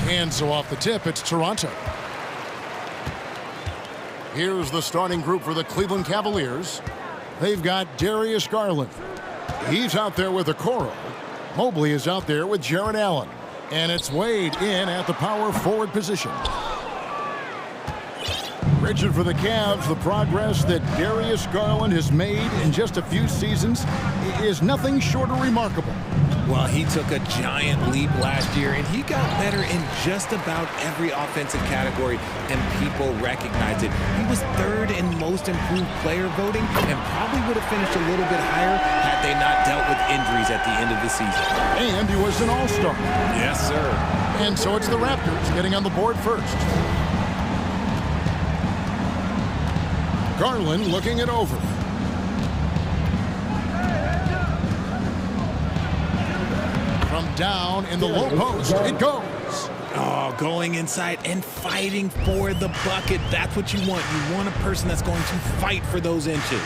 And so off the tip, it's Toronto. Here's the starting group for the Cleveland Cavaliers. They've got Darius Garland. He's out there with Okoro. Mobley is out there with Jarrett Allen. And it's Wade in at the power forward position. Rigid for the Cavs, the progress that Darius Garland has made in just a few seasons is nothing short of remarkable. Well, he took a giant leap last year, and he got better in just about every offensive category, and people recognized it. He was third in most improved player voting, and probably would have finished a little bit higher had they not dealt with injuries at the end of the season. And he was an all-star. Yes, sir. And so it's the Raptors getting on the board first. Garland looking it over. From down in the low post, it goes. Oh, going inside and fighting for the bucket. That's what you want. You want a person that's going to fight for those inches.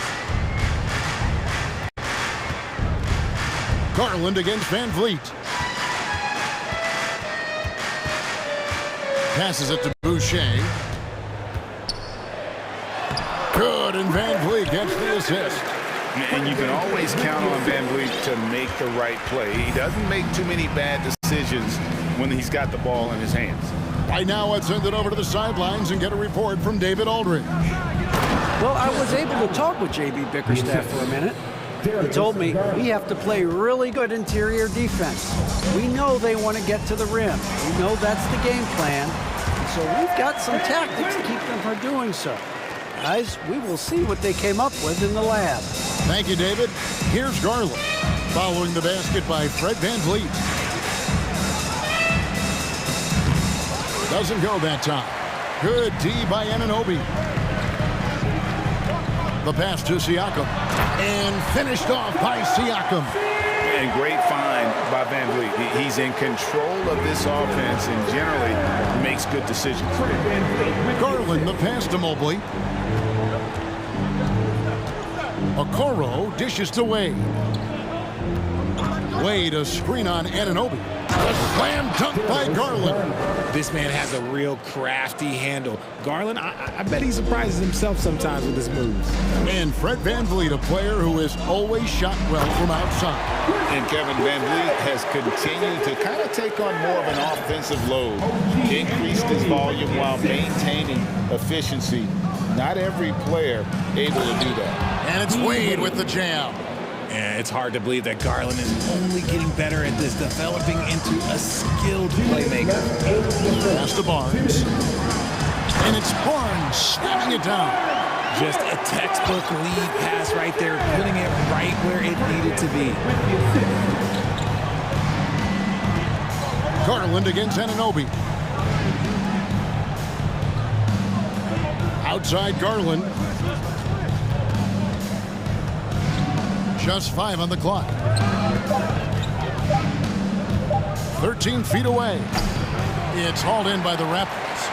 Garland against Van Vliet. Passes it to Boucher. Good, and Van Vliet gets the assist. And you can always count on Van Vliet to make the right play. He doesn't make too many bad decisions when he's got the ball in his hands. Right now, let's send it over to the sidelines and get a report from David Aldridge. Well, I was able to talk with J.B. Bickerstaff for a minute. He told me we have to play really good interior defense. We know they want to get to the rim. We know that's the game plan. And so we've got some tactics to keep them from doing so. Guys, we will see what they came up with in the lab. Thank you, David. Here's Garland, following the basket by Fred Van Vliet. Doesn't go that time. Good D by Anunoby. The pass to Siakam. And finished off by Siakam. And great find by Van Vliet. He's in control of this offense and generally makes good decisions. Garland, the pass to Mobley. Okoro dishes to Wade. Wade, a screen on Anunoby. A slam dunk by Garland. This man has a real crafty handle. Garland, I bet he surprises himself sometimes with his moves. And Fred Van Vliet, a player who has always shot well from outside. And Kevin Van Vliet has continued to kind of take on more of an offensive load. Increased his volume while maintaining efficiency. Not every player able to do that. And it's Wade with the jam. Yeah, it's hard to believe that Garland is only getting better at this, developing into a skilled playmaker. Pass to Barnes. And it's Barnes slamming it down. Just a textbook lead pass right there, putting it right where it needed to be. Garland against Anunoby. Outside Garland. Just 5 on the clock. 13 feet away. It's hauled in by the Raptors.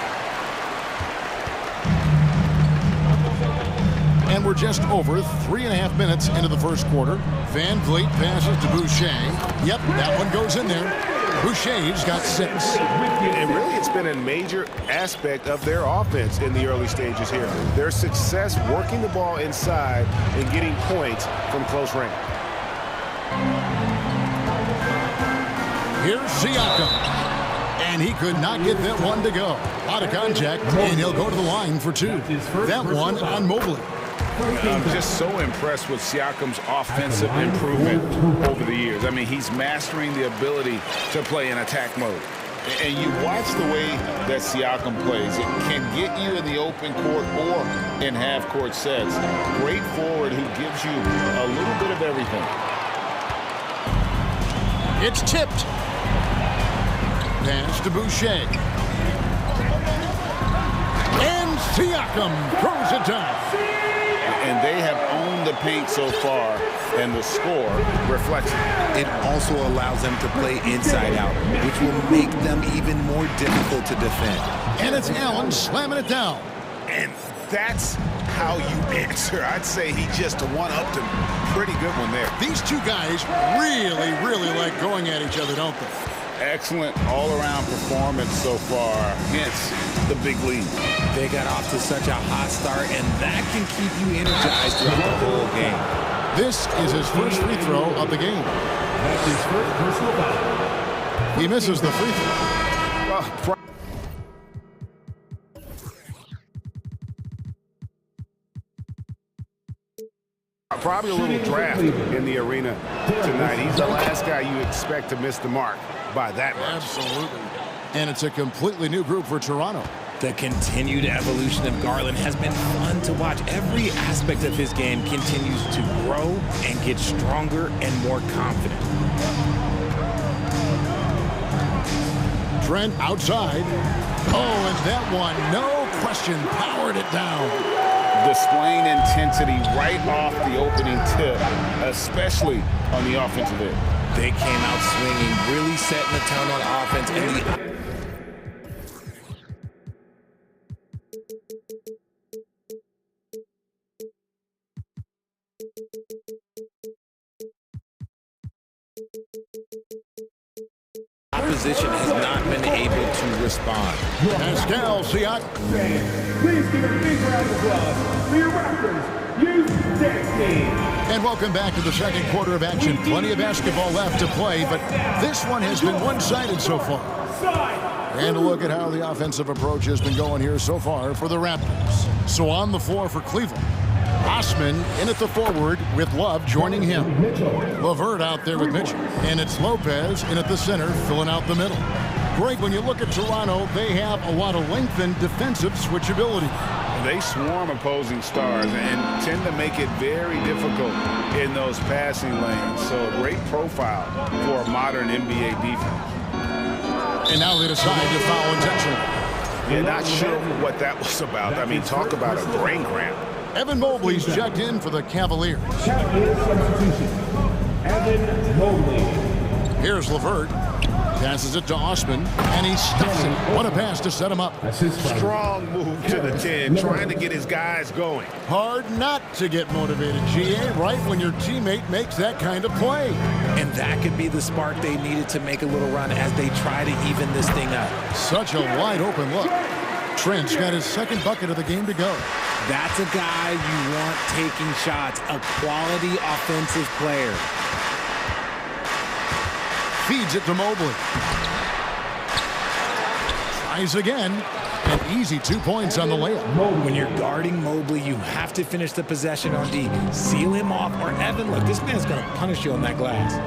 And we're just over 3.5 minutes into the first quarter. Van Vliet passes to Boucher. Yep, that one goes in there. Boucher's got 6. And really, it's been a major aspect of their offense in the early stages here. Their success working the ball inside and getting points from close range. Here's Siakam. And he could not get that one to go. Out of contact, and he'll go to the line for 2. That one on Mobley. I'm just so impressed with Siakam's offensive improvement over the years. I mean, he's mastering the ability to play in attack mode. And you watch the way that Siakam plays. It can get you in the open court or in half-court sets. Great forward who gives you a little bit of everything. It's tipped. Pass to Boucher. And Siakam throws it down. And they have owned the paint so far, and the score reflects it. It also allows them to play inside out, which will make them even more difficult to defend. And it's Allen slamming it down. And that's how you answer. I'd say he just one-upped him. Pretty good one there. These two guys really like going at each other, don't they? Excellent all-around performance so far, hence the big lead. They got off to such a hot start, and that can keep you energized throughout the whole game. This is his first free throw of the game. That's his first personal foul. He misses the free throw. Probably a little draft in the arena tonight. He's the last guy you expect to miss the mark by that much. Absolutely. And it's a completely new group for Toronto. The continued evolution of Garland has been fun to watch. Every aspect of his game continues to grow and get stronger and more confident. Trent outside. Oh, and that one, no question, powered it down. Displaying intensity right off the opening tip, especially on the offensive end. They came out swinging, really setting the tone on offense. And the opposition has not been able to respond. Pascal Siak. Please give a big round of applause for your Raptors youth tag team. And welcome back to the second quarter of action. Plenty of basketball left to play, but this one has been one-sided so far. And a look at how the offensive approach has been going here so far for the Raptors. So on the floor for Cleveland, Osman in at the forward with Love joining him. LeVert out there with Mitchell. And it's Lopez in at the center, filling out the middle. Greg, when you look at Toronto, they have a lot of length and defensive switchability. They swarm opposing stars and tend to make it very difficult in those passing lanes. So a great profile for a modern NBA defense. And now they decide to foul intentionally. Yeah, not sure what that was about. I mean, talk about a brain cramp. Evan Mobley's checked in for the Cavaliers. Captain substitution, Evan Mobley. Here's LeVert. Passes it to Osman, and he stuffs it. What a pass to set him up. Strong move to the 10, trying to get his guys going. Hard not to get motivated, GA, right when your teammate makes that kind of play. And that could be the spark they needed to make a little run as they try to even this thing up. Such a wide open look. Trent's got his second bucket of the game to go. That's a guy you want taking shots, a quality offensive player. Feeds it to Mobley. Tries again. An easy 2 points on the layup. When you're guarding Mobley, you have to finish the possession on D. Seal him off, or Evan, look, this man's going to punish you on that glass.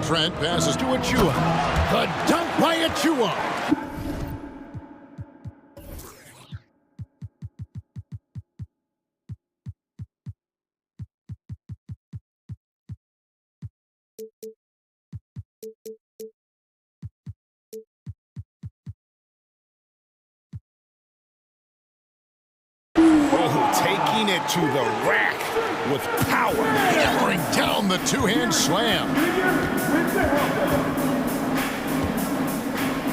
Trent passes to Achua. The dunk by Achua. Taking it to the rack with power, hammering down the two-hand slam.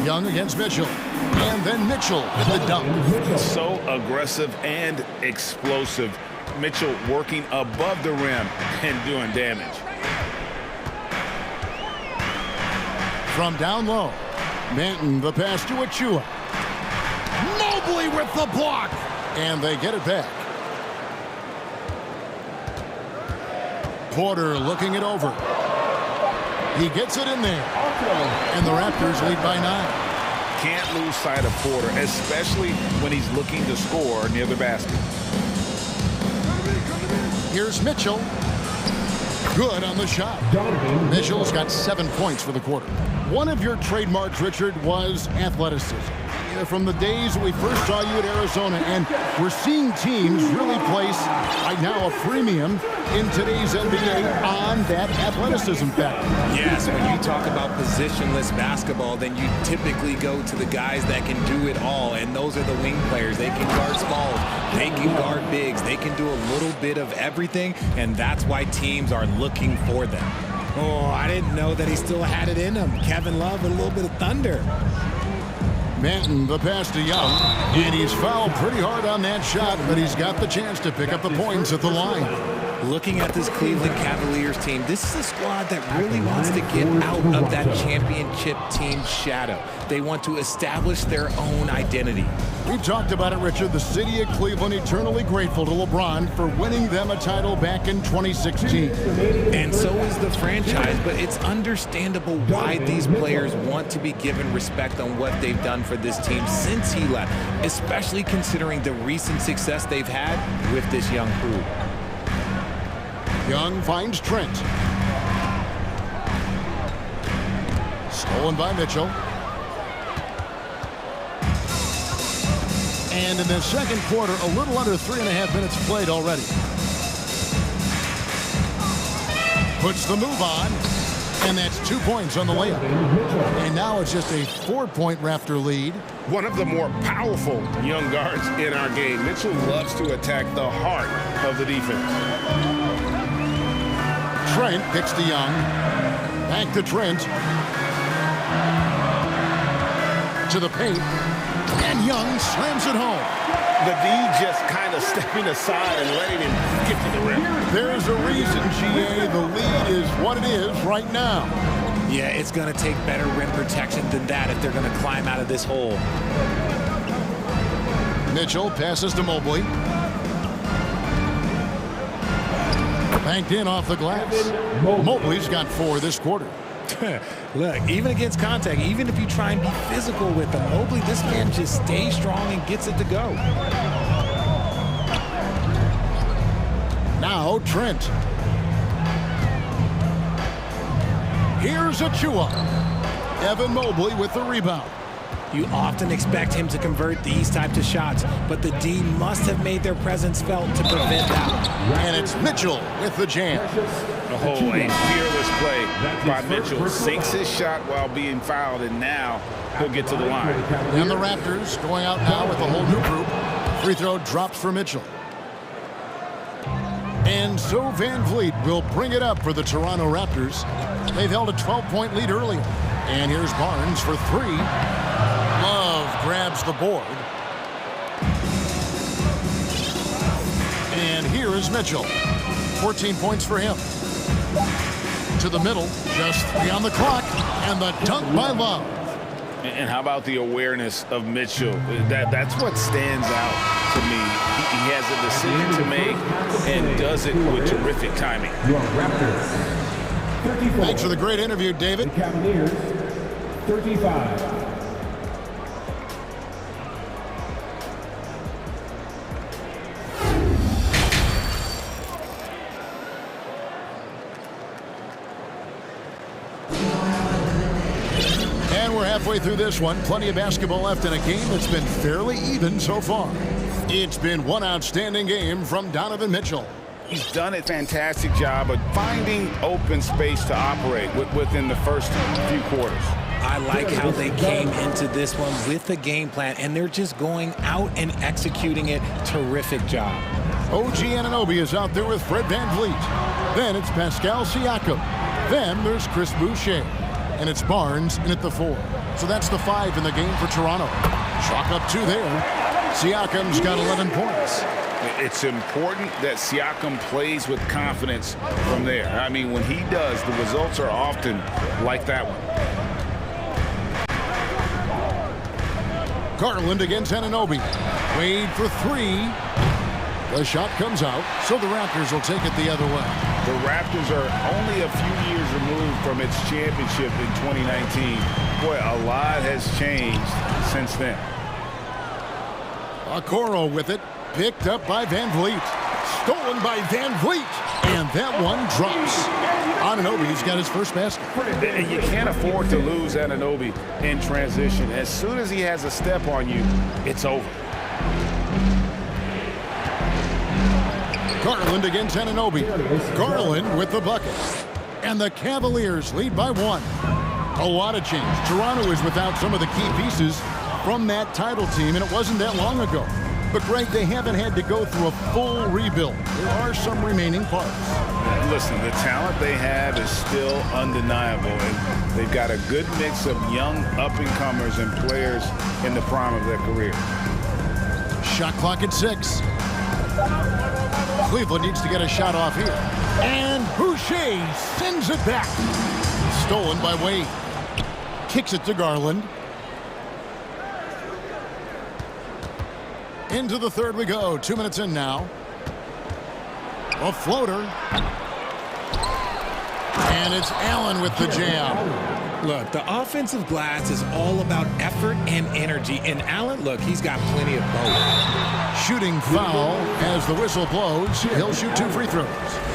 Young against Mitchell, and then Mitchell with the dunk. So aggressive and explosive. Mitchell working above the rim and doing damage. From down low, Manton the pass to Achua. Mobley with the block, and they get it back. Porter looking it over. He gets it in there. And the Raptors lead by 9. Can't lose sight of Porter, especially when he's looking to score near the basket. Here's Mitchell. Good on the shot. Mitchell's got 7 points for the quarter. One of your trademarks, Richard, was athleticism. From the days we first saw you at Arizona, and we're seeing teams really place right now a premium in today's NBA on that athleticism factor. Yes, when you talk about positionless basketball, then you typically go to the guys that can do it all, and those are the wing players. They can guard smalls, they can guard bigs, they can do a little bit of everything, and that's why teams are looking for them. Oh, I didn't know that he still had it in him. Kevin Love with a little bit of thunder. Manton the pass to Young, and he's fouled pretty hard on that shot, but he's got the chance to pick up the points at the line. Looking at this Cleveland Cavaliers team, this is a squad that really wants to get out of that championship team shadow. They want to establish their own identity. We talked about it, Richard. The city of Cleveland eternally grateful to LeBron for winning them a title back in 2016. And so is the franchise, but it's understandable why these players want to be given respect on what they've done for this team since he left, especially considering the recent success they've had with this young crew. Young finds Trent. Stolen by Mitchell. And in the second quarter, a little under 3.5 minutes played already. Puts the move on, and that's 2 points on the layup. And now it's just a 4-point Raptor lead. One of the more powerful young guards in our game. Mitchell loves to attack the heart of the defense. Trent picks to Young. Back to Trent. To the paint. And Young slams it home. The D just kind of stepping aside and letting him get to the rim. There's a reason, GA. The lead is what it is right now. Yeah, it's going to take better rim protection than that if they're going to climb out of this hole. Mitchell passes to Mobley. Banked in off the glass. Mobley's got 4 this quarter. Look, even against contact, even if you try and be physical with him, Mobley, this man just stays strong and gets it to go. Now Trent. Here's Achua. Evan Mobley with the rebound. You often expect him to convert these types of shots, but the D must have made their presence felt to prevent that. And it's Mitchell with the jam. A fearless play by Mitchell. Sinks his shot while being fouled, and now he'll get to the line. And the Raptors going out now with a whole new group. Free throw drops for Mitchell. And so Van Vliet will bring it up for the Toronto Raptors. They've held a 12-point lead earlier. And here's Barnes for 3. Love grabs the board. And here is Mitchell. 14 points for him. To the middle, just 3 on the clock, and the dunk by Love. And how about the awareness of Mitchell? That's what stands out to me. He has a decision to make and does it with terrific timing. Thanks for the great interview, David. The Cavaliers, 35. And we're halfway through this one. Plenty of basketball left in a game that's been fairly even so far. It's been one outstanding game from Donovan Mitchell. He's done a fantastic job of finding open space to operate within the first few quarters. I like how they came into this one with a game plan, and they're just going out and executing it. Terrific job. OG Anunoby is out there with Fred VanVleet. Then it's Pascal Siakam. Then there's Chris Boucher. And it's Barnes in at the 4. So that's the 5 in the game for Toronto. Chalk up 2 there. Siakam's got 11 points. It's important that Siakam plays with confidence from there. I mean, when he does, the results are often like that one. Garland against Anunoby. Wade for 3. The shot comes out, so the Raptors will take it the other way. The Raptors are only a few years removed from its championship in 2019. Boy, a lot has changed since then. Okoro with it, picked up by VanVleet. Stolen by VanVleet. And that one drops. Anunoby's got his first basket. And you can't afford to lose Anunoby in transition. As soon as he has a step on you, it's over. Garland against Anunoby. Garland with the bucket. And the Cavaliers lead by 1. A lot of change. Toronto is without some of the key pieces from that title team, and it wasn't that long ago. But, Greg, they haven't had to go through a full rebuild. There are some remaining parts. Listen, the talent they have is still undeniable. And they've got a good mix of young up-and-comers and players in the prime of their career. Shot clock at 6. Cleveland needs to get a shot off here. And Boucher sends it back. Stolen by Wade. Kicks it to Garland. Into the third we go. 2 minutes in now. A floater. And it's Allen with the jam. Look, the offensive glass is all about effort and energy. And Allen, look, he's got plenty of both. Shooting foul as the whistle blows. He'll shoot 2 free throws.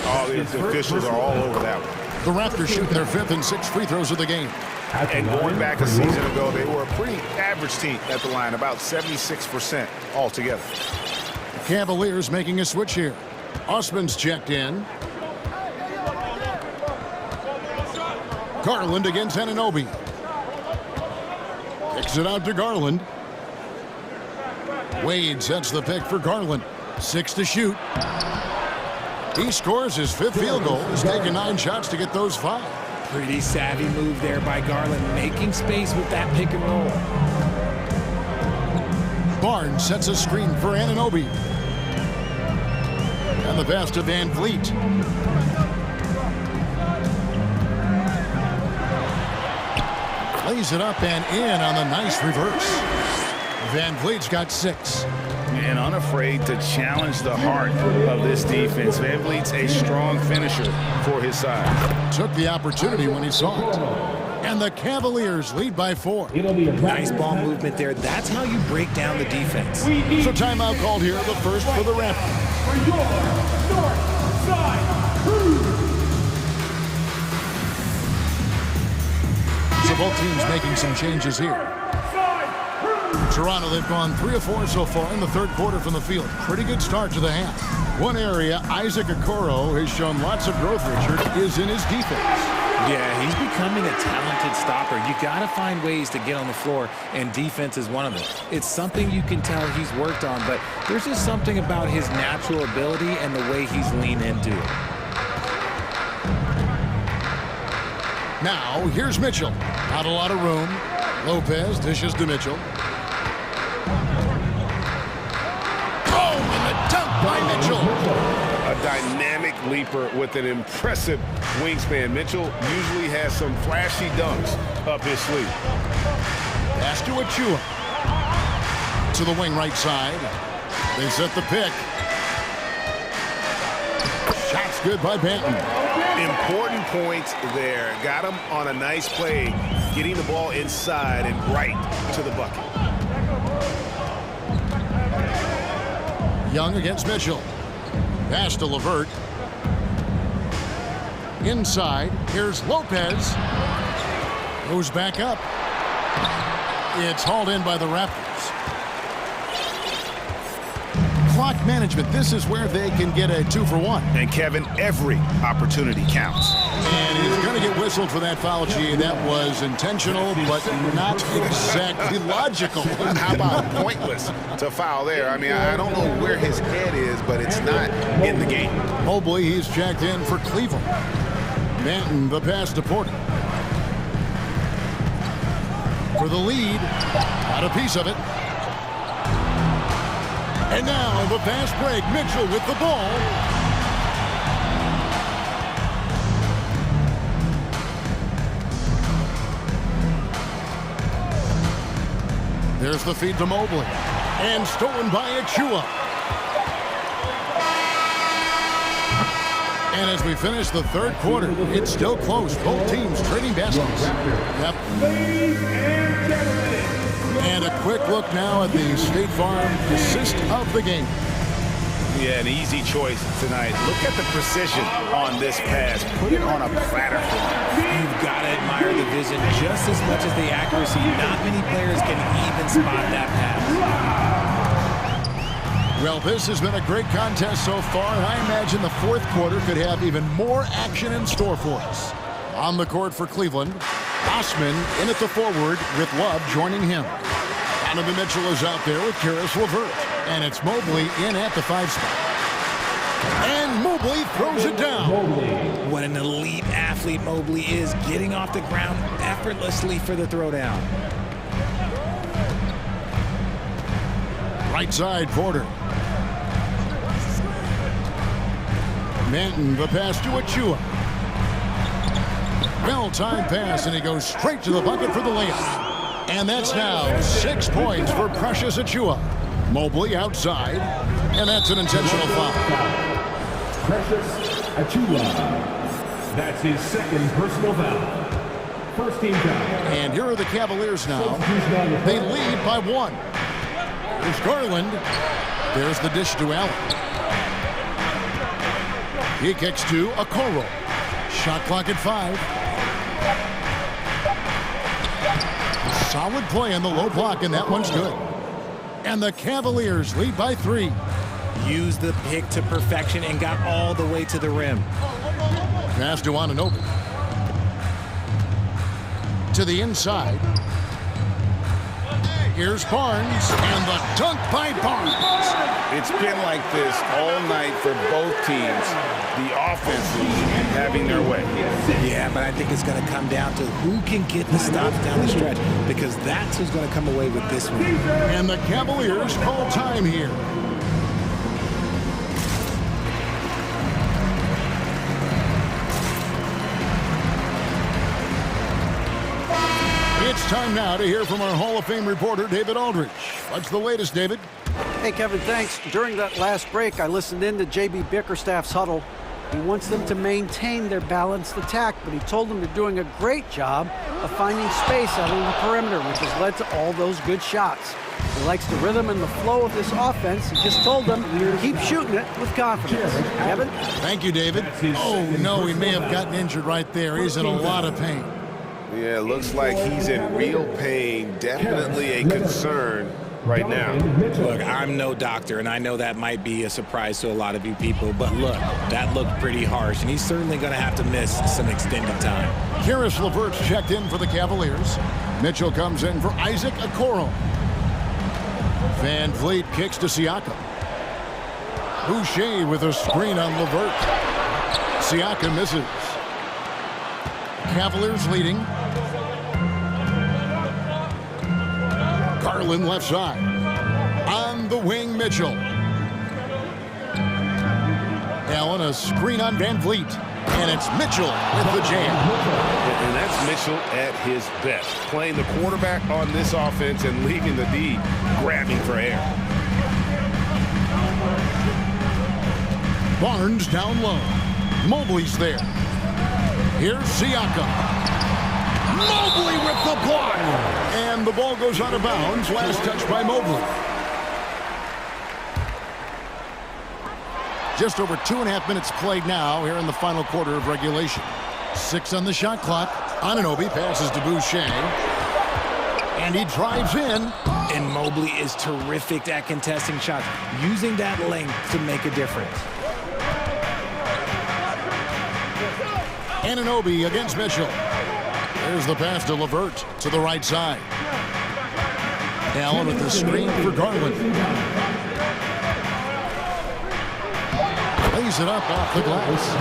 Oh, the officials are all over that one. The Raptors shooting their 5th and 6th free throws of the game. And going back a season ago, they were a pretty average team at the line, about 76% altogether. Cavaliers making a switch here. Osman's checked in. Garland against Anunoby. Kicks it out to Garland. Wade sets the pick for Garland. 6 to shoot. He scores his 5th field goal. He's taken 9 shots to get those 5. Pretty savvy move there by Garland, making space with that pick and roll. Barnes sets a screen for Anunoby. And the pass to Van Vliet. Lays it up and in on the nice reverse. Van Vliet's got 6. And unafraid to challenge the heart of this defense. Van Vliet's a strong finisher for his side. Took the opportunity when he saw it. And the Cavaliers lead by 4. Nice ball movement there. That's how you break down the defense. So timeout called here, the first for the Raptors. For your north side crew. So both teams making some changes here. Toronto, they've gone 3 of 4 so far in the third quarter from the field. Pretty good start to the half. One area Isaac Okoro has shown lots of growth, Richard, is in his defense. Yeah, he's becoming a talented stopper. You got to find ways to get on the floor, and defense is one of them. It's something you can tell he's worked on, but there's just something about his natural ability and the way he's leaned into it. Now, here's Mitchell. Not a lot of room. Lopez dishes to Mitchell. Oh, and the dunk by Mitchell. A dynamic leaper with an impressive wingspan. Mitchell usually has some flashy dunks up his sleeve. Pass to Achua. To the wing right side. They set the pick. Shot's good by Banton. Important points there. Got him on a nice play, getting the ball inside and right to the bucket. Young against Mitchell. Pass to LeVert. Inside, here's Lopez. Goes back up. It's hauled in by the Raptors. Clock management, this is where they can get a 2-for-1. And Kevin, every opportunity counts. And he's going to get whistled for that foul, G. That was intentional, but not exactly logical. How about pointless to foul there? I mean, I don't know where his head is, but it's not in the game. Mobley, he's checked in for Cleveland. Banton, the pass to Porter. For the lead. Got a piece of it. And now the fast break. Mitchell with the ball. There's the feed to Mobley. And stolen by Achua. And as we finish the third quarter, it's still close. Both teams trading baskets. Yep. Ladies and gentlemen. And a quick look now at the State Farm assist of the game. Yeah, an easy choice tonight. Look at the precision on this pass. Put it on a platter for him. You've got to admire the vision just as much as the accuracy. Not many players can even spot that pass. Well, this has been a great contest so far, and I imagine the fourth quarter could have even more action in store for us. On the court for Cleveland, Osman in at the forward with Love joining him. Donovan Mitchell is out there with Karis LeVert. And it's Mobley in at the 5 spot. And Mobley throws it down. What an elite athlete Mobley is, getting off the ground effortlessly for the throwdown. Right side, Porter. Manton, the pass to Achua. Well-timed pass, and he goes straight to the bucket for the layup. And that's now 6 points for Precious Achua. Mobley outside, and that's an intentional foul. Precious Achua. That's his second personal foul. First team foul. And here are the Cavaliers now. They lead by 1. Here's Garland. There's the dish to Allen. He kicks to Okoro. Shot clock at 5. Solid play on the low block, and that one's good. And the Cavaliers lead by 3. Used the pick to perfection and got all the way to the rim. Pass to Anunoby. To the inside. Here's Barnes, and the dunk by Barnes. It's been like this all night for both teams. The offenses having their way. Yeah, but I think it's going to come down to who can get the stops down the stretch, because that's who's going to come away with this one. And the Cavaliers call time here. It's time now to hear from our Hall of Fame reporter, David Aldridge. What's the latest, David? Hey, Kevin, thanks. During that last break, I listened in to J.B. Bickerstaff's huddle. He wants them to maintain their balanced attack, but he told them they're doing a great job of finding space out on the perimeter, which has led to all those good shots. He likes the rhythm and the flow of this offense. He just told them, keep shooting it with confidence. Kevin? Thank you, David. Oh, no, he may have gotten injured right there. He's in a lot of pain. Yeah, it looks like he's in real pain. Definitely a concern right now. Look, I'm no doctor, and I know that might be a surprise to a lot of you people, but look, that looked pretty harsh, and he's certainly going to have to miss some extended time. Karis LeVert's checked in for the Cavaliers. Mitchell comes in for Isaac Okoro. Van Vliet kicks to Siakam. Boucher with a screen on LeVert. Siakam misses. Cavaliers leading. Garland left side. On the wing, Mitchell. Allen, a screen on Van Vliet. And it's Mitchell with the jam. And that's Mitchell at his best. Playing the quarterback on this offense and leaving the D grabbing for air. Barnes down low. Mobley's there. Here's Siakam. Mobley with the block. And the ball goes out of bounds. Last touch by Mobley. Just over 2.5 minutes played now here in the final quarter of regulation. 6 on the shot clock. Anunoby passes to Boucher. And he drives in. And Mobley is terrific at contesting shots, using that length to make a difference. Anunoby against Mitchell. There's the pass to LeVert to the right side. Allen with the screen for Garland. Lays it up off the glass.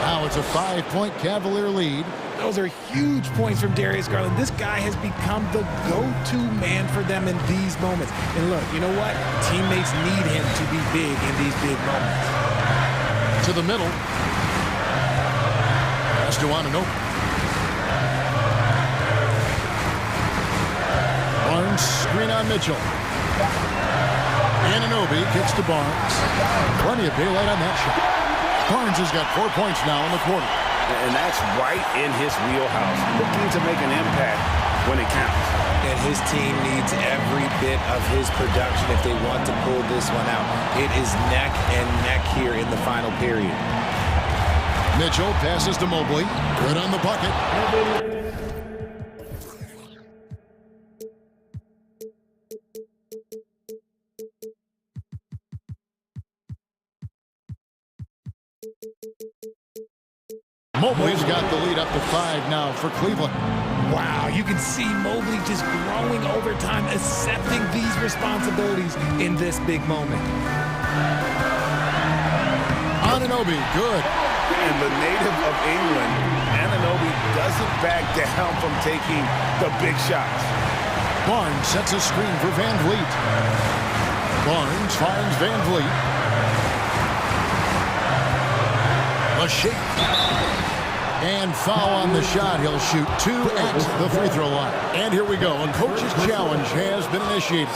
Now it's a 5-point Cavalier lead. Those are huge points from Darius Garland. This guy has become the go-to man for them in these moments. And look, you know what? Teammates need him to be big in these big moments. To the middle. Pass to Anunoby. Barnes screen on Mitchell. Anunoby kicks to Barnes. Plenty of daylight on that shot. Barnes has got 4 points now in the quarter. And that's right in his wheelhouse. Looking to make an impact when it counts. And his team needs every bit of his production if they want to pull this one out. It is neck and neck here in the final period. Mitchell passes to Mobley. Good on the bucket. Mobley's got the lead up to 5 now for Cleveland. Wow, you can see Mobley just growing over time, accepting these responsibilities in this big moment. Anunoby, good. And the native of England, Anunoby doesn't back down from taking the big shots. Barnes sets a screen for Van Vliet. Barnes finds Van Vliet. Lachey. And foul on the shot. He'll shoot 2 at the free throw line. And here we go. A coach's challenge has been initiated.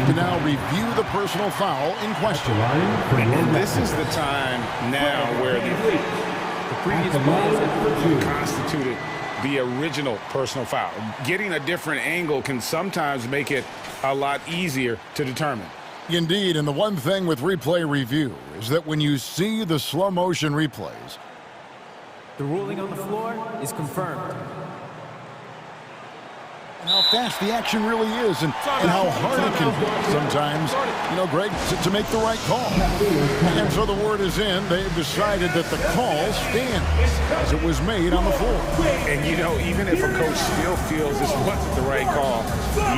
To now review the personal foul in question. And this is the time now where the previous ball constituted the original personal foul. Getting a different angle can sometimes make it a lot easier to determine. Indeed, and the one thing with replay review is that when you see the slow motion replays, the ruling on the floor is confirmed. And how fast the action really is and how hard it can be sometimes, Greg, to make the right call. And so the word is in. They've decided that the call stands as it was made on the floor. And, even if a coach still feels this wasn't the right call,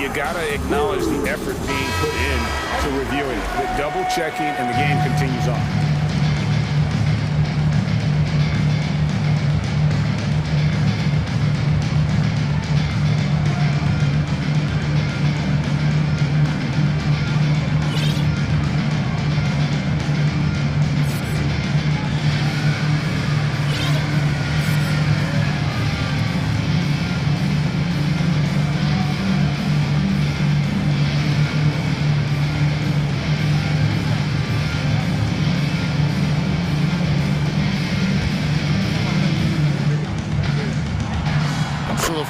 you got to acknowledge the effort being put in to reviewing it. The double checking, and the game continues on.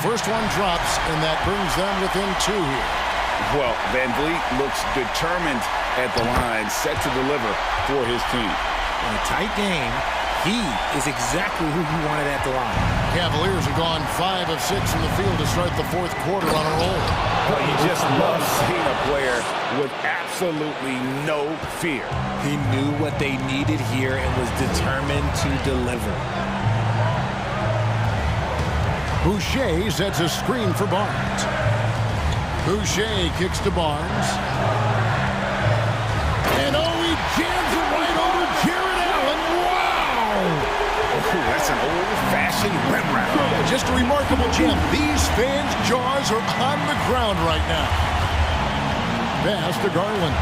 First one drops, and that brings them within 2 here. Well, Van Vliet looks determined at the line, set to deliver for his team. In a tight game, he is exactly who he wanted at the line. Cavaliers have gone 5 of 6 in the field to start the fourth quarter on a roll. Well, you just love seeing a player with absolutely no fear. He knew what they needed here and was determined to deliver. Boucher sets a screen for Barnes. Boucher kicks to Barnes. And he jams it right over Jared Allen. Wow! Ooh, that's an old-fashioned rim round. Just a remarkable jam. These fans' jaws are on the ground right now. Pass to Garland.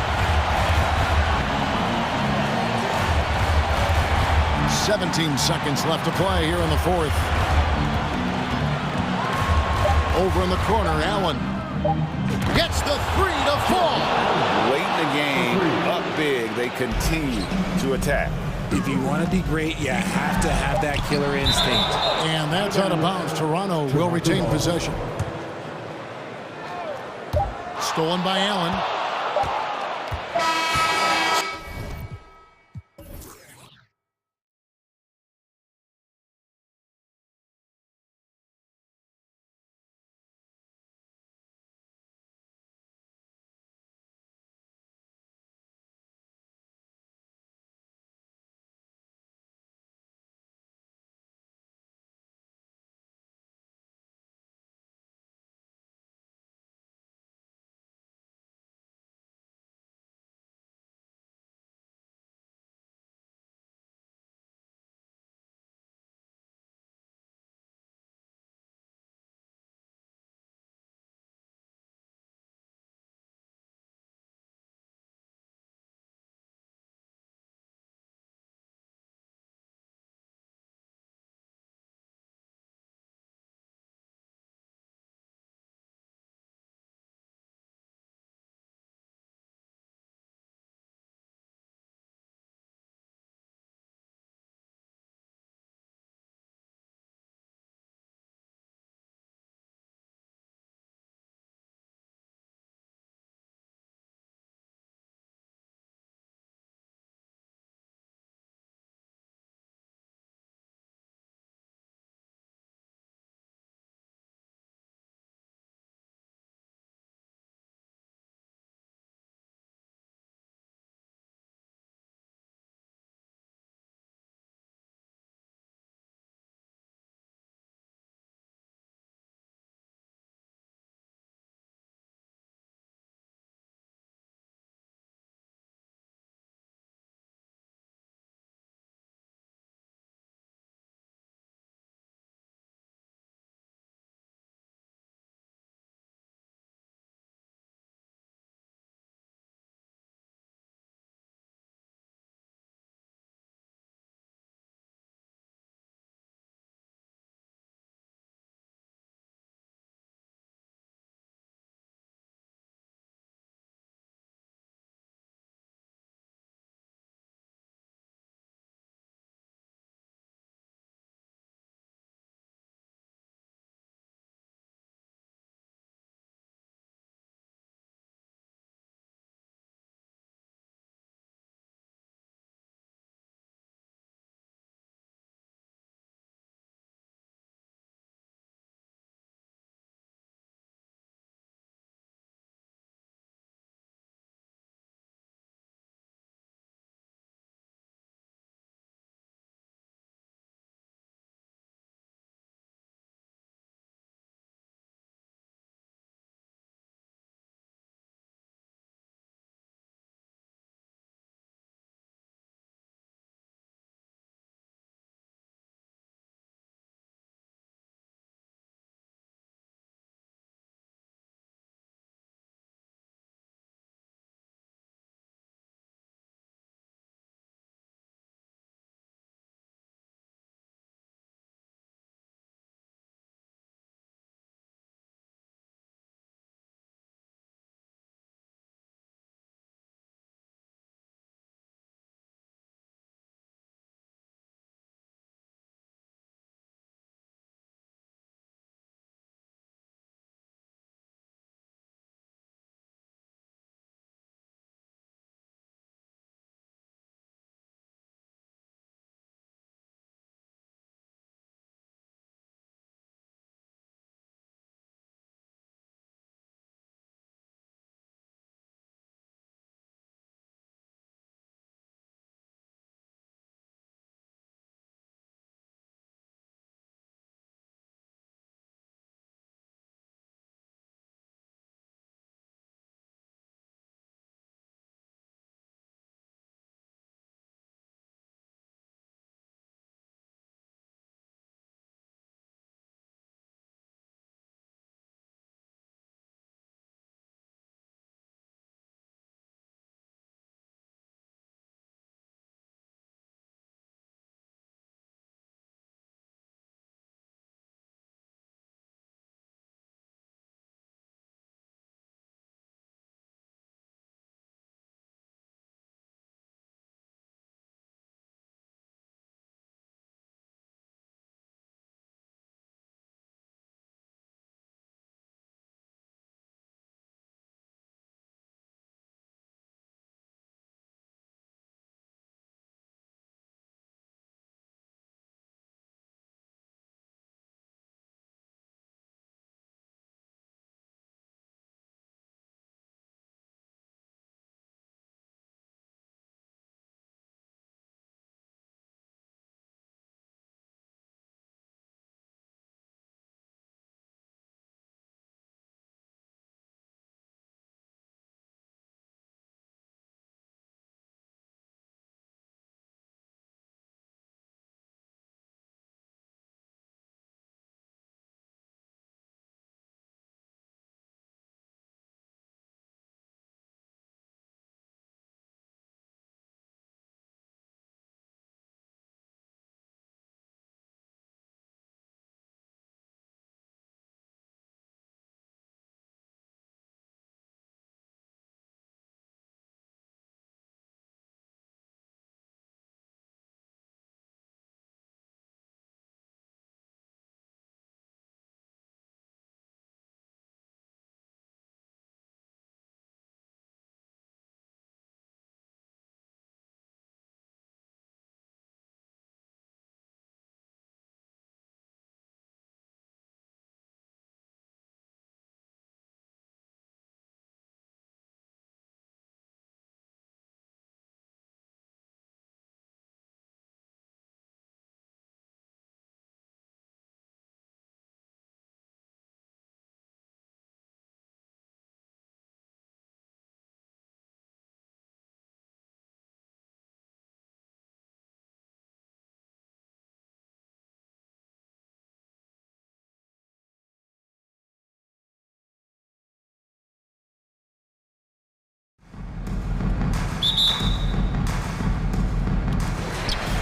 17 seconds left to play here in the fourth. Over in the corner, Allen gets the 3 to fall. Late in the game, up big, they continue to attack. If you want to be great, you have to have that killer instinct. And that's out of bounds. Toronto will retain possession. Stolen by Allen.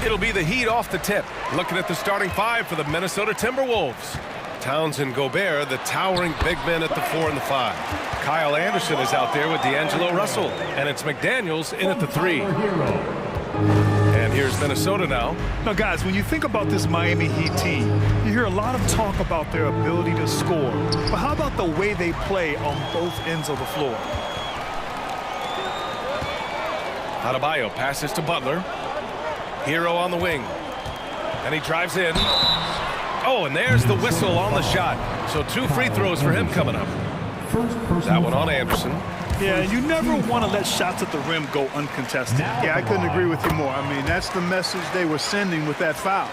It'll be the Heat off the tip. Looking at the starting five for the Minnesota Timberwolves. Towns and Gobert, the towering big men at the 4 and the 5. Kyle Anderson is out there with D'Angelo Russell. And it's McDaniels in at the 3. And here's Minnesota now. Now, guys, when you think about this Miami Heat team, you hear a lot of talk about their ability to score. But how about the way they play on both ends of the floor? Adebayo passes to Butler. Hero on the wing. And he drives in. Oh, and there's the whistle on the shot. So 2 free throws for him coming up. That one on Anderson. Yeah, you never want to let shots at the rim go uncontested. Yeah, I couldn't agree with you more. I mean, that's the message they were sending with that foul.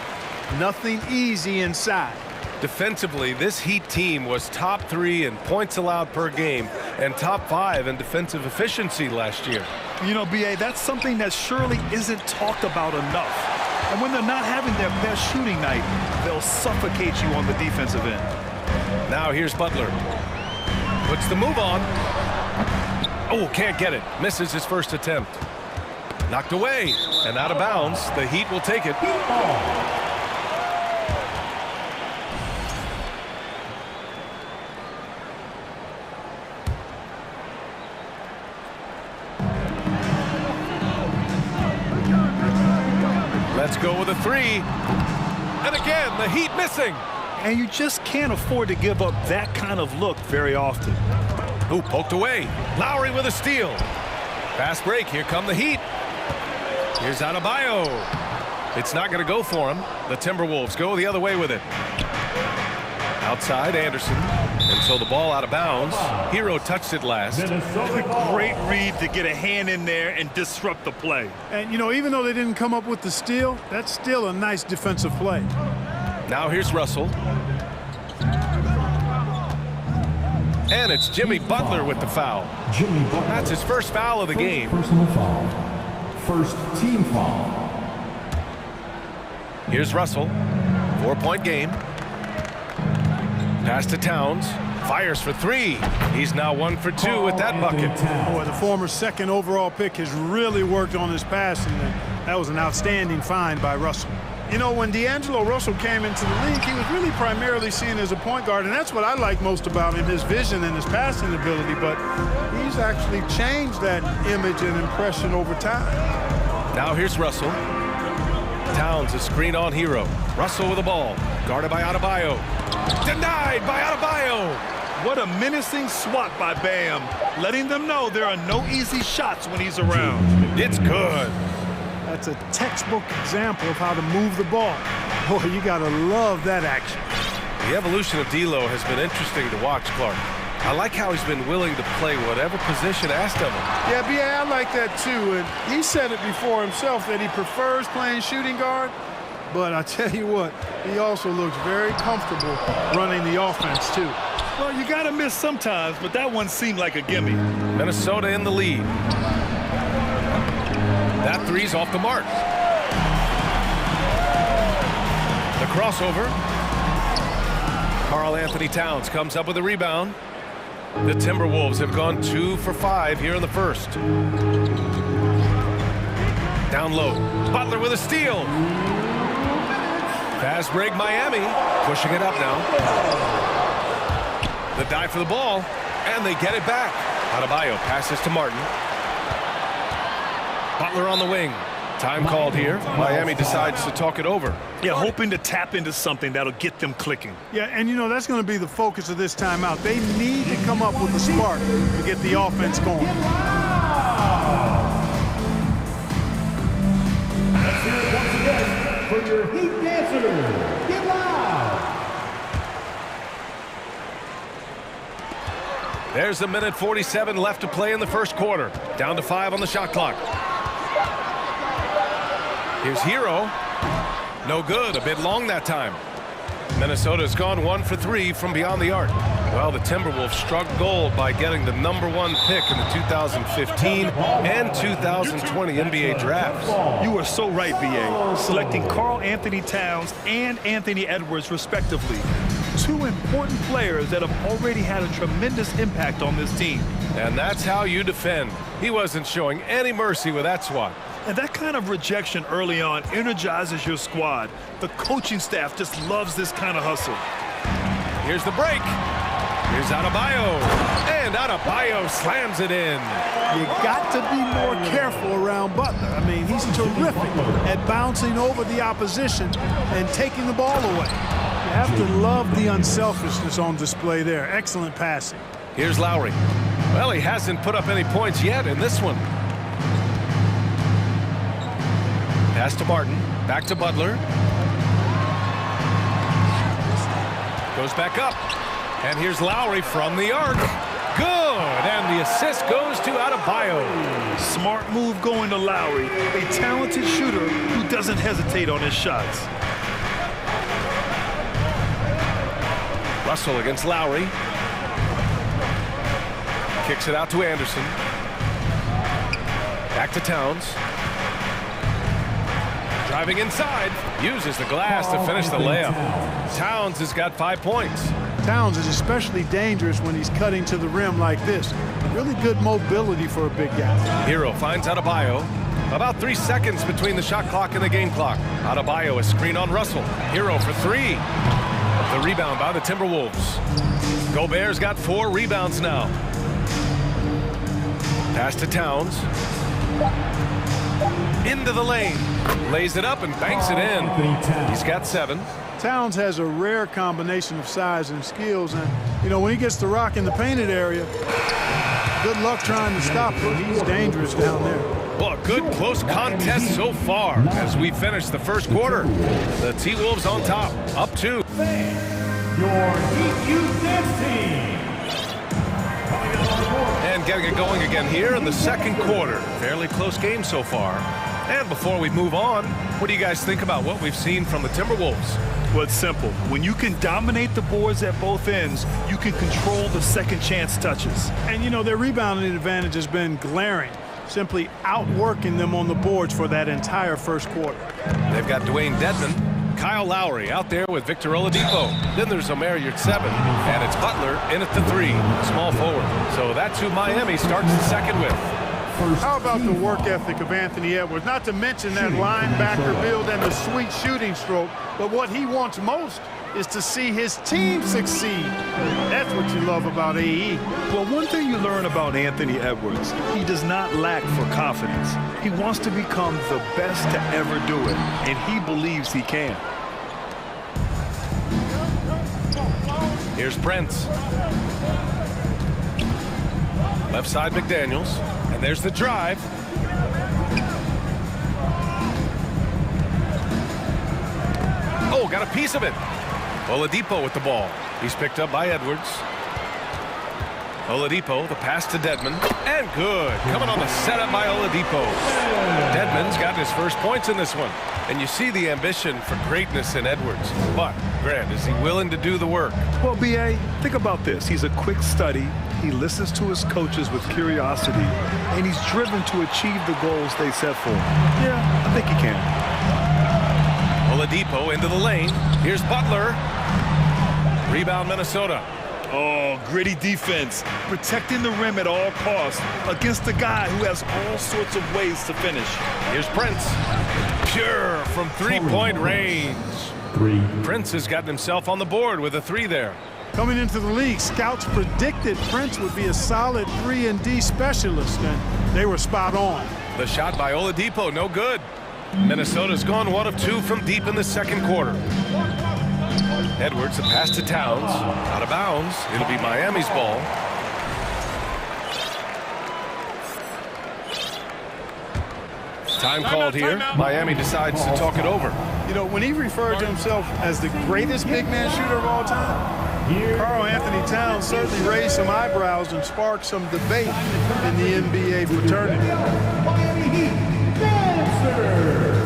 Nothing easy inside. Defensively, this Heat team was top 3 in points allowed per game and top 5 in defensive efficiency last year. You know, B.A., that's something that surely isn't talked about enough. And when they're not having their best shooting night, they'll suffocate you on the defensive end. Now here's Butler. Puts the move on. Oh, can't get it. Misses his first attempt. Knocked away and out of bounds. The Heat will take it. Let's go with a 3. And again, the Heat missing. And you just can't afford to give up that kind of look very often. Ooh, poked away. Lowry with a steal. Fast break. Here come the Heat. Here's Adebayo. It's not going to go for him. The Timberwolves go the other way with it. Outside, Anderson. And so the ball out of bounds. Hero touched it last. A great read to get a hand in there and disrupt the play. And, you know, even though they didn't come up with the steal, that's still a nice defensive play. Now here's Russell. And it's Jimmy Butler with the foul. That's his first foul of the game. Personal foul. First team foul. Here's Russell. 4-point game. Pass to Towns. Fires for 3. He's now 1 for 2 with that bucket. Boy, the former second overall pick has really worked on his passing. That was an outstanding find by Russell. You know, when D'Angelo Russell came into the league, he was really primarily seen as a point guard, and that's what I like most about him, his vision and his passing ability, but he's actually changed that image and impression over time. Now here's Russell. Towns, a screen on Hero. Russell with the ball. Guarded by Adebayo. Denied by Adebayo. What a menacing swat by Bam, letting them know there are no easy shots when he's around. It's good. That's a textbook example of how to move the ball. Boy, you gotta love that action. The evolution of D'Lo has been interesting to watch, Clark. I like how he's been willing to play whatever position asked of him. Yeah, B.A., I like that too. And he said it before himself that he prefers playing shooting guard. But I tell you what, he also looks very comfortable running the offense too. Well, you gotta miss sometimes, but that one seemed like a gimme. Minnesota in the lead. That 3's off the mark. The crossover. Karl Anthony Towns comes up with a rebound. The Timberwolves have gone 2 for 5 here in the first. Down low. Butler with a steal. Fast break Miami. Pushing it up now. The dive for the ball. And they get it back. Adebayo passes to Martin. Butler on the wing. Time called here. Miami decides to talk it over. Yeah, hoping to tap into something that'll get them clicking. Yeah, and you know, that's going to be the focus of this timeout. They need to come up with a spark to get the offense going. Let's hear it once again for your Heat dancers. Get loud! There's a minute 47 left to play in the first quarter. Down to 5 on the shot clock. Here's Hero. No good. A bit long that time. Minnesota's gone 1 for 3 from beyond the arc. Well, the Timberwolves struck gold by getting the #1 pick in the 2015 and 2020 NBA drafts. You are so right, B.A. Selecting Karl Anthony Towns and Anthony Edwards, respectively. 2 important players that have already had a tremendous impact on this team. And that's how you defend. He wasn't showing any mercy with that swat. And that kind of rejection early on energizes your squad. The coaching staff just loves this kind of hustle. Here's the break. Here's Adebayo. And Adebayo slams it in. You got to be more careful around Butler. I mean, he's terrific at bouncing over the opposition and taking the ball away. You have to love the unselfishness on display there. Excellent passing. Here's Lowry. Well, he hasn't put up any points yet in this one. Pass to Martin. Back to Butler. Goes back up. And here's Lowry from the arc. Good. And the assist goes to Adebayo. Smart move going to Lowry, a talented shooter who doesn't hesitate on his shots. Russell against Lowry. Kicks it out to Anderson. Back to Towns. Driving inside. Uses the glass to finish the layup. Towns has got 5 points. Towns is especially dangerous when he's cutting to the rim like this. Really good mobility for a big guy. Hero finds Adebayo. About 3 seconds between the shot clock and the game clock. Adebayo, a screen on Russell. Hero for 3. The rebound by the Timberwolves. Gobert's got 4 rebounds now. Pass to Towns. Into the lane. Lays it up and banks it in. He's got 7. Towns has a rare combination of size and skills, and you know, when he gets the rock in the painted area, good luck trying to stop him. He's dangerous down there. Well, a good close contest so far as we finish the first quarter. The T-Wolves on top, up 2. Your Heat Youth Dance Team. And getting it going again here in the second quarter. Fairly close game so far. And before we move on, what do you guys think about what we've seen from the Timberwolves? Well, it's simple. When you can dominate the boards at both ends, you can control the second chance touches. And you know, their rebounding advantage has been glaring, simply outworking them on the boards for that entire first quarter. They've got Dwayne Dedman, Kyle Lowry out there with Victor Oladipo. Then there's Omer at 7, and it's Butler in at the 3, small forward. So that's who Miami starts the second with. How about the work ethic of Anthony Edwards? Not to mention that linebacker build and the sweet shooting stroke, but what he wants most is to see his team succeed. That's what you love about AE. Well, one thing you learn about Anthony Edwards, he does not lack for confidence. He wants to become the best to ever do it, and he believes he can. Here's Prince. Left side McDaniels. And there's the drive. Oh, got a piece of it. Oladipo with the ball. He's picked up by Edwards. Oladipo, the pass to Dedman. And good. Coming on the setup by Oladipo. Dedman's got his first points in this one. And you see the ambition for greatness in Edwards. But, Grant, is he willing to do the work? Well, B.A., think about this. He's a quick study. He listens to his coaches with curiosity. And he's driven to achieve the goals they set for him. Yeah, I think he can. Oladipo into the lane. Here's Butler. Rebound, Minnesota. Oh, gritty defense. Protecting the rim at all costs against a guy who has all sorts of ways to finish. Here's Prince. Pure from three-point range. Prince has gotten himself on the board with a 3 there. Coming into the league, scouts predicted Prince would be a solid 3-and-D specialist, and they were spot on. The shot by Oladipo, no good. Minnesota's gone 1 of 2 from deep in the second quarter. Edwards, a pass to Towns. Out of bounds. It'll be Miami's ball. Time called here. Miami decides to talk it over. You know, when he referred to himself as the greatest big man shooter of all time, Karl Anthony Towns certainly raised some eyebrows and sparked some debate in the NBA fraternity. Miami Heat Dancer.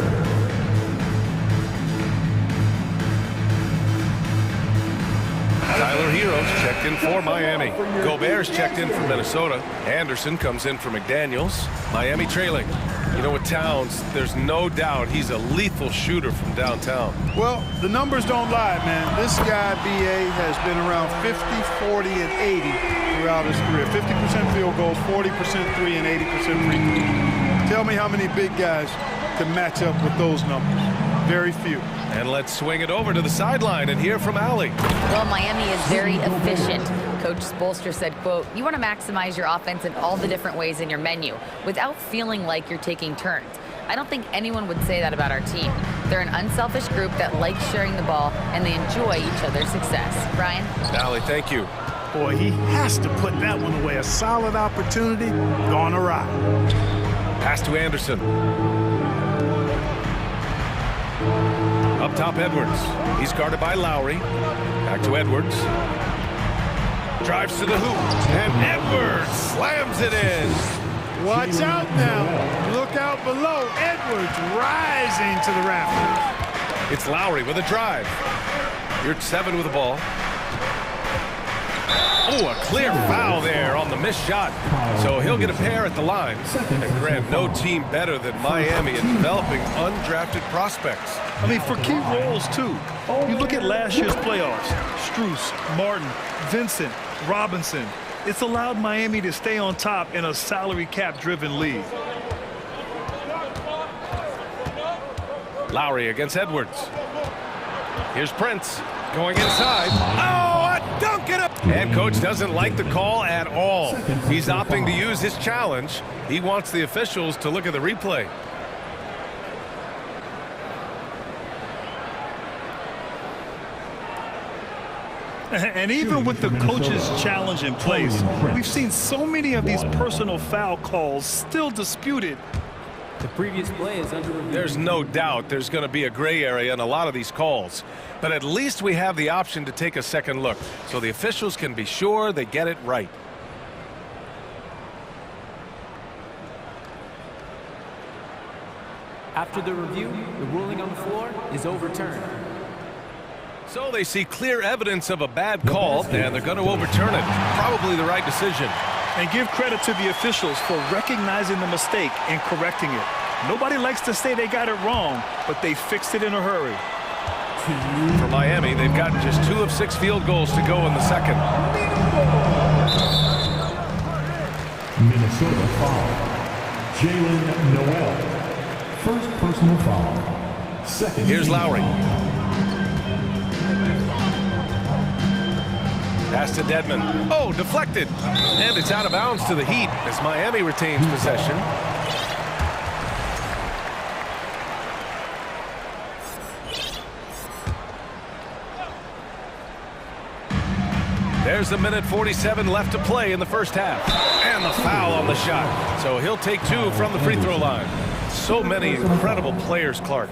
Tyler Hero's checked in for Miami. Gobert's checked in for Minnesota. Anderson comes in for McDaniels. Miami trailing. You know, with Towns, there's no doubt he's a lethal shooter from downtown. Well, the numbers don't lie, man. This guy, B.A., has been around 50, 40, and 80 throughout his career. 50% field goals, 40% 3, and 80% free throw. Tell me how many big guys can match up with those numbers. Very few. And let's swing it over to the sideline and hear from Allie. Well, Miami is very efficient. Coach Spoelstra said, quote, "You want to maximize your offense in all the different ways in your menu without feeling like you're taking turns." I don't think anyone would say that about our team. They're an unselfish group that likes sharing the ball, and they enjoy each other's success. Brian? Allie, thank you. Boy, he has to put that one away. A solid opportunity, gone awry. Pass to Anderson. Up top, Edwards. He's guarded by Lowry. Back to Edwards. Drives to the hoop. And Edwards slams it in. Watch out now. Look out below. Edwards rising to the rafters. It's Lowry with a drive. You're 7 with the ball. Oh, a clear foul there on the missed shot. So he'll get a pair at the line. And Grant, no team better than Miami in developing undrafted prospects. I mean, for key roles, too. You look at last year's playoffs. Strus, Martin, Vincent, Robinson. It's allowed Miami to stay on top in a salary cap-driven league. Lowry against Edwards. Here's Prince going inside. Oh, a dunk it up! And coach doesn't like the call at all. He's opting to use his challenge. He wants the officials to look at the replay. And even with the coach's challenge in place, we've seen so many of these personal foul calls still disputed. The previous play is under review. There's no doubt there's going to be a gray area in a lot of these calls. But at least we have the option to take a second look, so the officials can be sure they get it right. After the review, the ruling on the floor is overturned. So they see clear evidence of a bad call, and they're going to overturn it. Probably the right decision. And give credit to the officials for recognizing the mistake and correcting it. Nobody likes to say they got it wrong, but they fixed it in a hurry. For Miami, they've gotten just 2 of 6 field goals to go in the second. Minnesota foul. Jalen Noel. First personal foul. Second. Here's Lowry. Pass to Dedmon. Oh, deflected. And it's out of bounds to the Heat as Miami retains possession. There's a minute 47 left to play in the first half. And the foul on the shot. So he'll take 2 from the free throw line. So many incredible players, Clark.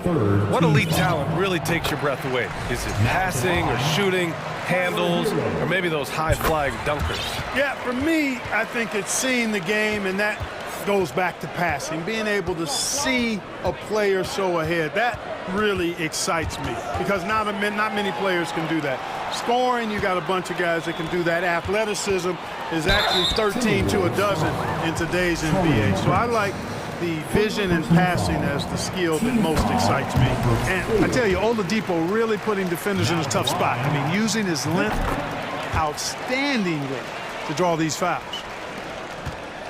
What elite talent really takes your breath away? Is it passing or shooting, handles, or maybe those high-flying dunkers? Yeah, for me, I think it's seeing the game, and that goes back to passing. Being able to see a player so ahead, that really excites me because not many players can do that. Scoring, you got a bunch of guys that can do that. Athleticism is actually 13 to a dozen in today's NBA. So I like the vision and passing as the skill that most excites me. And I tell you, Oladipo really putting defenders in a tough spot. I mean, using his length outstandingly to draw these fouls.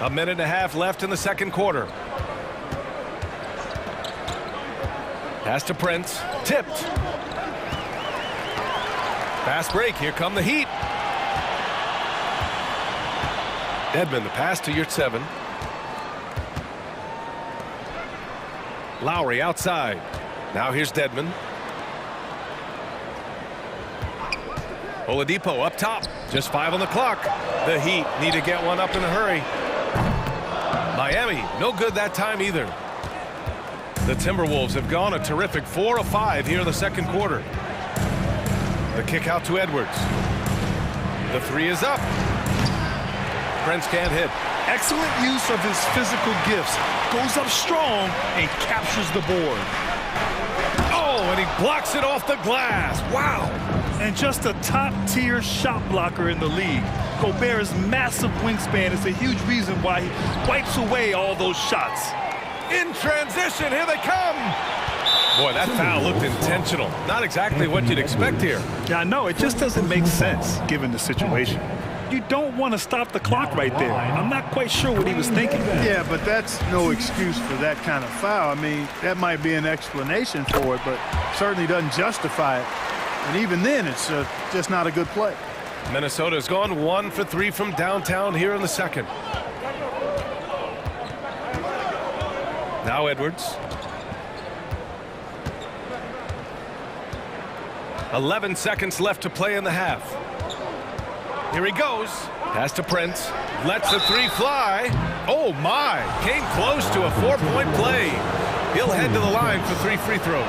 A minute and a half left in the second quarter. Pass to Prince. Tipped. Fast break. Here come the Heat. Dedmon, the pass to Yurtseven. Lowry outside. Now here's Dedmon. Oladipo up top. Just 5 on the clock. The Heat need to get one up in a hurry. Miami, no good that time either. The Timberwolves have gone a terrific 4 of 5 here in the second quarter. The kick out to Edwards. The 3 is up. Prince can't hit. Excellent use of his physical gifts. Goes up strong and captures the board. Oh, and he blocks it off the glass. Wow. And just a top-tier shot blocker in the league. Gobert's massive wingspan is a huge reason why he wipes away all those shots. In transition, here they come. Boy, that foul looked intentional. Not exactly what you'd expect here. Yeah, I know. It just doesn't make sense given the situation. You don't want to stop the clock right there. I'm not quite sure what he was thinking. Yeah, but that's no excuse for that kind of foul. I mean, that might be an explanation for it, but certainly doesn't justify it. And even then, it's just not a good play. Minnesota's gone 1 for 3 from downtown here in the second. Now Edwards. 11 seconds left to play in the half. Here he goes. Pass to Prince. Lets the three fly. Oh, my. Came close to a 4-point play. He'll head to the line for 3 free throws.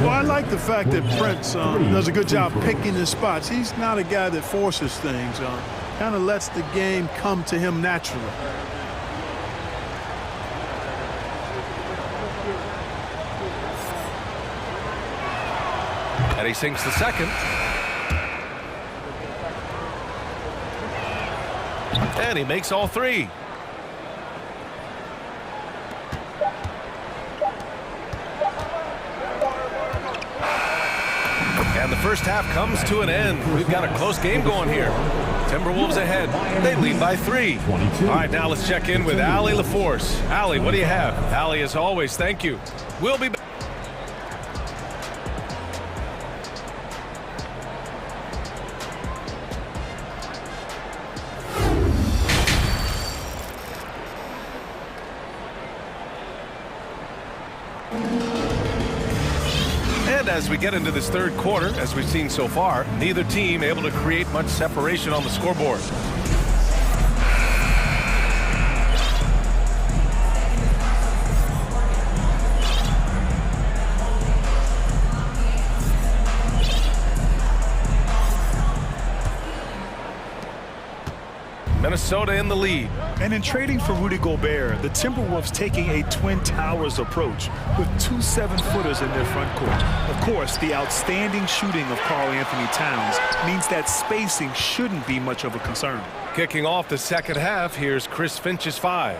Well, I like the fact that Prince does a good job picking his spots. He's not a guy that forces things. Kind of lets the game come to him naturally. And he sinks the second. And he makes all 3. And the first half comes to an end. We've got a close game going here. Timberwolves ahead. They lead by 3. All right, now let's check in with Allie LaForce. Allie, what do you have? Allie, as always, thank you. We'll be back. As we get into this third quarter, as we've seen so far, neither team able to create much separation on the scoreboard. Minnesota in the lead. And in trading for Rudy Gobert, the Timberwolves taking a Twin Towers approach with 2 7-footers in their front court. Of course, the outstanding shooting of Karl-Anthony Towns means that spacing shouldn't be much of a concern. Kicking off the second half, here's Chris Finch's 5.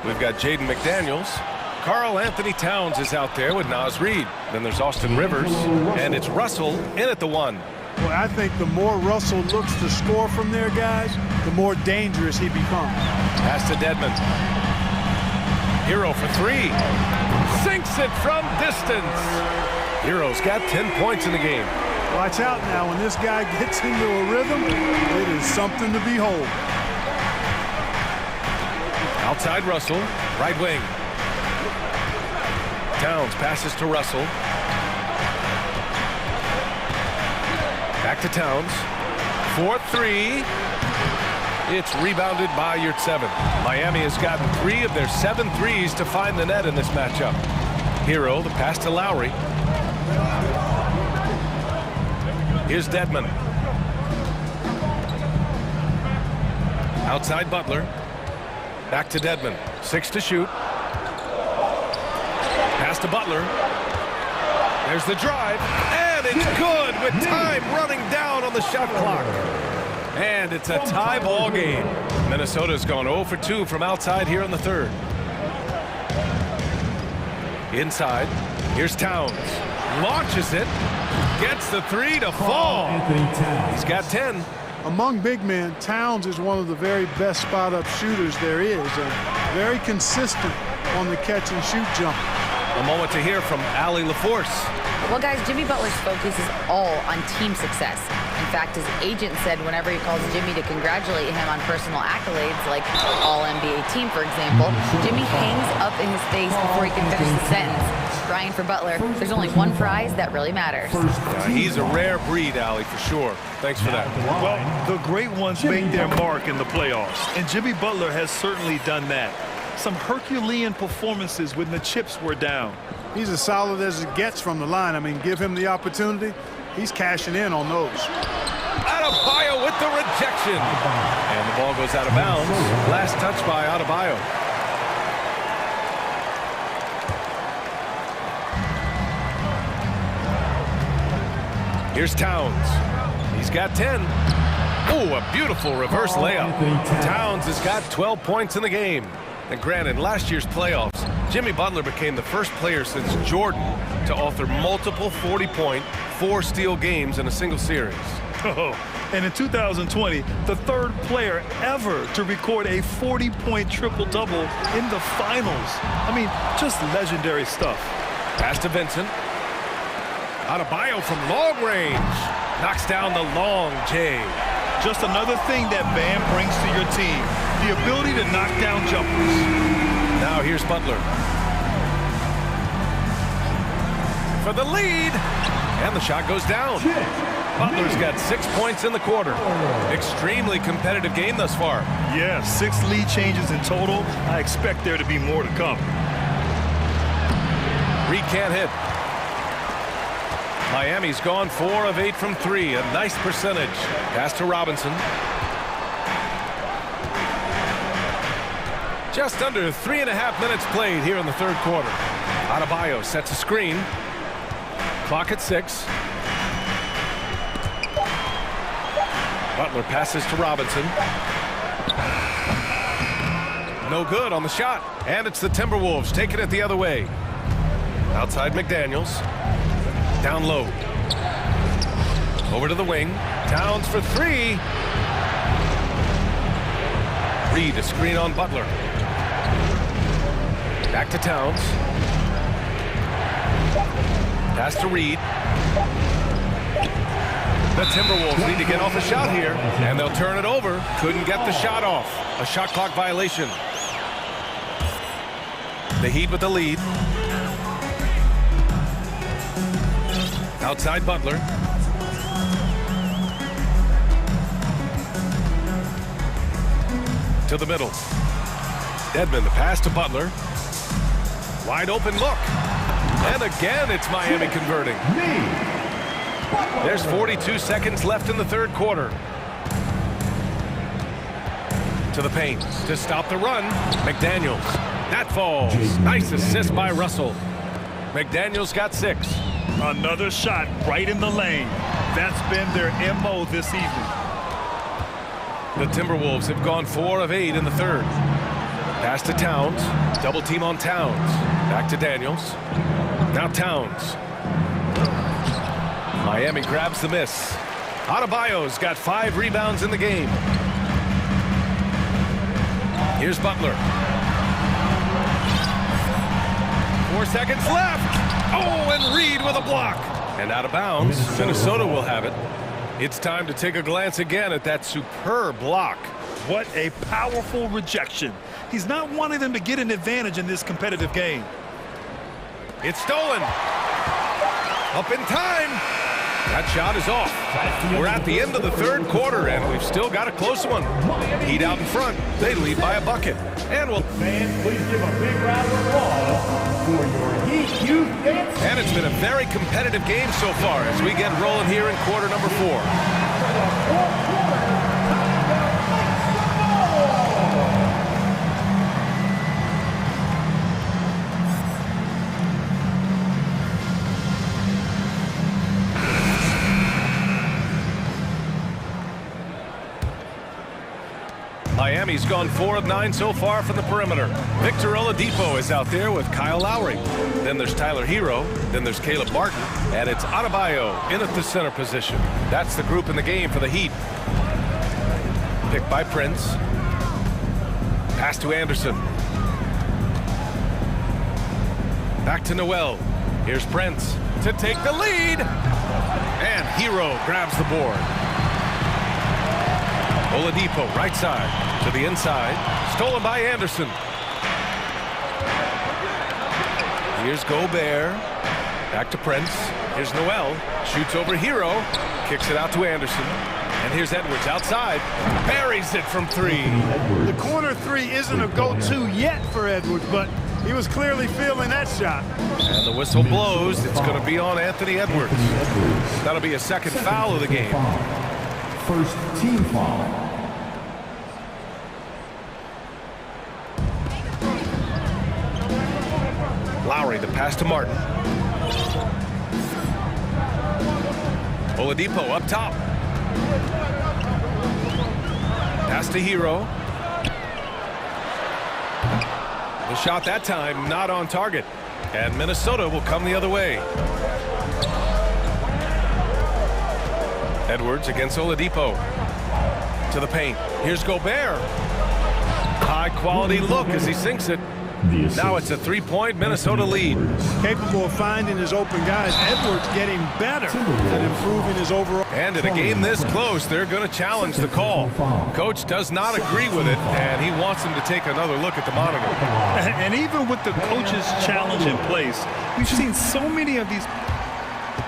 We've got Jaden McDaniels. Karl-Anthony Towns is out there with Naz Reid. Then there's Austin Rivers, and it's Russell in at the 1. Well, I think the more Russell looks to score from there, guys, the more dangerous he becomes. Pass to Dedmon. Hero for 3. Sinks it from distance. Hero's got 10 points in the game. Watch out now. When this guy gets into a rhythm, it is something to behold. Outside Russell, right wing. Towns passes to Russell. Back to Towns. 4-3. It's rebounded by Yurtseven. Miami has gotten 3 of their 7 threes to find the net in this matchup. Hero, the pass to Lowry. Here's Dedmon. Outside Butler. Back to Dedmon. 6 to shoot. Pass to Butler. There's the drive. And it's good with time running down on the shot clock. And it's a tie ball game. Minnesota's gone 0 for 2 from outside here in the third. Inside. Here's Towns. Launches it. Gets the 3 to fall. He's got 10. Among big men, Towns is one of the very best spot-up shooters there is, and very consistent on the catch-and-shoot jump. A moment to hear from Allie LaForce. Well, guys, Jimmy Butler's focus is all on team success. In fact, his agent said whenever he calls Jimmy to congratulate him on personal accolades, like All-NBA team, for example, Jimmy hangs up in his face before he can finish the sentence. Ryan, for Butler, there's only one prize that really matters. He's a rare breed, Allie, for sure. Thanks for that. Well, the great ones make their mark in the playoffs, and Jimmy Butler has certainly done that. Some Herculean performances when the chips were down. He's as solid as it gets from the line. I mean, give him the opportunity. He's cashing in on those. Adebayo with the rejection. And the ball goes out of bounds. Last touch by Adebayo. Here's Towns. He's got 10. Oh, a beautiful reverse layup. Towns has got 12 points in the game. And granted, in last year's playoffs, Jimmy Butler became the first player since Jordan to author multiple 40-point, 4-steal games in a single series. Oh, and in 2020, the third player ever to record a 40-point triple-double in the finals. I mean, just legendary stuff. Pass to Vincent. Adebayo from long range. Knocks down the long J. Just another thing that Bam brings to your team, the ability to knock down jumpers. Now here's Butler. For the lead. And the shot goes down. Butler's got 6 points in the quarter. Extremely competitive game thus far. Yeah, 6 lead changes in total. I expect there to be more to come. Reed can't hit. Miami's gone 4 of 8 from 3. A nice percentage. Pass to Robinson. Just under 3.5 minutes played here in the third quarter. Adebayo sets a screen. Clock at 6. Butler passes to Robinson. No good on the shot. And it's the Timberwolves taking it the other way. Outside McDaniels. Down low. Over to the wing. Towns for 3. Reed, a screen on Butler. Back to Towns. Pass to Reed. The Timberwolves need to get off a shot here, and they'll turn it over. Couldn't get the shot off. A shot clock violation. The Heat with the lead. Outside Butler. To the middle. Dedmon, the pass to Butler. Wide open look. And again, it's Miami converting. There's 42 seconds left in the third quarter. To the paint to stop the run. McDaniels. That falls. Nice assist by Russell. McDaniels got 6. Another shot right in the lane. That's been their MO this evening. The Timberwolves have gone 4 of 8 in the third. Pass to Towns. Double team on Towns. Back to Daniels. Now Towns. Miami grabs the miss. Adebayo's got 5 rebounds in the game. Here's Butler. 4 seconds left. Oh, and Reed with a block. And out of bounds. Minnesota will have it. It's time to take a glance again at that superb block. What a powerful rejection. He's not wanting them to get an advantage in this competitive game. It's stolen. Up in time. That shot is off. We're at the end of the third quarter, and we've still got a close one. Heat out in front. They lead by a bucket. And we'll... Fans, please give a big round of applause for your Heat Youth Dance. And it's been a very competitive game so far as we get rolling here in quarter number 4. Miami's gone 4 of 9 so far from the perimeter. Victor Oladipo is out there with Kyle Lowry. Then there's Tyler Hero. Then there's Caleb Martin. And it's Adebayo in at the center position. That's the group in the game for the Heat. Picked by Prince. Pass to Anderson. Back to Noel. Here's Prince to take the lead. And Hero grabs the board. Oladipo, right side, to the inside. Stolen by Anderson. Here's Gobert. Back to Prince. Here's Noel. Shoots over Hero. Kicks it out to Anderson. And here's Edwards outside. Buries it from 3. The corner 3 isn't a go-to yet for Edwards, but he was clearly feeling that shot. And the whistle blows. It's going to be on Anthony Edwards. That'll be a second foul of the game. First team foul. Lowry, the pass to Martin. Oladipo up top. Pass to Hero. The shot that time not on target. And Minnesota will come the other way. Edwards against Oladipo. To the paint. Here's Gobert. High quality look as he sinks it. Now it's a three-point Minnesota lead. Capable of finding his open guys. Edwards getting better at improving his overall. And in a game this close, they're going to challenge the call. Coach does not agree with it, and he wants them to take another look at the monitor. And even with the coach's challenge in place, we've seen so many of these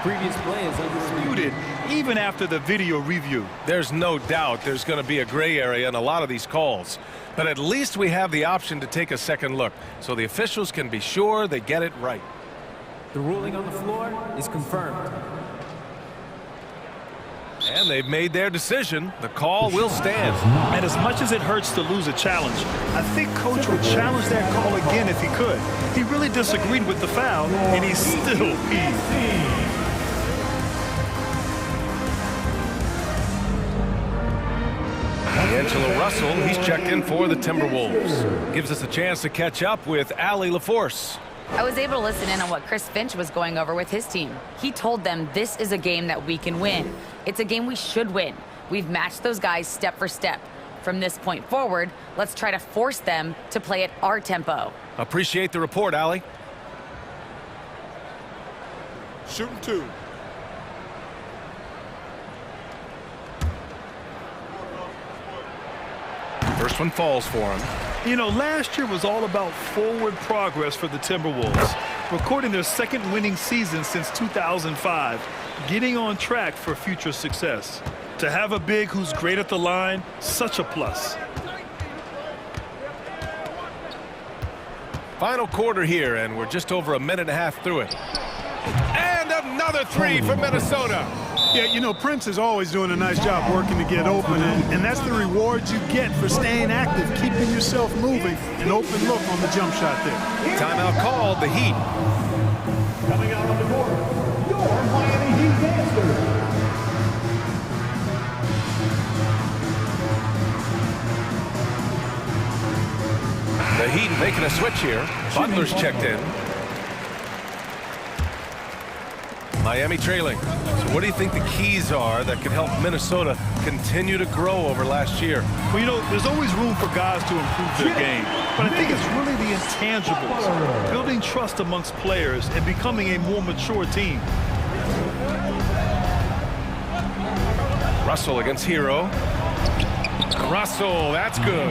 Previous play is undisputed. even after the video review. There's no doubt there's going to be a gray area in a lot of these calls. But at least we have the option to take a second look, so the officials can be sure they get it right. The ruling on the floor is confirmed. And they've made their decision. The call will stand. And as much as it hurts to lose a challenge, I think Coach would challenge that call again if he could. He really disagreed with the foul, and he's still peeved. D'Angelo Russell, he's checked in for the Timberwolves. Gives us a chance to catch up with Allie LaForce. I was able to listen in on what Chris Finch was going over with his team. He told them this is a game that we can win. It's a game we should win. We've matched those guys step for step. From this point forward, let's try to force them to play at our tempo. Appreciate the report, Allie. Shooting two. First one falls for him. You know, last year was all about forward progress for the Timberwolves, recording their second winning season since 2005, getting on track for future success. To have a big who's great at the line, such a plus. Final quarter here, and we're just over a minute and a half through it. And another three for Minnesota. Yeah, you know, Prince is always doing a nice job working to get open, and that's the reward you get for staying active, keeping yourself moving, an open look on the jump shot there. Timeout called, the Heat. Coming out on the court, your Miami Heat answer. The Heat making a switch here. Butler's checked in. Miami trailing. So what do you think the keys are that could help Minnesota continue to grow over last year? Well, you know, there's always room for guys to improve their game, but I think it's really the intangibles, building trust amongst players and becoming a more mature team. Russell against Hero. Russell, that's good.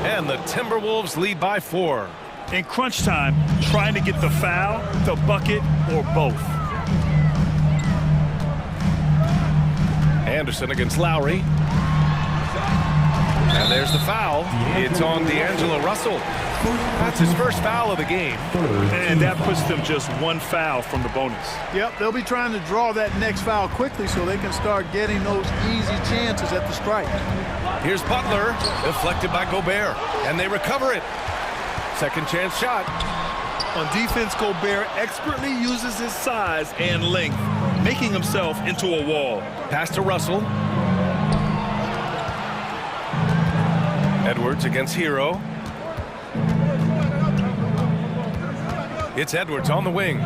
And the Timberwolves lead by 4. In crunch time, trying to get the foul, the bucket, or both. Anderson against Lowry. And there's the foul. It's on D'Angelo Russell. That's his first foul of the game. And that puts them just one foul from the bonus. Yep, they'll be trying to draw that next foul quickly so they can start getting those easy chances at the strike. Here's Butler, deflected by Gobert, and they recover it. Second chance shot. On defense, Gobert expertly uses his size and length, making himself into a wall. Pass to Russell. Edwards against Hero. It's Edwards on the wing.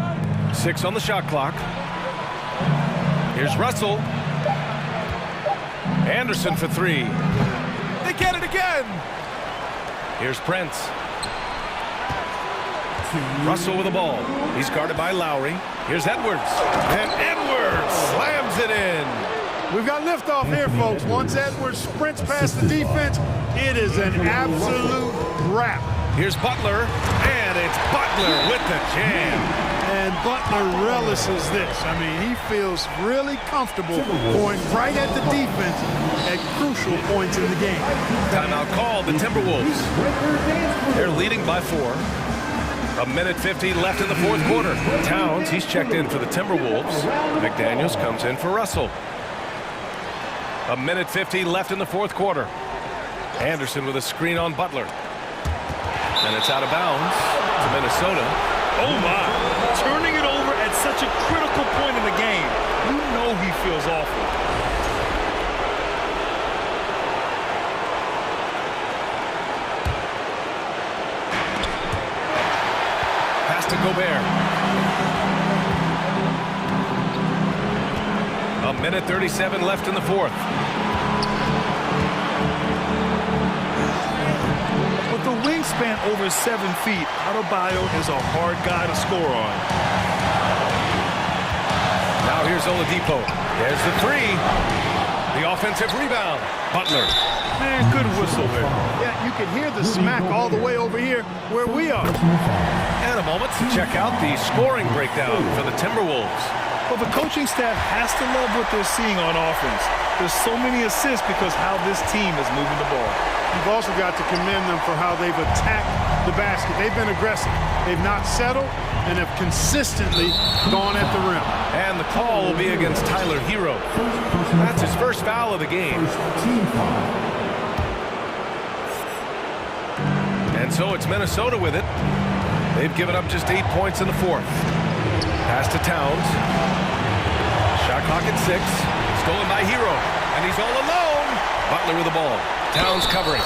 6 on the shot clock. Here's Russell. Anderson for 3. They get it again. Here's Prince. Russell with the ball. He's guarded by Lowry. Here's Edwards. And Edwards slams it in. We've got liftoff here, folks. Once Edwards sprints past the defense, it is an absolute wrap. Here's Butler, and it's Butler with the jam. And Butler relishes this. I mean, he feels really comfortable going right at the defense at crucial points in the game. Timeout called, the Timberwolves. They're leading by 4. A minute 50 left in the fourth quarter. Towns, he's checked in for the Timberwolves. McDaniels comes in for Russell. A minute 50 left in the fourth quarter. Anderson with a screen on Butler. And it's out of bounds to Minnesota. Oh my, turning it over at such a critical point in the game. You know he feels awful. to Gobert. A minute 37 left in the fourth. With the wingspan over 7 feet, Adebayo is a hard guy to score on. Now here's Oladipo. There's the three. The offensive rebound. Butler. Man, good whistle there. Yeah, you can hear the smack all the way over here where we are. And a moment to check out the scoring breakdown for the Timberwolves. Well, the coaching staff has to love what they're seeing on offense. There's so many assists because how this team is moving the ball. You've also got to commend them for how they've attacked the basket. They've been aggressive. They've not settled and have consistently gone at the rim. And the call will be against Tyler Hero. That's his first foul of the game. And so it's Minnesota with it. They've given up just 8 points in the fourth. Pass to Towns. Shot clock at 6. Stolen by Hero. And he's all alone. Butler with the ball. Towns covering.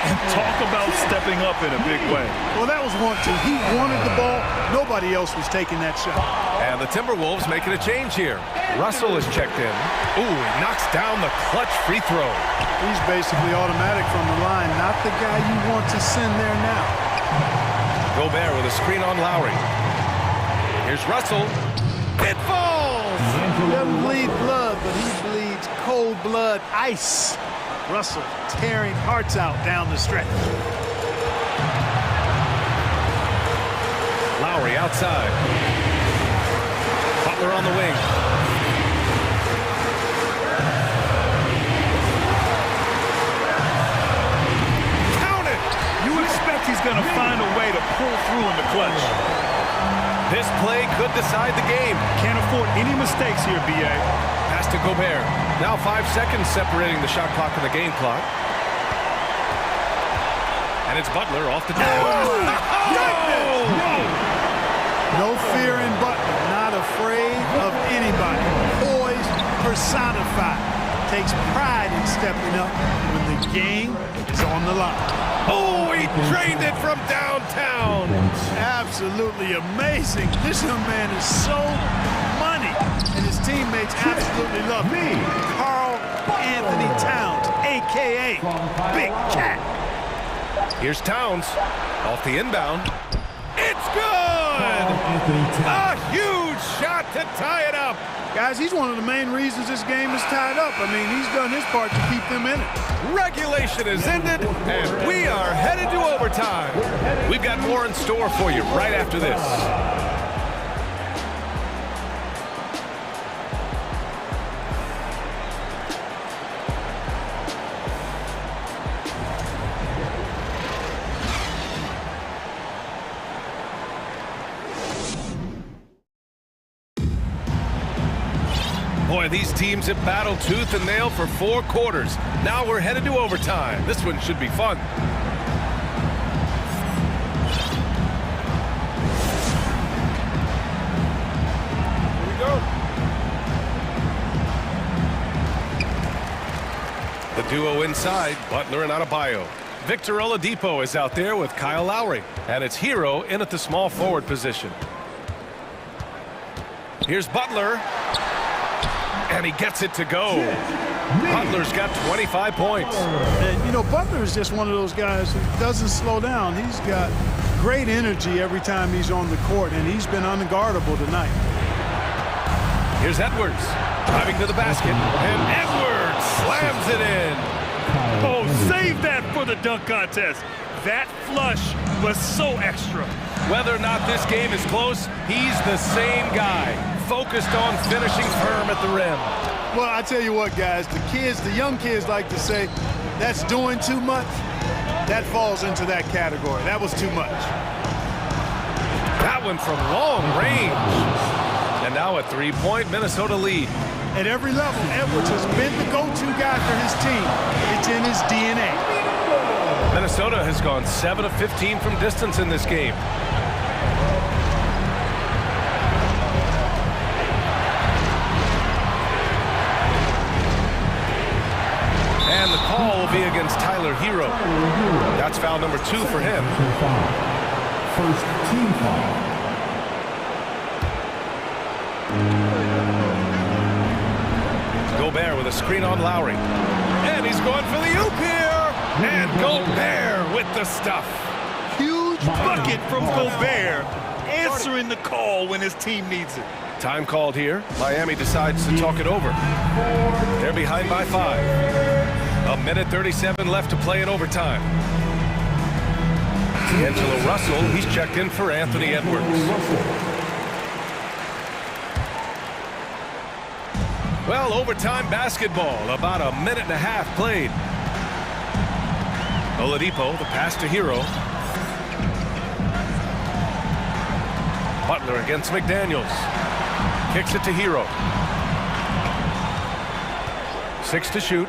And talk about stepping up in a big way. Well, that was 1-2. He wanted the ball. Nobody else was taking that shot. And the Timberwolves making a change here. Russell is checked in. Ooh, he knocks down the clutch free throw. He's basically automatic from the line. Not the guy you want to send there now. Gobert with a screen on Lowry. Here's Russell. It falls! He doesn't bleed blood, but he bleeds cold blood ice. Russell tearing hearts out down the stretch. Lowry outside. Butler on the wing. Count it! You expect he's going to find a way to pull through in the clutch. This play could decide the game. Can't afford any mistakes here, B.A. Pass to Gobert. Now 5 seconds separating the shot clock and the game clock. And it's Butler off the top. No fear in Butler. Not afraid of anybody. Poised, personified. Takes pride in stepping up when the game is on the line. Oh, he drained it from downtown. Absolutely amazing. This young man is so money, and his teammates absolutely love him. Carl Anthony Towns, a.k.a. Big Cat. Here's Towns off the inbound. It's good! A huge shot to tie it up. Guys, he's one of the main reasons this game is tied up. I mean, he's done his part to keep them in it. Regulation is ended, and we are headed to overtime. We've got more in store for you right after this. Boy, these teams have battled tooth and nail for 4 quarters. Now we're headed to overtime. This one should be fun. Here we go. The duo inside, Butler and Adebayo. Victor Oladipo is out there with Kyle Lowry. And it's Hero in at the small forward position. Here's Butler. And he gets it to go. Butler's got 25 points. And, you know, Butler is just one of those guys who doesn't slow down. He's got great energy every time he's on the court, and he's been unguardable tonight. Here's Edwards driving to the basket, and Edwards slams it in. Oh, save that for the dunk contest. That flush was so extra. Whether or not this game is close, he's the same guy, focused on finishing firm at the rim. Well, I tell you what, guys, the young kids like to say, that's doing too much. That falls into that category. That was too much. That one from long range. And now a 3-point Minnesota lead. At every level, Edwards has been the go-to guy for his team. It's in his DNA. Minnesota has gone 7 of 15 from distance in this game. And the call will be against Tyler Hero. That's foul number 2 for him. First team foul. Gobert with a screen on Lowry. And he's going for the oop here. And Gobert with the stuff. Huge bucket from Gobert, answering the call when his team needs it. Time called here. Miami decides to talk it over. They're behind by 5. A minute 37 left to play in overtime. D'Angelo Russell, he's checked in for Anthony Edwards. Well, overtime basketball, about a minute and a half played. Oladipo, the pass to Hero. Butler against McDaniels. Kicks it to Hero. 6 to shoot.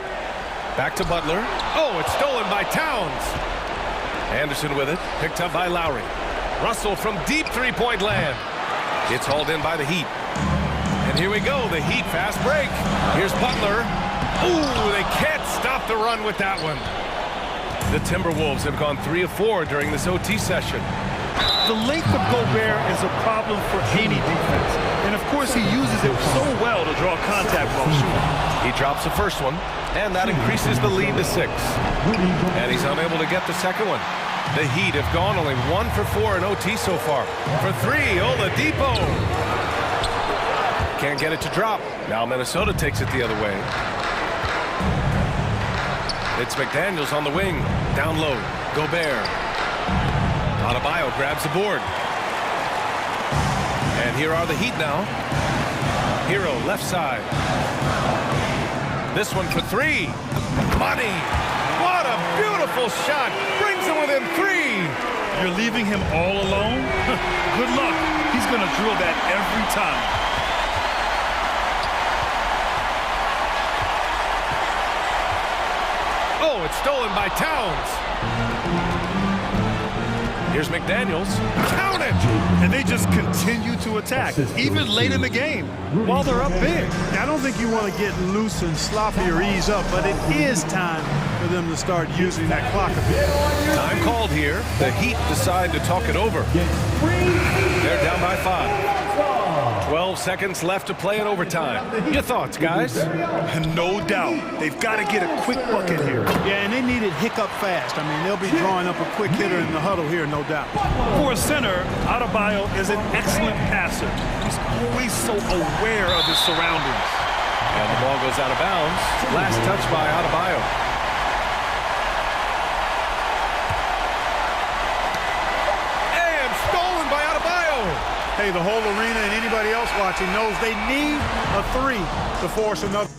Back to Butler. Oh, it's stolen by Towns. Anderson with it. Picked up by Lowry. Russell from deep three-point land. It's hauled in by the Heat. And here we go, the Heat fast break. Here's Butler. Ooh, they can't stop the run with that one. The Timberwolves have gone 3 of 4 during this OT session. The length of Gobert is a problem for any defense. And of course, he uses it so well to draw contact while shooting. He drops the first one, and that increases the lead to 6. And he's unable to get the second one. The Heat have gone only 1 for 4 in OT so far. For 3, Oladipo. Can't get it to drop. Now Minnesota takes it the other way. It's McDaniels on the wing. Down low. Gobert. Adebayo grabs the board. And here are the Heat now. Hero left side. This one for 3. Money. What a beautiful shot. Brings him within 3. You're leaving him all alone? Good luck. He's going to drill that every time. Oh, it's stolen by Towns. Here's McDaniels. Count it! And they just continue to attack, even late in the game, while they're up big. I don't think you want to get loose and sloppy or ease up, but it is time for them to start using that clock a bit. Time called here. The Heat decide to talk it over. They're down by 5. 12 seconds left to play in overtime. Your thoughts, guys? No doubt. They've got to get a quick bucket here. Yeah, and they need it hiccup fast. I mean, they'll be drawing up a quick hitter in the huddle here, no doubt. For a center, Adebayo is an excellent passer. He's always so aware of his surroundings. And the ball goes out of bounds. Last touch by Adebayo. And stolen by Adebayo. Hey, the whole arena and anybody else watching knows they need a 3 to force another.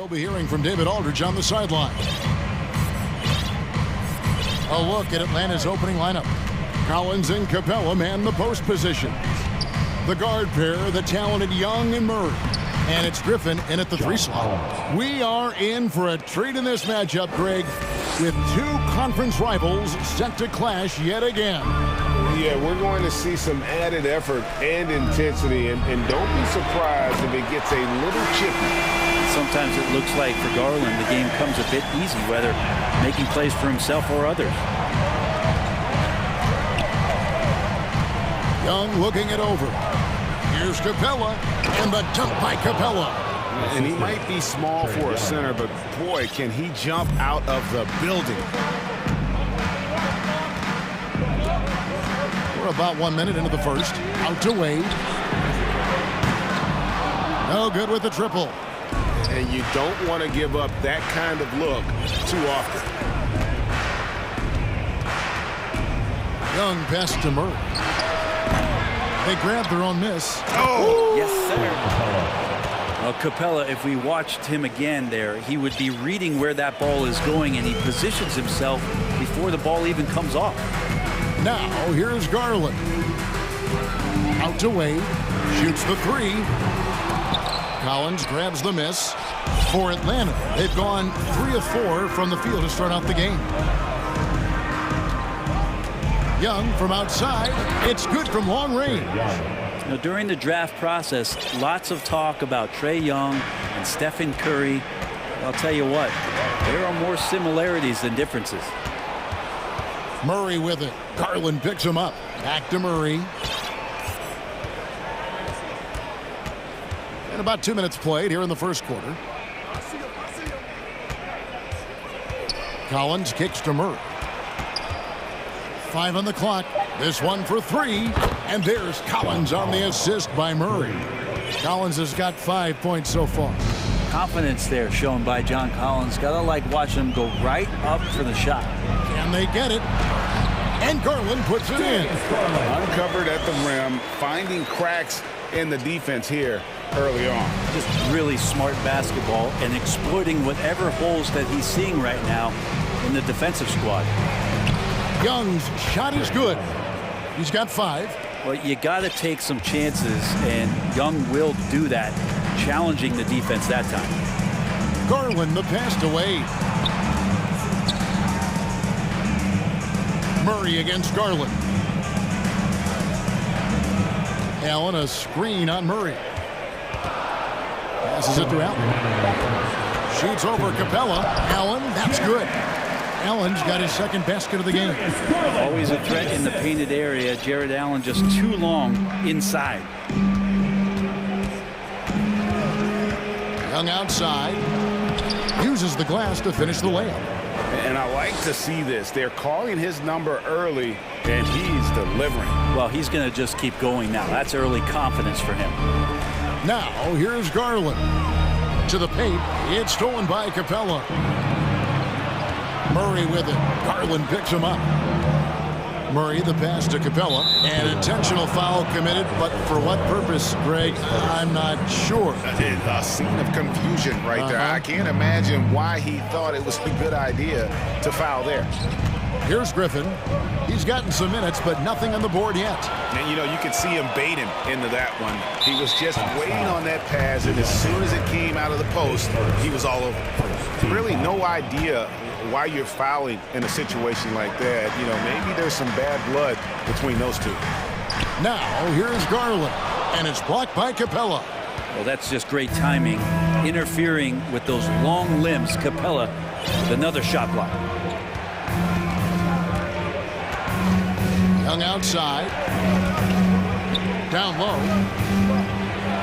We'll be hearing from David Aldridge on the sideline. A look at Atlanta's opening lineup. Collins and Capella man the post position. The guard pair, the talented Young and Murray. And it's Griffin in at the 3 slot. We are in for a treat in this matchup, Greg, with 2 conference rivals set to clash yet again. Yeah, we're going to see some added effort and intensity, and don't be surprised if it gets a little chippy. Sometimes it looks like for Garland the game comes a bit easy, whether making plays for himself or others. Young looking it over. Here's Capella, and the jump by Capella. And he might be small for a center, but boy, can he jump out of the building. We're about 1 minute into the first. Out to Wade. No good with the triple. And you don't want to give up that kind of look too often. Young pass to Murray. They grabbed their own miss. Oh! Yes, sir. Well, Capella, if we watched him again there, he would be reading where that ball is going, and he positions himself before the ball even comes off. Now, here's Garland. Out to Wade. Shoots the 3. Collins grabs the miss. For Atlanta, they've gone 3 of 4 from the field to start out the game. Young from outside. It's good from long range. Now, during the draft process, lots of talk about Trae Young and Stephen Curry. I'll tell you what, there are more similarities than differences. Murray with it. Garland picks him up. Back to Murray. And about 2 minutes played here in the first quarter. Collins kicks to Murray. 5 on the clock. This one for 3. And there's Collins on the assist by Murray. Collins has got 5 points so far. Confidence there shown by John Collins. Gotta like watching him go right up for the shot. And they get it. And Garland puts it in. Uncovered at the rim, finding cracks in the defense here early on. Just really smart basketball and exploiting whatever holes that he's seeing right now in the defensive squad. Young's shot is good. He's got 5. Well, you got to take some chances, and Young will do that, challenging the defense that time. Garland the pass to Wade. Murray against Garland. Allen a screen on Murray. Passes it to Allen. Shoots over Capella. Allen, that's good. Allen's got his second basket of the game. Always a threat in the painted area. Jared Allen just too long inside. Young outside. Uses the glass to finish the layup. And I like to see this. They're calling his number early, and he's delivering. Well, he's going to just keep going now. That's early confidence for him. Now, here's Garland. To the paint. It's stolen by Capella. Murray with it. Garland picks him up. Murray the pass to Capella. An intentional foul committed, but for what purpose, Greg? I'm not sure. A scene of confusion right there. I can't imagine why he thought it was a good idea to foul there. Here's Griffin. He's gotten some minutes, but nothing on the board yet. And, you know, you could see him baiting into that one. He was just waiting on that pass, and as soon as it came out of the post, he was all over. Really no idea why you're fouling in a situation like that. You know, maybe there's some bad blood between those two. Now, here's Garland, and it's blocked by Capella. Well, that's just great timing. Interfering with those long limbs. Capella with another shot block. Young outside. Down low.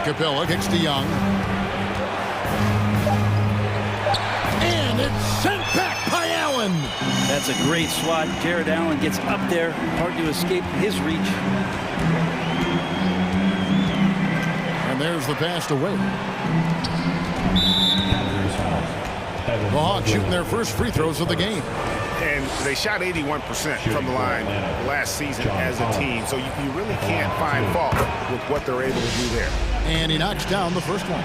Capella kicks to Young. And it's sent back by Allen. That's a great swat. Jared Allen gets up there. Hard to escape his reach. And there's the pass to Wade. The Hawks shooting their first free throws of the game. And they shot 81% from the line last season as a team, so you really can't find fault with what they're able to do there. And he knocks down the first one.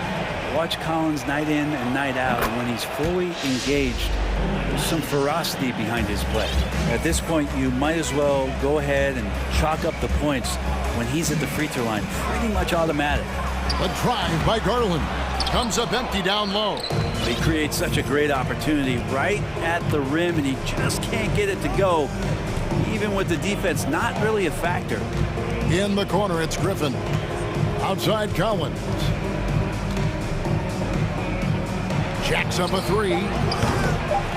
watch Collins night in and night out, and when he's fully engaged, there's some ferocity behind his play. At this point, you might as well go ahead and chalk up the points when he's at the free throw line. Pretty much automatic. The drive by Garland comes up empty down low. He creates such a great opportunity right at the rim, and he just can't get it to go. Even with the defense not really a factor. In the corner, it's Griffin. Outside Collins. Jacks up a three.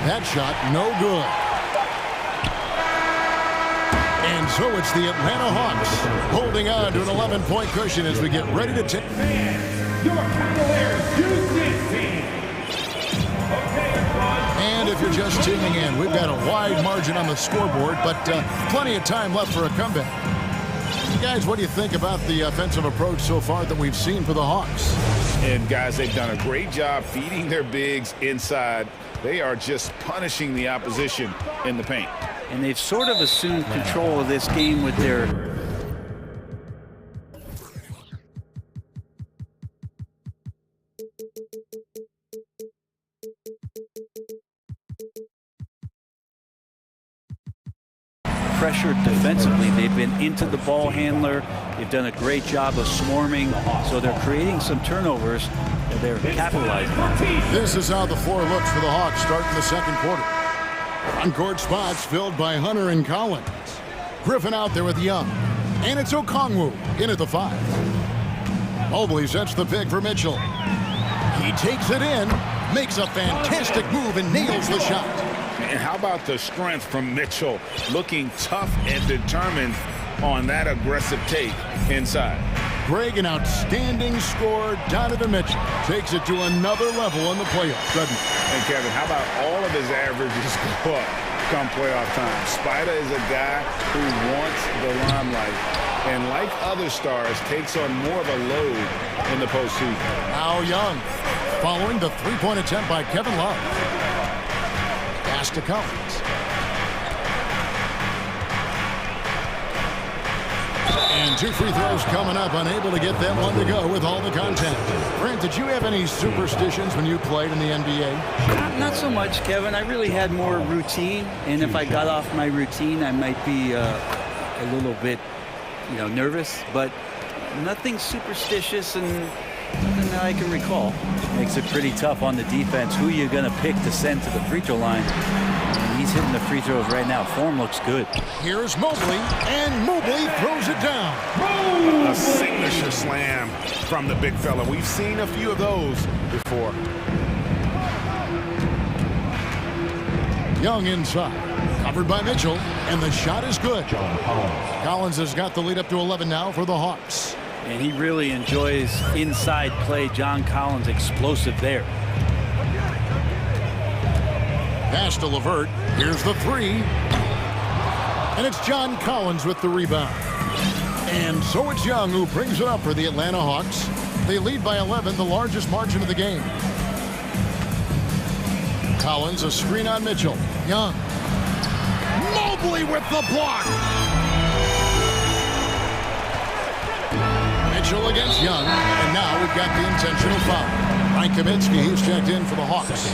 That shot, no good. And so it's the Atlanta Hawks holding on to an 11-point cushion as we get ready to take. Your Cavaliers use this team. And if you're just tuning in, we've got a wide margin on the scoreboard, but plenty of time left for a comeback. Guys, what do you think about the offensive approach so far that we've seen for the Hawks? And guys, they've done a great job feeding their bigs inside. They are just punishing the opposition in the paint. And they've sort of assumed control of this game with their pressured defensively. They've been into the ball handler. They've done a great job of swarming, so they're creating some turnovers that they're capitalizing on. This is how the floor looks for the Hawks starting the second quarter. On-court spots filled by Hunter and Collins. Griffin out there with Young. And it's Okongwu in at the 5. Mobley sets the pick for Mitchell. He takes it in, makes a fantastic move, and nails the shot. And how about the strength from Mitchell, looking tough and determined on that aggressive take inside. Greg, an outstanding scorer. Donovan Mitchell takes it to another level in the playoffs, doesn't he? And Kevin, how about all of his averages go up come playoff time? Spider is a guy who wants the limelight, and like other stars, takes on more of a load in the postseason. Now Young, following the three-point attempt by Kevin Love. Pass to Collins. And 2 free throws coming up, unable to get that one to go with all the contact. Brent, did you have any superstitions when you played in the NBA? Not so much, Kevin. I really had more routine, and if I got off my routine, I might be a little bit, nervous, but nothing superstitious and nothing that I can recall. Makes it pretty tough on the defense. Who you're going to pick to send to the free throw line? He's hitting the free throws right now. Form looks good. Here's Mobley, and Mobley throws it down. A signature slam from the big fella. We've seen a few of those before. Young inside, covered by Mitchell, and the shot is good. Collins has got the lead up to 11 now for the Hawks. And he really enjoys inside play. John Collins explosive there. Pass to LeVert. Here's the 3. And it's John Collins with the rebound. And so it's Young who brings it up for the Atlanta Hawks. They lead by 11, the largest margin of the game. Collins, a screen on Mitchell. Young. Mobley with the block. Mitchell against Young. And now we've got the intentional foul. Mike Kaminsky, he's checked in for the Hawks.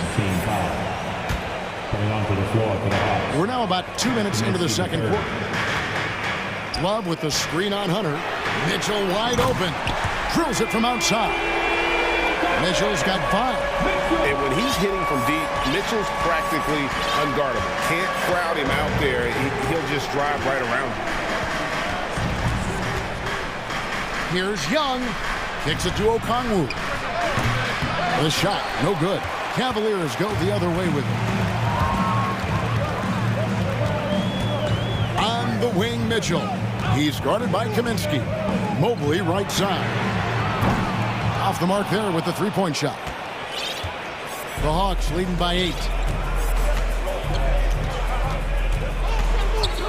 We're now about 2 minutes into the second quarter. Love with the screen on Hunter. Mitchell wide open. Drills it from outside. Mitchell's got 5. And when he's hitting from deep, Mitchell's practically unguardable. Can't crowd him out there. He'll just drive right around him. Here's Young. Kicks it to Okongwu. The shot, no good. Cavaliers go the other way with it. On the wing, Mitchell. He's guarded by Kaminsky. Mobley right side. Off the mark there with the three-point shot. The Hawks leading by 8.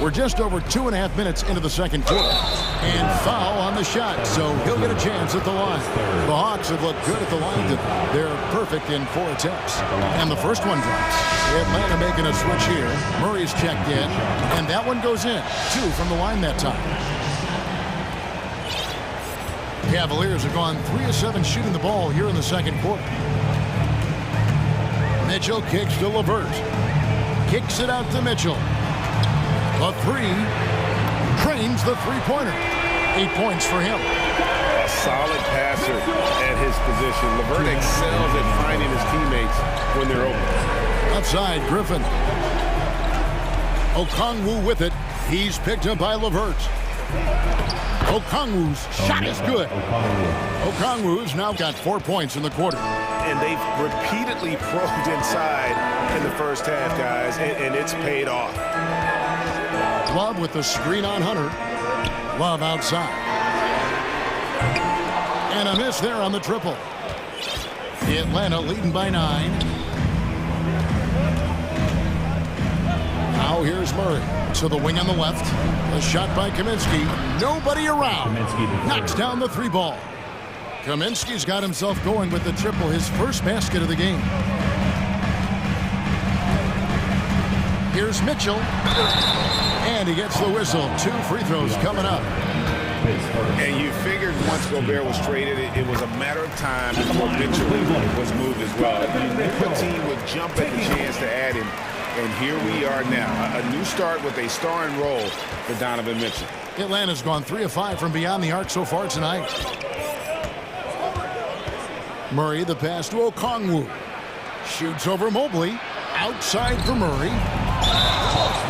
We're just over 2.5 minutes into the second quarter. And foul on the shot, so he'll get a chance at the line. The Hawks have looked good at the line. They're perfect in 4 attempts. And the first one drops. Atlanta making a switch here. Murray's checked in, and that one goes in. 2 from the line that time. Cavaliers have gone 3 of 7 shooting the ball here in the second quarter. Mitchell kicks to LeVert. Kicks it out to Mitchell. A three. Trains the three-pointer. 8 points for him. A solid passer at his position. LeVert excels at finding his teammates when they're open. Outside, Griffin. Okongwu with it. He's picked up by LeVert. Okongwu's shot is good. Okongwu's now got 4 points in the quarter. And they've repeatedly probed inside in the first half, guys, and it's paid off. Love with the screen on Hunter. Love outside. And a miss there on the triple. Atlanta leading by 9. Now here's Murray to the wing on the left. A shot by Kaminsky. Nobody around. Knocks down the three ball. Kaminsky's got himself going with the triple, his first basket of the game. Here's Mitchell. And he gets the whistle. 2 free throws coming up. And you figured once Gobert was traded, it was a matter of time before Mitchell was moved as well. The team would jump at the chance to add him. And here we are now. A new start with a starring role for Donovan Mitchell. Atlanta's gone 3 of 5 from beyond the arc so far tonight. Murray, the pass to Okongwu. Shoots over Mobley. Outside for Murray.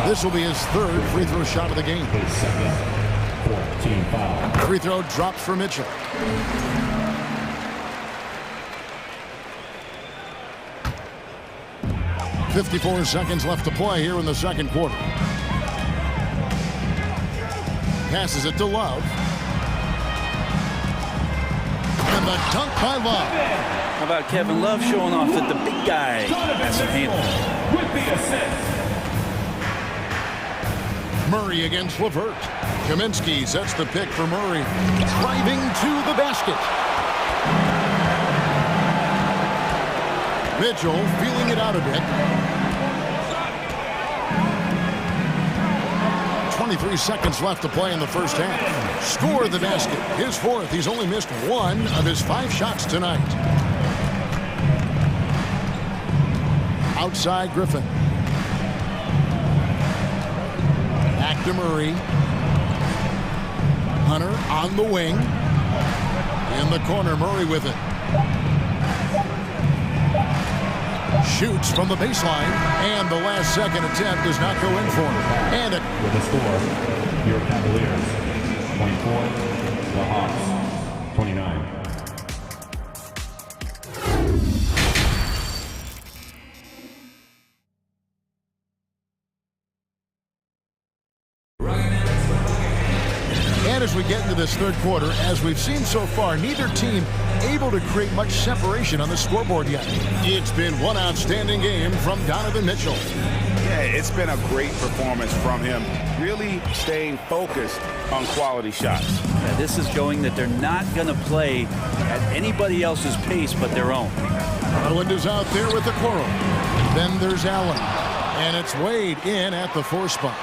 This will be his 3rd free throw shot of the game. Free throw drops for Mitchell. .54 seconds left to play here in the second quarter. Passes it to Love. And the dunk by Love. How about Kevin Love showing off that the big guy has some handle? Murray against LeVert. Kaminsky sets the pick for Murray. Driving to the basket. Mitchell feeling it out a bit. 23 seconds left to play in the first half. Score the basket. His 4th. He's only missed 1 of his 5 shots tonight. Outside Griffin. Back to Murray. Hunter on the wing. In the corner, Murray with it. Shoots from the baseline, and the last second attempt does not go in for him. And it with the score, your Cavaliers 24, the Hawks 29. And as we get into this third quarter, as we've seen so far, neither team able to create much separation on the scoreboard yet. It's been one outstanding game from Donovan Mitchell. Yeah, it's been a great performance from him, really staying focused on quality shots. Yeah, this is showing that they're not going to play at anybody else's pace but their own. Garland is out there with the Coral. Then there's Allen. And it's Wade in at the 4 spot.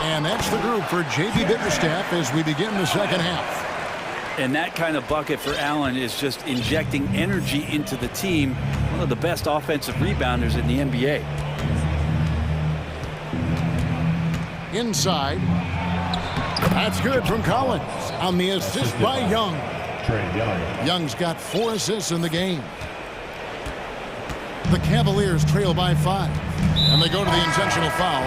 And that's the group for J.B. Bickerstaff as we begin the second half. And that kind of bucket for Allen is just injecting energy into the team. One of the best offensive rebounders in the NBA. Inside. That's good from Collins on the assist by Young. Young's got 4 assists in the game. The Cavaliers trail by 5. And they go to the intentional foul.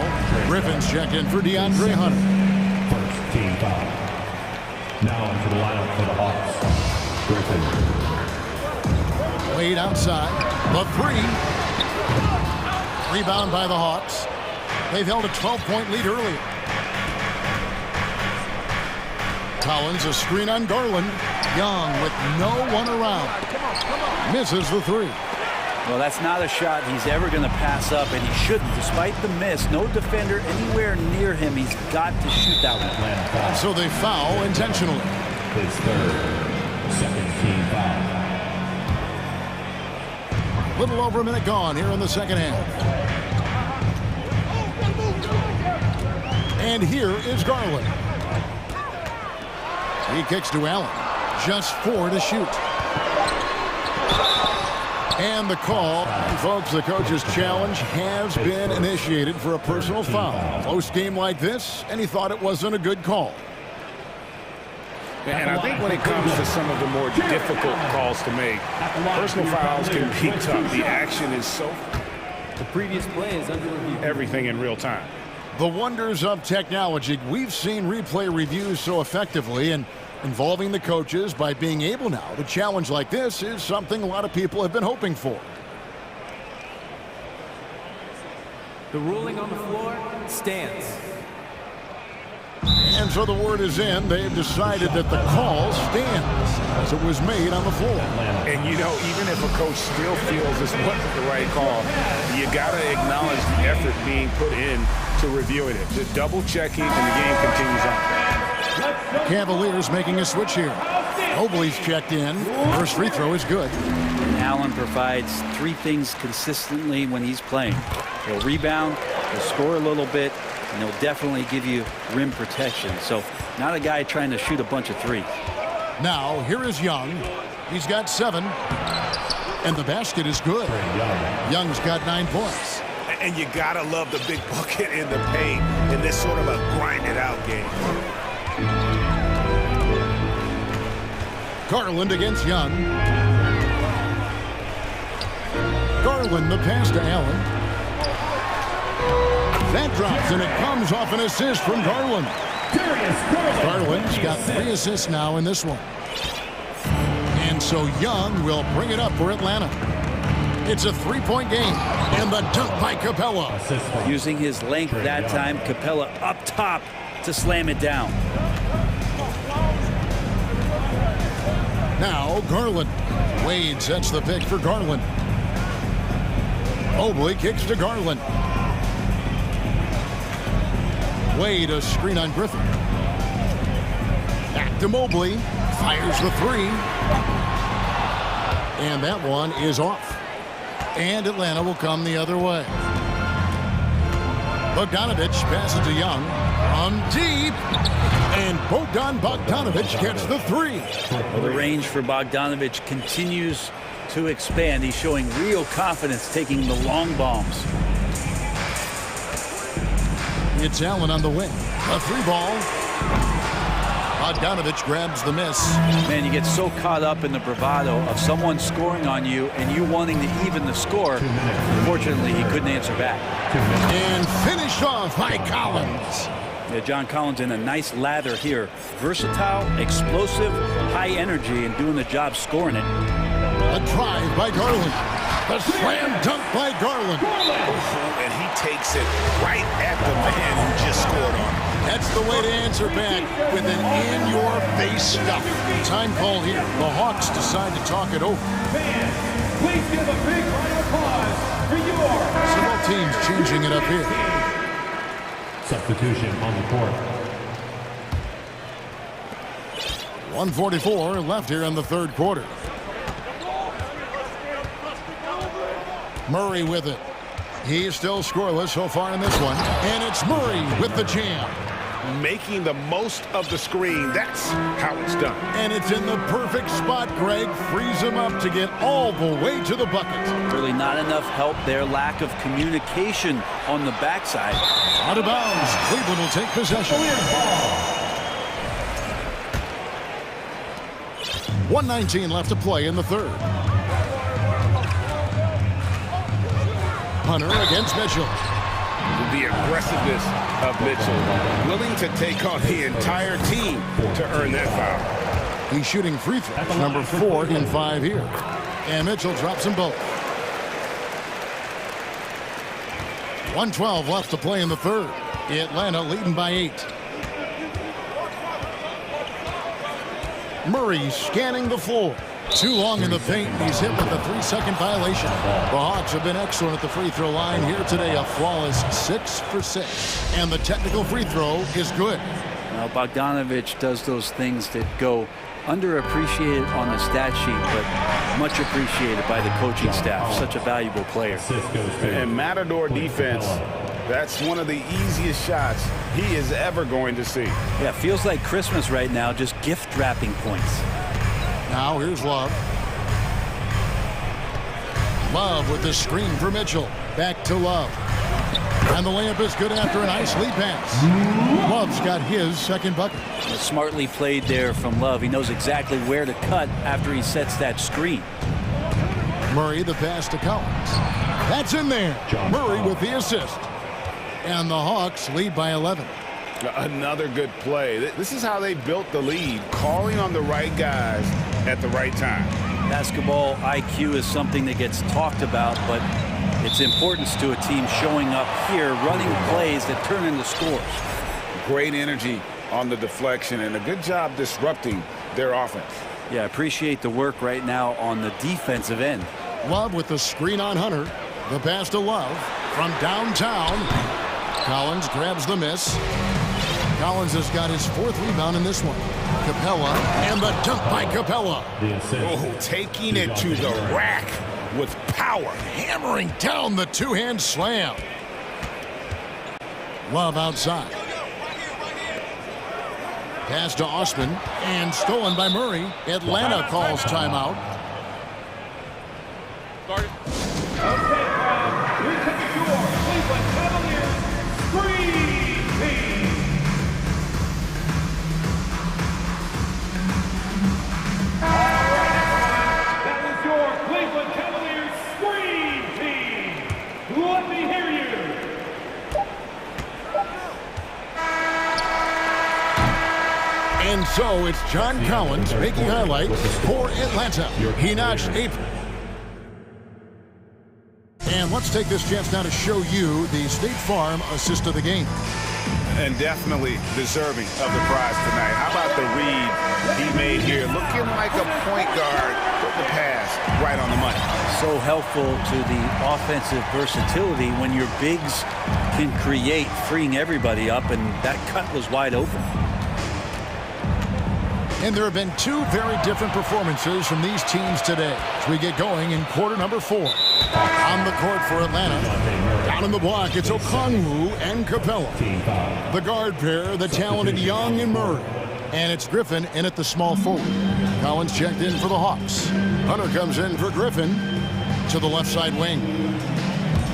Griffin's checked in for DeAndre Hunter. First team foul. Now into the lineup for the Hawks. Griffin. Wade outside. The 3. Rebound by the Hawks. They've held a 12-point lead earlier. Collins, a screen on Garland. Young with no one around. Misses the 3. Well, that's not a shot he's ever going to pass up, and he shouldn't. Despite the miss, no defender anywhere near him. He's got to shoot that one. So they foul intentionally. His 3rd, second team foul. Little over a minute gone here in the second half. And here is Garland. He kicks to Allen. just 4 to shoot. And the call, folks, the coach's challenge has been initiated for a personal foul. Close game like this, and he thought it wasn't a good call. And I think when it comes to some of the more difficult calls to make, personal fouls can be tough. The action is so... The previous play is under review. Everything in real time. The wonders of technology. We've seen replay reviews so effectively, and involving the coaches by being able now to challenge like this is something a lot of people have been hoping for. The ruling on the floor stands. And so the word is in. They've decided that the call stands as it was made on the floor. And, you know, even if a coach still feels this wasn't the right call, you got to acknowledge the effort being put in to reviewing it. The double-checking, and the game continues on. Cavaliers making a switch here. Mobley's checked in. First free throw is good. Allen provides 3 things consistently when he's playing. He'll rebound, he'll score a little bit, and he'll definitely give you rim protection. So not a guy trying to shoot a bunch of threes. Now, here is Young. He's got 7. And the basket is good. Young's got 9 points. And you got to love the big bucket in the paint in this sort of a grind-it-out game. Garland against Young. Garland, the pass to Allen. That drops, and it comes off an assist from Garland. Garland's got 3 assists now in this one. And so Young will bring it up for Atlanta. It's a 3-point game, and the dunk by Capella. Using his length that time, Capella up top to slam it down. Now Garland. Wade sets the pick for Garland. Mobley kicks to Garland. Wade, a screen on Griffin. Back to Mobley. Fires the 3. And that one is off. And Atlanta will come the other way. Bogdanovich passes to Young. From deep. And Bogdanovich gets the 3. Well, the range for Bogdanovich continues to expand. He's showing real confidence taking the long bombs. It's Allen on the wing. A 3-ball. Bogdanovich grabs the miss. Man, you get so caught up in the bravado of someone scoring on you and you wanting to even the score. Unfortunately, he couldn't answer back. And finished off by Collins. Yeah, John Collins in a nice lather here. Versatile, explosive, high energy, and doing the job scoring it. A drive by Garland. The slam dunk by Garland. And he takes it right at the man who just scored on him. That's the way to answer back with an in-your-face stuff. Time call here. The Hawks decide to talk it over. Fans, please give a big round of applause for yours. So both teams changing it up here. Substitution on the court. 1:44 left here in the 3rd quarter. Murray with it. He's still scoreless so far in this one. And it's Murray with the jam. Making the most of the screen. That's how it's done. And it's in the perfect spot. Greg frees him up to get all the way to the bucket. Really not enough help there. Lack of communication on the backside. Out of bounds. Cleveland will take possession. 1:19 left to play in the 3rd. Hunter against Mitchell. The aggressiveness of Mitchell, willing to take on the entire team to earn that foul. He's shooting free throws, number 4 in 5 here. And Mitchell drops them both. 1:12 left to play in the 3rd. Atlanta leading by 8. Murray scanning the floor. Too long in the paint. He's hit with a 3-second violation. The Hawks have been excellent at the free throw line here today. A flawless 6 for 6. And the technical free throw is good. Now, Bogdanovich does those things that go underappreciated on the stat sheet, but much appreciated by the coaching staff. Such a valuable player. And Matador defense, that's one of the easiest shots he is ever going to see. Yeah, feels like Christmas right now, just gift wrapping points. Now here's Love. Love with the screen for Mitchell. Back to Love. And the layup is good after a nice lead pass. Love's got his second bucket. Smartly played there from Love. He knows exactly where to cut after he sets that screen. Murray the pass to Collins. That's in there. Murray with the assist. And the Hawks lead by 11. Another good play. This is how they built the lead, calling on the right guys at the right time. Basketball IQ is something that gets talked about, but its importance to a team showing up here, running plays that turn into scores. Great energy on the deflection and a good job disrupting their offense. Yeah, I appreciate the work right now on the defensive end. Love with the screen on Hunter. The pass to Love from downtown. Collins grabs the miss. Collins has got his fourth rebound in this one. Capella and the dunk by Capella. Oh, taking it to the rack with power. Hammering down the two-hand slam. Love outside. Pass to Osman and stolen by Murray. Atlanta calls timeout. Okay, we're taking your Cleveland Cavaliers screen team. All right, that was your Cleveland Cavaliers screen team. Let me hear you. And so it's John Collins making highlights for Atlanta. He notched 8. And let's take this chance now to show you the State Farm assist of the game. And definitely deserving of the prize tonight. How about the read he made here? Looking like a point guard, put the pass right on the money. So helpful to the offensive versatility when your bigs can create, freeing everybody up, and that cut was wide open. And there have been two very different performances from these teams today as we get going in quarter number 4. On the court for Atlanta, down in the block, it's Okongwu and Capella. The guard pair, the talented Young and Murray. And it's Griffin in at the small forward. Collins checked in for the Hawks. Hunter comes in for Griffin to the left side wing.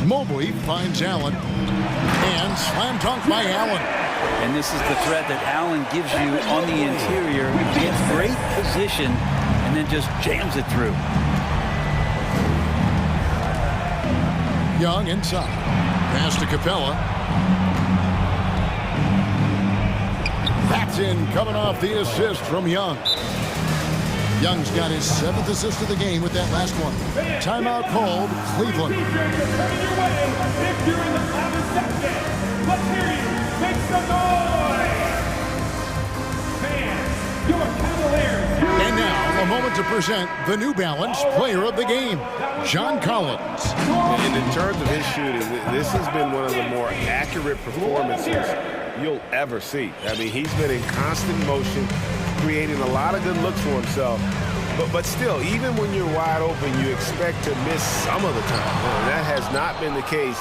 Mobley finds Allen. And slam dunk by Allen. And this is the threat that Allen gives you on the interior. He gets great position and then just jams it through. Young inside. Pass to Capella. That's in, coming off the assist from Young. Young's got his 7th assist of the game with that last one. Timeout called, Cleveland. If you're in the final section, let's hear you. Make some noise! Fans, your Cavaliers. And now, a moment to present the New Balance Player of the Game, John Collins. And in terms of his shooting, this has been one of the more accurate performances you'll ever see. I mean, he's been in constant motion, creating a lot of good looks for himself. But still, even when you're wide open, you expect to miss some of the time. And that has not been the case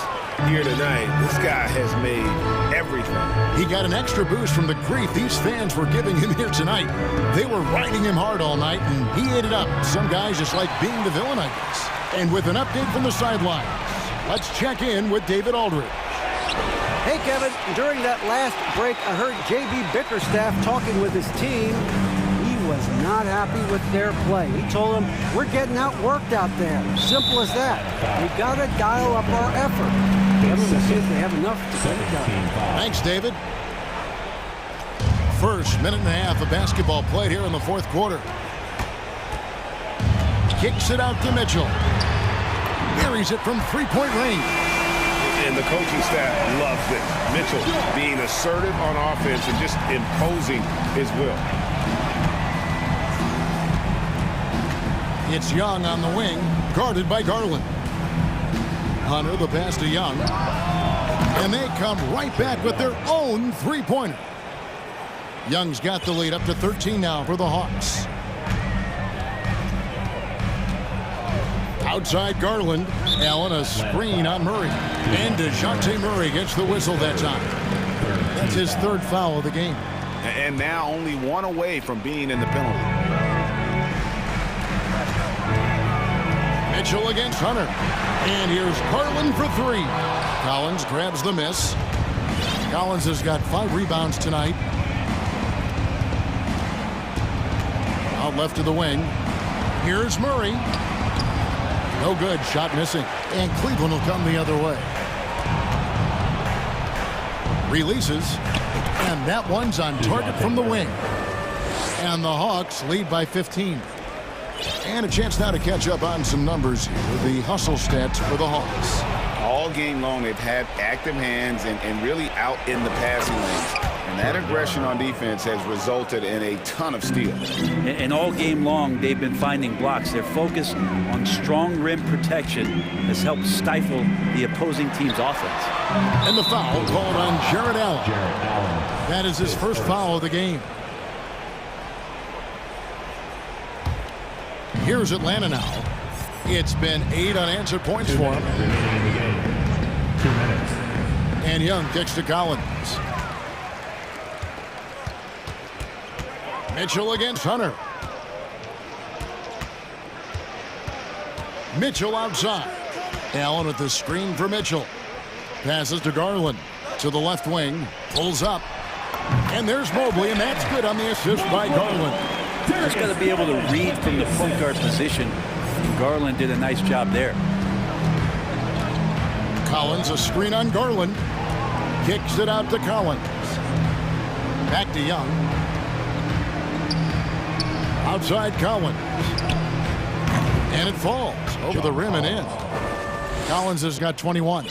here tonight. This guy has made everything. He got an extra boost from the grief these fans were giving him here tonight. They were riding him hard all night, and he ate it up. Some guys just like being the villain, I guess. And with an update from the sidelines, let's check in with David Aldridge. Hey, Kevin, during that last break, I heard J.B. Bickerstaff talking with his team. He was not happy with their play. He told them, we're getting outworked out there. Simple as that. We got to dial up our effort. Kevin, we'll see if they have enough to get it done. Thanks, David. First minute and a half of basketball played here in the fourth quarter. Kicks it out to Mitchell. Buries it from three-point range. And the coaching staff loves this. Mitchell being assertive on offense and just imposing his will. It's Young on the wing, guarded by Garland. Hunter, the pass to Young. And they come right back with their own three-pointer. Young's got the lead up to 13 now for the Hawks. Outside Garland. Allen, a screen on Murray. And DeJounte Murray gets the whistle that time. That's his third foul of the game. And now only one away from being in the penalty. Mitchell against Hunter. And here's Garland for three. Collins grabs the miss. Collins has got 5 rebounds tonight. Out left to the wing. Here's Murray. No good. Shot missing. And Cleveland will come the other way. Releases. And that one's on target from the wing. And the Hawks lead by 15. And a chance now to catch up on some numbers here. The hustle stats for the Hawks. All game long, they've had active hands and really out in the passing lanes. And that aggression on defense has resulted in a ton of steals. And all game long, they've been finding blocks. Their focus on strong rim protection has helped stifle the opposing team's offense. And the foul called on Jared Allen. That is his first foul of the game. Here's Atlanta now. It's been 8 unanswered points for him. 2 minutes. And Young kicks to Collins. Mitchell against Hunter. Mitchell outside. Allen with the screen for Mitchell. Passes to Garland. To the left wing. Pulls up. And there's Mobley, and that's good on the assist by Garland. Just got to be able to read from the point guard position. And Garland did a nice job there. Collins, a screen on Garland. Kicks it out to Collins. Back to Young. Outside Collins. And it falls over the rim and in. Collins has got 21.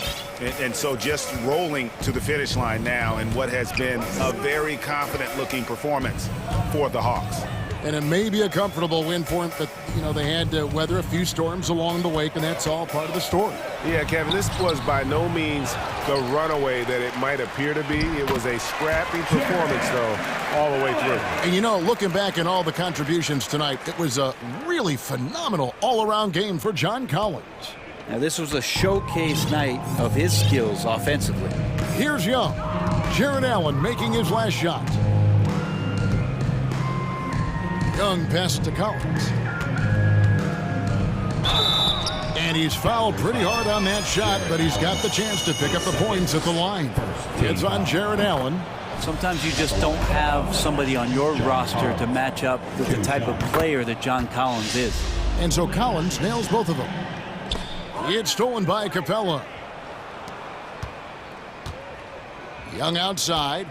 And so just rolling to the finish line now in what has been a very confident-looking performance for the Hawks. And it may be a comfortable win for him, but, you know, they had to weather a few storms along the way, and that's all part of the story. Yeah, Kevin, this was by no means the runaway that it might appear to be. It was a scrappy performance, though, all the way through. And, you know, looking back at all the contributions tonight, it was a really phenomenal all-around game for John Collins. Now, this was a showcase night of his skills offensively. Here's Young. Jared Allen making his last shot. Young passes to Collins. And he's fouled pretty hard on that shot, but he's got the chance to pick up the points at the line. It's on Jared Allen. Sometimes you just don't have somebody on your roster to match up with the type of player that John Collins is. And so Collins nails both of them. It's stolen by Capella. Young outside.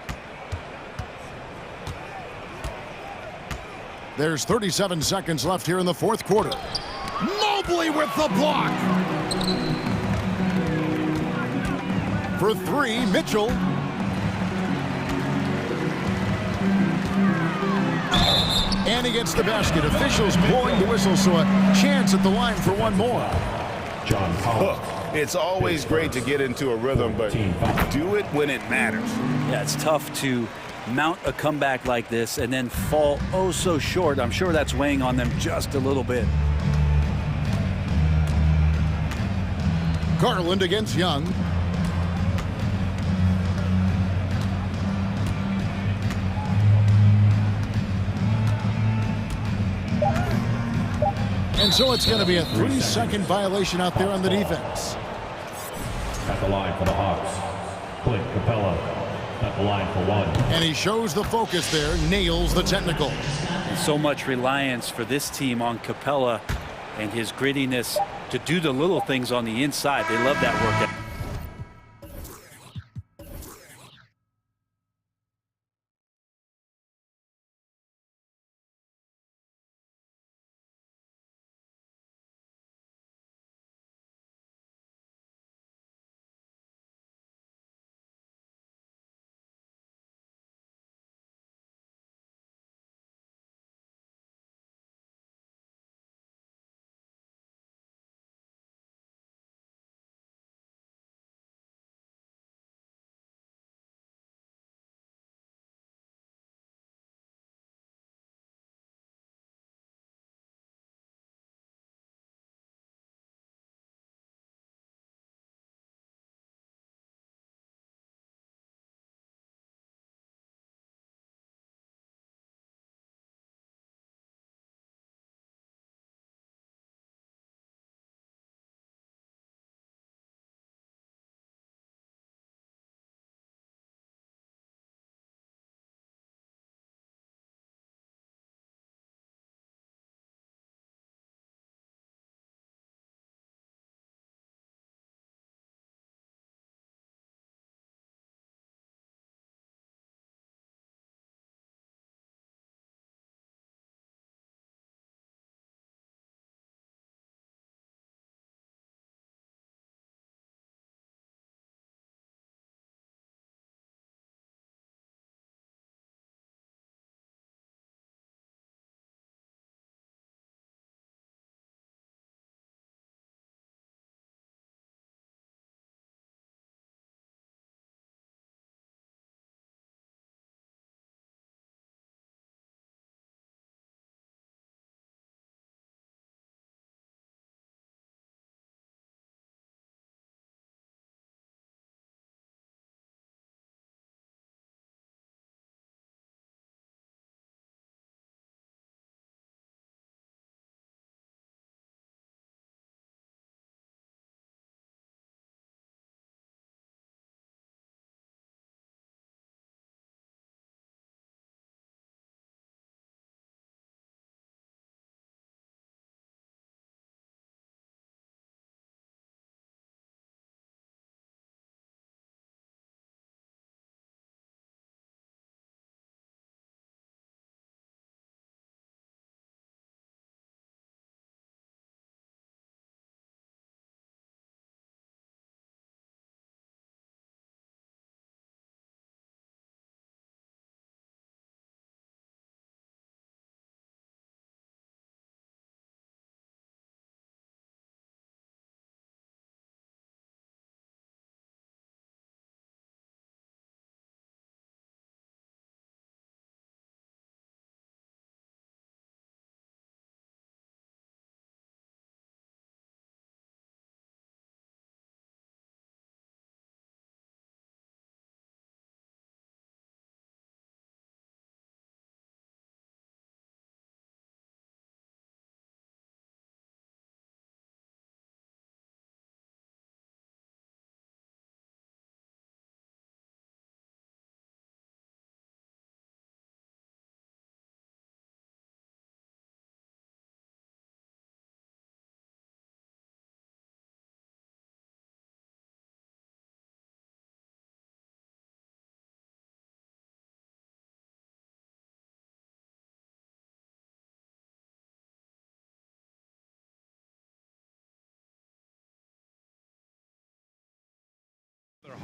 There's 37 seconds left here in the fourth quarter. Mobley with the block. For three, Mitchell. And he gets the basket. Officials blowing the whistle, so a chance at the line for one more. John Collins. It's always great to get into a rhythm, but do it when it matters. Yeah, it's tough to mount a comeback like this and then fall oh so short. I'm sure that's weighing on them just a little bit. Garland against Young. And so it's going to be a 3-second violation out there on the defense. At the line for the Hawks, Clint Capella at the line for one. And he shows the focus there, nails the technical. And so much reliance for this team on Capella and his grittiness to do the little things on the inside. They love that work.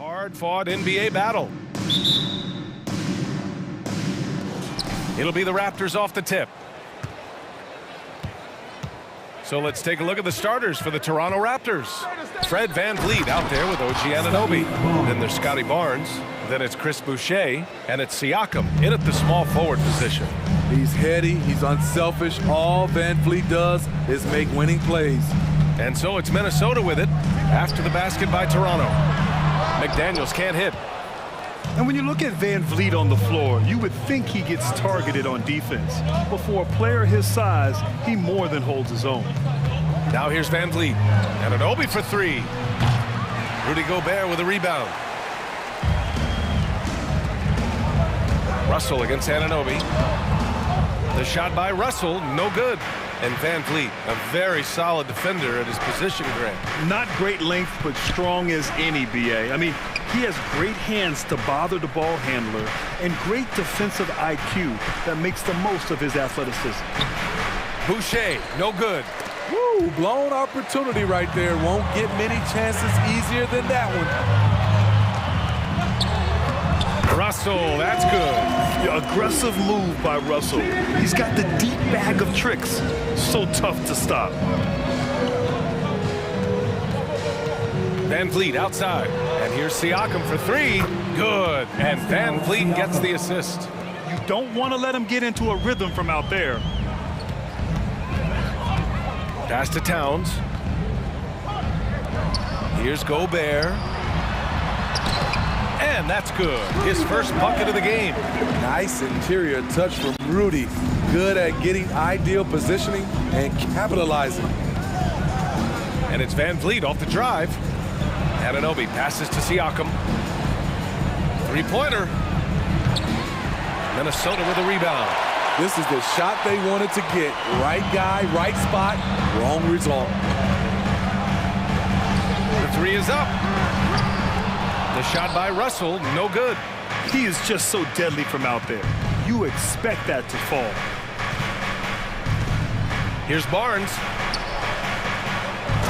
Hard-fought NBA battle. It'll be the Raptors off the tip. So let's take a look at the starters for the Toronto Raptors. Fred VanVleet out there with OG Anunoby. Then there's Scotty Barnes. Then it's Chris Boucher. And it's Siakam in at the small forward position. He's heady. He's unselfish. All VanVleet does is make winning plays. And so it's Minnesota with it after the basket by Toronto. McDaniels can't hit. And when you look at VanVleet on the floor, you would think he gets targeted on defense. But for a player his size, he more than holds his own. Now here's VanVleet. And Anunoby for three. Rudy Gobert with a rebound. Russell against Anunoby. The shot by Russell, no good. And VanVleet, a very solid defender at his position, Grant. Not great length, but strong as any, BA. I mean, he has great hands to bother the ball handler and great defensive IQ that makes the most of his athleticism. Boucher, no good. Woo, blown opportunity right there. Won't get many chances easier than that one. Russell, that's good. Yeah, aggressive move by Russell. He's got the deep bag of tricks. So tough to stop. VanVleet outside. And here's Siakam for three. Good. And VanVleet gets the assist. You don't want to let him get into a rhythm from out there. Pass to Towns. Here's Gobert. And that's good. His first bucket of the game. Nice interior touch from Rudy. Good at getting ideal positioning and capitalizing. And it's VanVleet off the drive. Anunoby passes to Siakam. Three-pointer. Minnesota with a rebound. This is the shot they wanted to get. Right guy, right spot, wrong result. The three is up. The shot by Russell, no good. He is just so deadly from out there. You expect that to fall. Here's Barnes.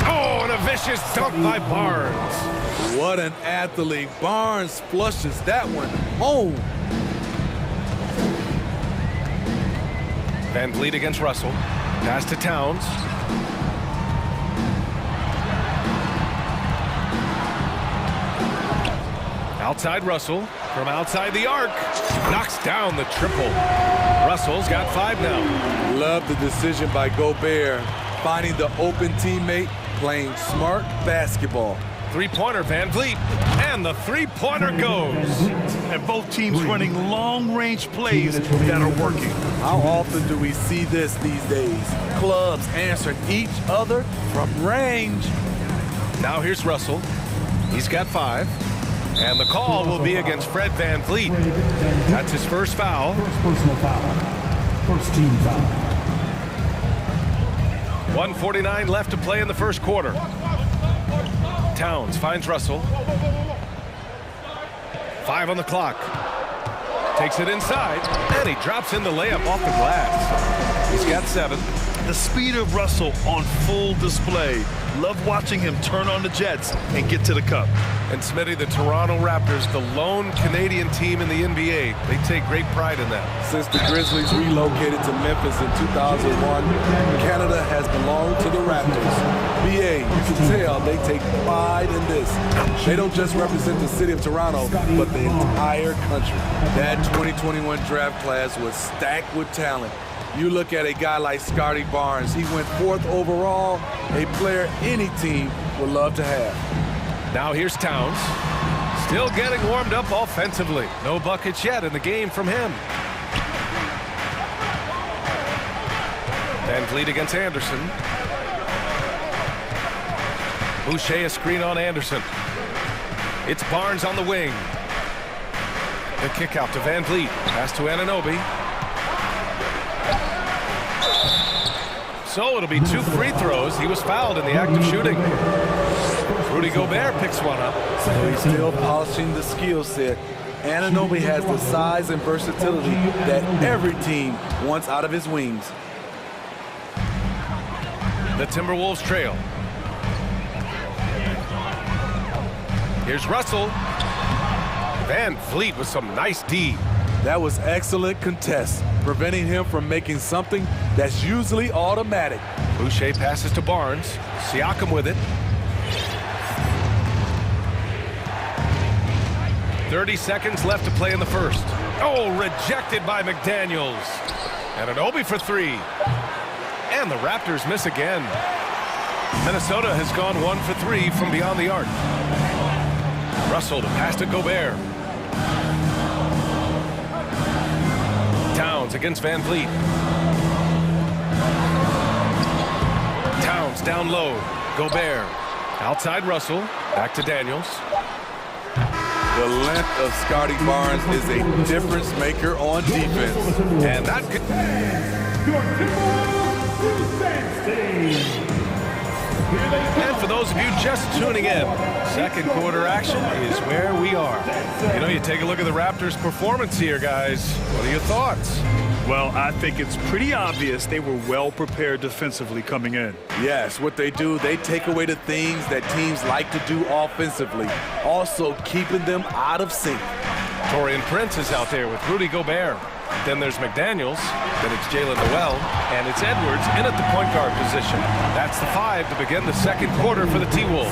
Oh, and a vicious dunk by Barnes. What an athlete. Barnes flushes that one home. VanVleet against Russell. Pass to Towns. Outside Russell, from outside the arc, knocks down the triple. Russell's got five now. Love the decision by Gobert, finding the open teammate, playing smart basketball. Three-pointer, VanVleet, and the three-pointer goes. And both teams running long-range plays that are working. How often do we see this these days? Clubs answering each other from range. Now here's Russell. He's got five. And the call will be against Fred VanVleet. That's his first foul. First personal foul. First team foul. 1:49 left to play in the first quarter. Towns finds Russell. 5 on the clock. Takes it inside, and he drops in the layup off the glass. He's got 7. The speed of Russell on full display. Love watching him turn on the jets and get to the cup. And Smitty, the Toronto Raptors, the lone Canadian team in the NBA. They take great pride in that. Since the Grizzlies relocated to Memphis in 2001, Canada has belonged to the Raptors. BA, you can tell they take pride in this. They don't just represent the city of Toronto, but the entire country. That 2021 draft class was stacked with talent. You look at a guy like Scotty Barnes, he went 4th overall, a player any team would love to have. Now here's Towns, still getting warmed up offensively. No buckets yet in the game from him. VanVleet against Anderson. Boucher a screen on Anderson. It's Barnes on the wing. The kick out to VanVleet. Pass to Anunoby. So it'll be 2 free throws. He was fouled in the act of shooting. Rudy Gobert picks one up. So he's still polishing the skill set. Anunoby has the size and versatility that every team wants out of his wings. The Timberwolves trail. Here's Russell. Van Vliet with some nice D. That was excellent contest, preventing him from making something that's usually automatic. Boucher passes to Barnes. Siakam with it. 30 seconds left to play in the first. Oh, rejected by McDaniels. And an Obi for three. And the Raptors miss again. Minnesota has gone 1 for 3 from beyond the arc. Russell to pass to Gobert. Towns against Van Vliet. Towns down low. Gobert. Outside Russell. Back to Daniels. The length of Scotty Barnes is a difference maker on defense. And that could... And for those of you just tuning in, second quarter action is where we are. You know, you take a look at the Raptors' performance here, guys. What are your thoughts? Well, I think it's pretty obvious they were well prepared defensively coming in. Yes, what they do, they take away the things that teams like to do offensively, also keeping them out of sync. Taurean Prince is out there with Rudy Gobert. Then there's McDaniels, then it's Jalen Noel, and it's Edwards in at the point guard position. That's the 5 to begin the second quarter for the T-Wolves.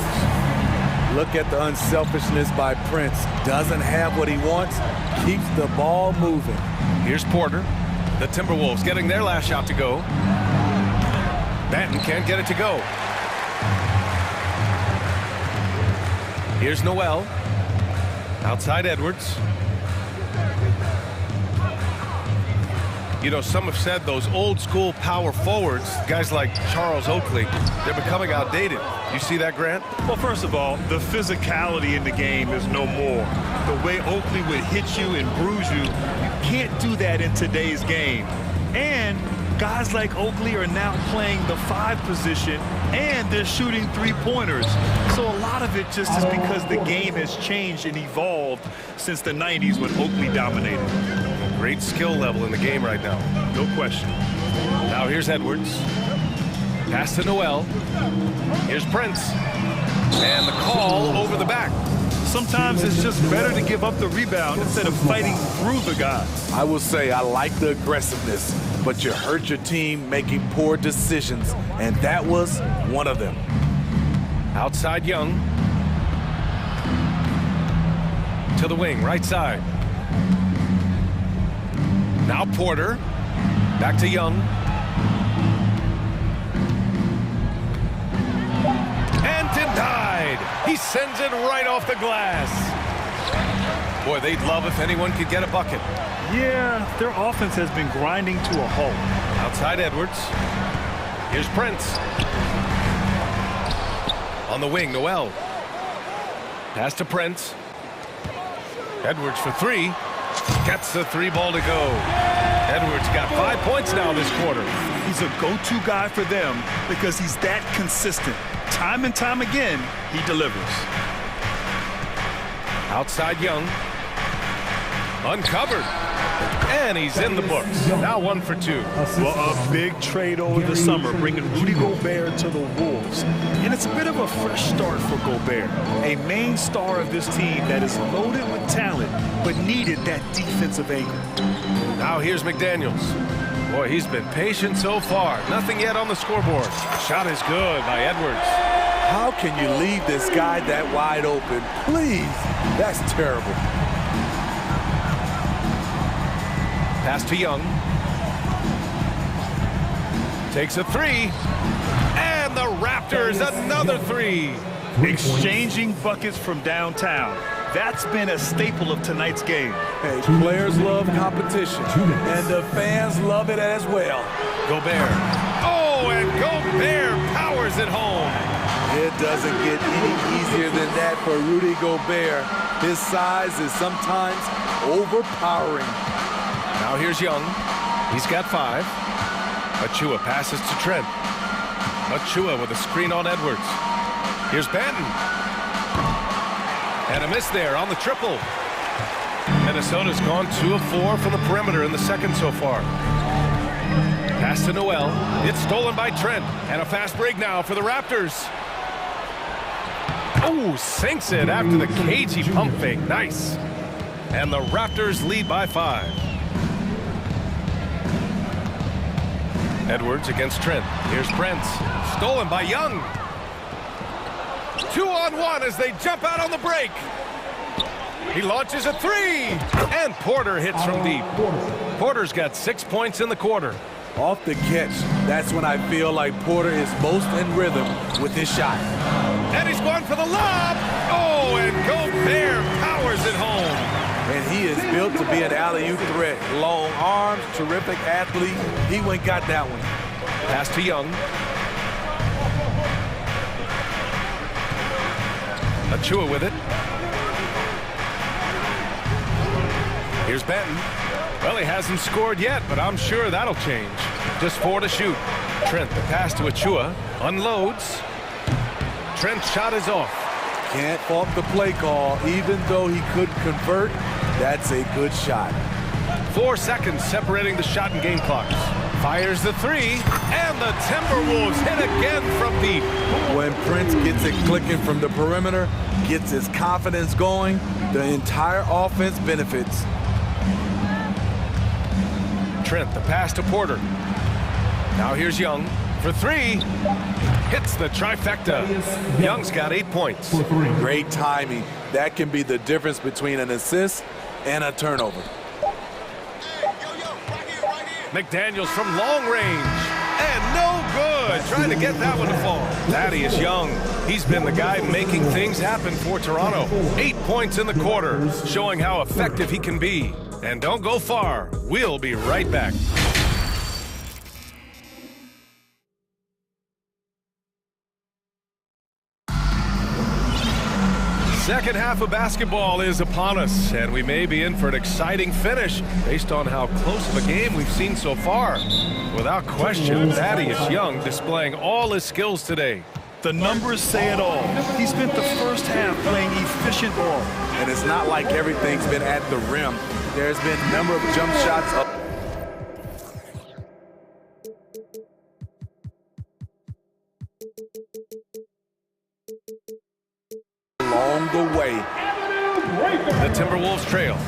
Look at the unselfishness by Prince. Doesn't have what he wants, keeps the ball moving. Here's Porter. The Timberwolves getting their last shot to go. Banton can't get it to go. Here's Noel. Outside Edwards. You know, some have said those old school power forwards, guys like Charles Oakley, they're becoming outdated. You see that, Grant? Well, first of all, the physicality in the game is no more. The way Oakley would hit you and bruise you, you can't do that in today's game. And guys like Oakley are now playing the 5 position, and they're shooting 3-pointers. So a lot of it just is because the game has changed and evolved since the 90s when Oakley dominated. Great skill level in the game right now. No question. Now here's Edwards. Pass to Noel. Here's Prince. And the call over the back. Sometimes it's just better to give up the rebound instead of fighting through the guy. I will say I like the aggressiveness, but you hurt your team making poor decisions, and that was one of them. Outside Young. To the wing, right side. Now Porter. Back to Young. And denied. He sends it right off the glass. Boy, they'd love if anyone could get a bucket. Yeah, their offense has been grinding to a halt. Outside Edwards. Here's Prince. On the wing, Noel. Pass to Prince. Edwards for 3. Gets the 3 ball to go. Edwards got 5 points now this quarter. He's a go-to guy for them because he's that consistent. Time and time again, he delivers. Outside Young. Uncovered. And he's in the books. Now 1 for 2. Well, a big trade over the summer, bringing Rudy Gobert to the Wolves. And it's a bit of a fresh start for Gobert, a main star of this team that is loaded with talent, but needed that defensive anchor. Now here's McDaniels. Boy, he's been patient so far. Nothing yet on the scoreboard. Shot is good by Edwards. How can you leave this guy that wide open? Please, that's terrible. Pass to Young. Takes a 3. And the Raptors another 3. Exchanging buckets from downtown. That's been a staple of tonight's game. Hey, players love competition, and the fans love it as well. Gobert. Oh, and Gobert powers it home. It doesn't get any easier than that for Rudy Gobert. His size is sometimes overpowering. Now here's Young. He's got 5. Achua passes to Trent. Achua with a screen on Edwards. Here's Banton. And a miss there on the triple. Minnesota's gone 2 of 4 from the perimeter in the second so far. Pass to Noel. It's stolen by Trent. And a fast break now for the Raptors. Oh, sinks it after the cagey pump fake. Nice. And the Raptors lead by 5. Edwards against Trent. Here's Prince. Stolen by Young. 2-on-1 as they jump out on the break. He launches a 3. And Porter hits from deep. Porter's got 6 points in the quarter. Off the catch, that's when I feel like Porter is most in rhythm with his shot. And he's going for the lob. Oh, and Gobert powers it home. And he is built to be an alley-oop threat. Long arms, terrific athlete. He went and got that one. Pass to Young. Achua with it. Here's Benton. Well, he hasn't scored yet, but I'm sure that'll change. Just 4 to shoot. Trent, the pass to Achua. Unloads. Trent's shot is off. Can't fault the play call. Even though he couldn't convert, that's a good shot. 4 seconds separating the shot and game clocks. Fires the 3, and the Timberwolves hit again from deep. When Prince gets it clicking from the perimeter, gets his confidence going, the entire offense benefits. Trent, the pass to Porter. Now here's Young for 3. Hits the trifecta. Young's got 8 points. Great timing. That can be the difference between an assist and a turnover. McDaniels from long range. And no good. Trying to get that one to fall. Thaddeus Young. He's been the guy making things happen for Toronto. 8 points in the quarter, showing how effective he can be. And don't go far. We'll be right back. Second half of basketball is upon us, and we may be in for an exciting finish based on how close of a game we've seen so far. Without question, Thaddeus Young displaying all his skills today. The numbers say it all. He spent the first half playing efficient ball. And it's not like everything's been at the rim. There's been a number of jump shots up. Along the way. The Timberwolves trail.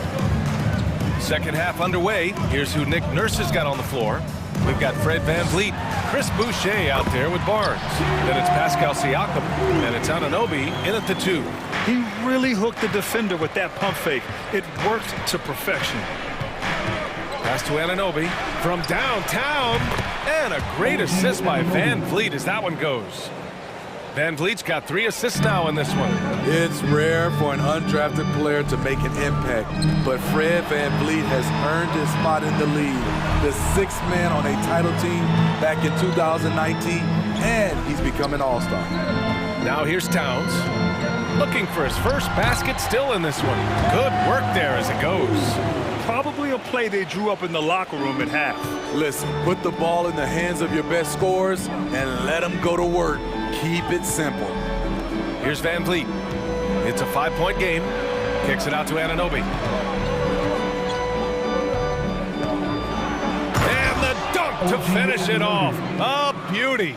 Second half underway. Here's who Nick Nurse has got on the floor. We've got Fred VanVleet, Chris Boucher out there with Barnes. Then it's Pascal Siakam, and it's Anunoby in at the 2. He really hooked the defender with that pump fake. It worked to perfection. Pass to Anunoby from downtown. And a great assist by VanVleet as that one goes. VanVleet's got 3 assists now in this one. It's rare for an undrafted player to make an impact, but Fred VanVleet has earned his spot in the league. The 6th man on a title team back in 2019, and he's become an all-star. Now here's Towns. Looking for his first basket still in this one. Good work there as it goes. Probably a play they drew up in the locker room at half. Listen, put the ball in the hands of your best scorers and let them go to work. Keep it simple. Here's VanVleet. It's a 5-point game. Kicks it out to Anunoby. And the dunk to finish it off. A beauty.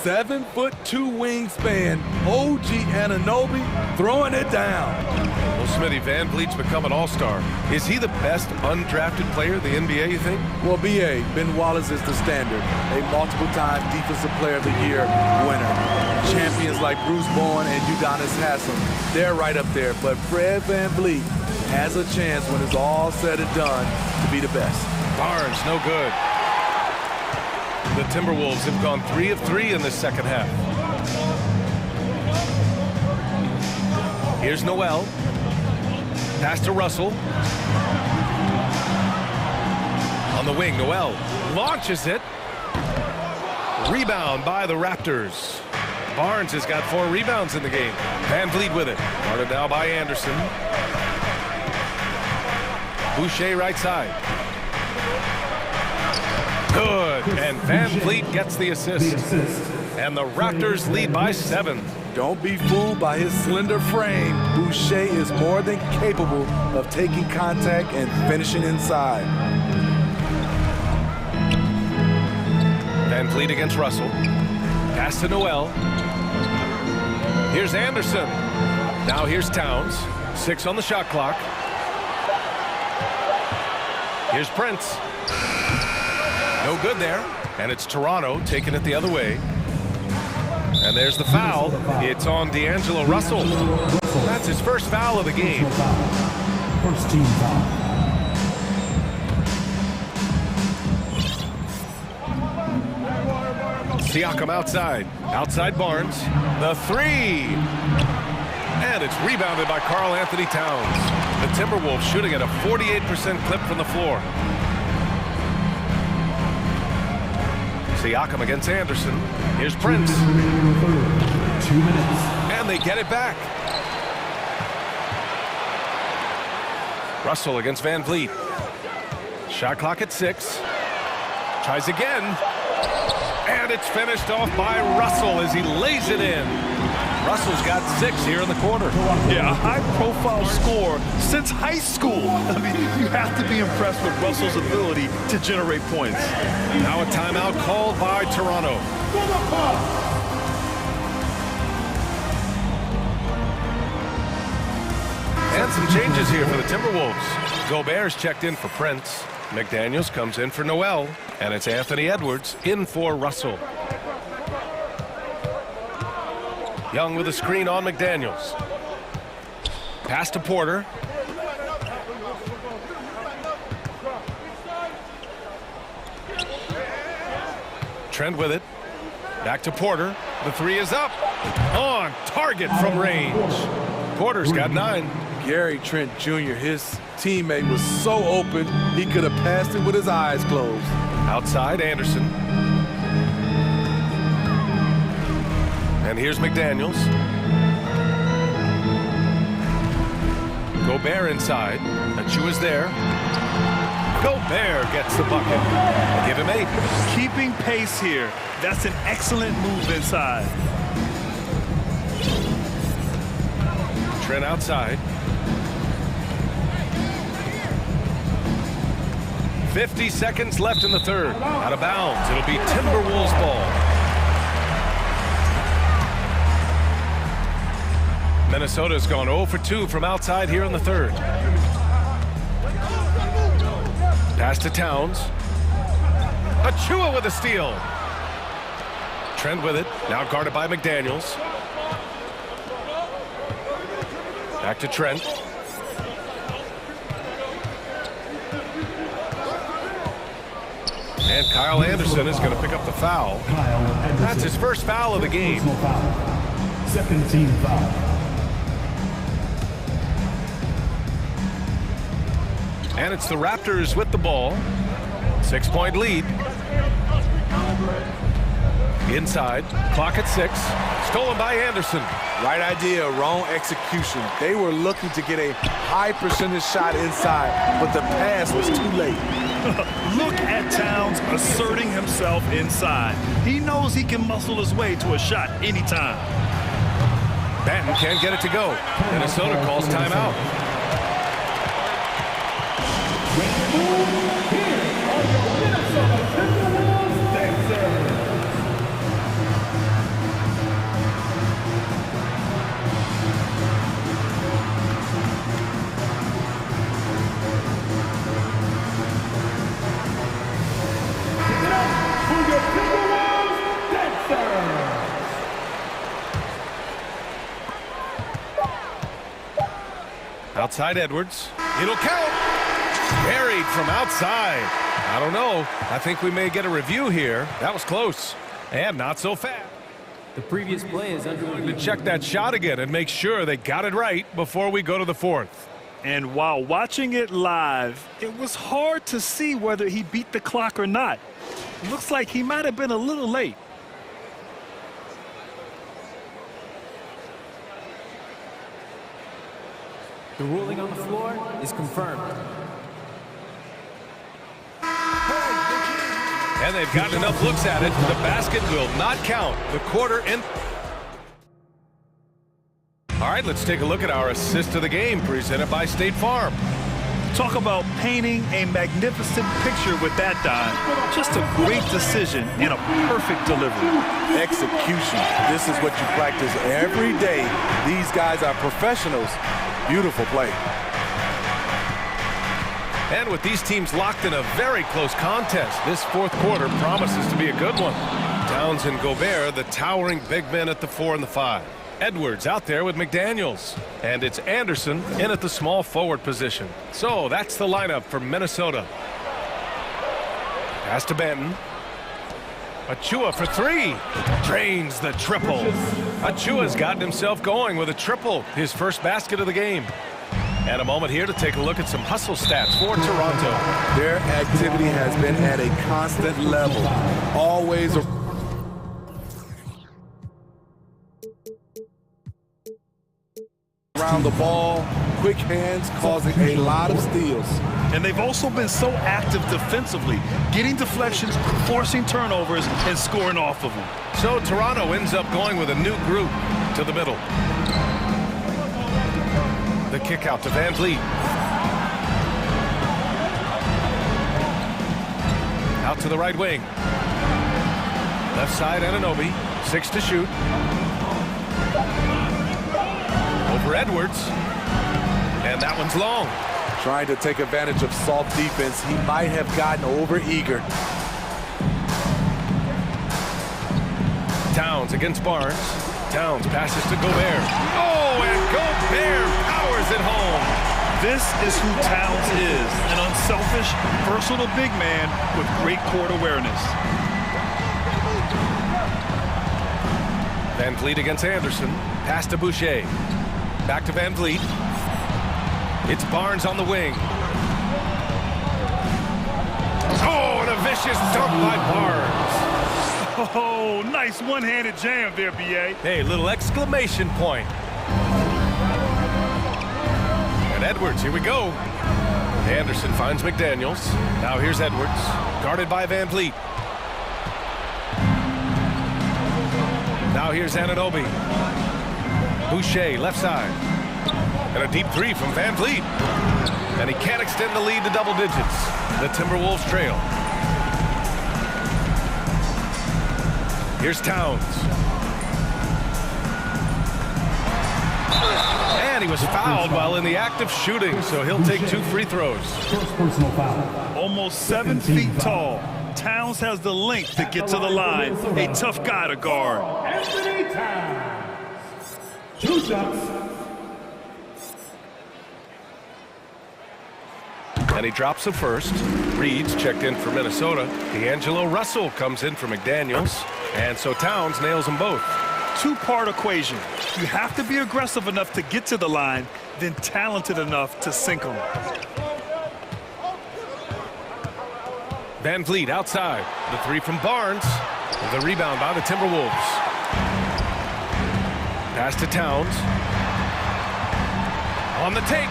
7'2" wingspan. OG Anunoby throwing it down. Well, Smitty, VanVleet's become an all-star. Is he the best undrafted player in the NBA, you think? Well, B.A., Ben Wallace is the standard. A multiple-time Defensive Player of the Year winner. Champions like Bruce Bowen and Udonis Haslem, they're right up there. But Fred VanVleet has a chance when it's all said and done to be the best. Barnes, no good. The Timberwolves have gone 3 of 3 in this second half. Here's Noel. Pass to Russell. On the wing, Noel launches it. Rebound by the Raptors. Barnes has got 4 rebounds in the game. VanVleet with it. Guarded now by Anderson. Boucher right side. Good. And VanVleet gets the assist. And the Raptors lead by 7. Don't be fooled by his slender frame. Boucher is more than capable of taking contact and finishing inside. VanVleet against Russell. Pass to Noel. Here's Anderson. Now here's Towns. 6 on the shot clock. Here's Prince. No good there. And it's Toronto taking it the other way. And there's the foul. It's on D'Angelo Russell. That's his first foul of the game. First team foul. Siakam outside. Outside Barnes. The three. And it's rebounded by Karl Anthony Towns. The Timberwolves shooting at a 48% clip from the floor. Siakam against Anderson. Here's Prince. 2 minutes. And they get it back. Russell against Van Vliet. Shot clock at 6. Tries again. And it's finished off by Russell as he lays it in. Russell's got 6 here in the quarter. Yeah, a high-profile score since high school. I mean, you have to be impressed with Russell's ability to generate points. Now a timeout called by Toronto. And some changes here for the Timberwolves. Gobert's checked in for Prince. McDaniels comes in for Noel. And it's Anthony Edwards in for Russell. Young with a screen on McDaniels. Pass to Porter. Trent with it. Back to Porter. The three is up. On target from range. Porter's got 9. Gary Trent Jr., his teammate was so open, he could have passed it with his eyes closed. Outside, Anderson. And here's McDaniels. Gobert inside. Achua's there. Gobert gets the bucket. Give him 8. Keeping pace here. That's an excellent move inside. Trent outside. 50 seconds left in the third. Out of bounds. It'll be Timberwolves ball. Minnesota's gone 0 for 2 from outside here in the third. Pass to Towns. Achua with a steal. Trent with it. Now guarded by McDaniels. Back to Trent. And Kyle Anderson is going to pick up the foul. That's his first foul of the game. Second team foul. And it's the Raptors with the ball. 6-point lead. Inside. Clock at 6. Stolen by Anderson. Right idea, wrong execution. They were looking to get a high percentage shot inside, but the pass was too late. Look at Towns asserting himself inside. He knows he can muscle his way to a shot anytime. Banton can't get it to go. Minnesota calls timeout. Outside Edwards. It'll count. Buried from outside. I don't know. I think we may get a review here. That was close. And not so fast. The previous play is underway. To check that shot again and make sure they got it right before we go to the fourth. And while watching it live, it was hard to see whether he beat the clock or not. Looks like he might have been a little late. The ruling on the floor is confirmed. And they've gotten enough looks at it. The basket will not count. The quarter in. All right, let's take a look at our assist of the game presented by State Farm. Talk about painting a magnificent picture with that dive. Just a great decision and a perfect delivery. Execution. This is what you practice every day. These guys are professionals. Beautiful play. And with these teams locked in a very close contest, this fourth quarter promises to be a good one. Towns and Gobert, the towering big men at the 4 and the 5. Edwards out there with McDaniels. And it's Anderson in at the small forward position. So that's the lineup for Minnesota. Pass to Benton. Achua for 3. Drains the triple. Achua's gotten himself going with a triple, his first basket of the game. And a moment here to take a look at some hustle stats for Toronto. Their activity has been at a constant level. Always around the ball, quick hands causing a lot of steals. And they've also been so active defensively, getting deflections, forcing turnovers, and scoring off of them. So Toronto ends up going with a new group to the middle. The kick out to Van Vliet. Out to the right wing. Left side, Anunoby. 6 to shoot. Over Edwards. And that one's long. Trying to take advantage of soft defense. He might have gotten over-eager. Towns against Barnes. Towns passes to Gobert. Oh, and Gobert powers it home. This is who Towns is, an unselfish, versatile big man with great court awareness. Van Vliet against Anderson. Pass to Boucher. Back to Van Vliet. It's Barnes on the wing. Oh, and a vicious dunk by Barnes. Oh, nice one-handed jam there, B.A. Hey, little exclamation point. And Edwards, here we go. Anderson finds McDaniels. Now here's Edwards, guarded by Van Vliet. Now here's Anunoby. Boucher, left side. And a deep 3 from Van Vliet. And he can't extend the lead to double digits. The Timberwolves trail. Here's Towns. And he was fouled while in the act of shooting, so he'll take 2 free throws. Personal foul. Almost 7 feet tall. Towns has the length to get to the line. A tough guy to guard. Anthony Towns. 2 shots. And he drops the first. Reed's checked in for Minnesota. D'Angelo Russell comes in for McDaniels. And so Towns nails them both. 2-part equation. You have to be aggressive enough to get to the line, then talented enough to sink them. Van Vliet outside. The 3 from Barnes. The rebound by the Timberwolves. Pass to Towns. On the take.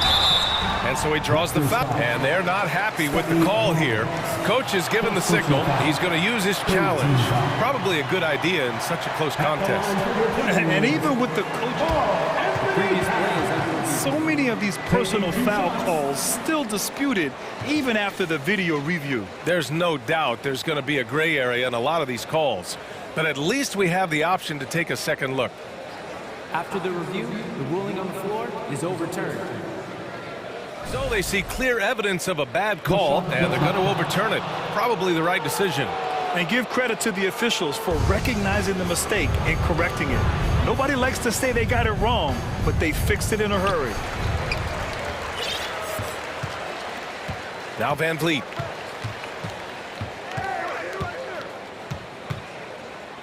And so he draws the foul. And they're not happy with the call here. Coach has given the signal. He's going to use his challenge. Probably a good idea in such a close contest. And even with the coach, so many of these personal foul calls still disputed even after the video review. There's no doubt there's going to be a gray area in a lot of these calls. But at least we have the option to take a second look. After the review, the ruling on the floor is overturned. So they see clear evidence of a bad call, and they're going to overturn it. Probably the right decision. And give credit to the officials for recognizing the mistake and correcting it. Nobody likes to say they got it wrong, but they fixed it in a hurry. Now Van Vliet.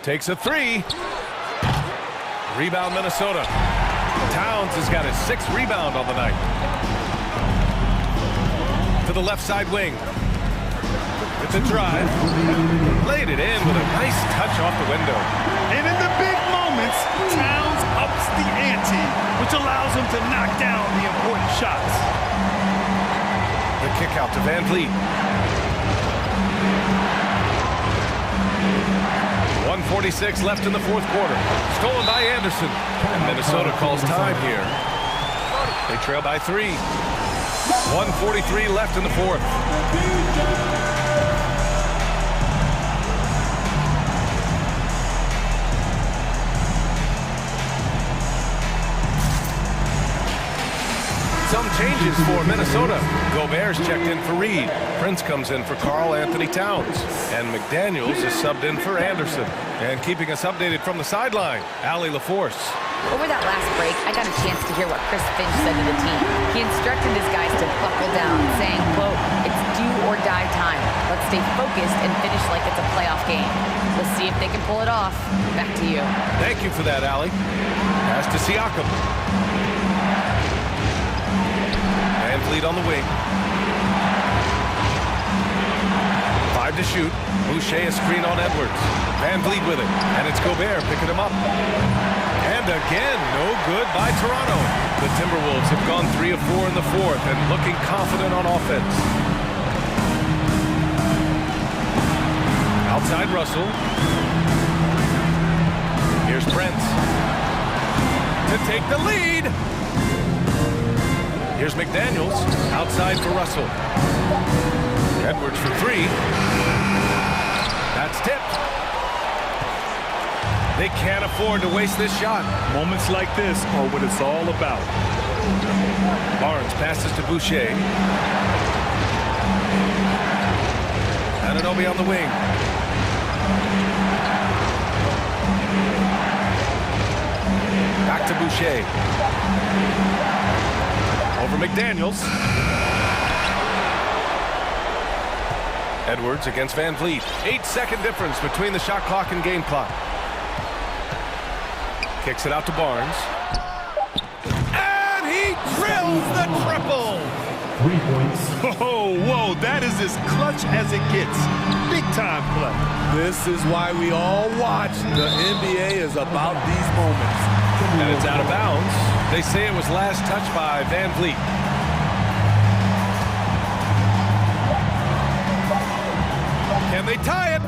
Takes a 3. Rebound Minnesota. Towns has got his 6th rebound on the night. To the left side wing. With the drive. Laid it in with a nice touch off the window. And in the big moments, Towns ups the ante, which allows him to knock down the important shots. The kick out to Van Vliet. 1:46 left in the fourth quarter. Stolen by Anderson. And Minnesota calls time here. They trail by 3. 1:43 left in the fourth. Some changes for Minnesota. Gobert's checked in for Reed. Prince comes in for Karl Anthony Towns. And McDaniels is subbed in for Anderson. And keeping us updated from the sideline, Allie LaForce. Over that last break, I got a chance to hear what Chris Finch said to the team. He instructed his guys to buckle down, saying, quote, "It's do or die time. Let's stay focused and finish like it's a playoff game." We'll see if they can pull it off. Back to you. Thank you for that, Allie. Pass to Siakam. And lead on the wing. 5 to shoot. Boucher a screen on Edwards. Van Vliet with it. And it's Gobert picking him up. And again, no good by Toronto. The Timberwolves have gone 3 of 4 in the fourth and looking confident on offense. Outside Russell. Here's Prince to take the lead. Here's McDaniels outside for Russell. Edwards for 3. That's tipped. They can't afford to waste this shot. Moments like this are what it's all about. Barnes passes to Boucher. Anunoby on the wing. Back to Boucher. Over McDaniels. Edwards against Van Vliet. 8-second difference between the shot clock and game clock. Kicks it out to Barnes. And he drills the triple! 3 points. Oh, whoa, that is as clutch as it gets. Big time play. This is why we all watch. The NBA is about these moments. And it's out of bounds. They say it was last touched by Van Vliet. Can they tie it?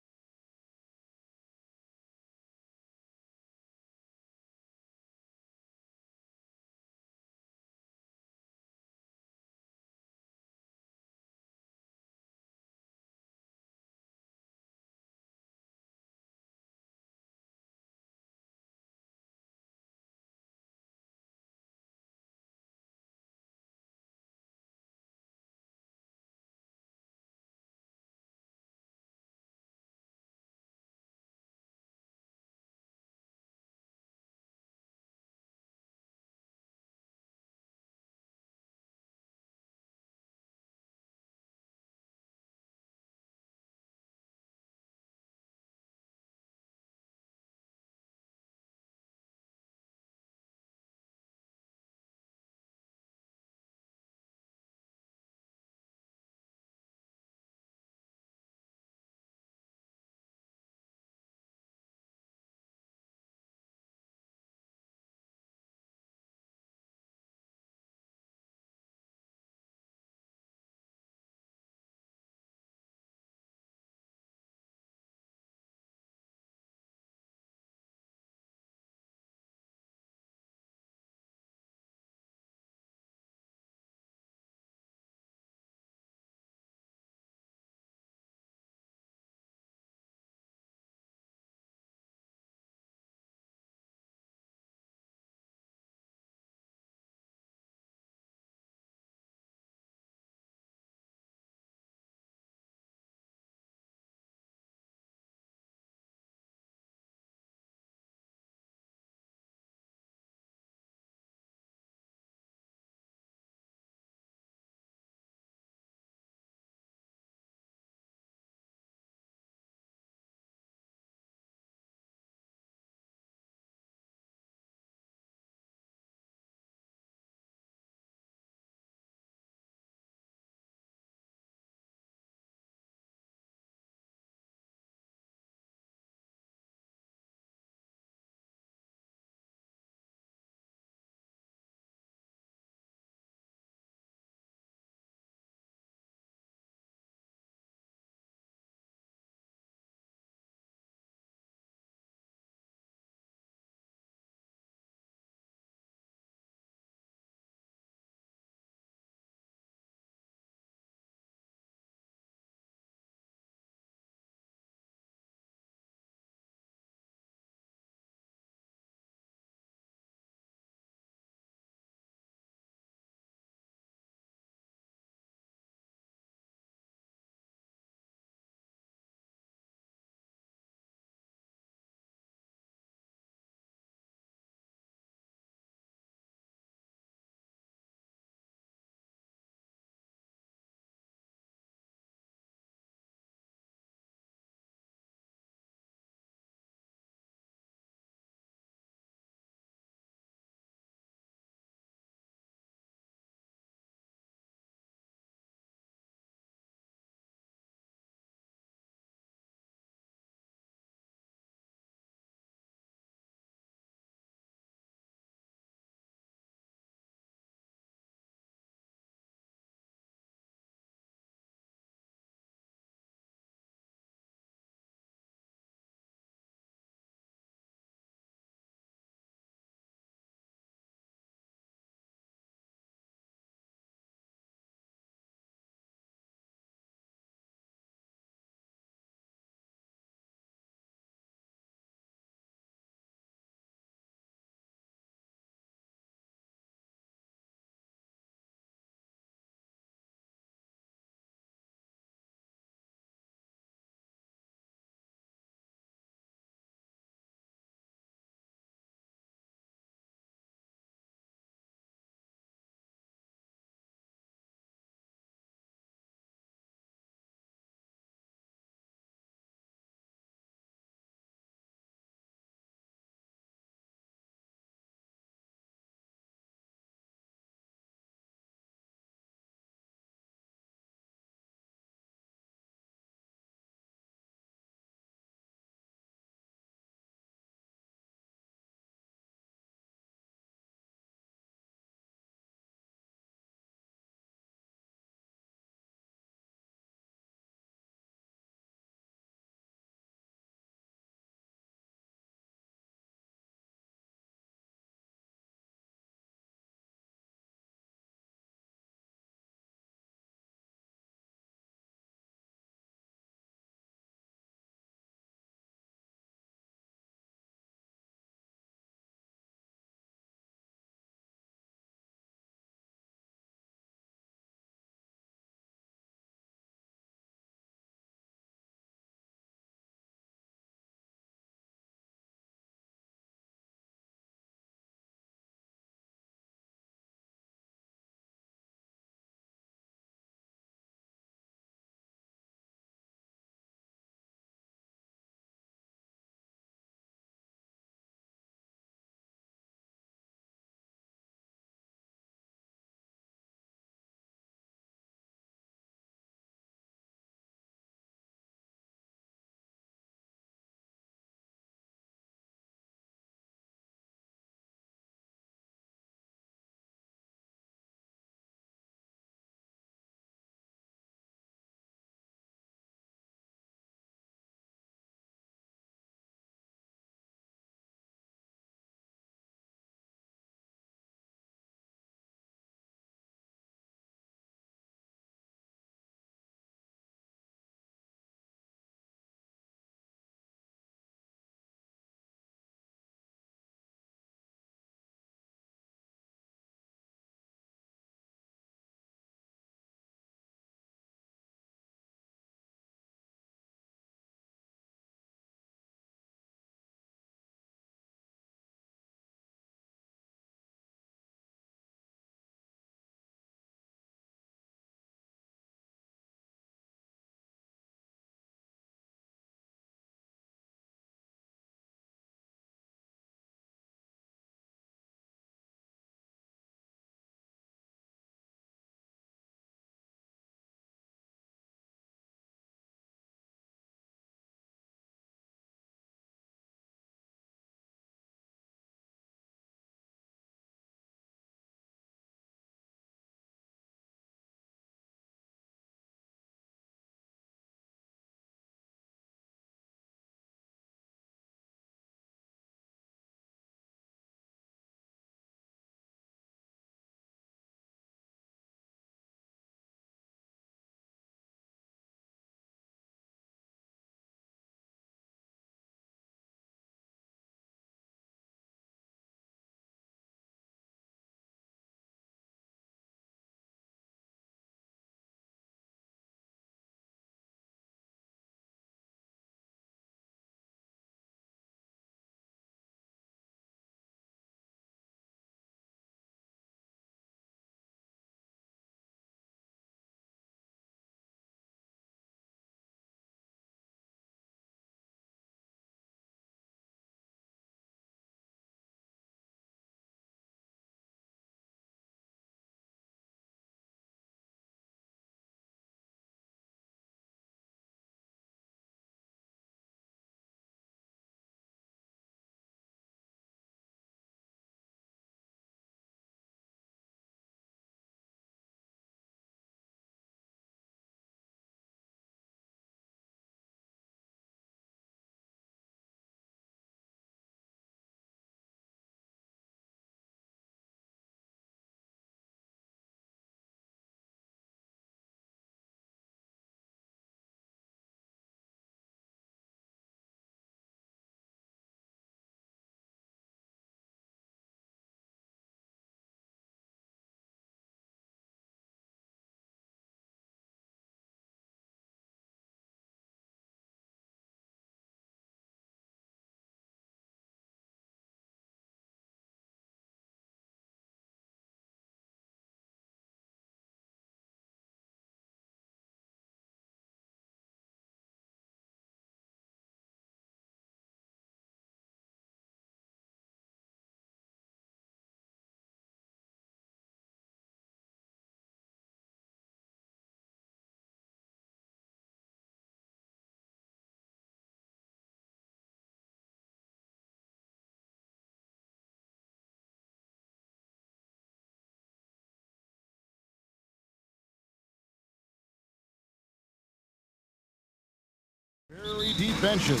Deep benches.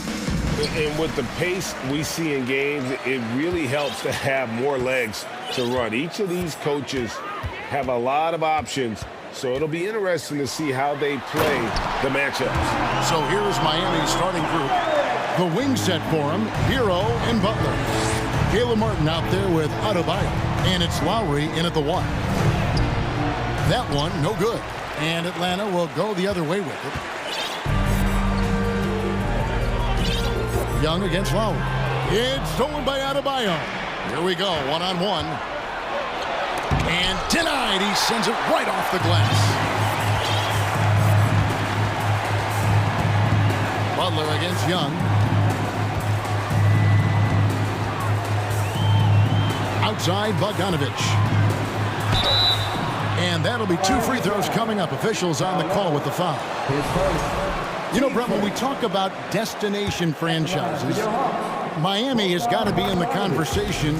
And with the pace we see in games, it really helps to have more legs to run. Each of these coaches have a lot of options, so it'll be interesting to see how they play the matchups. So here's Miami's starting group. The wing set for him, Hero and Butler. Caleb Martin out there with Adebayo, and it's Lowry in at the 1. That one, no good. And Atlanta will go the other way with it. Young against Lowry. It's stolen by Adebayo. Here we go, one-on-one. And denied. He sends it right off the glass. Butler against Young. Outside, Bogdanovich. And that'll be 2 free throws coming up. Officials on the call with the foul. You know, Brett, when we talk about destination franchises, Miami has got to be in the conversation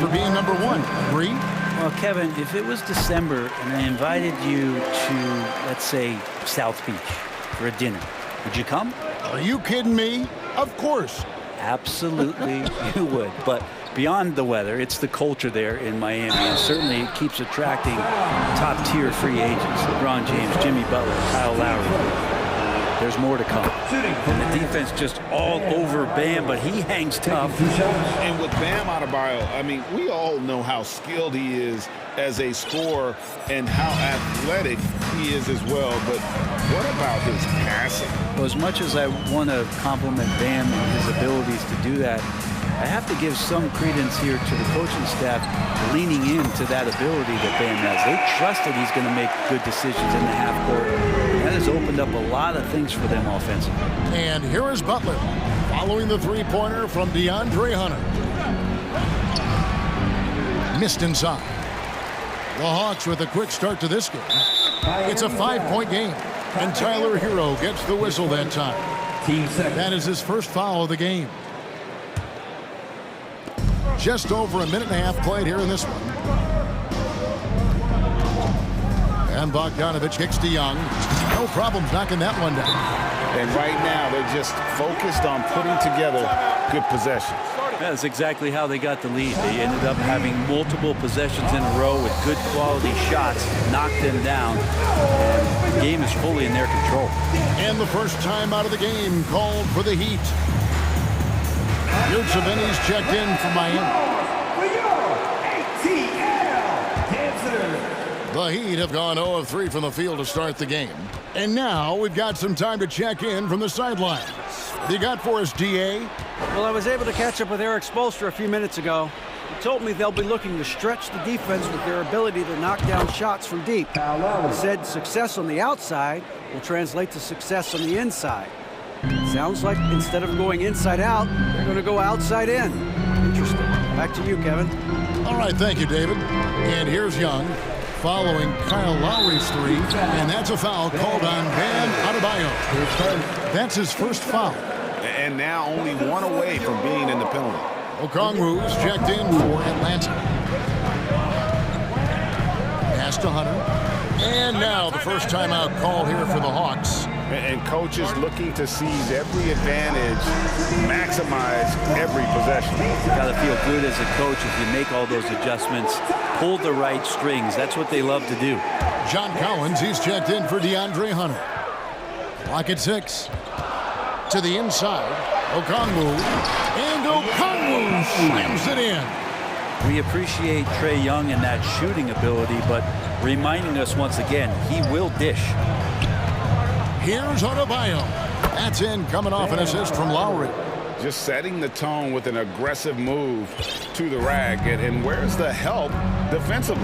for being number 1. Agree? Well, Kevin, if it was December and I invited you to, let's say, South Beach for a dinner, would you come? Are you kidding me? Of course. Absolutely, you would. But beyond the weather, it's the culture there in Miami, and certainly it keeps attracting top-tier free agents. LeBron James, Jimmy Butler, Kyle Lowry. There's more to come. And the defense just all over Bam, but he hangs tough. And with Bam Adebayo, I mean, we all know how skilled he is as a scorer and how athletic he is as well. But what about his passing? Well, as much as I want to compliment Bam and his abilities to do that, I have to give some credence here to the coaching staff leaning into that ability that Bam has. They trust that he's going to make good decisions in the half court. That has opened up a lot of things for them offensively. And here is Butler following the three-pointer from DeAndre Hunter. Missed inside. The Hawks with a quick start to this game. It's a 5-point game, and Tyler Hero gets the whistle that time. That is his first foul of the game. Just over a minute and a half played here in this one. And Bogdanovich kicks to Young. No problems knocking that one down. And right now, they're just focused on putting together good possessions. That's exactly how they got the lead. They ended up having multiple possessions in a row with good quality shots, knocked them down, and the game is fully in their control. And the first time out of the game called for the Heat. Yurtseven's checked in from Miami. The Heat have gone 0 of 3 from the field to start the game. And now we've got some time to check in from the sidelines. What do you got for us, DA? Well, I was able to catch up with Eric Spoelstra a few minutes ago. He told me they'll be looking to stretch the defense with their ability to knock down shots from deep. He said success on the outside will translate to success on the inside. Sounds like instead of going inside out, they're going to go outside in. Interesting. Back to you, Kevin. All right, thank you, David. And here's Young following Kyle Lowry's three, and that's a foul called on Bam Adebayo. That's his first foul. And now only one away from being in the penalty. Okongwu's checked in for Atlanta. Pass to Hunter. And now the first timeout called here for the Hawks. And coaches looking to seize every advantage, maximize every possession. You got to feel good as a coach if you make all those adjustments, pull the right strings. That's what they love to do. John Collins, he's checked in for DeAndre Hunter. Clock at 6. To the inside, Okongwu. And Okongwu slams it in. We appreciate Trae Young and that shooting ability, but reminding us once again, he will dish. Here's Adebayo. That's in, coming off an assist from Lowry. Just setting the tone with an aggressive move to the rack. And where's the help defensively?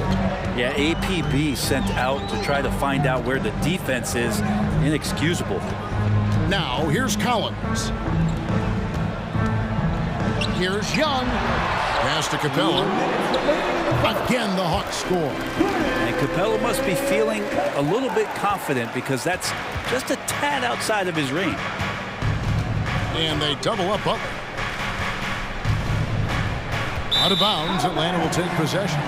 Yeah, APB sent out to try to find out where the defense is. Inexcusable. Now, here's Collins. Here's Young. Pass to Capella. Again, the Hawks score. And Capella must be feeling a little bit confident because that's just a tad outside of his range. And they double up Butler. Out of bounds, Atlanta will take possession.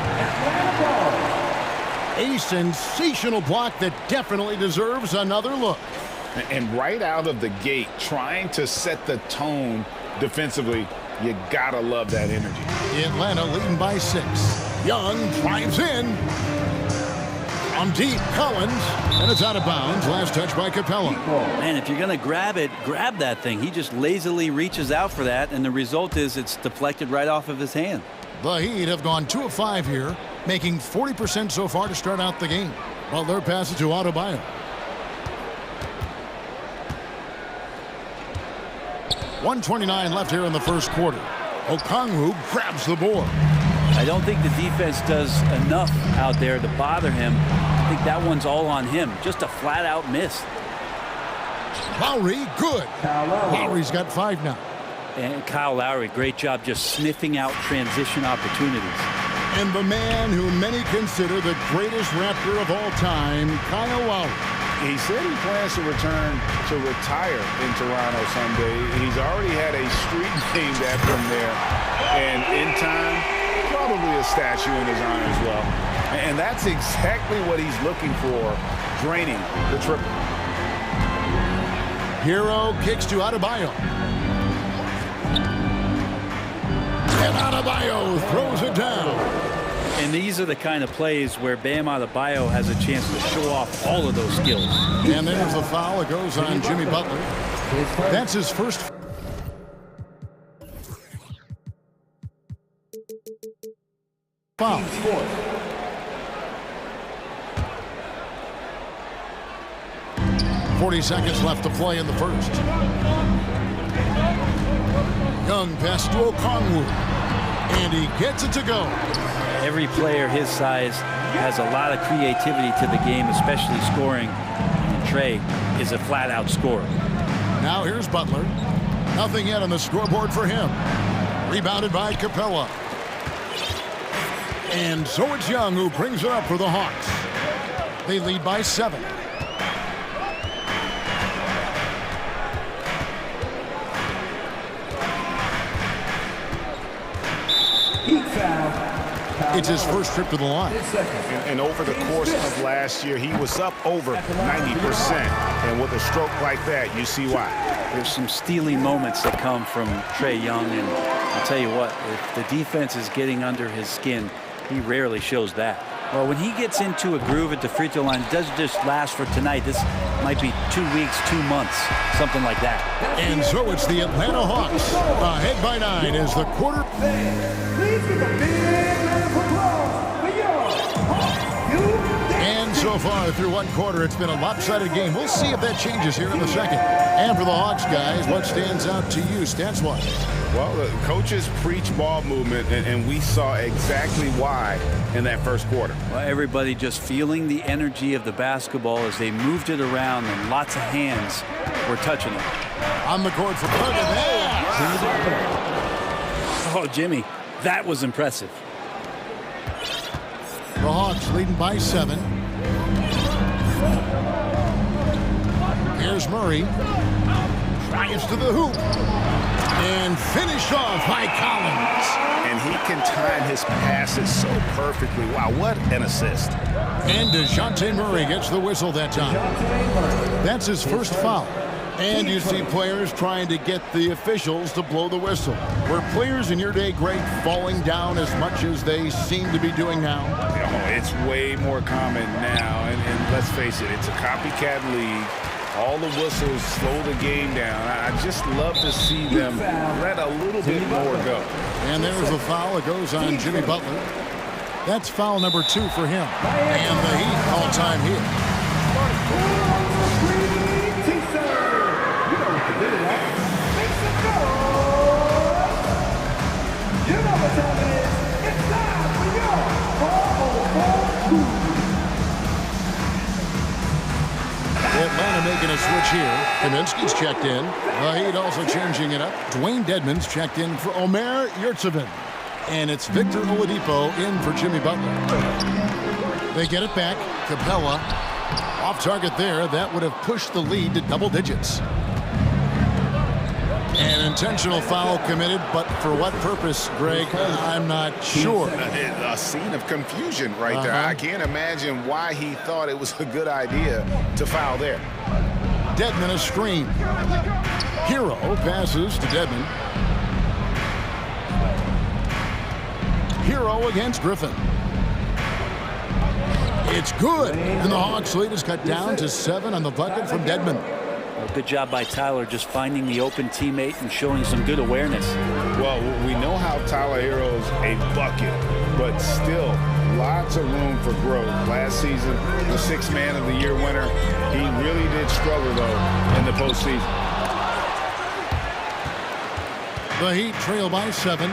A sensational block that definitely deserves another look. And right out of the gate, trying to set the tone defensively, you gotta love that energy. Atlanta leading by 6. Young drives in. From deep, Collins, and it's out of bounds. Last touch by Capella. Man, if you're going to grab it, grab that thing. He just lazily reaches out for that, and the result is it's deflected right off of his hand. The Heat have gone 2 of 5 here, making 40% so far to start out the game. Butler passes to Adebayo. .129 left here in the first quarter. Okongwu grabs the board. I don't think the defense does enough out there to bother him. I think that one's all on him. Just a flat-out miss. Lowry, good. Lowry's got 5 now. And Kyle Lowry, great job just sniffing out transition opportunities. And the man who many consider the greatest Raptor of all time, Kyle Lowry. He said he plans to return to retire in Toronto someday. He's already had a street named after him there. And in time, probably a statue in his honor as well. And that's exactly what he's looking for, draining the triple. Hero kicks to Adebayo. And Adebayo throws it down. And these are the kind of plays where Bam Adebayo has a chance to show off all of those skills. And there's the foul. It goes on Jimmy Butler. That's his first. Foul. 40 seconds left to play in the first. Young pass to Okongwu. And he gets it to go. Every player his size has a lot of creativity to the game, especially scoring. And Trey is a flat-out scorer. Now here's Butler. Nothing yet on the scoreboard for him. Rebounded by Capella. And so it's Young who brings it up for the Hawks. They lead by 7. It's his first trip to the line. And over the course of last year, he was up over 90%. And with a stroke like that, you see why. There's some steely moments that come from Trae Young. And I'll tell you what, if the defense is getting under his skin, he rarely shows that. Well, when he gets into a groove at the free throw line, it doesn't just last for tonight. This might be 2 weeks, 2 months, something like that. And so it's the Atlanta Hawks ahead by 9 as the quarter. Please give a big round of applause for your Hawks. And so far through one quarter, it's been a lopsided game. We'll see if that changes here in the second. And for the Hawks, guys, what stands out to you stats-wise? Well, the coaches preach ball movement, and we saw exactly why in that first quarter. Well, everybody just feeling the energy of the basketball as they moved it around, and lots of hands were touching it. On the court for Oh, Jimmy, that was impressive. The Hawks leading by 7. Here's Murray. Drives to the hoop. And finished off by Collins. And he can time his passes so perfectly. Wow, what an assist. And DeJounte Murray gets the whistle that time. That's his first foul. And you see players trying to get the officials to blow the whistle. Were players in your day, Greg, falling down as much as they seem to be doing now? Oh, it's way more common now. And let's face it, it's a copycat league. All the whistles slow the game down. I just love to see them let a little bit more go. And there's the foul. It goes on Jimmy Butler. That's foul number 2 for him. And the Heat all-time hit. You know what time it is. It's time for your 404 Atlanta making a switch here. Kaminsky's checked in. The Heat also changing it up. Dwayne Dedmon's checked in for Omer Yurtseven. And it's Victor Oladipo in for Jimmy Butler. They get it back. Capella off target there. That would have pushed the lead to double digits. An intentional foul committed, but for what purpose, Greg? I'm not sure. A scene of confusion right there. I can't imagine why he thought it was a good idea to foul there. Dedmon a screen. Hero passes to Dedmon. Hero against Griffin. It's good, and the Hawks lead is cut down to 7 on the bucket from Dedmon. Well, good job by Tyler just finding the open teammate and showing some good awareness. Well, we know how Tyler Hero's a bucket, but still lots of room for growth. Last season, the 6th Man of the Year winner. He really did struggle, though, in the postseason. The Heat trail by 7.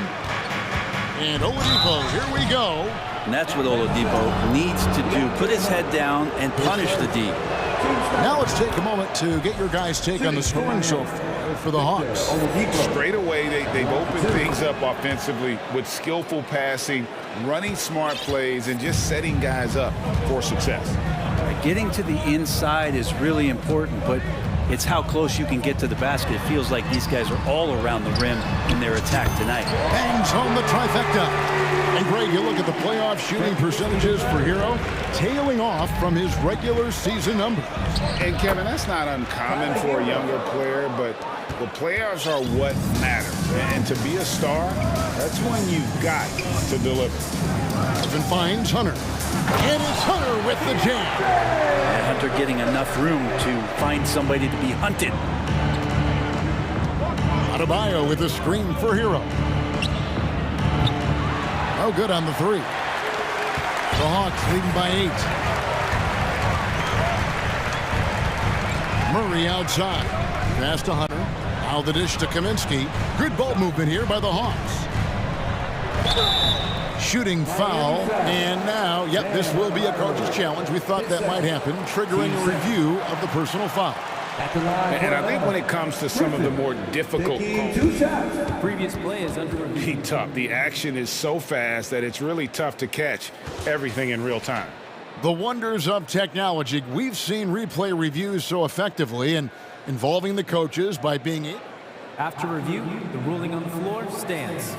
And Oladipo, here we go. And that's what Oladipo needs to do. Put his head down and punish the D. Now let's take a moment to get your guys' take on the scoring so far for the Hawks. Straight away, they've opened things up offensively with skillful passing, running smart plays, and just setting guys up for success. Getting to the inside is really important, but it's how close you can get to the basket. It feels like these guys are all around the rim in their attack tonight. Bangs home the trifecta. And Greg, you look at the playoff shooting percentages for Hero, tailing off from his regular season numbers. And Kevin, that's not uncommon for a younger player, but the playoffs are what matter. And to be a star, that's when you've got to deliver. Griffin finds Hunter. And it's Hunter with the jam. And Hunter getting enough room to find somebody to be hunted. Adebayo with a screen for Hero. No good on the 3. The Hawks leading by 8. Murray outside. Pass to Hunter. Now the dish to Kaminsky. Good ball movement here by the Hawks. Shooting foul, and now, yep, this will be a coach's challenge. We thought that might happen, triggering a review of the personal foul. And I think when it comes to some of the more difficult calls, Previous play is under review. tough. The action is so fast that it's really tough to catch everything in real time. The wonders of technology. We've seen replay reviews so effectively and involving the coaches by being able. After review, the ruling on the floor stands.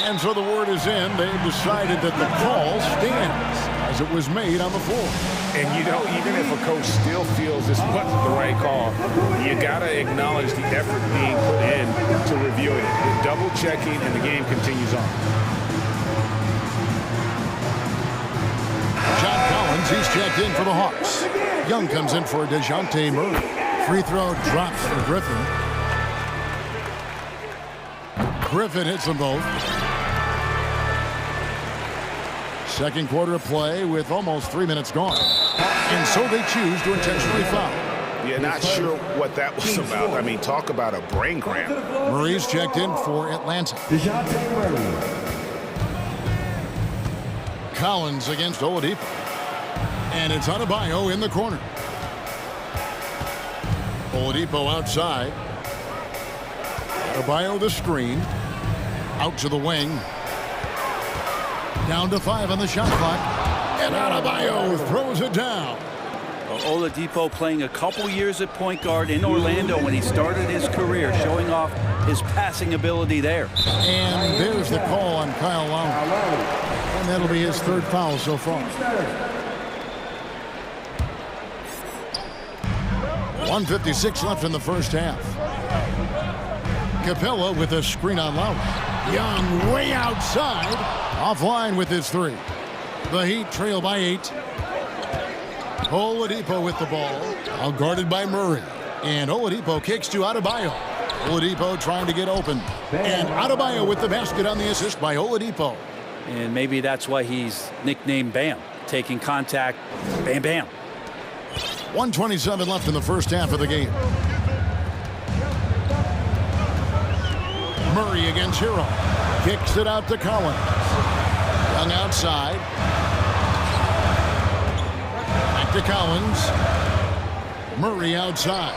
And so the word is in. They've decided that the call stands as it was made on the floor. And, you know, even if a coach still feels this wasn't the right call, you got to acknowledge the effort being put in to reviewing it. The double checking, and the game continues on. John Collins, he's checked in for the Hawks. Young comes in for DeJounte Murray. Free throw drops for Griffin. Griffin hits them both. Second quarter of play with almost 3 minutes gone. And so they choose to intentionally foul. Yeah, not sure what that was about. I mean, talk about a brain cramp. Murray's checked in for Atlanta. Collins against Oladipo. And it's Adebayo in the corner. Oladipo outside. Adebayo the screen. Out to the wing. Down to 5 on the shot clock. And Adebayo throws it down. Oladipo playing a couple years at point guard in Orlando when he started his career, showing off his passing ability there. And there's the call on Kyle Lowry. And that'll be his 3rd foul so far. 1:56 left in the first half. Capella with a screen on Lowry. Young way outside. Offline with his 3. The Heat trail by 8. Oladipo with the ball. All guarded by Murray. And Oladipo kicks to Adebayo. Oladipo trying to get open. And Adebayo with the basket on the assist by Oladipo. And maybe that's why he's nicknamed Bam. Taking contact, bam, bam. 1:27 left in the first half of the game. Murray against Hero. Kicks it out to Collins. Young outside. Back to Collins. Murray outside.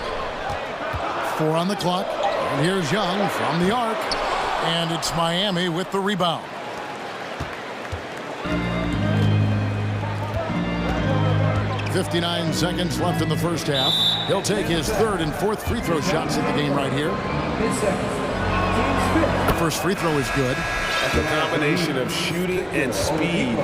4 on the clock. And here's Young from the arc. And it's Miami with the rebound. 59 seconds left in the first half. He'll take his third and fourth free throw shots at the game right here. The first free throw is good. The combination of shooting and speed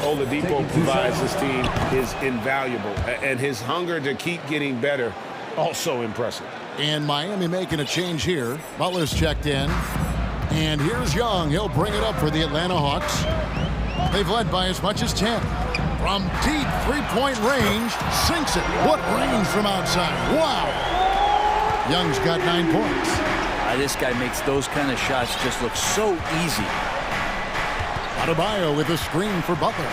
Oladipo provides this team is invaluable. And his hunger to keep getting better, also impressive. And Miami making a change here. Butler's checked in. And here's Young. He'll bring it up for the Atlanta Hawks. They've led by as much as 10. From deep three-point range, sinks it. What range from outside. Wow. Young's got 9 points. This guy makes those kind of shots just look so easy. Adebayo with a screen for Butler.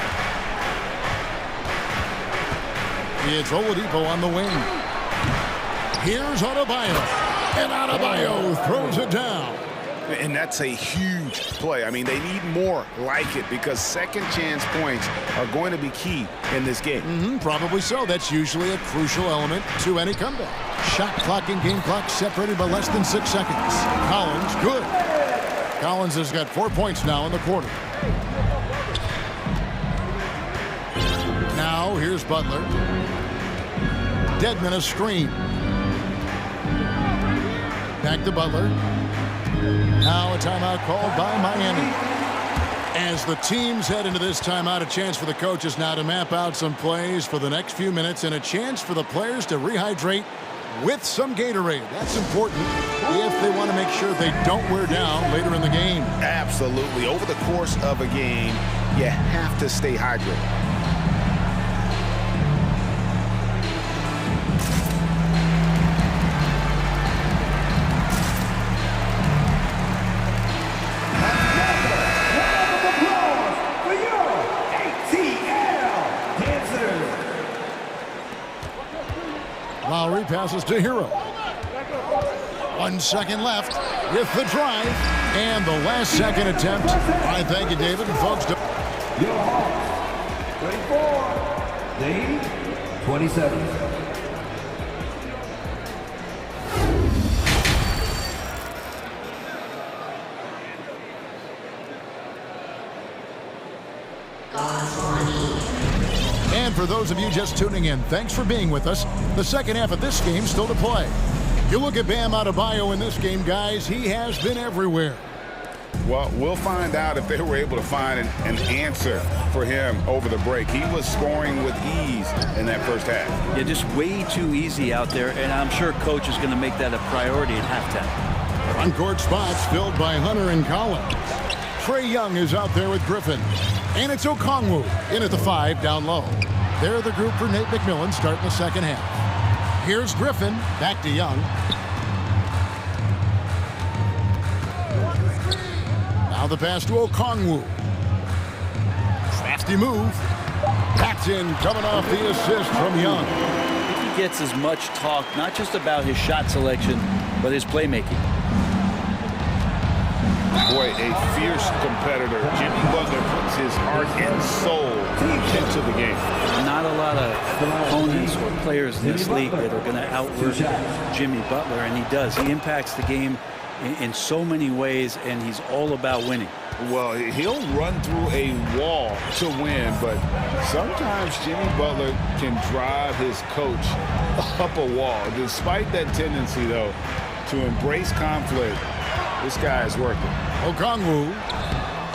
It's Oladipo on the wing. Here's Adebayo. And Adebayo throws it down. And that's a huge play. I mean, they need more like it because second chance points are going to be key in this game. Probably so. That's usually a crucial element to any comeback. Shot clock and game clock separated by less than 6 seconds. Collins, good. Collins has got 4 points now in the quarter. Now, here's Butler. Dedmon a screen. Back to Butler. Now a timeout called by Miami. As the teams head into this timeout, a chance for the coaches now to map out some plays for the next few minutes and a chance for the players to rehydrate with some Gatorade. That's important if they want to make sure they don't wear down later in the game. Absolutely. Over the course of a game, you have to stay hydrated. Lowry passes to Hero. 1 second left with the drive and the last second attempt. I thank you, David. And folks, Your Hawks, 24, lead 27. And for those of you just tuning in, thanks for being with us. The second half of this game still to play. You look at Bam Adebayo in this game, guys, he has been everywhere. Well, we'll find out if they were able to find an answer for him over the break. He was scoring with ease in that first half. Yeah, just way too easy out there, and I'm sure coach is going to make that a priority at halftime. Front-court spots filled by Hunter and Collins. Trae Young is out there with Griffin. And it's Okongwu in at the 5 down low. They're the group for Nate McMillan starting the second half. Here's Griffin, back to Young. Now the pass to Okongwu. Crafty move. Backed in, coming off the assist from Young. I think he gets as much talk, not just about his shot selection, but his playmaking. Boy, a fierce competitor. Jimmy Butler puts his heart and soul into the game. Not a lot of opponents or players in this league that are going to outwork Jimmy Butler, and he does. He impacts the game in so many ways, and he's all about winning. Well, he'll run through a wall to win, but sometimes Jimmy Butler can drive his coach up a wall. Despite that tendency, though, to embrace conflict, this guy is working. Okongwu,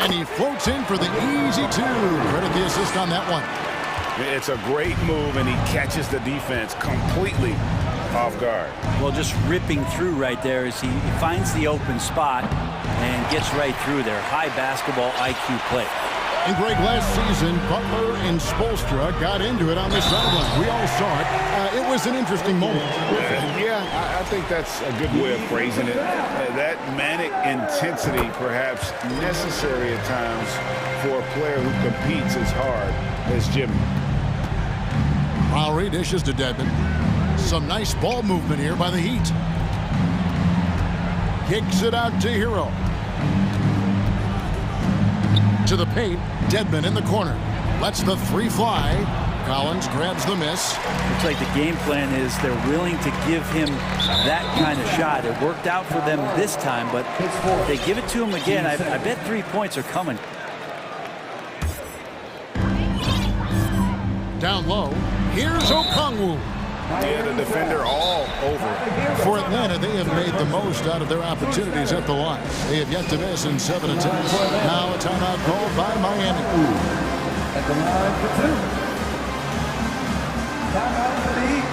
and he floats in for the easy 2. Credit the assist on that one. It's a great move, and he catches the defense completely off guard. Well, just ripping through right there as he finds the open spot and gets right through there. High basketball IQ play. And Greg, last season, Butler and Spoelstra got into it on the sideline. We all saw it. It was an interesting moment. Yeah, I think that's a good way of phrasing it. That manic intensity, perhaps necessary at times for a player who competes as hard as Jimmy. Lowry dishes to Dedmon. Some nice ball movement here by the Heat. Kicks it out to Hero. To the paint, Dedmon in the corner. Lets the 3 fly. Collins grabs the miss. Looks like the game plan is they're willing to give him that kind of shot. It worked out for them this time, but if they give it to him again, I bet 3 points are coming. Down low, Here's Okongwu. Yeah, the defender all over it. For Atlanta, they have made the most out of their opportunities at the line. They have yet to miss in 7 attempts. Now a timeout called by Miami. At the line for 2. Timeout for the Heat.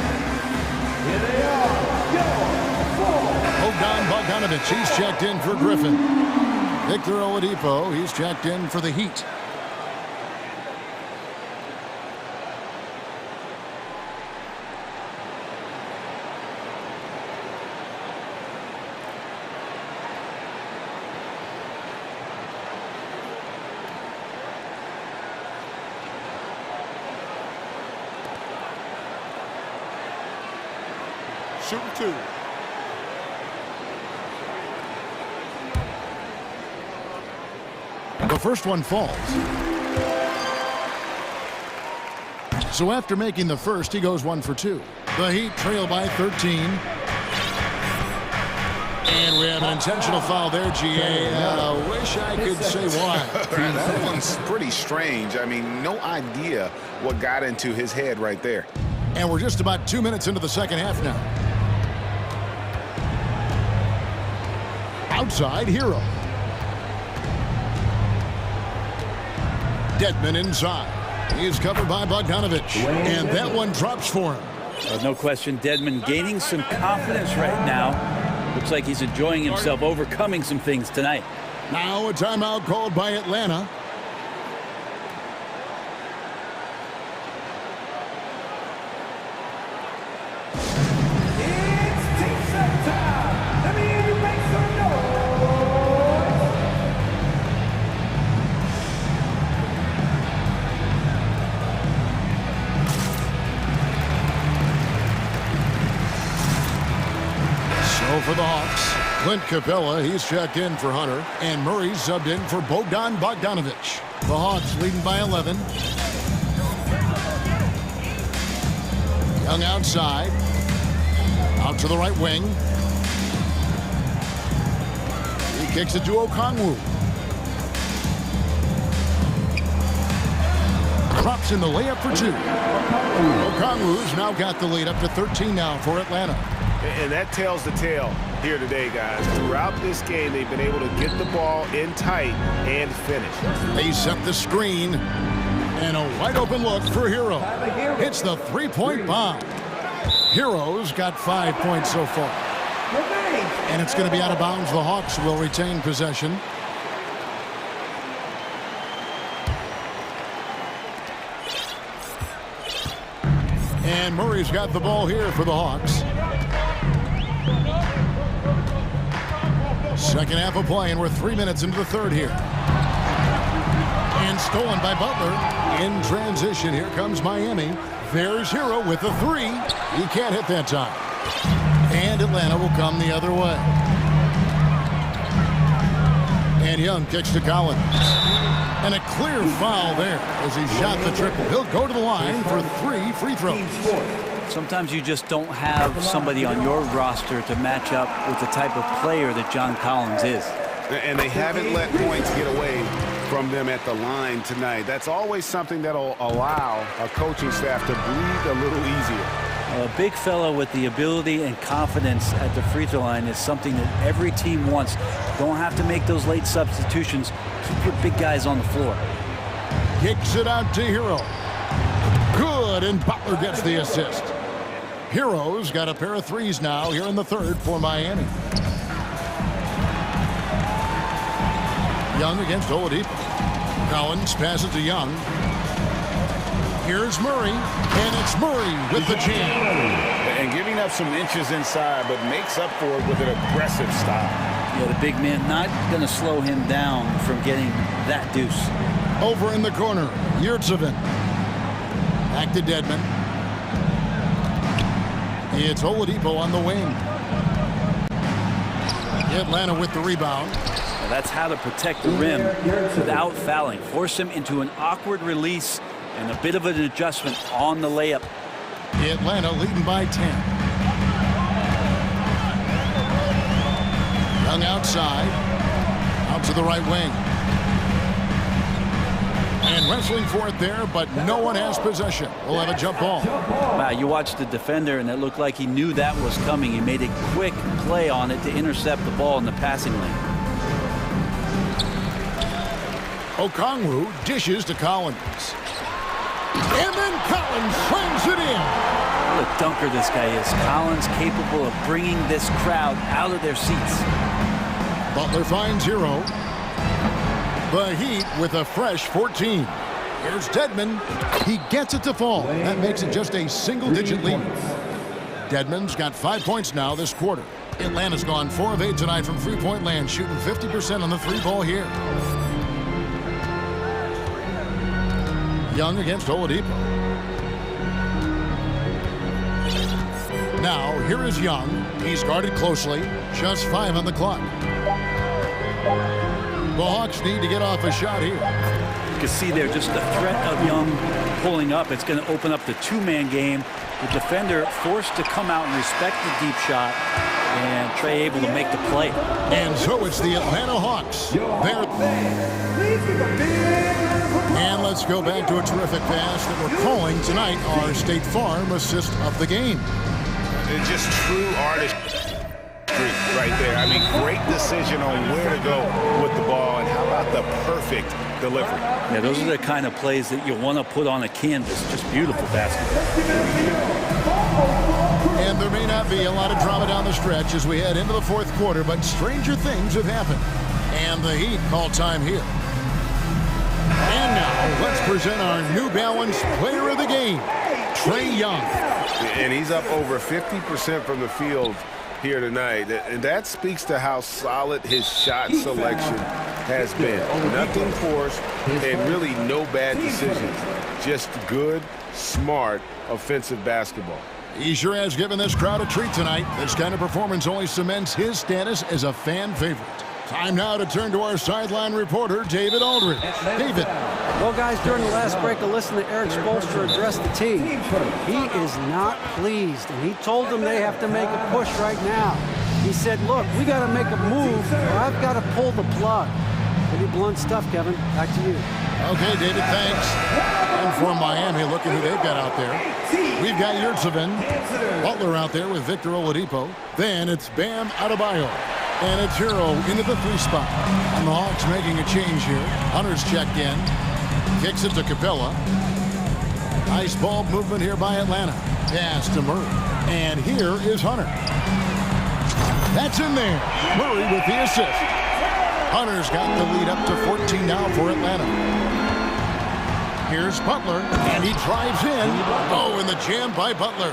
Here they are. Bogdanovich, he's checked in for Griffin. Victor Oladipo, he's checked in for the Heat. Shoot 2. The first one falls. So after making the first, he goes 1 for 2. The Heat trail by 13. And we have an intentional foul there, GA. Wish I could say why. That one's pretty strange. I mean, no idea what got into his head right there. And we're just about 2 minutes into the second half now. Outside, Hero. Dedmon inside. He's covered by Bogdanovich. And that one drops for him. No question, Dedmon gaining some confidence right now. Looks like he's enjoying himself, overcoming some things tonight. Now a timeout called by Atlanta. For the Hawks, Clint Capella, he's checked in for Hunter, and Murray's subbed in for Bogdanovich. The Hawks leading by 11. Young outside, out to the right wing. He kicks it to Okongwu. Drops in the layup for 2. Okongwu's now got the lead up to 13 now for Atlanta. And that tells the tale here today, guys. Throughout this game, they've been able to get the ball in tight and finish. They set the screen, and a wide open look for Hero. Hits the three-point bomb. Hero's got 5 points so far. And it's going to be out of bounds. The Hawks will retain possession. And Murray's got the ball here for the Hawks. Second half of play, and we're 3 minutes into the third here. And stolen by Butler. In transition, here comes Miami. There's Hero with the 3. He can't hit that time. And Atlanta will come the other way. And Young kicks to Collins. And a clear foul there as he shot the triple. He'll go to the line for 3 free throws. Sometimes you just don't have somebody on your roster to match up with the type of player that John Collins is. And they haven't let points get away from them at the line tonight. That's always something that'll allow a coaching staff to breathe a little easier. A big fellow with the ability and confidence at the free throw line is something that every team wants. Don't have to make those late substitutions. Keep your big guys on the floor. Kicks it out to Hero. Good, and Butler gets the assist. Hero's got a pair of 3s now here in the third for Miami. Young against Oladipo. Collins passes to Young. Here's Murray, and it's Murray with the jam. And giving up some inches inside, but makes up for it with an aggressive style. Yeah, the big man not going to slow him down from getting that deuce. Over in the corner, Yurtsevin. Back to Dedmon. It's Oladipo on the wing. Atlanta with the rebound. Well, that's how to protect the rim without fouling. Force him into an awkward release and a bit of an adjustment on the layup. Atlanta leading by 10. Young outside. Out to the right wing. And wrestling for it there, but no one has possession. We'll have a jump ball. Wow, you watched the defender, and it looked like he knew that was coming. He made a quick play on it to intercept the ball in the passing lane. Okongwu dishes to Collins. And then Collins slams it in. What a dunker this guy is. Collins capable of bringing this crowd out of their seats. Butler finds Hero. The Heat with a fresh 14. Here's Dedmon. He gets it to fall. That makes it just a single-digit lead. Dedmon's got 5 points now this quarter. Atlanta's gone 4 of 8 tonight from three-point land, shooting 50% on the three ball here. Young against Oladipo. Now, here is Young. He's guarded closely. Just 5 on the clock. The Hawks need to get off a shot here. You can see there just the threat of Young pulling up. It's going to open up the two-man game. The defender forced to come out and respect the deep shot, and Trey able to make the play. And so it's the Atlanta Hawks. And let's go back to a terrific pass that we're calling tonight our State Farm assist of the game. It's just true artistry right there. I mean, great decision on where to go with the ball, and how about the perfect delivery. Yeah, those are the kind of plays that you want to put on a canvas. Just beautiful basketball. And there may not be a lot of drama down the stretch as we head into the fourth quarter, but stranger things have happened. And the Heat call time here. And now, let's present our New Balance Player of the Game, Trae Young. And he's up over 50% from the field here tonight. And that speaks to how solid his shot selection has been. Nothing forced and really no bad decisions. Just good, smart, offensive basketball. He sure has given this crowd a treat tonight. This kind of performance only cements his status as a fan favorite. Time now to turn to our sideline reporter, David Aldridge. David. Well, guys, during the last break, I listened to Eric Spoelstra address the team. He is not pleased, and he told them they have to make a push right now. He said, look, we got to make a move, or I've got to pull the plug. Pretty blunt stuff, Kevin. Back to you. Okay, David, thanks. And for Miami, look at who they've got out there. We've got Yurtseven, Butler out there with Victor Oladipo. Then it's Bam Adebayo. And it's Hero into the 3 spot. And the Hawks making a change here. Hunter's checked in. Kicks it to Capella. Nice ball movement here by Atlanta. Pass to Murray. And here is Hunter. That's in there. Murray with the assist. Hunter's got the lead up to 14 now for Atlanta. Here's Butler, and he drives in. Oh, and the jam by Butler.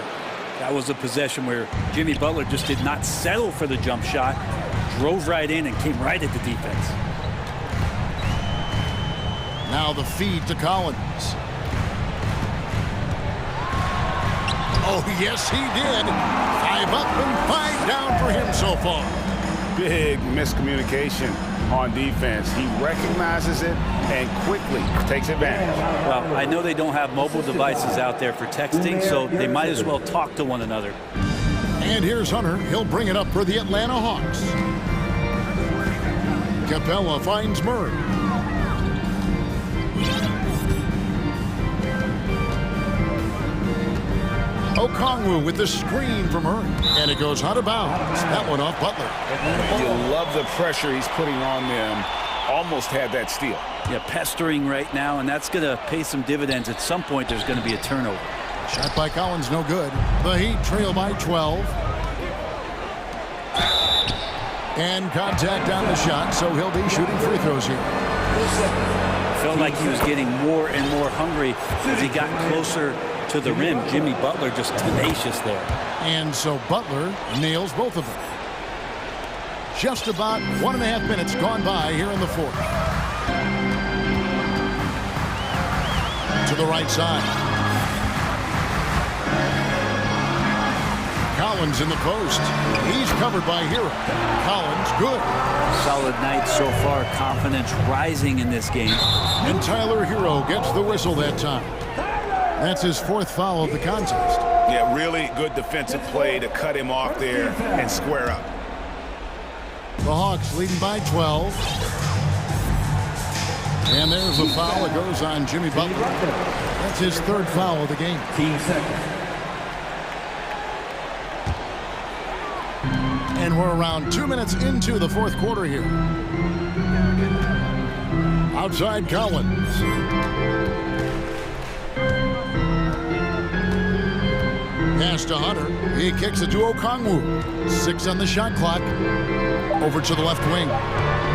That was a possession where Jimmy Butler just did not settle for the jump shot, drove right in and came right at the defense. Now the feed to Collins. Oh, yes, he did. 5 up and 5 down for him so far. Big miscommunication on defense. He recognizes it and quickly takes advantage. Well, I know they don't have mobile devices out there for texting, so they might as well talk to one another. And here's Hunter. He'll bring it up for the Atlanta Hawks. Capella finds Murray. Okongwu with the screen from Murray. And it goes out of bounds. That one off Butler. You love the pressure he's putting on them. Almost had that steal. Yeah, pestering right now, and that's going to pay some dividends. At some point, there's going to be a turnover. Shot by Collins, no good. The Heat trail by 12. And contact on the shot, so he'll be shooting free throws here. Felt like he was getting more and more hungry as he got closer to the rim. Jimmy Butler just tenacious there. And so Butler nails both of them. Just about 1.5 minutes gone by here in the fourth. To the right side. Collins in the post. He's covered by Hero. Collins, good. Solid night so far. Confidence rising in this game. And Tyler Hero gets the whistle that time. That's his 4th foul of the contest. Yeah, really good defensive play to cut him off there and square up. The Hawks leading by 12. And there's a foul that goes on Jimmy Butler. That's his third foul of the game. 15 seconds. And we're around 2 minutes into the fourth quarter here. Outside Collins. Pass to Hunter. He kicks it to Okongwu. 6 on the shot clock. Over to the left wing.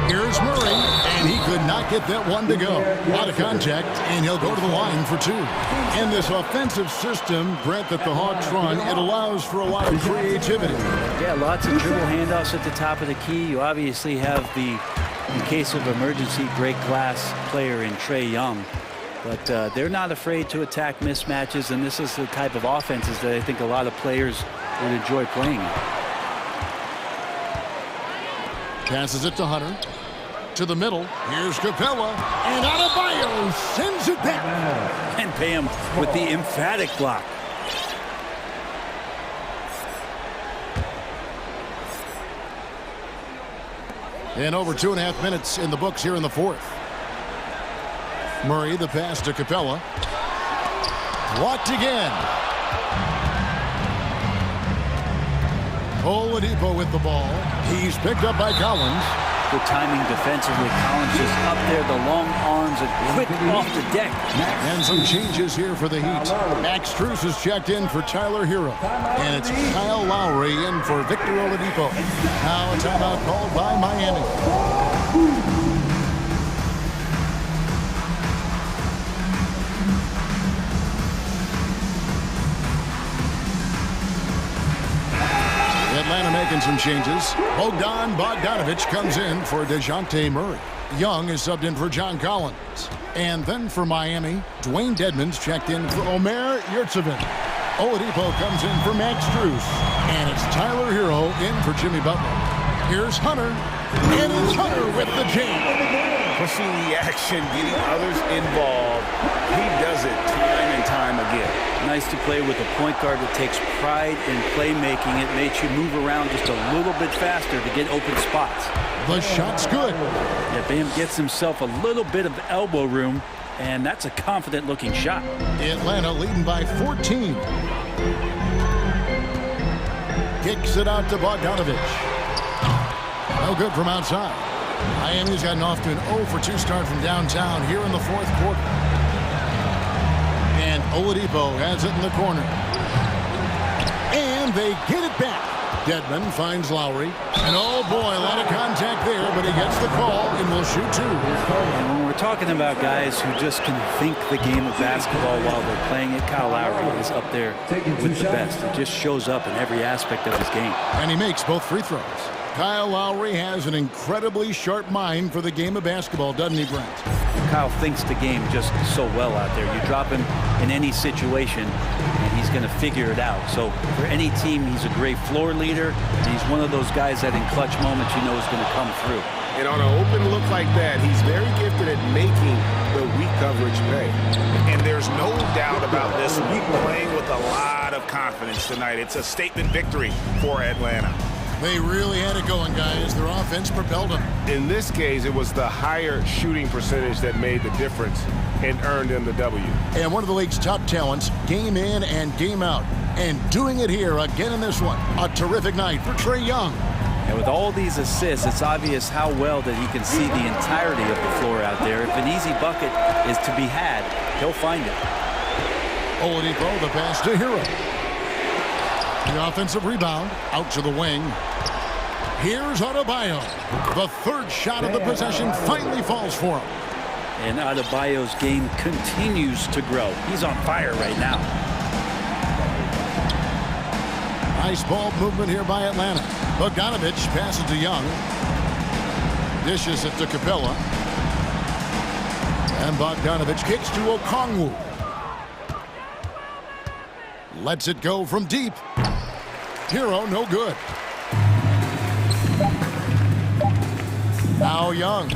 Here's Murray, and he could not get that one to go. Out of contact, and he'll go to the line for 2. In this offensive system, Brent, that the Hawks run, it allows for a lot of creativity. Yeah, lots of dribble handoffs at the top of the key. You obviously have the, in case of emergency, great glass player in Trae Young. But they're not afraid to attack mismatches, and this is the type of offenses that I think a lot of players would enjoy playing in. Passes it to Hunter. To the middle. Here's Capella. And Adebayo sends it back. And pay him with the emphatic block. And over 2.5 minutes in the books here in the fourth. Murray, the pass to Capella. Blocked again. Oladipo with the ball. He's picked up by Collins. Good timing defensively. Collins just up there, the long arms, and quick off the deck. And some changes here for the Heat. Max Strus is checked in for Tyler Hero. And it's Kyle Lowry in for Victor Oladipo. Now a timeout called by Miami. Atlanta making some changes. Bogdanovich comes in for DeJounte Murray. Young is subbed in for John Collins. And then for Miami, Dwayne Dedmon's checked in for Omer Yurtseven. Oladipo comes in for Max Strus. And it's Tyler Hero in for Jimmy Butler. Here's Hunter. And it's Hunter with the jam. Pushing the action, getting others involved. He does it time and time again. Nice to play with a point guard that takes pride in playmaking. It makes you move around just a little bit faster to get open spots. The shot's good. Yeah, Bam gets himself a little bit of elbow room, and that's a confident-looking shot. Atlanta leading by 14. Kicks it out to Bogdanovich. No good from outside. Miami's gotten off to an 0 for 2 start from downtown here in the fourth quarter. And Oladipo has it in the corner. And they get it back. Dedmon finds Lowry. And oh boy, a lot of contact there, but he gets the call and will shoot 2. And when we're talking about guys who just can think the game of basketball while they're playing it, Kyle Lowry is up there with the best. It just shows up in every aspect of his game. And he makes both free throws. Kyle Lowry has an incredibly sharp mind for the game of basketball, doesn't he, Brent? Kyle thinks the game just so well out there. You drop him in any situation, and he's going to figure it out. So for any team, he's a great floor leader. And he's one of those guys that in clutch moments you know is going to come through. And on an open look like that, he's very gifted at making the weak coverage pay. And there's no doubt about this. We're playing with a lot of confidence tonight. It's a statement victory for Atlanta. They really had it going, guys. Their offense propelled them. In this case, it was the higher shooting percentage that made the difference and earned them the W. And one of the league's top talents, game in and game out. And doing it here again in this one. A terrific night for Trae Young. And with all these assists, it's obvious how well that he can see the entirety of the floor out there. If an easy bucket is to be had, he'll find it. Oladipo, the pass to Hero. The offensive rebound, out to the wing. Here's Adebayo. The third shot of the possession finally falls for him. And Adebayo's game continues to grow. He's on fire right now. Nice ball movement here by Atlanta. Bogdanovich passes to Young. Dishes it to Capella. And Bogdanovich kicks to Okongwu. Lets it go from deep. Hero, no good. Now Young.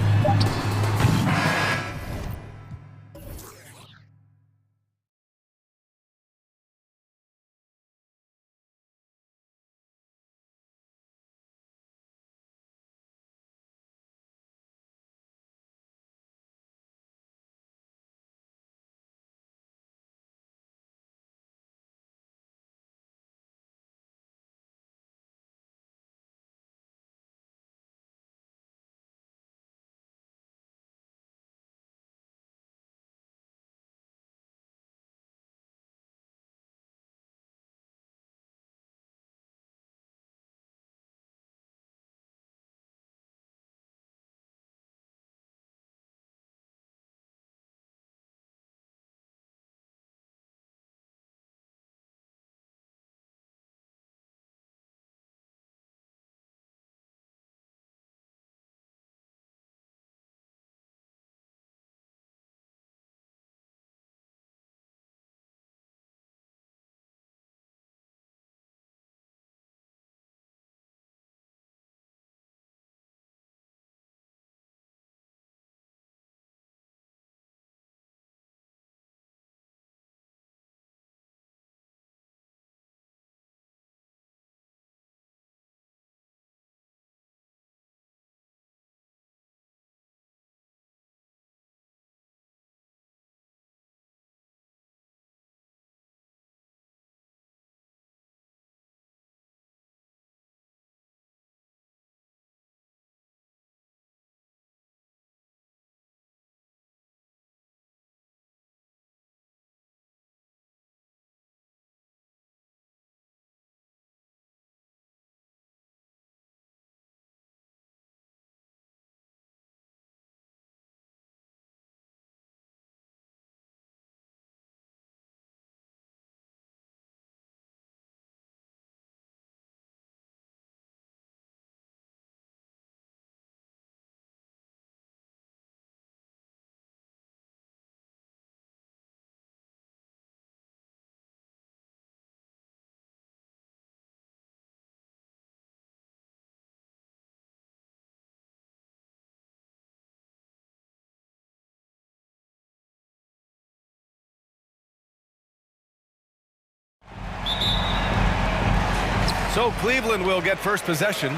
So Cleveland will get first possession.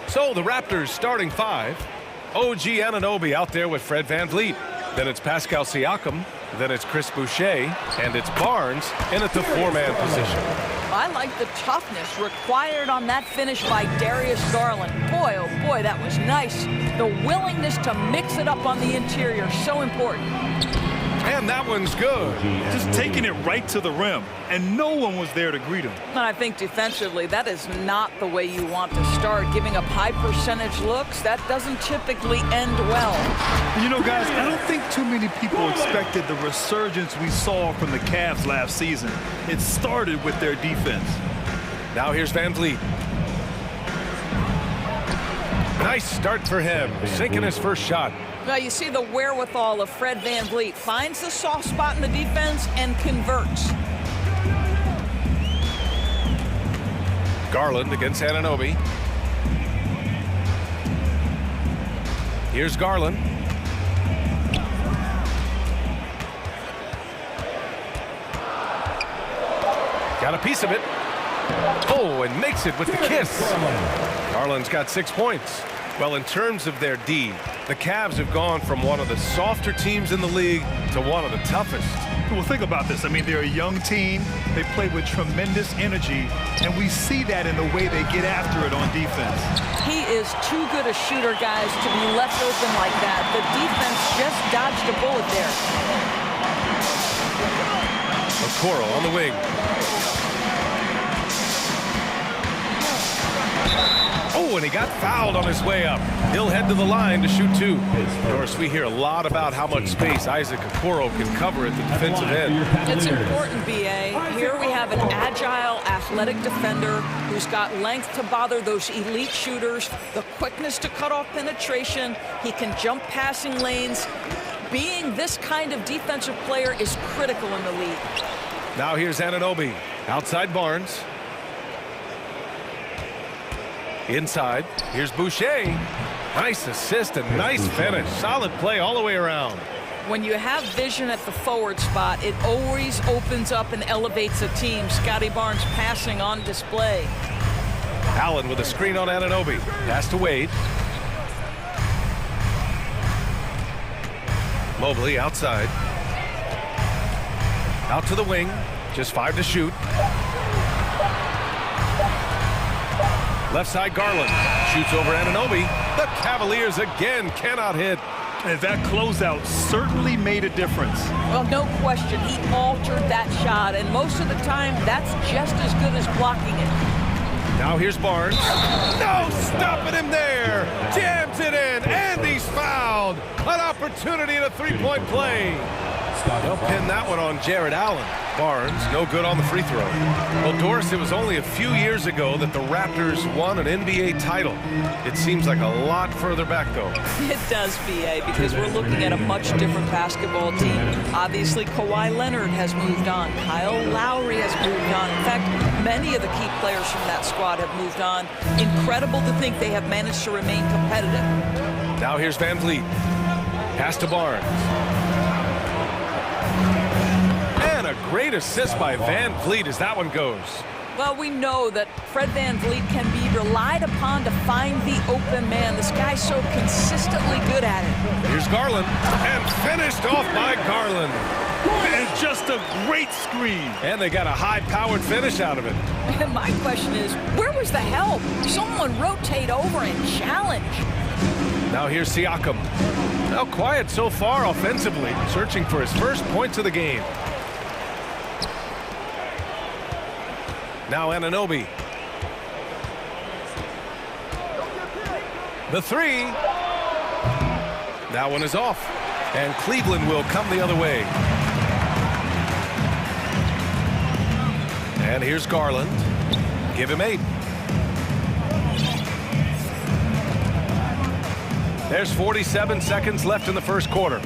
So the Raptors starting 5. OG Anunoby out there with Fred VanVleet. Then it's Pascal Siakam. Then it's Chris Boucher. And it's Barnes in at the 4-man position. I like the toughness required on that finish by Darius Garland. Boy, oh boy, that was nice. The willingness to mix it up on the interior, so important. And that one's good. Just taking it right to the rim, and no one was there to greet him. And I think defensively, that is not the way you want to start. Giving up high percentage looks, that doesn't typically end well. You know, guys, I don't think too many people expected the resurgence we saw from the Cavs last season. It started with their defense. Now here's VanVleet. Nice start for him, sinking his first shot. Well, you see the wherewithal of Fred VanVleet. Finds the soft spot in the defense and converts. Garland against Anunoby. Here's Garland. Got a piece of it. Oh, and makes it with the kiss. Garland's got 6 points. Well, in terms of their D, the Cavs have gone from one of the softer teams in the league to one of the toughest. Well, think about this. I mean, they're a young team. They play with tremendous energy, and we see that in the way they get after it on defense. He is too good a shooter, guys, to be left open like that. The defense just dodged a bullet there. Okoro on the wing. Oh, and he got fouled on his way up. He'll head to the line to shoot 2. Of course, we hear a lot about how much space Isaac Okoro can cover at the defensive end. It's important, B.A. Here we have an agile, athletic defender who's got length to bother those elite shooters, the quickness to cut off penetration. He can jump passing lanes. Being this kind of defensive player is critical in the league. Now here's Anunoby. Outside Barnes. Inside, here's Boucher. Nice assist and nice finish. Solid play all the way around. When you have vision at the forward spot, it always opens up and elevates a team. Scotty Barnes passing on display. Allen with a screen on Anunoby. Pass to Wade. Mobley outside. Out to the wing. Just 5 to shoot. Left side, Garland shoots over Anunoby. The Cavaliers again cannot hit. And that closeout certainly made a difference. Well, no question. He altered that shot, and most of the time, that's just as good as blocking it. Now here's Barnes. No, stopping him there. Jams it in, and he's fouled. An opportunity at a 3-point play. They'll pin that one on Jared Allen. Barnes, no good on the free throw. Well, Doris, it was only a few years ago that the Raptors won an NBA title. It seems like a lot further back, though. It does, B.A., because we're looking at a much different basketball team. Obviously, Kawhi Leonard has moved on. Kyle Lowry has moved on. In fact, many of the key players from that squad have moved on. Incredible to think they have managed to remain competitive. Now here's VanVleet. Pass to Barnes. And a great assist by VanVleet as that one goes. Well, we know that Fred VanVleet can be relied upon to find the open man. This guy's so consistently good at it. Here's Garland, and finished off by Garland. And just a great screen. And they got a high-powered finish out of it. And my question is, where was the help? Someone rotate over and challenge. Now here's Siakam. Now quiet so far offensively, searching for his first points of the game. Now Anunoby. The 3. That one is off. And Cleveland will come the other way. And here's Garland. Give him 8. There's 47 seconds left in the first quarter.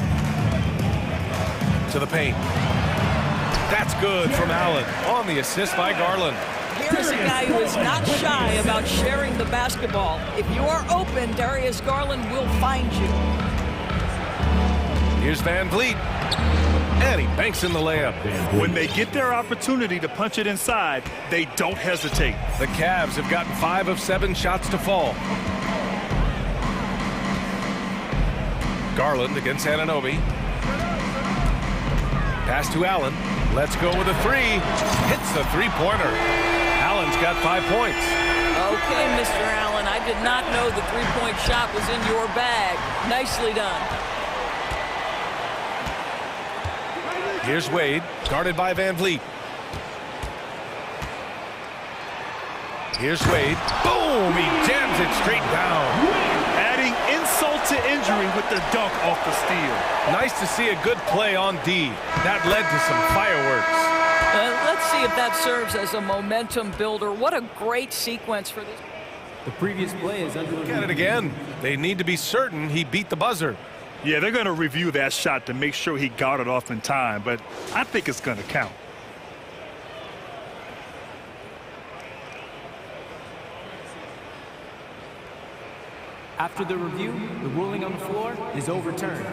To the paint. That's good from Allen on the assist by Garland. Here is a guy who is not shy about sharing the basketball. If you are open, Darius Garland will find you. Here's VanVleet. And he banks in the layup. When they get their opportunity to punch it inside, they don't hesitate. The Cavs have gotten 5 of 7 shots to fall. Garland against Anunoby. Pass to Allen. Let's go with a 3. Hits the three-pointer. Allen's got 5 points. Okay, Mr. Allen, I did not know the three-point shot was in your bag. Nicely done. Here's Wade, guarded by Van Vliet. Here's Wade. Boom! He jams it straight down. Adding insult to injury with the dunk off the steal. Nice to see a good play on D. That led to some fireworks. Let's see if that serves as a momentum builder. What a great sequence for this. The previous play is under Look at it again. They need to be certain he beat the buzzer. Yeah, they're going to review that shot to make sure he got it off in time, but I think it's going to count. After the review, the ruling on the floor is overturned.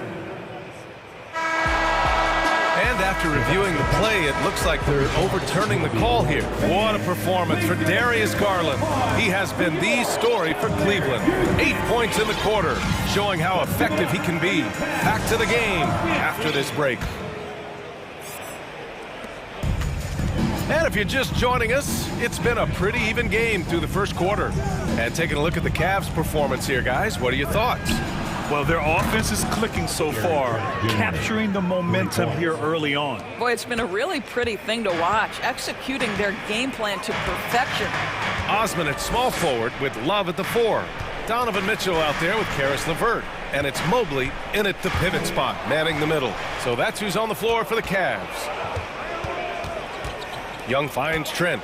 And after reviewing the play, it looks like they're overturning the call here. What a performance for Darius Garland. He has been the story for Cleveland. 8 points in the quarter, showing how effective he can be. Back to the game after this break. And if you're just joining us, it's been a pretty even game through the first quarter. And taking a look at the Cavs' performance here, guys, what are your thoughts? Well, their offense is clicking so far, capturing the momentum here early on. Boy, it's been a really pretty thing to watch, executing their game plan to perfection. Osman at small forward with Love at the 4. Donovan Mitchell out there with Karis LeVert. And it's Mobley in at the pivot spot, manning the middle. So that's who's on the floor for the Cavs. Young finds Trent.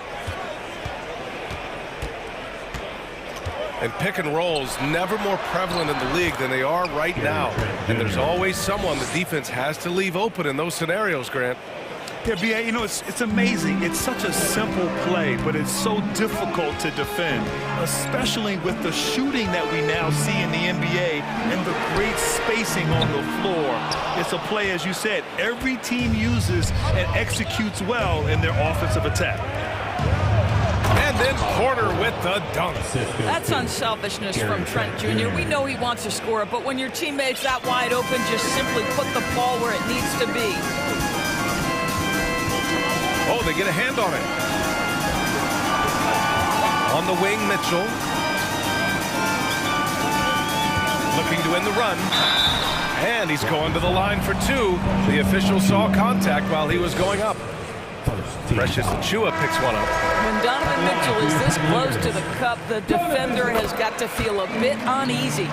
And pick and rolls never more prevalent in the league than they are right now. And there's always someone the defense has to leave open in those scenarios, Grant. Yeah, B.A., you know, it's amazing. It's such a simple play, but it's so difficult to defend, especially with the shooting that we now see in the NBA and the great spacing on the floor. It's a play, as you said, every team uses and executes well in their offensive attack. And then Porter with the dunk. That's unselfishness from Trent Jr. We know he wants to score it, but when your teammate's that wide open, just simply put the ball where it needs to be. Oh, they get a hand on it. On the wing, Mitchell. Looking to end the run. And he's going to the line for 2. The official saw contact while he was going up. Precious Achiuwa picks one up. When Donovan Mitchell is this close to the cup, the defender has got to feel a bit uneasy.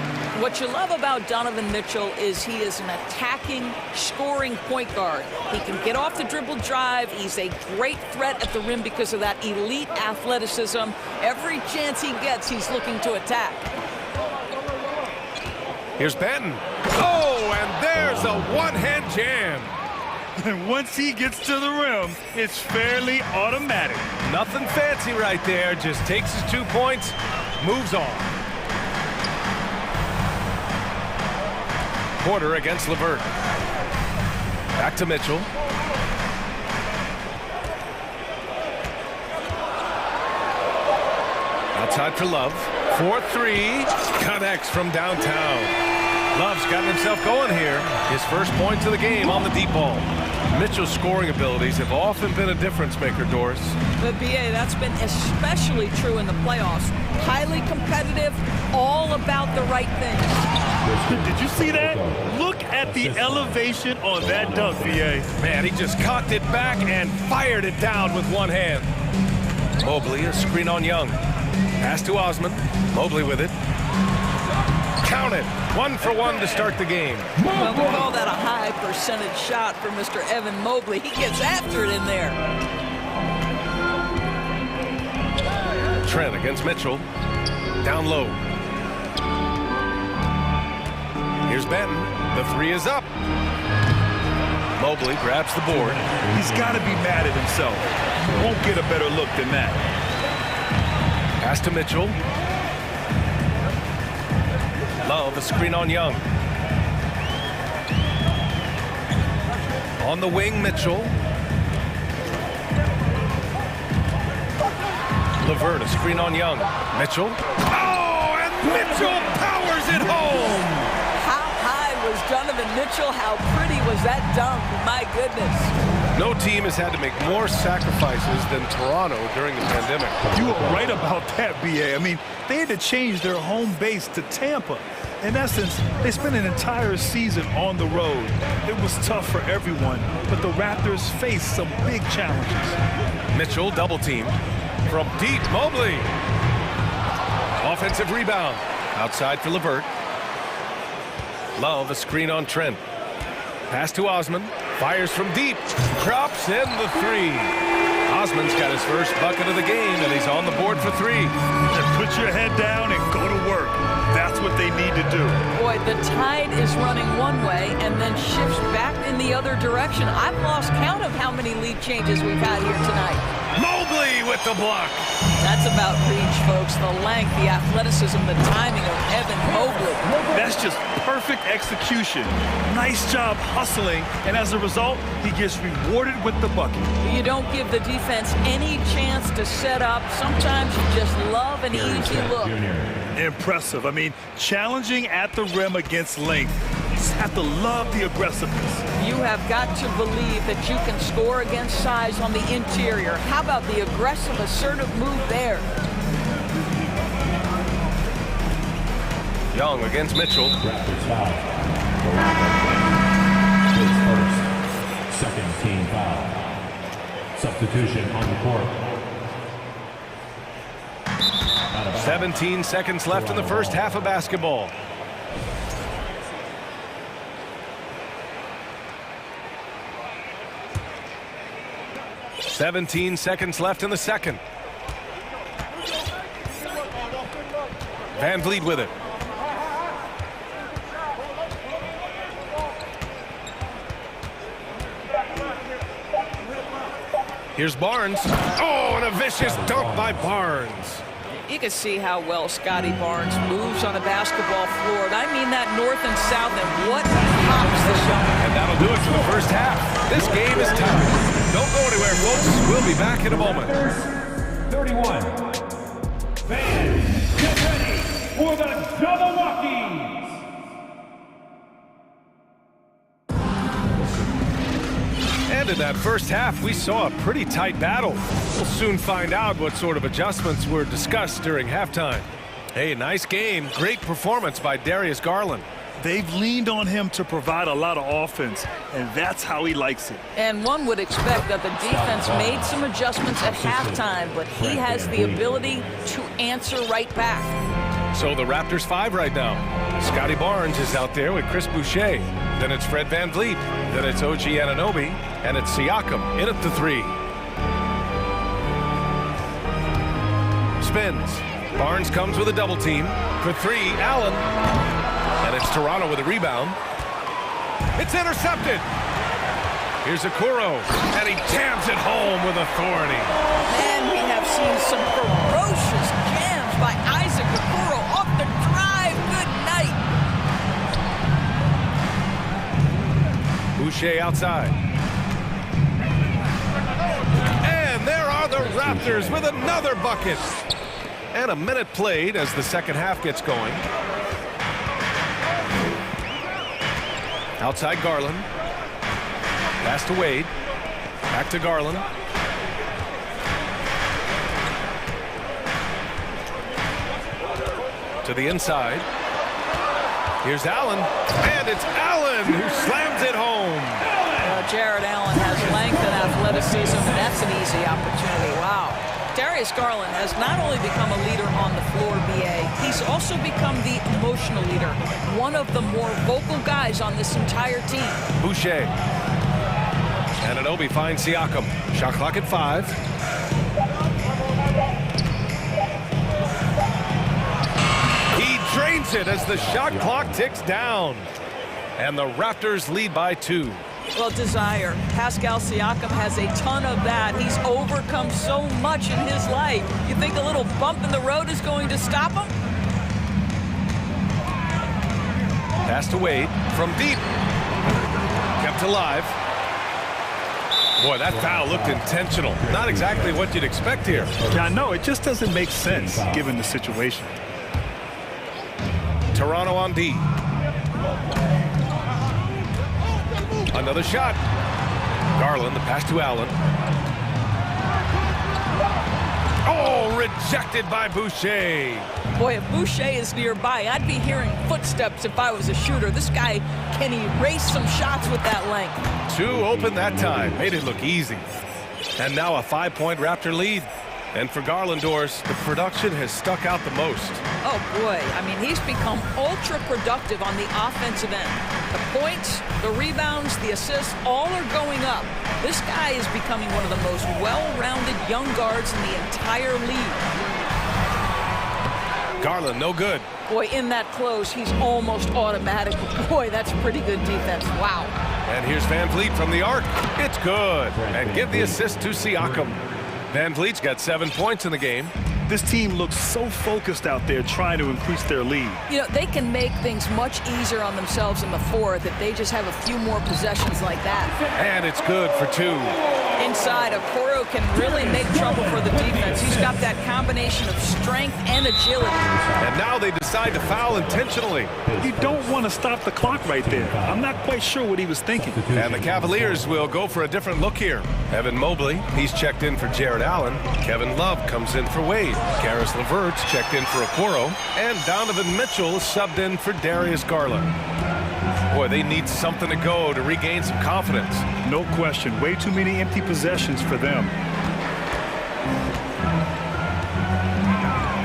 What you love about Donovan Mitchell is he is an attacking, scoring point guard. He can get off the dribble drive. He's a great threat at the rim because of that elite athleticism. Every chance he gets, he's looking to attack. Here's Benton. Oh, and there's a one-hand jam. And once he gets to the rim, it's fairly automatic. Nothing fancy right there. Just takes his 2 points, moves on. Porter against LeVert. Back to Mitchell. Outside for Love. 4-3. Connects from downtown. Love's gotten himself going here. His first points of the game on the deep ball. Mitchell's scoring abilities have often been a difference maker, Doris. But, B.A., that's been especially true in the playoffs. Highly competitive, all about the right things. Did you see that? Look at the elevation on that dunk, B.A. Man, he just cocked it back and fired it down with one hand. Mobley, a screen on Young. Pass to Osman. Mobley with it. Count it. 1 for 1 to start the game. Well, we call that a high percentage shot for Mr. Evan Mobley. He gets after it in there. Trent against Mitchell. Down low. Here's Benton. The 3 is up. Mobley grabs the board. He's got to be mad at himself. Won't get a better look than that. Pass to Mitchell. Love, a screen on Young. On the wing, Mitchell. Levert, a screen on Young. Mitchell. Oh, and Mitchell powers it home! How high was Donovan Mitchell? How pretty was that dunk? My goodness. No team has had to make more sacrifices than Toronto during the pandemic. You are right about that, BA. I mean, they had to change their home base to Tampa. In essence, they spent an entire season on the road. It was tough for everyone, but the Raptors faced some big challenges. Mitchell double team from deep. Mobley. Offensive rebound. Outside for Levert. Love, a screen on Trent. Pass to Osman. Fires from deep. Drops in the three. Osman's got his first bucket of the game, and he's on the board for three. Put your head down and go to work. That's what they need to do. Boy, the tide is running one way and then shifts back in the other direction. I've lost count of how many lead changes we've had here tonight. Mobley with the block. That's about reach, folks. The length, the athleticism, the timing of Evan Mobley. That's just perfect execution. Nice job hustling, and as a result, he gets rewarded with the bucket. You don't give the defense any chance to set up. Sometimes you just love an easy look. Impressive. I mean, challenging at the rim against length. You just have to love the aggressiveness. You have got to believe that you can score against size on the interior. How about the aggressive, assertive move there? Young against Mitchell. Raptors foul. His first. Second team foul. Substitution on the court. 17 seconds left in the first half of basketball. "17 seconds left in the second. Van Vliet with it. Here's Barnes. Oh, and a vicious dunk by Barnes. You can see how well Scotty Barnes moves on the basketball floor. I mean that north and south, and what pops the shot. And that'll do it for the first half. This game is tied. Don't go anywhere, folks. We'll be back in a moment. 31. Fans, get ready for the double walkies. And in that first half, we saw a pretty tight battle. We'll soon find out what sort of adjustments were discussed during halftime. Hey, nice game. Great performance by Darius Garland. They've leaned on him to provide a lot of offense, and that's how he likes it. And one would expect that the defense made some adjustments at halftime, but he has the ability to answer right back. So the Raptors 5 right now. Scotty Barnes is out there with Chris Boucher. Then it's Fred Van Vliet. Then it's OG Anunoby. And it's Siakam in at the 3. Spins. Barnes comes with a double team. For 3, Allen. And it's Toronto with a rebound. It's intercepted. Here's Okoro. And he jams it home with authority. And we have seen some ferocious jams by Isaac Okoro off the drive. Good night. Boucher outside. And there are the Raptors with another bucket. And a minute played as the second half gets going. Outside Garland. Pass to Wade. Back to Garland. To the inside. Here's Allen. And it's Allen who slams it home. Jared Allen has length and athleticism, and that's an easy opportunity. Wow. Darius Garland has not only become a leader on the floor, BA, he's also become the emotional leader, one of the more vocal guys on this entire team. Boucher. Anunoby finds Siakam. Shot clock at 5. He drains it as the shot clock ticks down. And the Raptors lead by 2. Well, desire. Pascal Siakam has a ton of that. He's overcome so much in his life. You think a little bump in the road is going to stop him? Pass to Wade from deep. Kept alive. Boy, that foul looked intentional. Not exactly what you'd expect here. Yeah, I know. It just doesn't make sense given the situation. Toronto on D. Another shot. Garland, the pass to Allen. Oh, rejected by Boucher. Boy, if Boucher is nearby, I'd be hearing footsteps if I was a shooter. This guy can erase some shots with that length. 2 open that time. Made it look easy. And now a 5-point Raptor lead. And for Garlandors, the production has stuck out the most. Oh, boy. I mean, he's become ultra-productive on the offensive end. The points, the rebounds, the assists, all are going up. This guy is becoming one of the most well-rounded young guards in the entire league. Garland, no good. Boy, in that close, he's almost automatic. Boy, that's pretty good defense. Wow. And here's Van Vliet from the arc. It's good. And give the assist to Siakam. Van Vliet's got 7 points in the game. This team looks so focused out there trying to increase their lead. You know, they can make things much easier on themselves in the fourth if they just have a few more possessions like that. And it's good for 2. Inside, Okoro can really make trouble for the defense. He's got that combination of strength and agility. And now they decide to foul intentionally. You don't want to stop the clock right there. I'm not quite sure what he was thinking. And the Cavaliers will go for a different look here. Evan Mobley, he's checked in for Jared Allen. Kevin Love comes in for Wade. Karis LeVert's checked in for Okoro. And Donovan Mitchell subbed in for Darius Garland. Boy, they need something to go to regain some confidence. No question. Way too many empty possessions for them.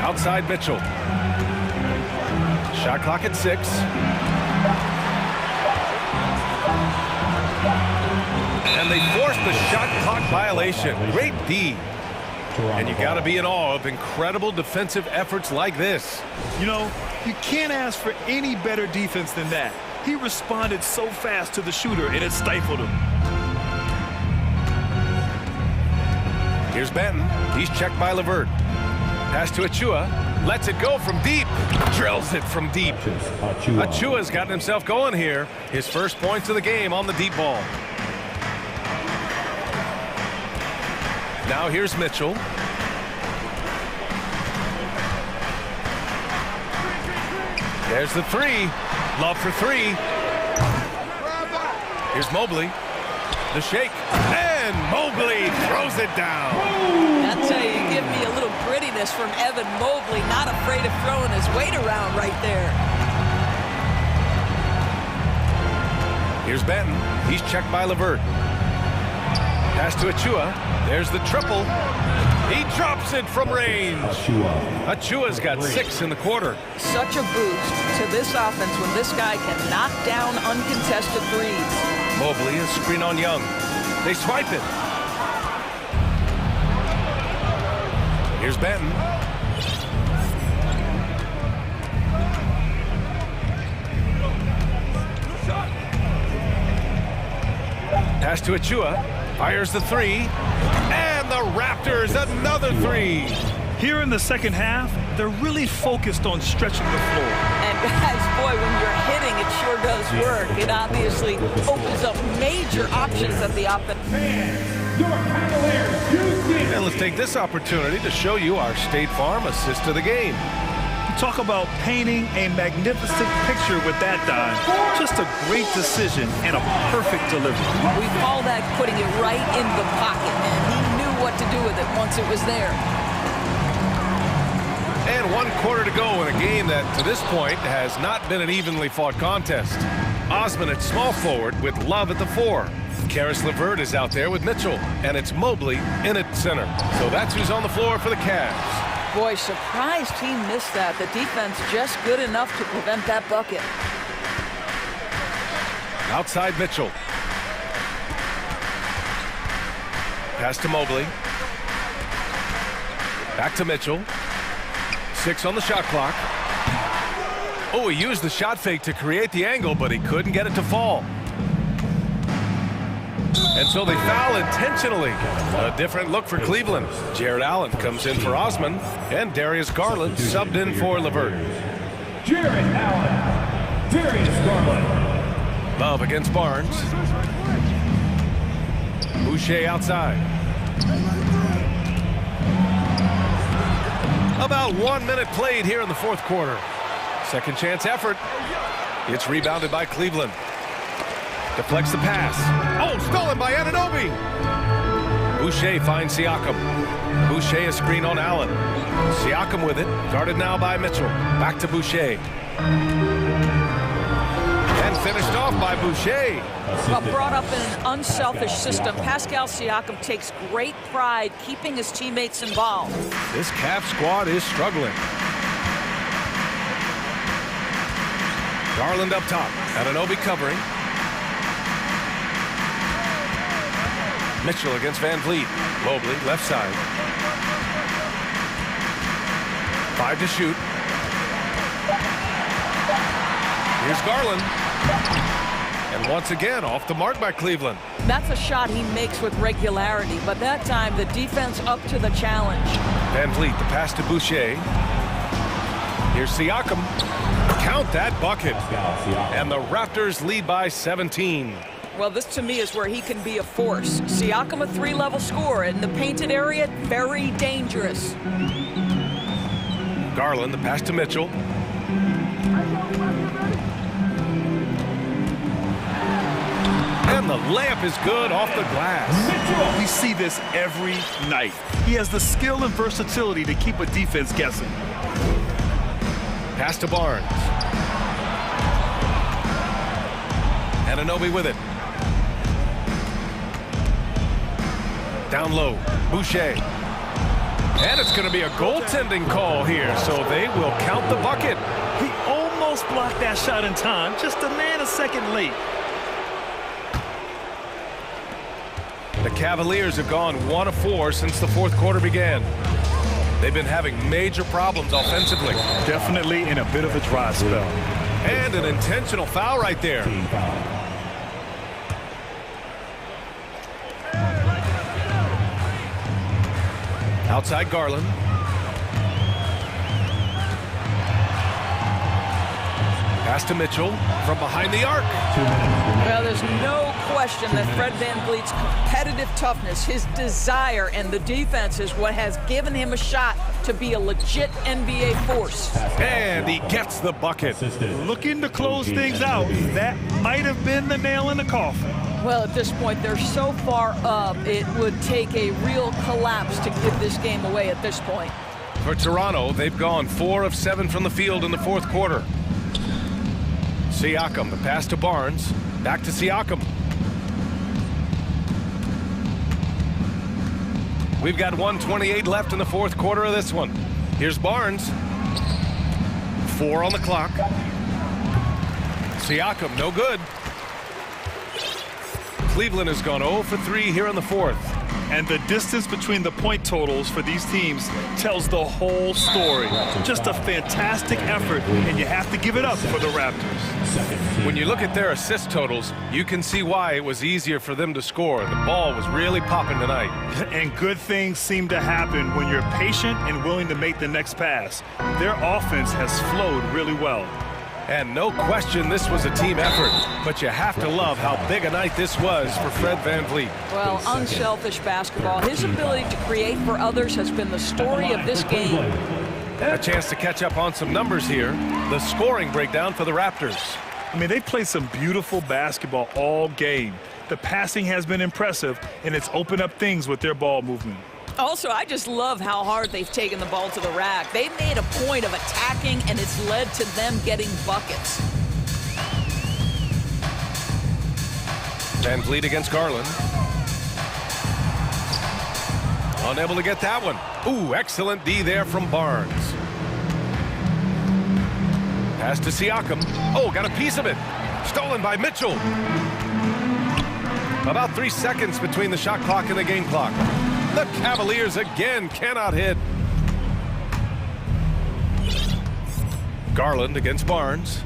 Outside Mitchell. Shot clock at 6. And they forced the shot clock violation. Great D. And you got to be in awe of incredible defensive efforts like this. You know, you can't ask for any better defense than that. He responded so fast to the shooter, and it stifled him. Here's Benton. He's checked by LeVert. Pass to Achua. Lets it go from deep. Drills it from deep. Achua's gotten himself going here. His first points of the game on the deep ball. Now here's Mitchell. There's the 3. Love for 3. Here's Mobley. The shake. And Mobley throws it down. That's how you give me a little grittiness from Evan Mobley. Not afraid of throwing his weight around right there. Here's Benton. He's checked by LeVert. Pass to Achua. There's the triple. He drops it from range. Achua's got 6 in the quarter. Such a boost to this offense when this guy can knock down uncontested threes. Mobley is screen on Young. They swipe it. Here's Benton. Pass to Achua. Fires the 3. And the Raptors, another 3. Here in the second half, they're really focused on stretching the floor. And guys, boy, when you're hitting, it sure does work. It obviously opens up major options at the offense. And let's take this opportunity to show you our State Farm assist of the game. Talk about painting a magnificent picture with that dime. Just a great decision and a perfect delivery. We call that putting it right in the pocket, and he knew what to do with it once it was there. And 1 quarter to go in a game that, to this point, has not been an evenly fought contest. Osman at small forward with Love at the 4. Karis LeVert is out there with Mitchell, and it's Mobley in at center. So that's who's on the floor for the Cavs. Boy, surprised he missed that. The defense just good enough to prevent that bucket. Outside Mitchell. Pass to Mobley. Back to Mitchell. 6 on the shot clock. Oh, he used the shot fake to create the angle, but he couldn't get it to fall. And so they foul intentionally. A different look for Cleveland. Jared Allen comes in for Osman, and Darius Garland subbed in for LeVert. Jared Allen, Darius Garland. Love against Barnes. Boucher outside. About 1 minute played here in the fourth quarter. Second chance effort. It's rebounded by Cleveland. Deflects the pass. Oh, stolen by Anunoby. Boucher finds Siakam. Boucher a screen on Allen. Siakam with it. Guarded now by Mitchell. Back to Boucher. And finished off by Boucher. Well, brought up in an unselfish system, Pascal Siakam takes great pride keeping his teammates involved. This Cavs squad is struggling. Garland up top. Anunoby covering. Mitchell against Van Vliet. Mobley, left side. 5 to shoot. Here's Garland. And once again, off the mark by Cleveland. That's a shot he makes with regularity, but that time the defense up to the challenge. Van Vliet, the pass to Boucher. Here's Siakam. Count that bucket. And the Raptors lead by 17. Well, this to me is where he can be a force. Siakam, a 3-level scorer in the painted area, very dangerous. Garland, the pass to Mitchell. And the layup is good off the glass. We see this every night. He has the skill and versatility to keep a defense guessing. Pass to Barnes. Anunoby with it. Down low, Boucher. And it's going to be a goaltending call here, so they will count the bucket. He almost blocked that shot in time, just a nanosecond late. The Cavaliers have gone 1 of 4 since the fourth quarter began. They've been having major problems offensively. Definitely in a bit of a dry spell. And an intentional foul right there. Outside Garland. Pass to Mitchell from behind the arc. Well, there's no question that Fred VanVleet's competitive toughness, his desire, and the defense is what has given him a shot to be a legit NBA force. And he gets the bucket. Looking to close things out. That might have been the nail in the coffin. Well, at this point, they're so far up, it would take a real collapse to give this game away at this point. For Toronto, they've gone 4 of 7 from the field in the fourth quarter. Siakam, the pass to Barnes. Back to Siakam. We've got 1:28 left in the fourth quarter of this one. Here's Barnes. 4 on the clock. Siakam, no good. Cleveland has gone 0 for 3 here in the fourth. And the distance between the point totals for these teams tells the whole story. Just a fantastic effort, and you have to give it up for the Raptors. When you look at their assist totals, you can see why it was easier for them to score. The ball was really popping tonight. And good things seem to happen when you're patient and willing to make the next pass. Their offense has flowed really well. And no question this was a team effort, but you have to love how big a night this was for Fred VanVleet. Well, unselfish basketball. His ability to create for others has been the story of this game. A chance to catch up on some numbers here. The scoring breakdown for the Raptors. I mean, they played some beautiful basketball all game. The passing has been impressive, and it's opened up things with their ball movement. Also, I just love how hard they've taken the ball to the rack. They've made a point of attacking, and it's led to them getting buckets. VanVleet against Garland. Unable to get that one. Ooh, excellent D there from Barnes. Pass to Siakam. Oh, got a piece of it. Stolen by Mitchell. About 3 seconds between the shot clock and the game clock. The Cavaliers again cannot hit. Garland against Barnes.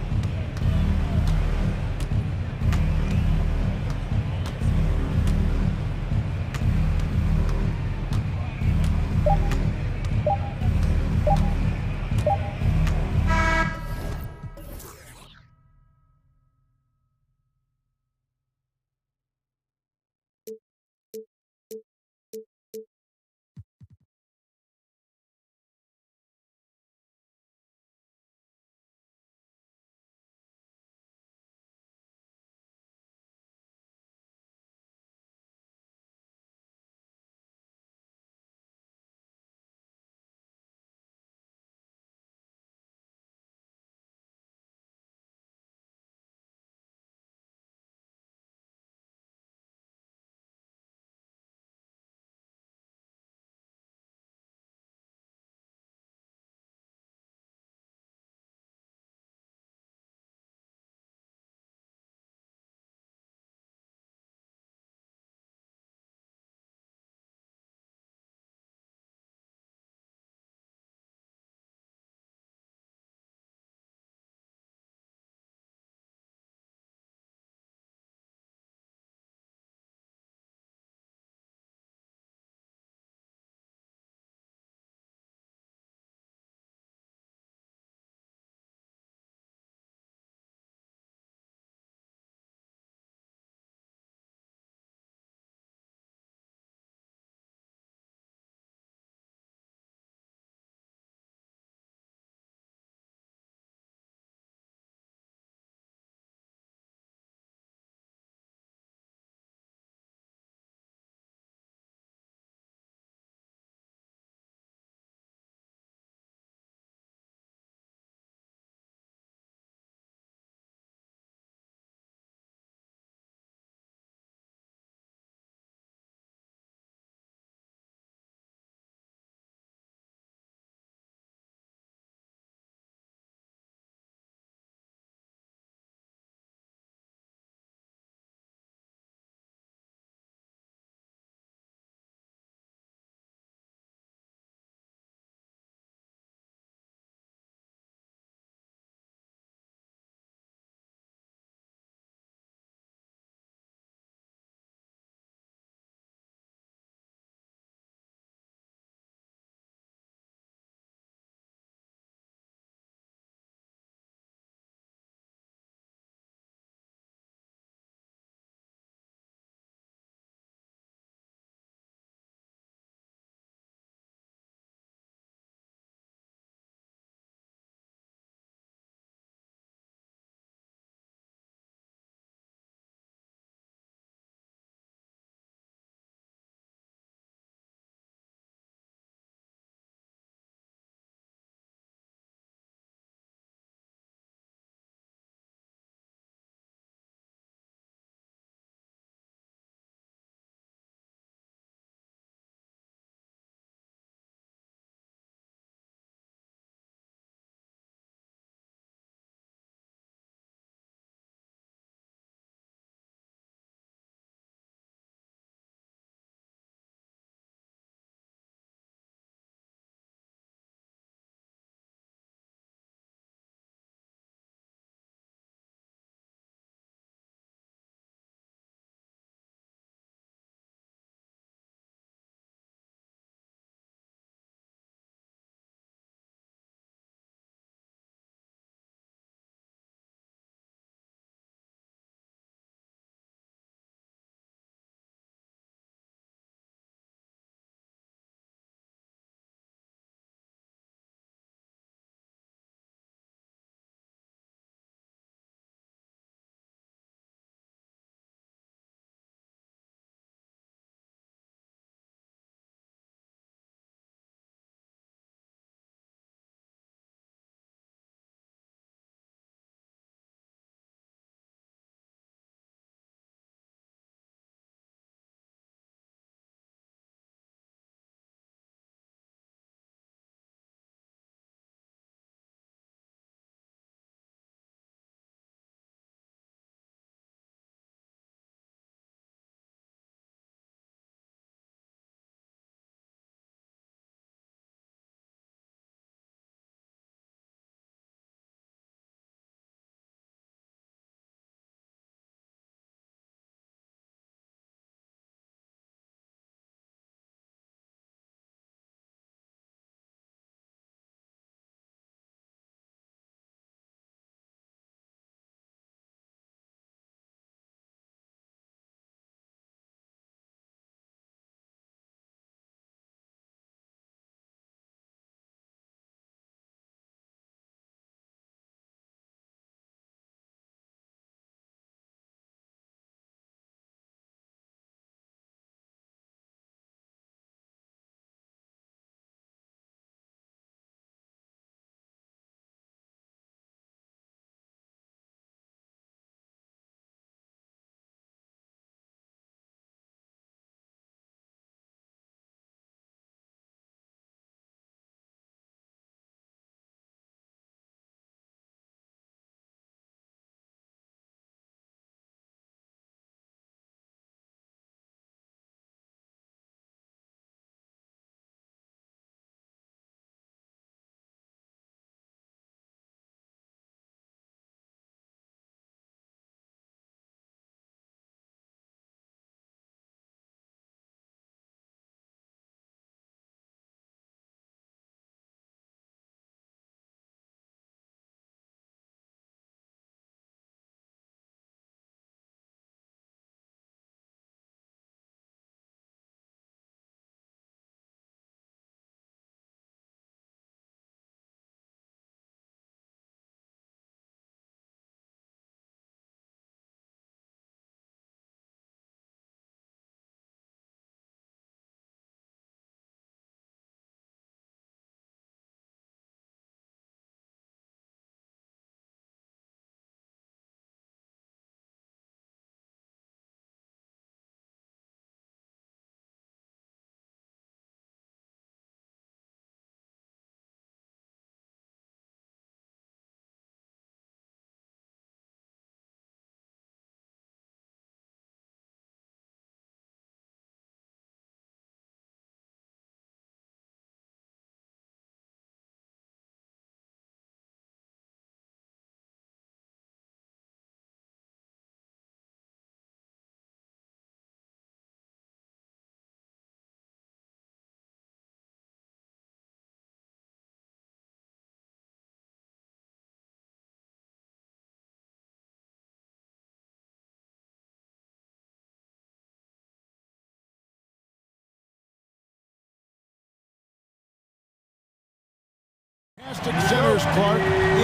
Centers, Clark,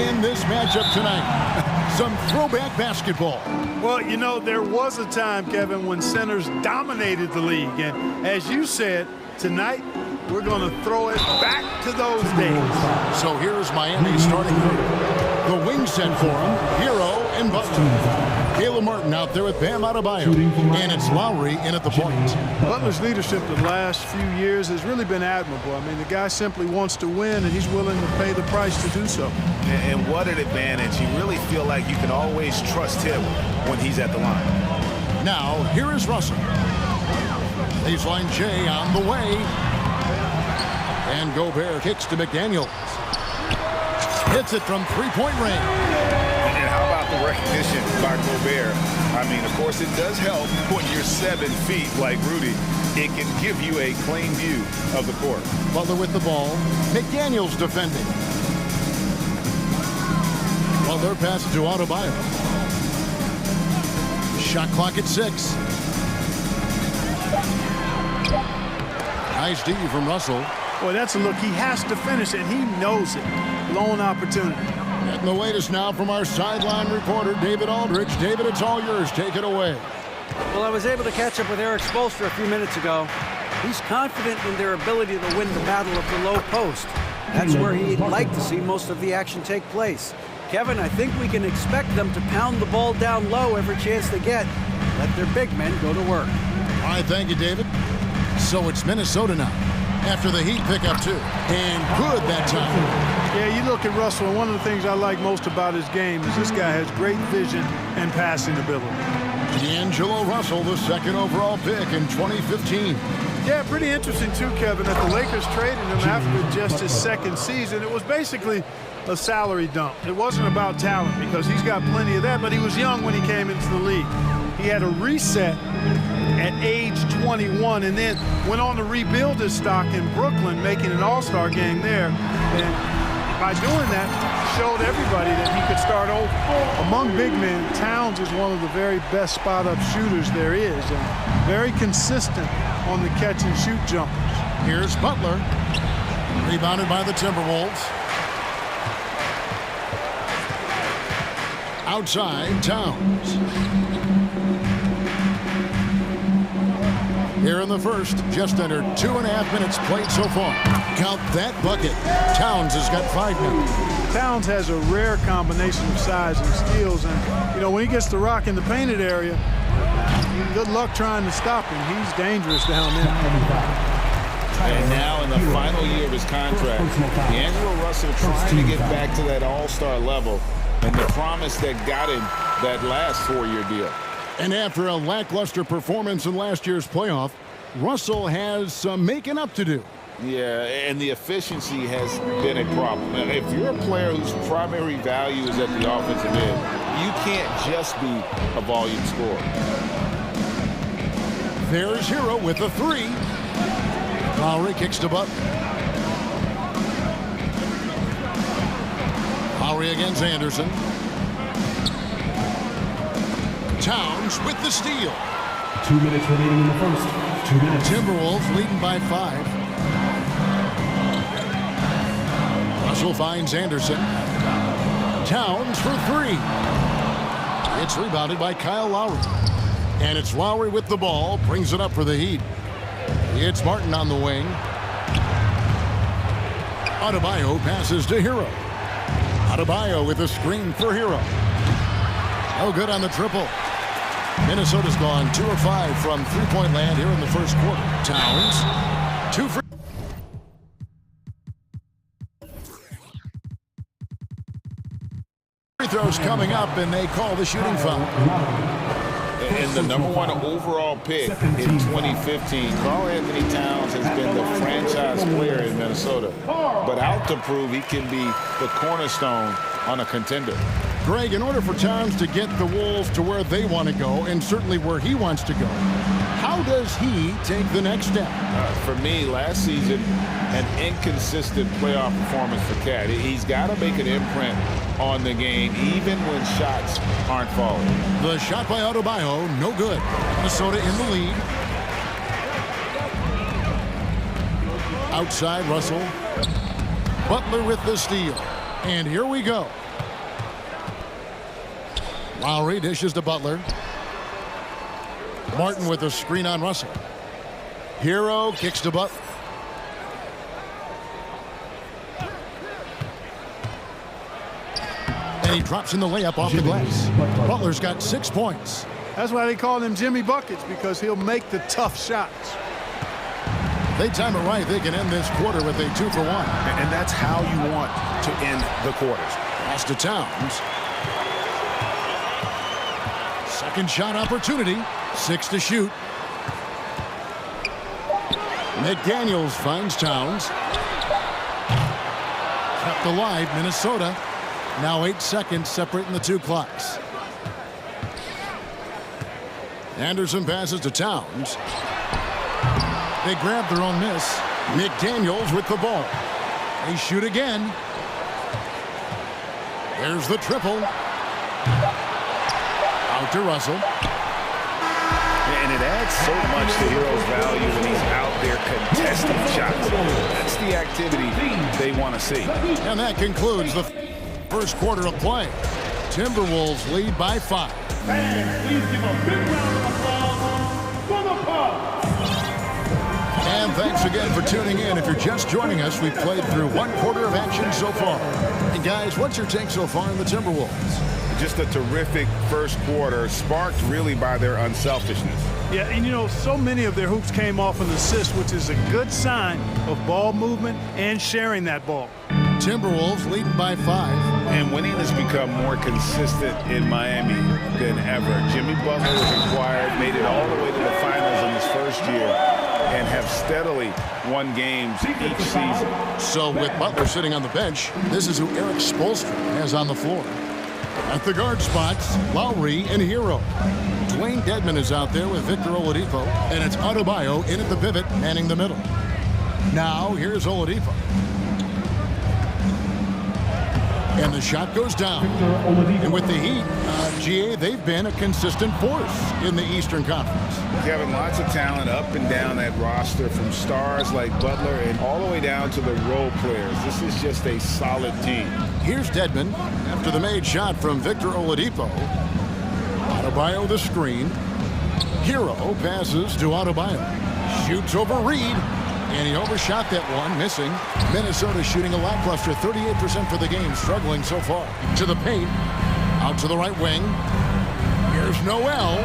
in this matchup tonight. Some throwback basketball. Well, you know, there was a time, Kevin, when centers dominated the league. And as you said, tonight, we're going to throw it back to those days. So here's Miami's starting group. The wing set for him, Hero and Butler. Caleb Martin out there with Bam Adebayo. And it's Lowry in at the point. Butler's leadership the last few years has really been admirable. I mean, the guy simply wants to win, and he's willing to pay the price to do so. And what an advantage. You really feel like you can always trust him when he's at the line. Now, here is Russell. Baseline J on the way. And Gobert kicks to McDaniels. Hits it from three-point range. And how about the recognition by Gobert? I mean, of course, it does help when you're 7 feet like Rudy. It can give you a clean view of the court. Butler with the ball. McDaniels defending. Butler passes to Adebayo. Shot clock at 6. Nice D from Russell. Boy, that's a look. He has to finish it. He knows it. Lone opportunity. Getting the latest now from our sideline reporter, David Aldridge. David, it's all yours. Take it away. Well, I was able to catch up with Eric Spoelstra a few minutes ago. He's confident in their ability to win the battle of the low post. That's where he'd like to see most of the action take place. Kevin, I think we can expect them to pound the ball down low every chance they get. Let their big men go to work. All right, thank you, David. So it's Minnesota now, after the Heat pick up 2. And good that time. Yeah, you look at Russell, and one of the things I like most about his game is this guy has great vision and passing ability. D'Angelo Russell, the second overall pick in 2015. Yeah, pretty interesting too, Kevin, that the Lakers traded him after just his second season. It was basically a salary dump. It wasn't about talent because he's got plenty of that, but he was young when he came into the league. He had a reset at age 21 and then went on to rebuild his stock in Brooklyn, making an all-star game there. And by doing that, showed everybody that he could start over. Among big men, Towns is one of the very best spot-up shooters there is, and very consistent on the catch-and-shoot jumpers. Here's Butler, rebounded by the Timberwolves. Outside, Towns. Here in the first, just under 2.5 minutes played so far. Count that bucket. Towns has got 5 now. Towns has a rare combination of size and skills, and you know, when he gets the rock in the painted area, good luck trying to stop him. He's dangerous down there. And now in the final year of his contract, D'Angelo Russell trying to get back to that all-star level and the promise that got him that last 4-year deal. And after a lackluster performance in last year's playoff, Russell has some making up to do. Yeah, and the efficiency has been a problem. If you're a player whose primary value is at the offensive end, you can't just be a volume scorer. There's Hero with a 3. Lowry kicks to Butler. Lowry against Anderson. Towns with the steal. 2 minutes remaining in the first. 2 minutes. Timberwolves leading by 5. Russell finds Anderson. Towns for 3. It's rebounded by Kyle Lowry. And it's Lowry with the ball. Brings it up for the Heat. It's Martin on the wing. Adebayo passes to Hero. Adebayo with a screen for Hero. No good on the triple. Minnesota's gone 2 of 5 from three-point land here in the first quarter. Towns, 2 for... Free throws coming up, and they call the shooting foul. And the #1 overall pick in 2015, Karl Anthony Towns has been the franchise player in Minnesota. But out to prove he can be the cornerstone on a contender. Greg, in order for Towns to get the Wolves to where they want to go, and certainly where he wants to go, how does he take the next step? For me, last season, an inconsistent playoff performance for Cat. He's got to make an imprint on the game, even when shots aren't falling. The shot by Adebayo, no good. Minnesota in the lead. Outside, Russell. Butler with the steal. And here we go. Lowry dishes to Butler. Martin with a screen on Russell. Hero kicks to Butler. And he drops in the layup off the glass. Butler's got 6 points. That's why they call him Jimmy Buckets, because he'll make the tough shots. They time it right. They can end this quarter with a 2-for-1. And that's how you want to end the quarters. Pass to Towns. Second shot opportunity. 6 to shoot. McDaniels finds Towns. Kept alive, Minnesota. Now 8 seconds separating the two clocks. Anderson passes to Towns. They grab their own miss. McDaniels with the ball. They shoot again. There's the triple. Out to Russell. And it adds so much to Hero's value when he's out there contesting shots. That's the activity they want to see. And that concludes the first quarter of play. Timberwolves lead by 5. Fans, please give a big round of applause for the Pub. And thanks again for tuning in. If you're just joining us, we've played through 1 quarter of action so far. And guys, what's your take so far on the Timberwolves? Just a terrific first quarter, sparked really by their unselfishness. Yeah, and you know, so many of their hoops came off an assist, which is a good sign of ball movement and sharing that ball. Timberwolves leading by 5. And winning has become more consistent in Miami than ever. Jimmy Butler was acquired, made it all the way to the finals in his first year, and have steadily won games each season. So with Butler sitting on the bench, this is who Eric Spoelstra has on the floor. At the guard spots, Lowry and Hero. Dwayne Dedmon is out there with Victor Oladipo, and it's Adebayo in at the pivot, manning the middle. Now, here's Oladipo. And the shot goes down. And with the Heat, GA, they've been a consistent force in the Eastern Conference. Kevin, lots of talent up and down that roster, from stars like Butler and all the way down to the role players. This is just a solid team. Here's Dedmon after the made shot from Victor Oladipo. Adebayo the screen. Hero passes to Adebayo. Shoots over Reed. And he overshot that one, missing. Minnesota shooting a lackluster 38% for the game, struggling so far. To the paint. Out to the right wing. Here's Noel.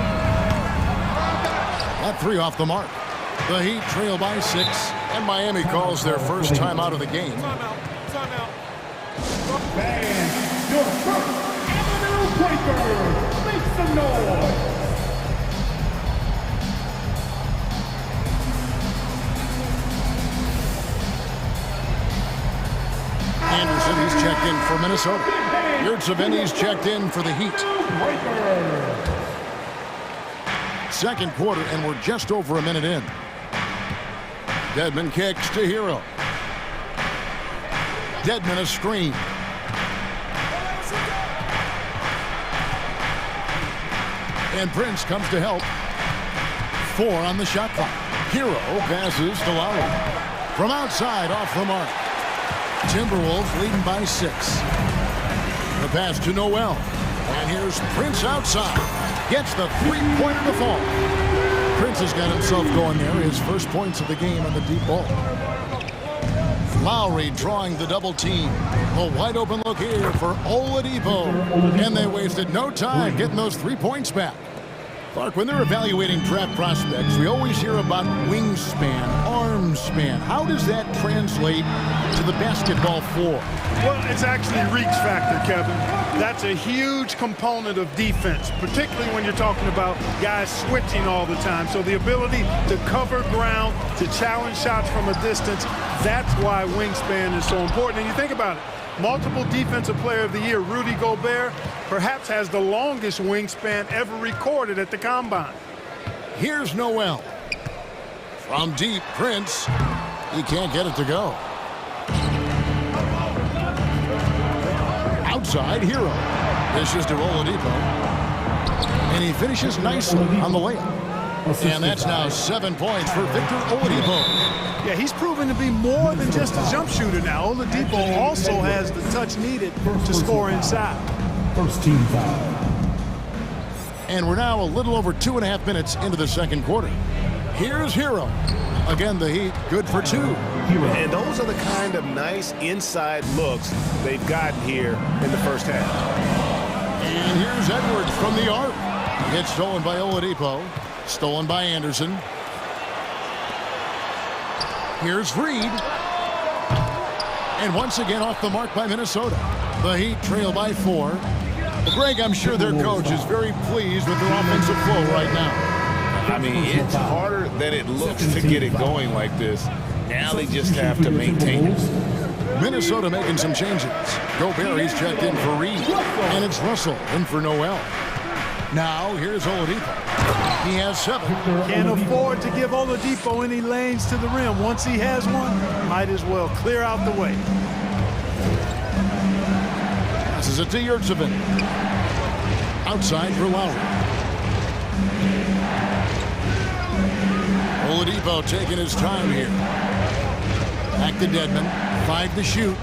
That 3 off the mark. The Heat trail by 6, and Miami calls their first time out of the game. Timeout. Fans, your first Avenue Breaker. Make some noise. Anderson, he's checked in for Minnesota. Yurtseven's checked in for the Heat. Second quarter, and we're just over a minute in. Dedmon kicks to Hero. Dedmon a screen. And Prince comes to help. 4 on the shot clock. Hero passes to Lowry. From outside, off the mark. Timberwolves leading by 6. The pass to Noel. And here's Prince outside. Gets the 3-pointer to fall. Prince has got himself going there. His first points of the game on the deep ball. Lowry drawing the double team. A wide open look here for Oladipo. And they wasted no time getting those 3 points back. Clark, when they're evaluating draft prospects, we always hear about wingspan, arm span. How does that translate to the basketball floor? Well, it's actually reach factor, Kevin. That's a huge component of defense, particularly when you're talking about guys switching all the time. So the ability to cover ground, to challenge shots from a distance, that's why wingspan is so important. And you think about it, multiple Defensive Player of the Year, Rudy Gobert, perhaps has the longest wingspan ever recorded at the Combine. Here's Noel. From deep, Prince. He can't get it to go. Outside, Hero. This is to Oladipo. And he finishes nicely on the layup. And that's now 7 points for Victor Oladipo. Yeah, he's proven to be more than just a jump shooter now. Oladipo also has the touch needed to score inside. First team foul. And we're now a little over 2.5 minutes into the second quarter. Here's Hero. Again, the Heat, good for 2. And those are the kind of nice inside looks they've gotten here in the first half. And here's Edwards from the arc. It's stolen by Oladipo. Stolen by Anderson. Here's Reed. And once again off the mark by Minnesota. The Heat trail by 4. Greg, I'm sure their coach is very pleased with their offensive flow right now. I mean, it's harder than it looks to get it going like this. Now they just have to maintain it. Minnesota making some changes. Gobert, he's checked in for Reed. And it's Russell in for Noel. Now, here's Oladipo. He has 7. Can't afford to give Oladipo any lanes to the rim. Once he has one, might as well clear out the way. Passes it to Yurtsevin. Outside for Lowry. Oladipo taking his time here. Back to Dedmon. 5 to shoot.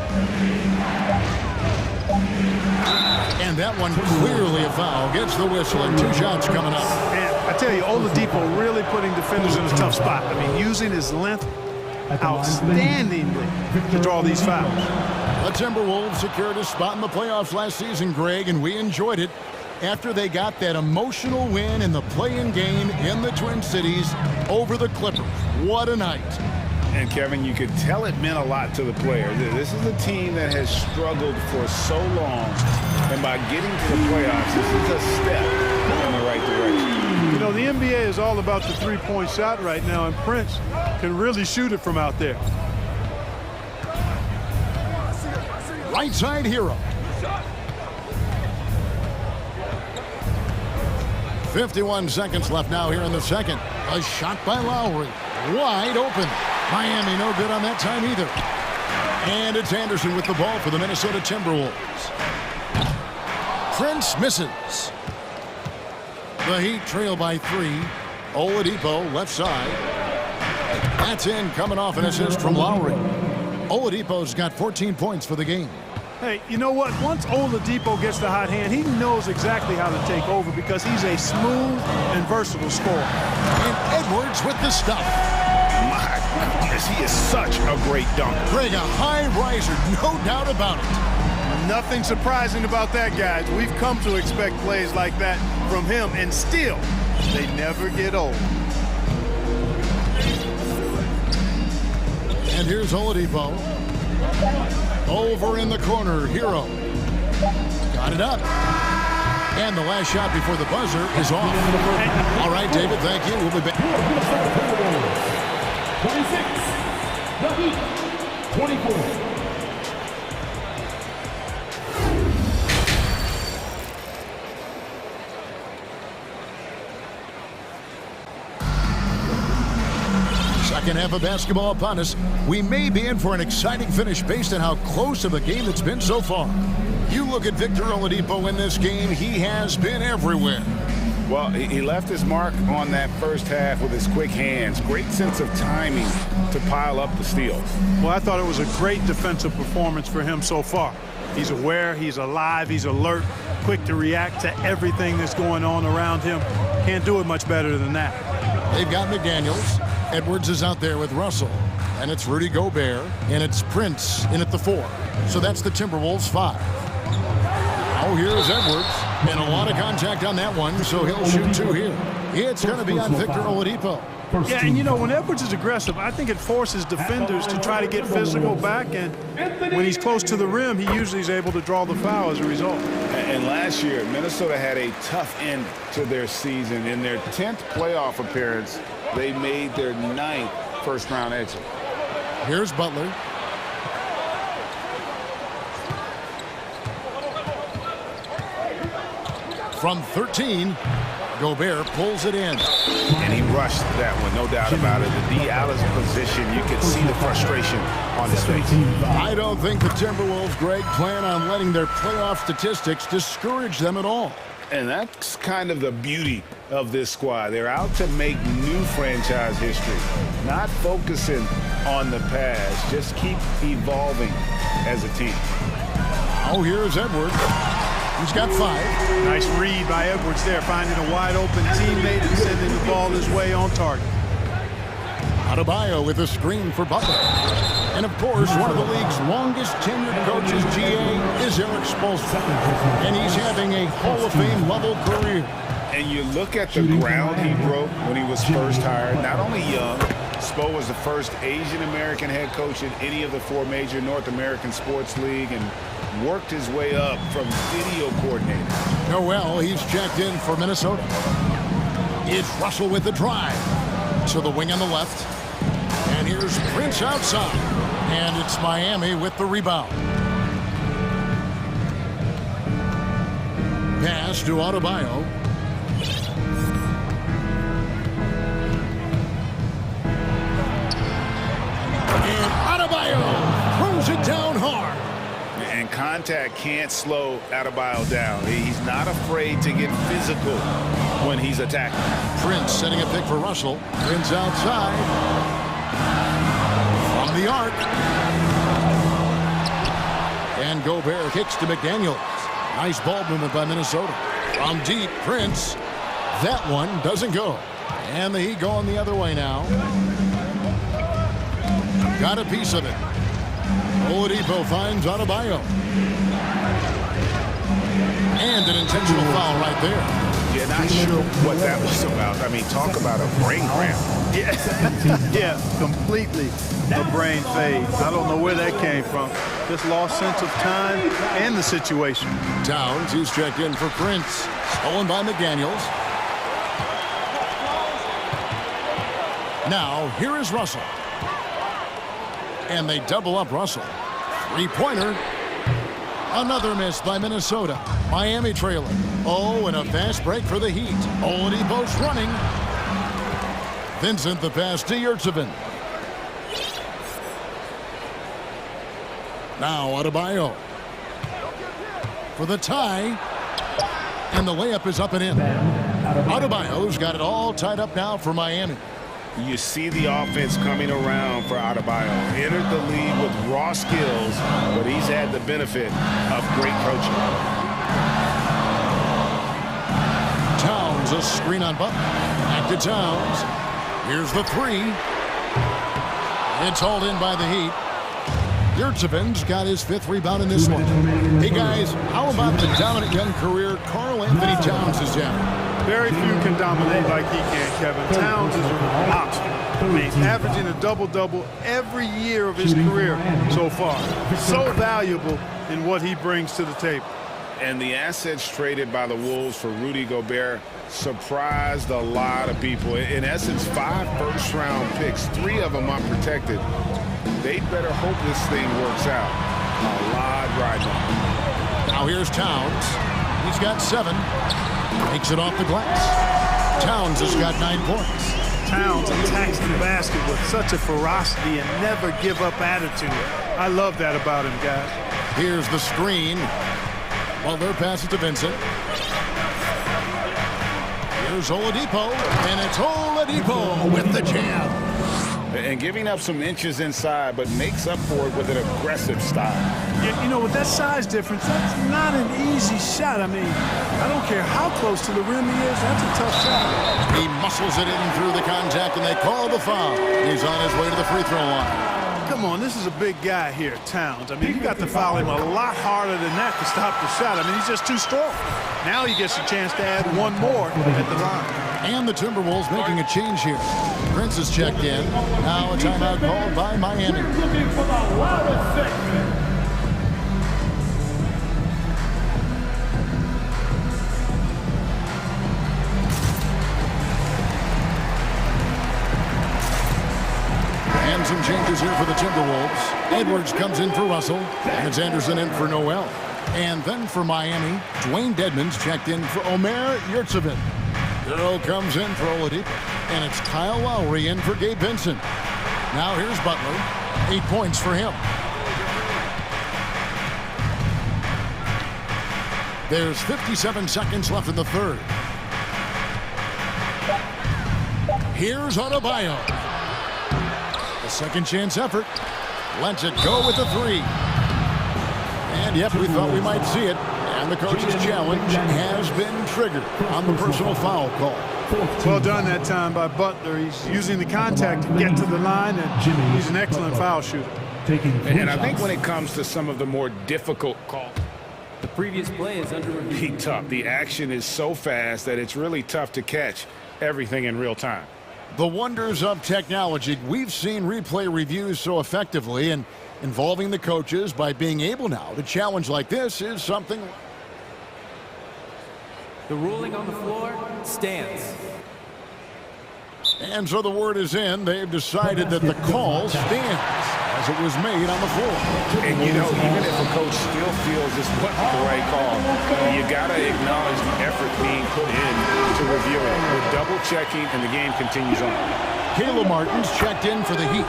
And that one clearly a foul. Gets the whistle and 2 shots coming up. And I tell you, Oladipo really putting defenders in a tough spot. I mean, using his length outstandingly to draw these fouls. The Timberwolves secured a spot in the playoffs last season, Greg, and we enjoyed it after they got that emotional win in the play-in game in the Twin Cities over the Clippers. What a night. And Kevin, you could tell it meant a lot to the players. This is a team that has struggled for so long, and by getting to the playoffs, this is a step in the right direction. You know, the NBA is all about the three-point shot right now, and Prince can really shoot it from out there. Right side Hero. 51 seconds left now here in the second. A shot by Lowry. Wide open. Miami no good on that time either. And it's Anderson with the ball for the Minnesota Timberwolves. Prince misses. The Heat trail by 3. Oladipo left side. That's in, coming off an assist from Lowry. Oladipo's got 14 points for the game. Hey, you know what? Once Oladipo gets the hot hand, he knows exactly how to take over because he's a smooth and versatile scorer. And Edwards with the stuff. My goodness, he is such a great dunker. Greg, a high riser, no doubt about it. Nothing surprising about that, guys. We've come to expect plays like that from him, and still, they never get old. And here's Oladipo. Over in the corner, Hero. Got it up. And the last shot before the buzzer is off. All right, David, thank you. We'll be back. 26. The Heat. 24. Second half of basketball upon us. We may be in for an exciting finish based on how close of a game it's been so far. You look at Victor Oladipo in this game, he has been everywhere. Well, he left his mark on that first half with his quick hands. Great sense of timing to pile up the steals. Well, I thought it was a great defensive performance for him so far. He's aware, he's alive, he's alert, quick to react to everything that's going on around him. Can't do it much better than that. They've got McDaniels. Edwards is out there with Russell. And it's Rudy Gobert. And it's Prince in at the 4. So that's the Timberwolves 5. Now here's Edwards. And a lot of contact on that one, so he'll shoot 2 here. It's going to be on Victor Oladipo. Yeah, and you know, when Edwards is aggressive, I think it forces defenders to try to get physical back, and when he's close to the rim, he usually is able to draw the foul as a result. And last year, Minnesota had a tough end to their season. In their 10th playoff appearance, they made their 9th first-round exit. Here's Butler. From 13, Gobert pulls it in. And he rushed that one, no doubt about it. The D out of position possession, you could see the frustration on his face. I don't think the Timberwolves, Greg, plan on letting their playoff statistics discourage them at all. And that's kind of the beauty of this squad. They're out to make new franchise history, not focusing on the past, just keep evolving as a team. Oh, here's Edwards. He's got 5. Nice read by Edwards there, finding a wide-open teammate and sending the ball his way on target. Adebayo with a screen for Butler. And, of course, one of the league's longest-tenured coaches, GA, is Eric Spoelstra. And he's having a Hall of Fame-level career. And you look at the ground he broke when he was first hired. Not only young, Spo was the first Asian-American head coach in any of the 4 major North American sports league and worked his way up from video coordinator. Noel, he's checked in for Minnesota. It's Russell with the drive to the wing on the left. And here's Prince outside. And it's Miami with the rebound. Pass to Adebayo. And Adebayo throws it down hard. And contact can't slow Adebayo down. He's not afraid to get physical when he's attacking. Prince setting a pick for Russell. Prince outside. From the arc. And Gobert kicks to McDaniels. Nice ball movement by Minnesota. From deep, Prince. That one doesn't go. And the Heat going the other way now. Got a piece of it. Oladipo finds Adebayo. And an intentional foul right there. Yeah, not sure what that was about. I mean, talk about a brain cramp. Yeah, completely a brain fade. I don't know where that came from. Just lost sense of time and the situation. Towns, he's checked in for Prince. Stolen by McDaniels. Now, here is Russell. And they double up Russell. Three-pointer. Another miss by Minnesota. Miami trailing. Oh, and a fast break for the Heat. Oladipo's running. Vincent the pass to Yurtsevin. Now Adebayo for the tie. And the layup is up and in. Adebayo's got it all tied up now for Miami. You see the offense coming around for Adebayo. Entered the league with raw skills, but he's had the benefit of great coaching. Towns, a screen on Butler. Back to Towns. Here's the 3. It's hauled in by the Heat. Yurtseven's got his 5th rebound in this one. Hey, guys, how about the dominant young career Karl Anthony Towns has had? Very few can dominate like he can, Kevin. Towns is a monster. I mean, averaging a double-double every year of his career so far. So valuable in what he brings to the table. And the assets traded by the Wolves for Rudy Gobert surprised a lot of people. In essence, 5 first-round picks, 3 of them unprotected. They better hope this thing works out. A lot riding on. Now here's Towns. He's got 7. Takes it off the glass. Towns has got 9 points. Towns attacks the basket with such a ferocity and never give up attitude. I love that about him, guys. Here's the screen. Butler passes to Vincent. Here's Oladipo, and it's Oladipo with the jam. And giving up some inches inside, but makes up for it with an aggressive style. You know, with that size difference, that's not an easy shot. I mean, I don't care how close to the rim he is, that's a tough shot. He muscles it in through the contact, and they call the foul. He's on his way to the free throw line. Come on, this is a big guy here, Towns. I mean, you got to foul him a lot harder than that to stop the shot. I mean, he's just too strong. Now he gets a chance to add one more at the line. And the Timberwolves making a change here. Prince is checked in. Now a timeout called by Miami. Looking for the loudest segment. And some changes here for the Timberwolves. Edwards comes in for Russell. And it's Anderson in for Noel. And then for Miami, Dwayne Dedmon's checked in for Omer Yurtseven. Girl comes in for Oladipo. And it's Kyle Lowry in for Gabe Vincent. Now here's Butler. 8 points for him. There's 57 seconds left in the third. Here's Adebayo. A second chance effort. Lets it go with the three. And yep, we thought we might see it. And the coach's challenge has been triggered on the personal foul call. Well done that time by Butler. He's using the contact to get to the line, and he's an excellent foul shooter. And I think when it comes to some of the more difficult calls, the previous play is under review. Tough. The action is so fast that it's really tough to catch everything in real time. The wonders of technology. We've seen replay reviews so effectively, and involving the coaches by being able now to challenge like this is something. The ruling on the floor stands. And so the word is in. They've decided that the call stands as it was made on the floor. And you know, even if a coach still feels this wasn't the right call, you got to acknowledge the effort being put in to review it. We're double checking, and the game continues on. Caleb Martin's checked in for the Heat.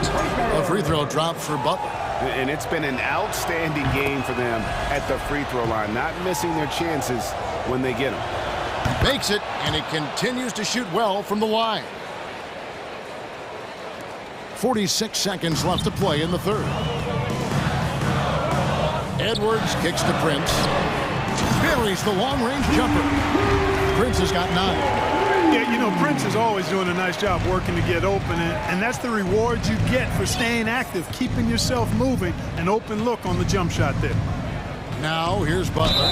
A free throw drop for Butler. And it's been an outstanding game for them at the free throw line, not missing their chances when they get them. Makes it, and it continues to shoot well from the line. 46 seconds left to play in the third. Edwards kicks to Prince. Buries the long-range jumper. Prince has got 9. Yeah, you know, Prince is always doing a nice job working to get open, and that's the reward you get for staying active, keeping yourself moving, an open look on the jump shot there. Now, here's Butler.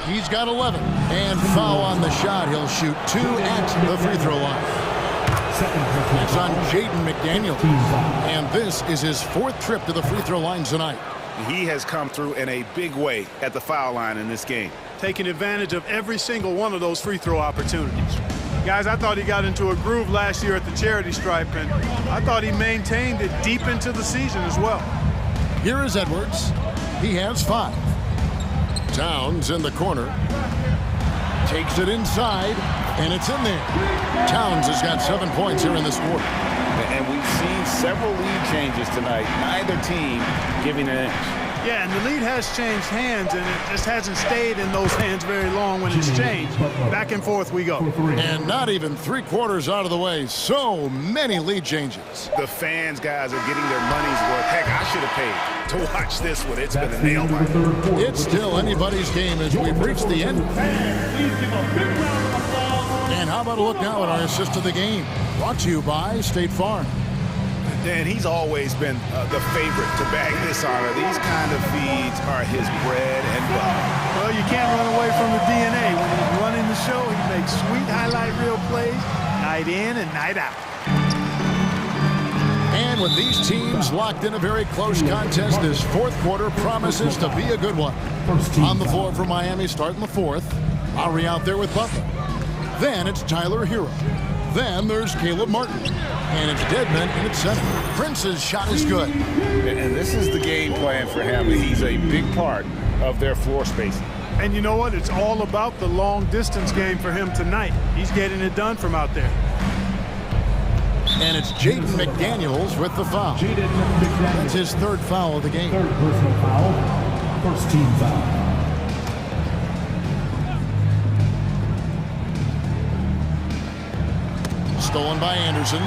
He's got 11. And foul on the shot. He'll shoot 2 at the free throw line. It's on Jaden McDaniels. And this is his 4th trip to the free throw line tonight. He has come through in a big way at the foul line in this game. Taking advantage of every single one of those free throw opportunities. Guys, I thought he got into a groove last year at the charity stripe, and I thought he maintained it deep into the season as well. Here is Edwards. He has 5. Towns in the corner. Takes it inside, and it's in there. Towns has got 7 points here in this quarter. And we've seen several lead changes tonight. Neither team giving an inch. Yeah, and the lead has changed hands, and it just hasn't stayed in those hands very long when it's changed. Back and forth we go. And not even 3/4 out of the way. So many lead changes. The fans, guys, are getting their money's worth. Heck, I should have paid to watch this one. It's been a nail biter. It's still anybody's game as we've reached the end. And how about a look now at our assist of the game? Brought to you by State Farm. Dan, he's always been the favorite to bag this honor. These kind of feeds are his bread and butter. Well, you can't run away from the DNA. When he's running the show, he makes sweet highlight reel plays, night in and night out. And with these teams locked in a very close contest, this 4th quarter promises to be a good one. On the floor for Miami, starting the 4th. Lowry out there with Butler. Then it's Tyler Hero. Then there's Caleb Martin. And it's Deadman in its center. Prince's shot is good. And this is the game plan for him. He's a big part of their floor spacing. And you know what? It's all about the long distance game for him tonight. He's getting it done from out there. And it's Jaden McDaniels with the foul. That's his 3rd foul of the game. 3rd personal foul. 1st team foul. Stolen by Anderson.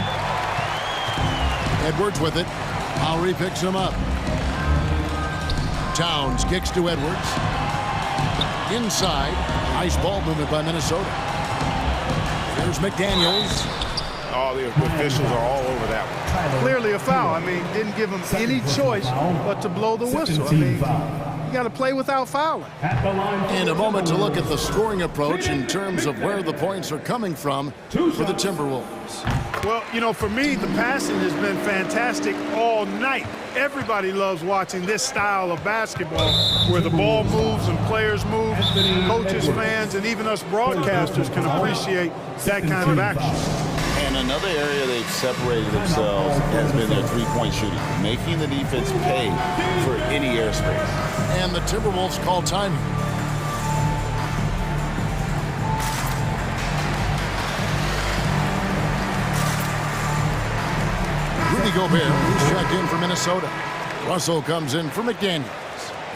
Edwards with it. Lowry picks him up. Towns kicks to Edwards. Inside. Nice ball movement by Minnesota. There's McDaniels. Oh, the officials are all over that one. Clearly a foul. I mean, didn't give him any choice but to blow the whistle. I mean, you got to play without fouling. In a moment to look at the scoring approach in terms of where the points are coming from for the Timberwolves. Well, you know, for me, the passing has been fantastic all night. Everybody loves watching this style of basketball where the ball moves and players move. Coaches, fans, and even us broadcasters can appreciate that kind of action. And another area they've separated themselves has been their three-point shooting, making the defense pay for any airspace. And the Timberwolves call timing. Gobert, who's checked in for Minnesota. Russell comes in for McDaniels.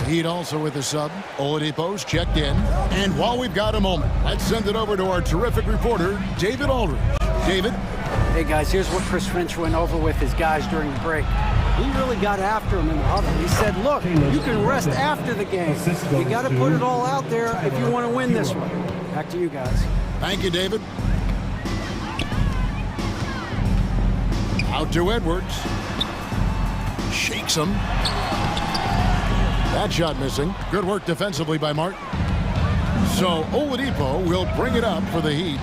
Heat also with a sub. Oladipo's checked in. And while we've got a moment, let's send it over to our terrific reporter, David Aldridge. David? Hey, guys, here's what Chris Finch went over with his guys during the break. He really got after him in the huddle. He said, look, you can rest after the game. You got to put it all out there if you want to win this one. Back to you guys. Thank you, David. Out to Edwards. Shakes him. That shot missing. Good work defensively by Martin. So Oladipo will bring it up for the Heat.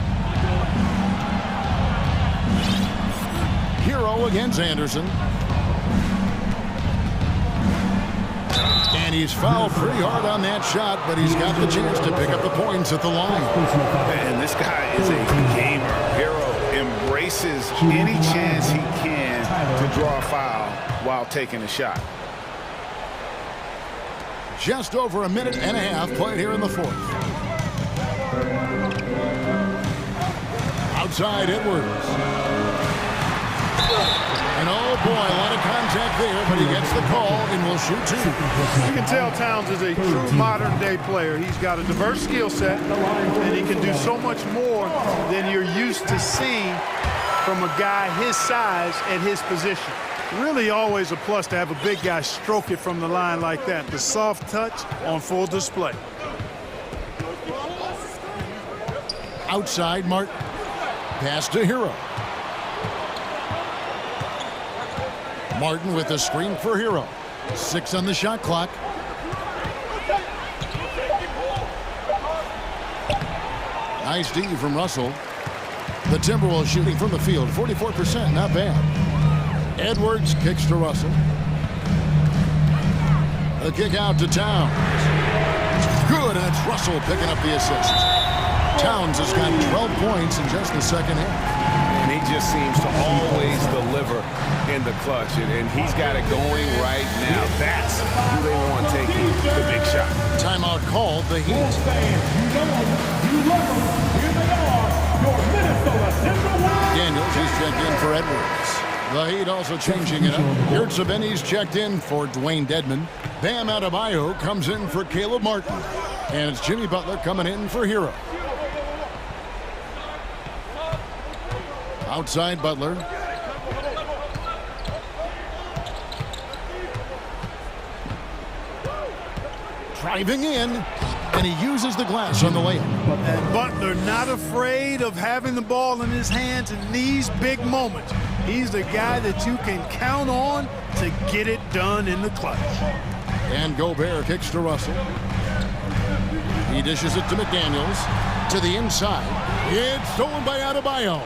Hero against Anderson. And he's fouled pretty hard on that shot, but he's got the chance to pick up the points at the line. And this guy is a gamer. Hero embraces any chance he can to draw a foul while taking a shot. Just over a minute and a half played here in the fourth. Outside Edwards. And oh boy, a lot of contact there, but he gets the call and will shoot two. You can tell Towns is a true modern-day player. He's got a diverse skill set, and he can do so much more than you're used to seeing from a guy his size at his position. Really always a plus to have a big guy stroke it from the line like that. The soft touch on full display. Outside Martin. Pass to Hero. Martin with the screen for Hero. 6 on the shot clock. Nice D from Russell. The Timberwolves shooting from the field, 44%, not bad. Edwards kicks to Russell. The kick out to Towns. Good, and it's Russell picking up the assist. Towns has got 12 points in just the second half. And he just seems to always deliver in the clutch, and he's got it going right now. That's who they want taking the big shot. Timeout called, the Heat. Daniels, he's checked in for Edwards. The Heat also changing it up. Yurtseven's checked in for Dwayne Dedmon. Bam Adebayo comes in for Caleb Martin. And it's Jimmy Butler coming in for Hero. Outside Butler. Driving in, and he uses the glass on the layup. And Butler not afraid of having the ball in his hands in these big moments. He's the guy that you can count on to get it done in the clutch. And Gobert kicks to Russell. He dishes it to McDaniels. To the inside. It's stolen by Adebayo.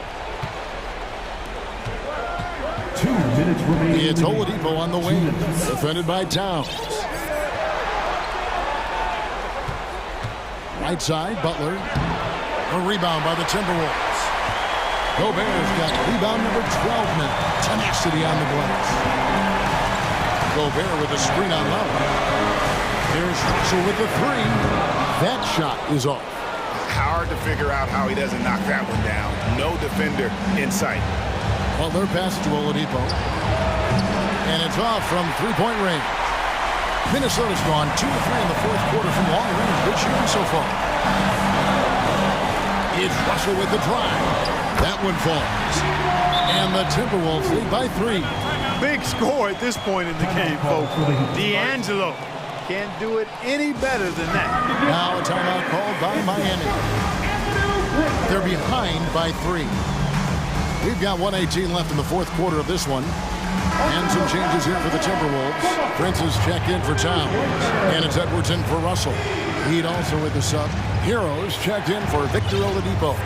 2 minutes remaining. It's Oladipo on the wing. Defended by Towns. Right side, Butler. A rebound by the Timberwolves. Gobert's got rebound number 12 now. Tenacity on the glass. Gobert with a screen on level. There's Russell with the three. That shot is off. Hard to figure out how he doesn't knock that one down. No defender in sight. Butler passes to Oladipo. And it's off from three-point range. Minnesota's gone 2 of 3 in the fourth quarter from long range. Good shooting so far. It's Russell with the drive. That one falls. And the Timberwolves lead by 3. Big score at this point in the game, folks. D'Angelo can't do it any better than that. Now a timeout called by Miami. They're behind by 3. We've got 1:18 left in the fourth quarter of this one. And some changes here for the Timberwolves. Prince is checked in for Towns. And it's Edwards in for Russell. Heat also with the sub. Heroes checked in for Victor Oladipo.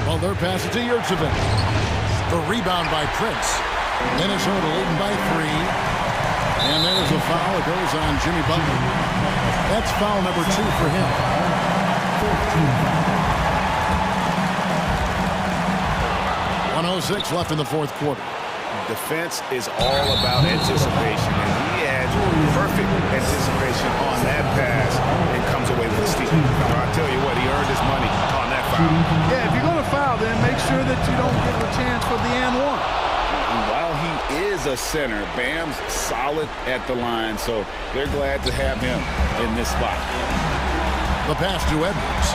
Well, they're passing to Yurtseven. The rebound by Prince. Minnesota leading by 3. And there's a foul. It goes on Jimmy Butler. That's foul number 2 for him. 1:06 left in the fourth quarter. Defense is all about anticipation, and he had perfect anticipation on that pass and comes away with a steal. I tell you what, he earned his money on that foul. Yeah, if you're going to foul, then make sure that you don't give a chance for the and one. And while he is a center, Bam's solid at the line, so they're glad to have him in this spot. The pass to Edwards.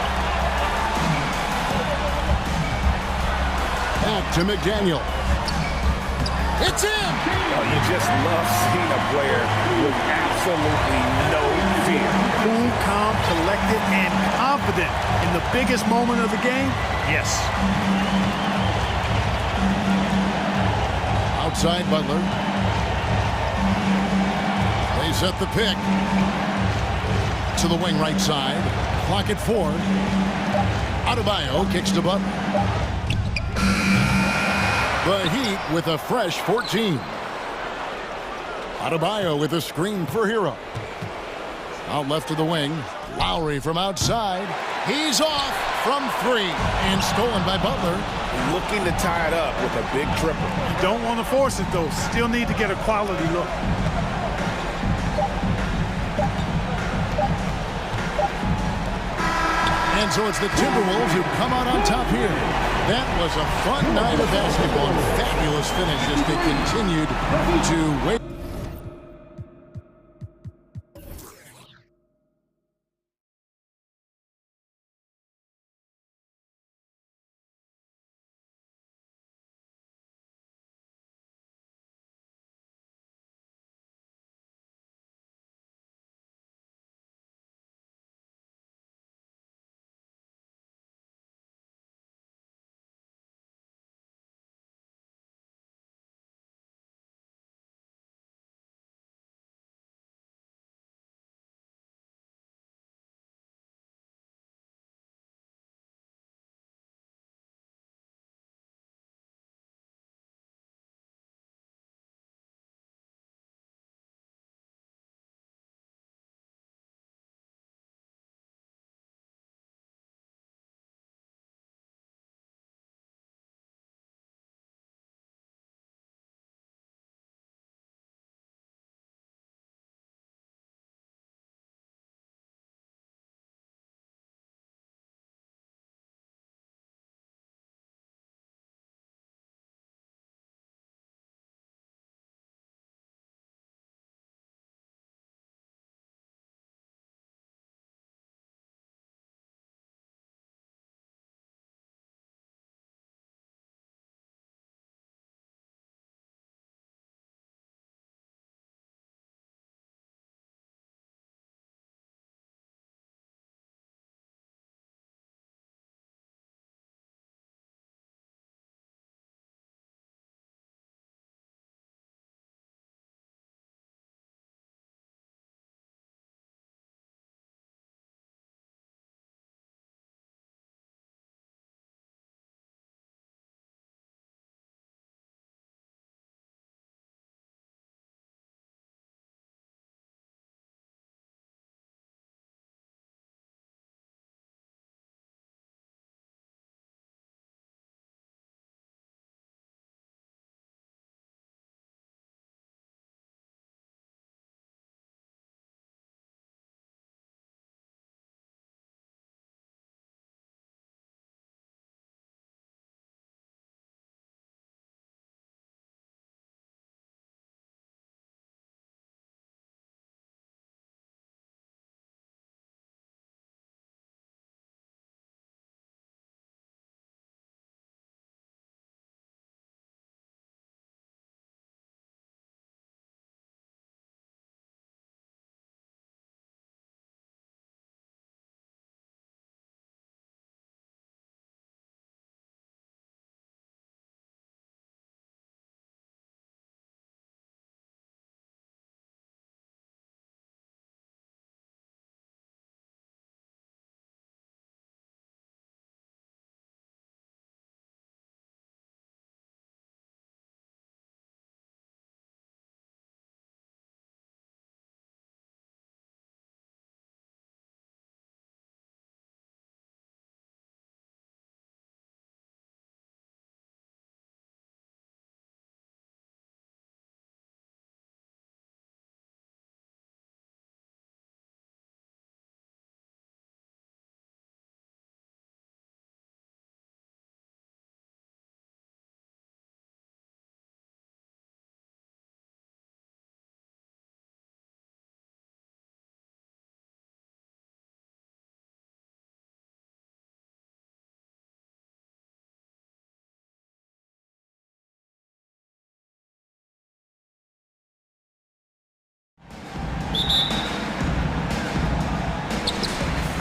Back to McDaniel. It's him! Oh, you just love seeing a player with absolutely no fear. Cool, calm, collected, and confident in the biggest moment of the game? Yes. Outside Butler. They set the pick. To the wing right side. Clock at 4. Adebayo kicks to Butler. The Heat with a fresh 14. Adebayo with a screen for Hero. Out left to the wing. Lowry from outside. He's off from 3 and stolen by Butler. Looking to tie it up with a big triple. You don't want to force it, though. Still need to get a quality look. And so it's the Timberwolves who come out on top here. That was a fun night of basketball. Fabulous finish as they continued to wait.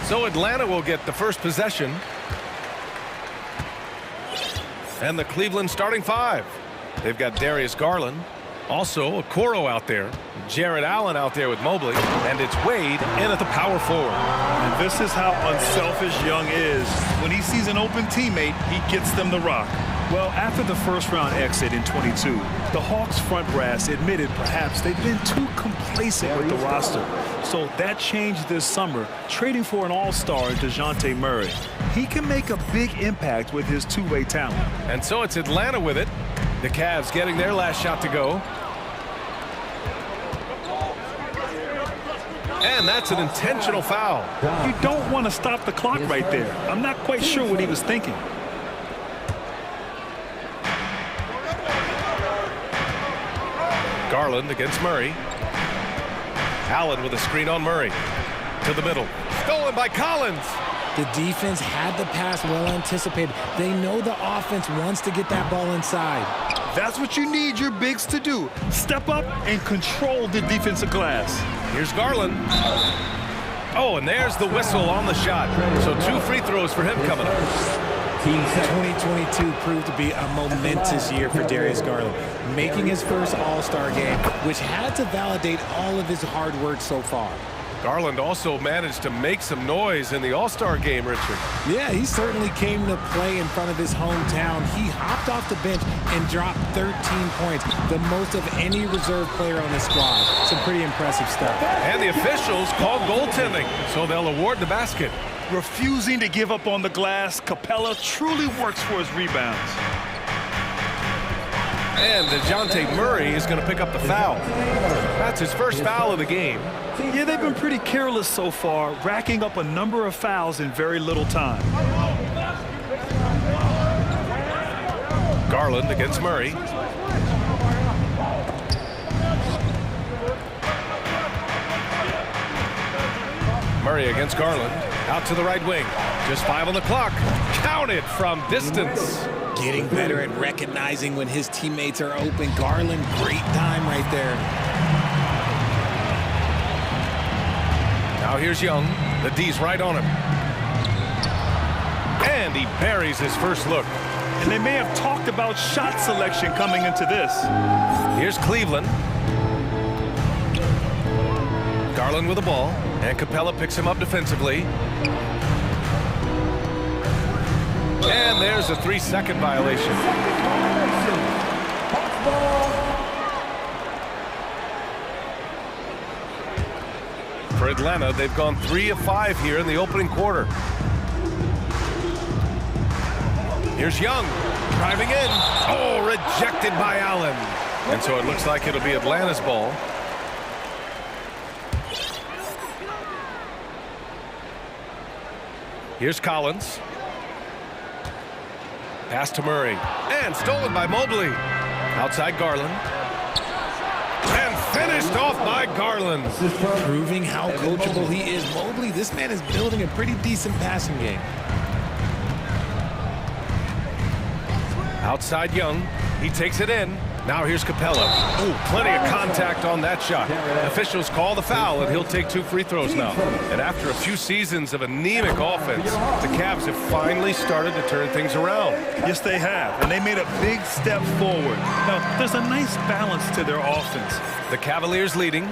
So Atlanta will get the first possession. And the Cleveland starting five. They've got Darius Garland. Also, Okoro out there. Jared Allen out there with Mobley. And it's Wade in at the power forward. And this is how unselfish Young is. When he sees an open teammate, he gets them the rock. Well, after the first-round exit in 22, the Hawks front brass admitted perhaps they've been too complacent with the roster. So that changed this summer, trading for an all-star in DeJounte Murray. He can make a big impact with his two-way talent. And so it's Atlanta with it. The Cavs getting their last shot to go. And that's an intentional foul. You don't want to stop the clock right there. I'm not quite sure what he was thinking. Garland against Murray. Allen with a screen on Murray. To the middle. Stolen by Collins. The defense had the pass well anticipated. They know the offense wants to get that ball inside. That's what you need your bigs to do. Step up and control the defensive glass. Here's Garland. Oh, and there's the whistle on the shot. So 2 free throws for him coming up. 2022 proved to be a momentous year for Darius Garland, making his first All-Star game, which had to validate all of his hard work so far. Garland also managed to make some noise in the All-Star game, Richard. Yeah, he certainly came to play in front of his hometown. He hopped off the bench and dropped 13 points, the most of any reserve player on the squad. Some pretty impressive stuff. And the officials called goaltending, so they'll award the basket. Refusing to give up on the glass, Capella truly works for his rebounds. And DeJounte Murray is going to pick up the foul. That's his first foul of the game. Yeah, they've been pretty careless so far, racking up a number of fouls in very little time. Garland against Murray. Murray against Garland. Out to the right wing. Just 5 on the clock. Counted from distance. Getting better at recognizing when his teammates are open. Garland, great time right there. Now here's Young. The D's right on him. And he buries his first look. And they may have talked about shot selection coming into this. Here's Cleveland. Garland with the ball. And Capella picks him up defensively. And there's a 3-second violation. For Atlanta, they've gone 3 of 5 here in the opening quarter. Here's Young, driving in. Oh, rejected by Allen. And so it looks like it'll be Atlanta's ball. Here's Collins. Pass to Murray. And stolen by Mobley. Outside Garland. And finished off by Garland. Proving how coachable he is. Mobley, this man is building a pretty decent passing game. Outside Young. He takes it in. Now here's Capella. Ooh, plenty of contact on that shot. Officials call the foul, and he'll take 2 free throws now. And after a few seasons of anemic offense, the Cavs have finally started to turn things around. Yes, they have, and they made a big step forward. Now, there's a nice balance to their offense. The Cavaliers leading.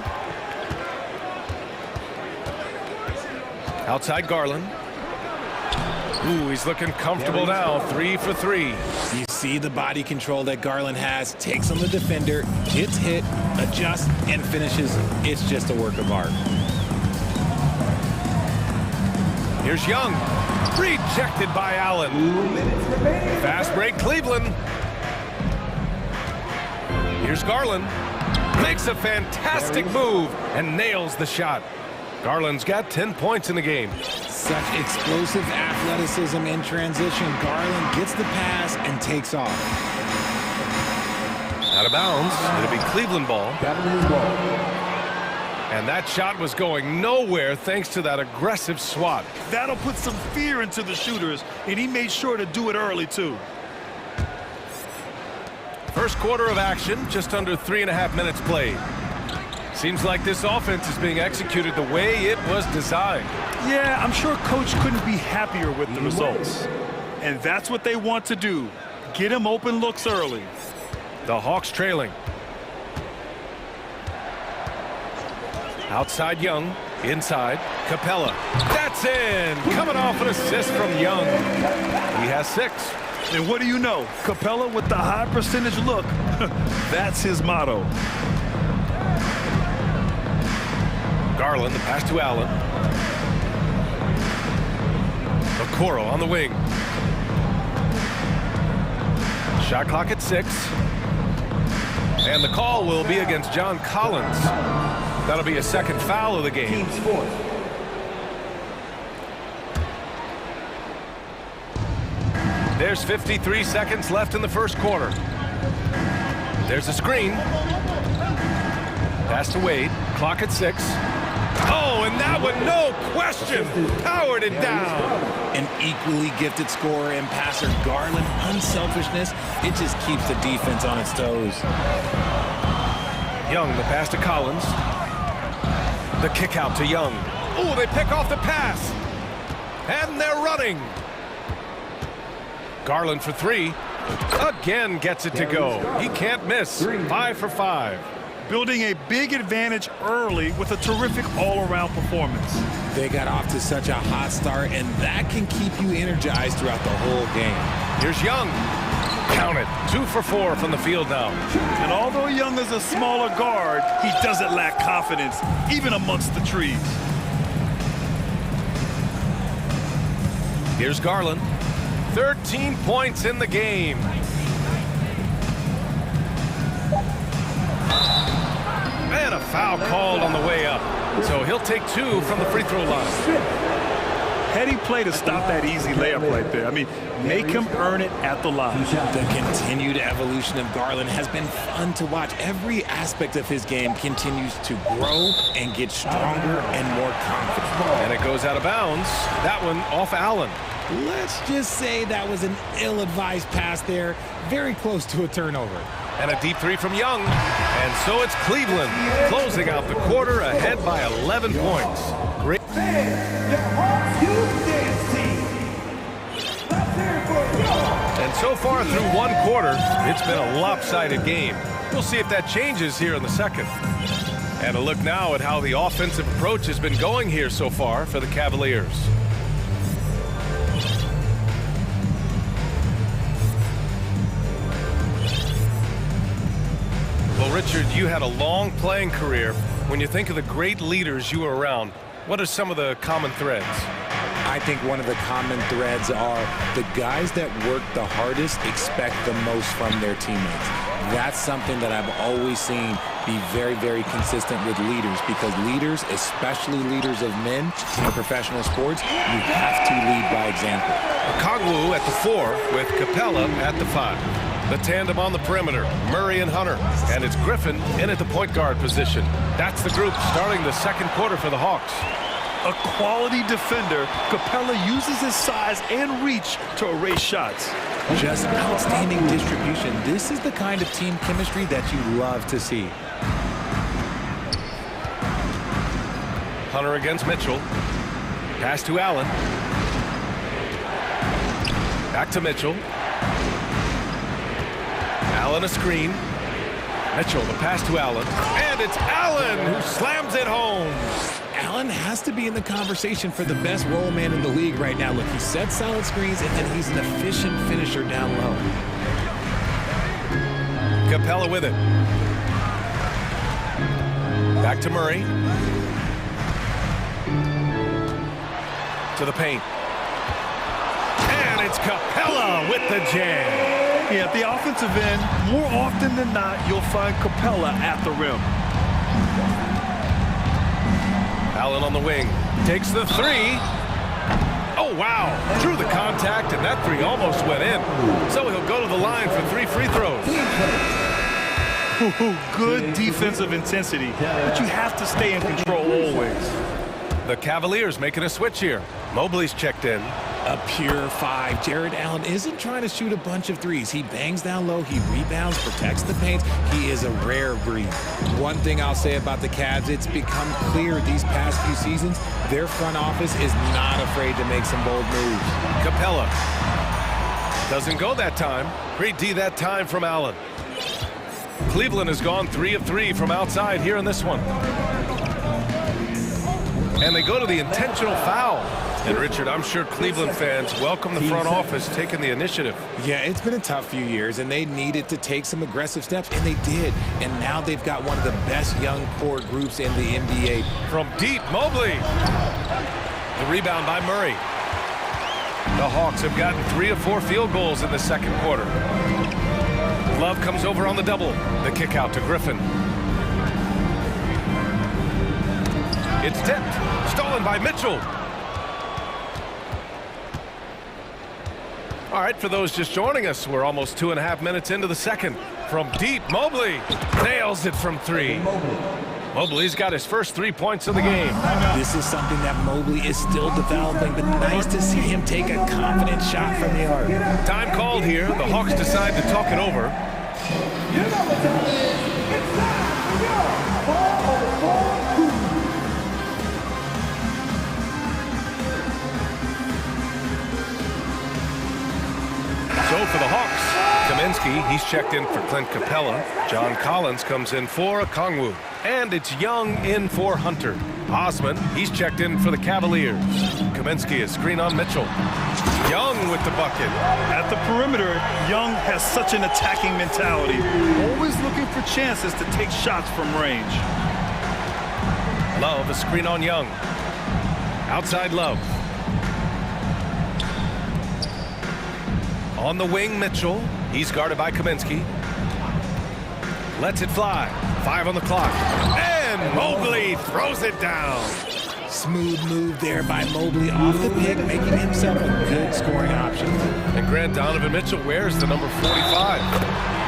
Outside Garland. Ooh, he's looking comfortable now. 3 for 3. You see the body control that Garland has. Takes on the defender, gets hit, adjusts, and finishes. It's just a work of art. Here's Young. Rejected by Allen. Fast break, Cleveland. Here's Garland. Makes a fantastic move and nails the shot. Garland's got 10 points in the game. Such explosive athleticism in transition. Garland gets the pass and takes off. Out of bounds. It'll be Cleveland ball. And that shot was going nowhere thanks to that aggressive swat. That'll put some fear into the shooters, and he made sure to do it early, too. First quarter of action, just under 3.5 minutes played. Seems like this offense is being executed the way it was designed. Yeah, I'm sure Coach couldn't be happier with the results. And that's what they want to do. Get him open looks early. The Hawks trailing. Outside Young, inside Capella. That's in! Coming off an assist from Young. He has 6. And what do you know? Capella with the high percentage look. That's his motto. Garland, the pass to Allen. Okoro on the wing. Shot clock at 6. And the call will be against John Collins. That'll be a second foul of the game. There's 53 seconds left in the first quarter. There's a screen. Pass to Wade. Clock at 6. Oh, and that one, no question, powered it down. An equally gifted scorer and passer, Garland, unselfishness, it just keeps the defense on its toes. Young, the pass to Collins. The kick out to Young. Oh, they pick off the pass. And they're running. Garland for 3. Again gets it to go. He can't miss. 5 for 5. Building a big advantage early with a terrific all-around performance. They got off to such a hot start, and that can keep you energized throughout the whole game. Here's Young. Count it. 2 for 4 from the field now. And although Young is a smaller guard, he doesn't lack confidence, even amongst the trees. Here's Garland. 13 points in the game. And a foul called on the way up. So he'll take 2 from the free throw line. Heady play to stop that easy layup right there. I mean, make him earn it at the line. The continued evolution of Garland has been fun to watch. Every aspect of his game continues to grow and get stronger and more confident. And it goes out of bounds. That one off Allen. Let's just say that was an ill-advised pass there. Very close to a turnover. And a deep 3 from Young. And so it's Cleveland closing out the quarter ahead by 11 points. Great. And so far through one quarter, it's been a lopsided game. We'll see if that changes here in the second. And a look now at how the offensive approach has been going here so far for the Cavaliers. Well, Richard, you had a long playing career. When you think of the great leaders you were around, what are some of the common threads? I think one of the common threads are the guys that work the hardest expect the most from their teammates. That's something that I've always seen be very, very consistent with leaders, because leaders, especially leaders of men in professional sports, you have to lead by example. Kongwu at the 4 with Capella at the 5. The tandem on the perimeter, Murray and Hunter. And it's Griffin in at the point guard position. That's the group starting the second quarter for the Hawks. A quality defender, Capella uses his size and reach to erase shots. Just outstanding distribution. This is the kind of team chemistry that you love to see. Hunter against Mitchell. Pass to Allen. Back to Mitchell. Allen a screen. Mitchell, the pass to Allen. And it's Allen who slams it home. Allen has to be in the conversation for the best roll man in the league right now. Look, he sets solid screens, and then he's an efficient finisher down low. Capella with it. Back to Murray. To the paint. And it's Capella with the jam. Yeah, at the offensive end, more often than not, you'll find Capella at the rim. Allen on the wing. Takes the 3. Oh, wow. Drew the contact, and that 3 almost went in. So he'll go to the line for 3 free throws. Good defensive intensity, but you have to stay in control always. The Cavaliers making a switch here. Mobley's checked in. A pure 5. Jared Allen isn't trying to shoot a bunch of threes. He bangs down low, he rebounds, protects the paint. He is a rare breed. One thing I'll say about the Cavs, it's become clear these past few seasons, their front office is not afraid to make some bold moves. Capella. Doesn't go that time. Great D that time from Allen. Cleveland has gone 3 of 3 from outside here in this one. And they go to the intentional foul. And Richard, I'm sure Cleveland fans welcome the front office taking the initiative. Yeah, it's been a tough few years, and they needed to take some aggressive steps, and they did. And now they've got one of the best young core groups in the NBA. From deep, Mobley. The rebound by Murray. The Hawks have gotten 3 of 4 field goals in the second quarter. Love comes over on the double. The kick out to Griffin. It's tipped. Stolen by Mitchell. All right, for those just joining us, we're almost 2.5 minutes into the second. From deep, Mobley nails it from 3. Mobley's got his first 3 points of the game. This is something that Mobley is still developing, but nice to see him take a confident shot from the arc. Time called here. The Hawks decide to talk it over. So for the Hawks, Kaminsky, he's checked in for Clint Capella. John Collins comes in for Okongwu. And it's Young in for Hunter. Osman, he's checked in for the Cavaliers. Kaminsky is screen on Mitchell. Young with the bucket. At the perimeter, Young has such an attacking mentality, always looking for chances to take shots from range. Love, a screen on Young. Outside Love. On the wing, Mitchell. He's guarded by Kaminsky. Lets it fly. 5 on the clock. And Mobley throws it down. Smooth move there by Mobley off the pick, making himself a good scoring option. And Grant Donovan Mitchell wears the number 45.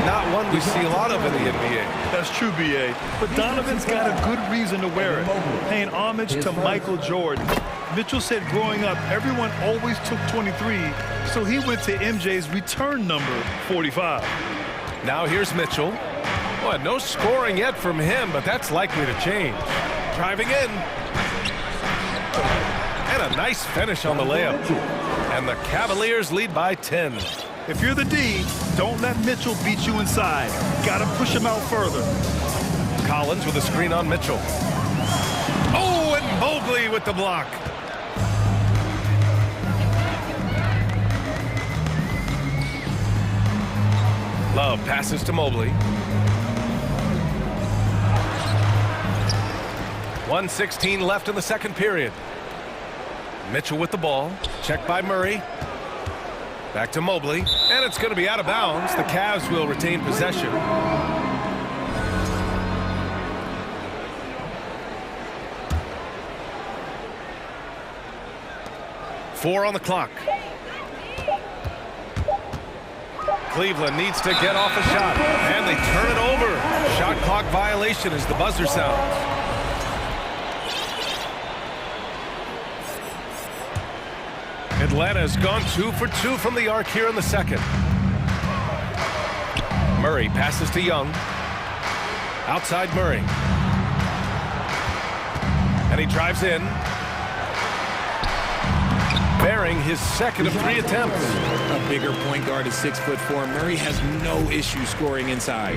Not one we see a lot of in the NBA. That's true, B.A. But Donovan's got a good reason to wear it, paying homage to Michael Jordan. Mitchell said growing up, everyone always took 23, so he went to MJ's return number, 45. Now here's Mitchell. Well, no scoring yet from him, but that's likely to change. Driving in. And a nice finish on the layup. And the Cavaliers lead by 10. If you're the D, don't let Mitchell beat you inside. Gotta push him out further. Collins with a screen on Mitchell. Oh, and Mobley with the block. Love passes to Mobley. 1:16 left in the second period. Mitchell with the ball. Checked by Murray. Back to Mobley. And it's going to be out of bounds. The Cavs will retain possession. Four on the clock. Cleveland needs to get off a shot. And they turn it over. Shot clock violation as the buzzer sounds. Atlanta's gone 2 for 2 from the arc here in the second. Murray passes to Young. Outside Murray. And he drives in. Bearing his second of 3 attempts. A bigger point guard is 6'4". Murray has no issue scoring inside.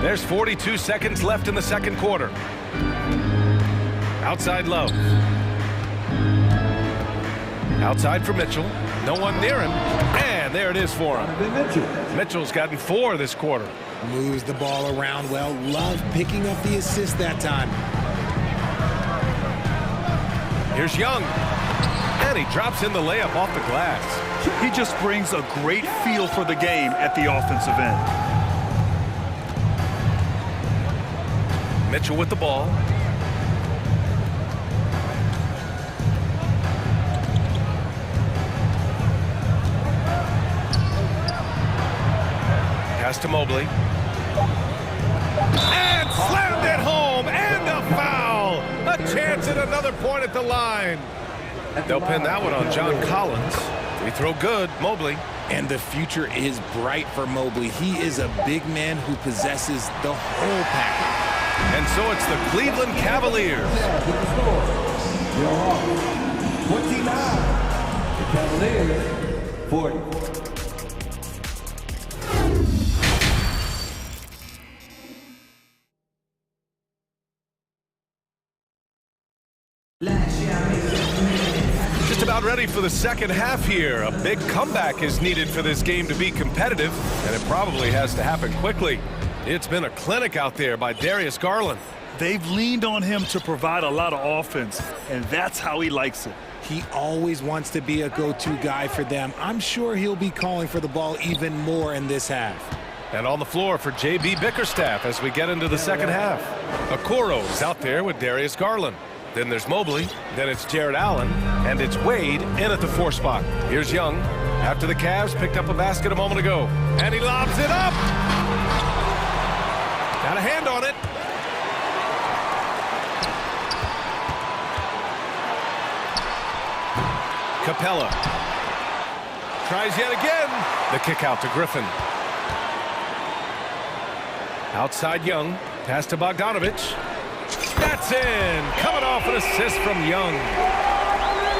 There's 42 seconds left in the second quarter. Outside Love. Outside for Mitchell. No one near him. And there it is for him. Mitchell's gotten 4 this quarter. Moves the ball around well. Love picking up the assist that time. Here's Young. And he drops in the layup off the glass. He just brings a great feel for the game at the offensive end. Mitchell with the ball. Pass to Mobley. And slammed it home. And a foul. A chance at another point at the line. They'll pin that one on John Collins. Free throw good, Mobley. And the future is bright for Mobley. He is a big man who possesses the whole package. And so it's the Cleveland Cavaliers. 29. The Cavaliers, 40. Just about ready for the second half here. A big comeback is needed for this game to be competitive, and it probably has to happen quickly. It's been a clinic out there by Darius Garland. They've leaned on him to provide a lot of offense, and that's how he likes it. He always wants to be a go-to guy for them. I'm sure he'll be calling for the ball even more in this half. And on the floor for J.B. Bickerstaff as we get into the second half. Okoro is out there with Darius Garland. Then there's Mobley, then it's Jared Allen, and it's Wade in at the 4 spot. Here's Young, after the Cavs picked up a basket a moment ago. And he lobs it up! Got a hand on it. Capella. Tries yet again. The kick out to Griffin. Outside Young, pass to Bogdanovich. That's in! Coming off an assist from Young.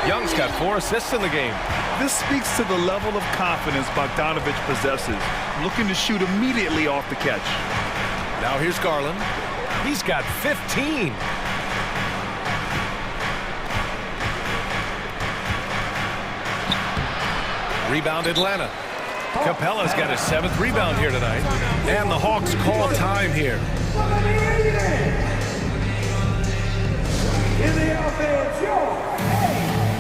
Young's got 4 assists in the game. This speaks to the level of confidence Bogdanovich possesses, looking to shoot immediately off the catch. Now here's Garland. He's got 15. Rebound Atlanta. Capella's got his 7th rebound here tonight. And the Hawks call time here. In the offense, your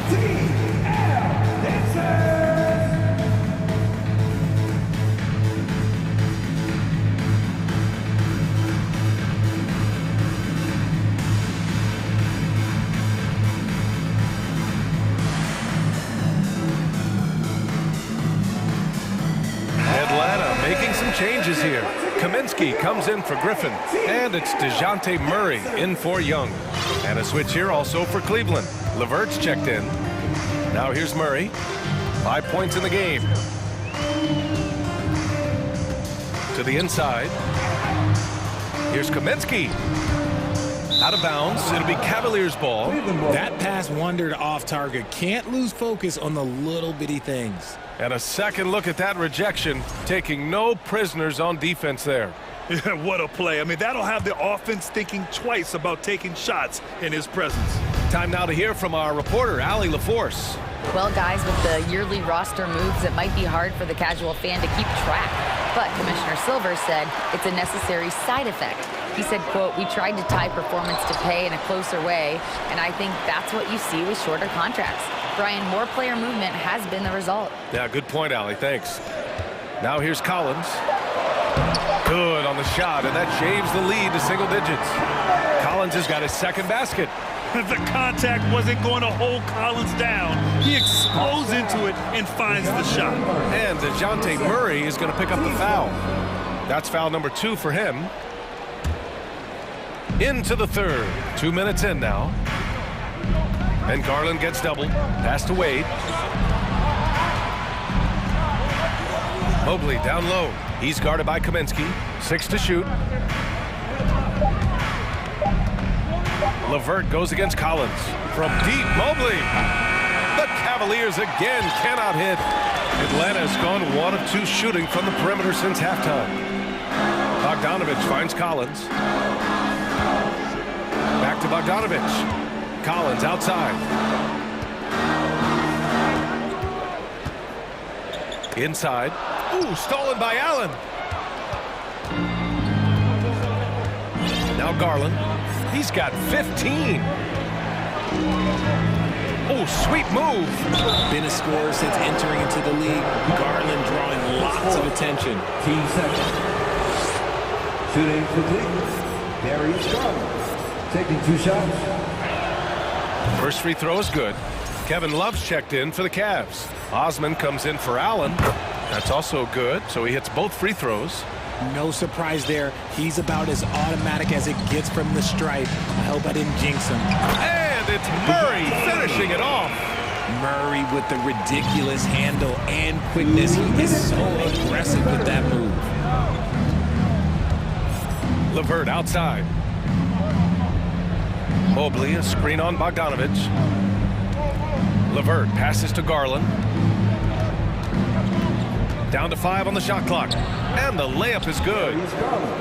ATL Dancers. Atlanta making some changes here. Kaminsky comes in for Griffin, and it's DeJounte Murray in for Young. And a switch here also for Cleveland. LeVert's checked in. Now here's Murray. 5 points in the game. To the inside. Here's Kaminsky. Out of bounds. It'll be Cavaliers ball. That pass wandered off target. Can't lose focus on the little bitty things. And a second look at that rejection, taking no prisoners on defense there. Yeah, what a play. I mean, that'll have the offense thinking twice about taking shots in his presence. Time now to hear from our reporter, Allie LaForce. Well, guys, with the yearly roster moves, it might be hard for the casual fan to keep track. But Commissioner Silver said it's a necessary side effect. He said, quote, "We tried to tie performance to pay in a closer way, and I think that's what you see with shorter contracts." Brian, more player movement has been the result. Yeah, good point, Allie. Thanks. Now here's Collins. Good on the shot, and that shaves the lead to single digits. Collins has got his 2nd basket. The contact wasn't going to hold Collins down. He explodes into it and finds the shot. And DeJounte Murray is going to pick up the foul. That's foul number 2 for him. Into the 3rd. 2 minutes in now. And Garland gets doubled. Pass to Wade. Mobley down low. He's guarded by Kaminsky. 6 to shoot. LeVert goes against Collins. From deep, Mobley. The Cavaliers again cannot hit. Atlanta has gone 1 of 2 shooting from the perimeter since halftime. Bogdanovich finds Collins. Back to Bogdanovich. Collins outside. Inside. Ooh, stolen by Allen. Now Garland. He's got 15. Oh, sweet move. Been a scorer since entering into the league. Garland drawing lots of attention. 15 seconds. Shooting for Cleveland. Darius Garland taking 2 shots. First free throw is good. Kevin Love's checked in for the Cavs. Osman comes in for Allen. That's also good, so he hits both free throws. No surprise there. He's about as automatic as it gets from the stripe. I hope I didn't jinx him. And it's Murray finishing it off. Murray with the ridiculous handle and quickness. He is so aggressive with that move. Levert outside. Mobley, a screen on Bogdanovic. Levert passes to Garland. Down to 5 on the shot clock. And the layup is good.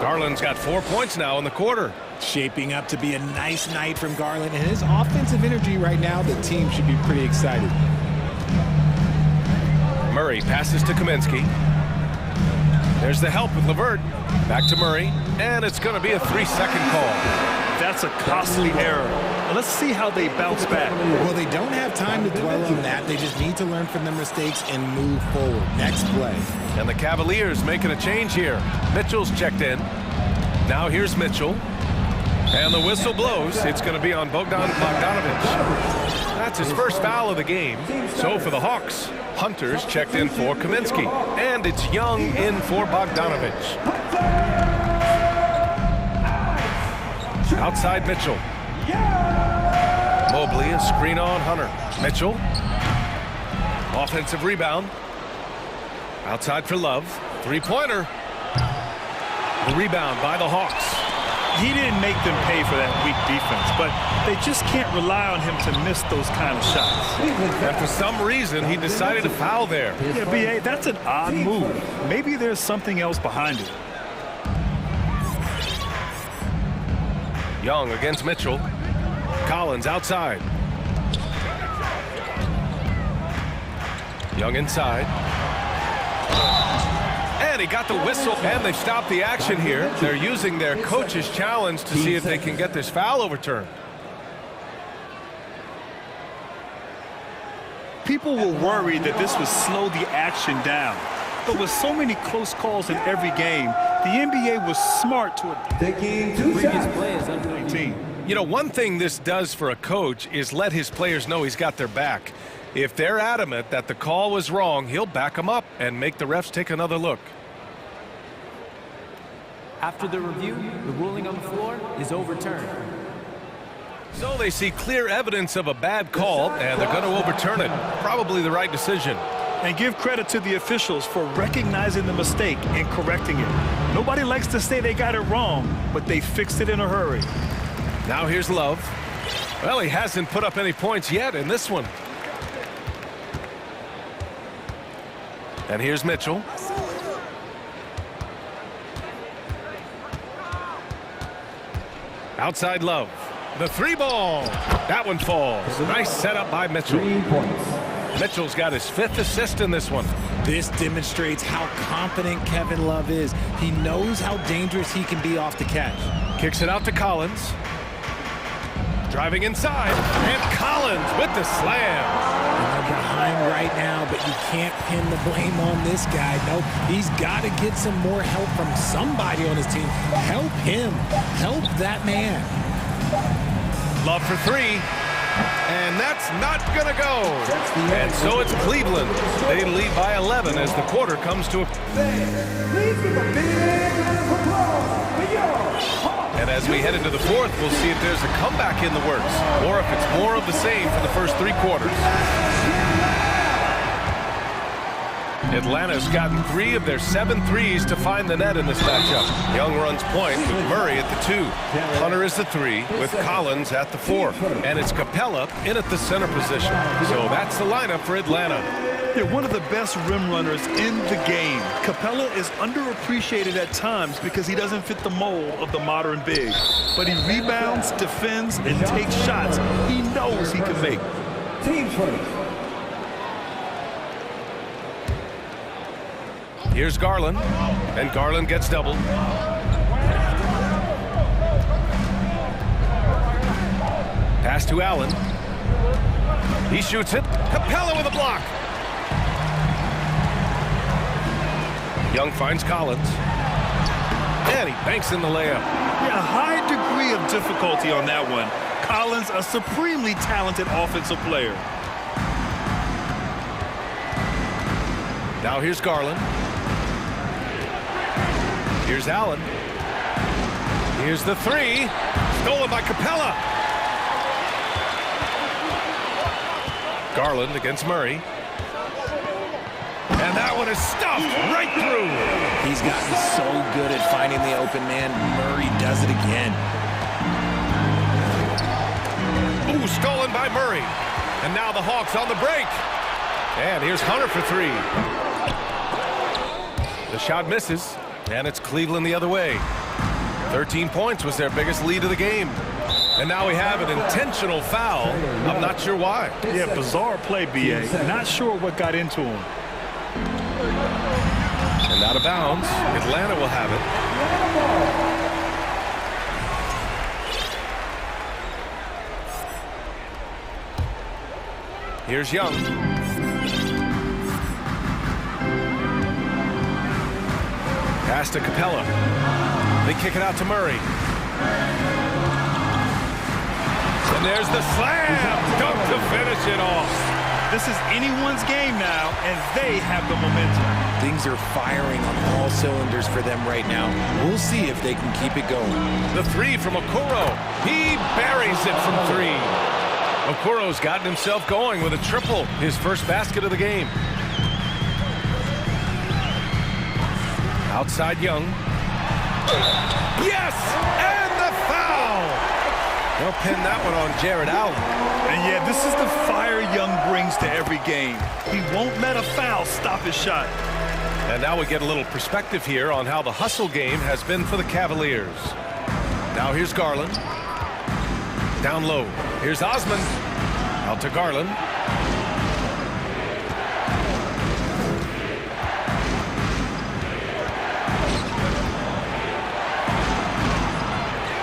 Garland's got 4 points now in the quarter. Shaping up to be a nice night from Garland. And his offensive energy right now, the team should be pretty excited. Murray passes to Kaminsky. There's the help with Levert. Back to Murray. And it's going to be a 3-second call. That's a costly error. Let's see how they bounce back. Well, they don't have time to dwell on that. They just need to learn from their mistakes and move forward. Next play. And the Cavaliers making a change here. Mitchell's checked in. Now here's Mitchell. And the whistle blows. It's going to be on Bogdanovic. That's his first foul of the game. So for the Hawks, Hunter's checked in for Kaminsky. And it's Young in for Bogdanovic. Outside Mitchell. Mobley, a screen on Hunter. Mitchell. Offensive rebound. Outside for Love. Three-pointer. The rebound by the Hawks. He didn't make them pay for that weak defense, but they just can't rely on him to miss those kind of shots. And for some reason, he decided to foul there. Yeah, B.A., that's an odd move. Maybe there's something else behind it. Young against Mitchell. Collins outside. Young inside. And he got the whistle, and they've stopped the action here. They're using their coach's challenge to see if they can get this foul overturned. People were worried that this would slow the action down. But with so many close calls in every game, the NBA was smart to You know, one thing this does for a coach is let his players know he's got their back. If they're adamant that the call was wrong, he'll back them up and make the refs take another look. After the review, the ruling on the floor is overturned. So they see clear evidence of a bad call, and they're going to overturn it. Probably the right decision. And give credit to the officials for recognizing the mistake and correcting it. Nobody likes to say they got it wrong, but they fixed it in a hurry. Now here's Love. Well, he hasn't put up any points yet in this one. And here's Mitchell. Outside Love. The three ball. That one falls. Nice setup by Mitchell. 3 points. Mitchell's got his 5th assist in this one. This demonstrates how confident Kevin Love is. He knows how dangerous he can be off the catch. Kicks it out to Collins. Driving inside. And Collins with the slam. And they're behind right now, but you can't pin the blame on this guy. Nope, he's got to get some more help from somebody on his team. Help him. Help that man. Love for 3. And that's not going to go. And so it's Cleveland. They lead by 11 as the quarter comes to a... And as we head into the 4th, we'll see if there's a comeback in the works, or if it's more of the same for the first 3 quarters. Atlanta's gotten 3 of their 7 threes to find the net in this matchup. Young runs point with Murray at the 2. Hunter is the 3 with Collins at the 4. And it's Capella in at the center position. So that's the lineup for Atlanta. They're one of the best rim runners in the game. Capella is underappreciated at times because he doesn't fit the mold of the modern big. But he rebounds, defends, and takes shots he knows he can make. Team first. Here's Garland, and Garland gets doubled. Pass to Allen. He shoots it. Capella with a block. Young finds Collins. And he banks in the layup. Yeah, a high degree of difficulty on that one. Collins, a supremely talented offensive player. Now here's Garland. Here's Allen. Here's the three. Stolen by Capella. Garland against Murray. And that one is stuffed right through. He's gotten so good at finding the open man. Murray does it again. Ooh, stolen by Murray. And now the Hawks on the break. And here's Hunter for three. The shot misses, and it's Cleveland the other way. 13 points was their biggest lead of the game. And now we have an intentional foul. I'm not sure why. Yeah, bizarre play, B.A. Not sure what got into him. And out of bounds. Atlanta will have it. Here's Young. Pass to Capella. They kick it out to Murray. And there's the slam. Dunk to finish it off. This is anyone's game now, and they have the momentum. Things are firing on all cylinders for them right now. We'll see if they can keep it going. The three from Okoro. He buries it from three. Okoro's gotten himself going with a triple, his first basket of the game. Outside Young. Yes! And the foul! They'll pin that one on Jared Allen. And yeah, this is the fire Young brings to every game. He won't let a foul stop his shot. And now we get a little perspective here on how the hustle game has been for the Cavaliers. Now here's Garland. Down low. Here's Osman. Out to Garland.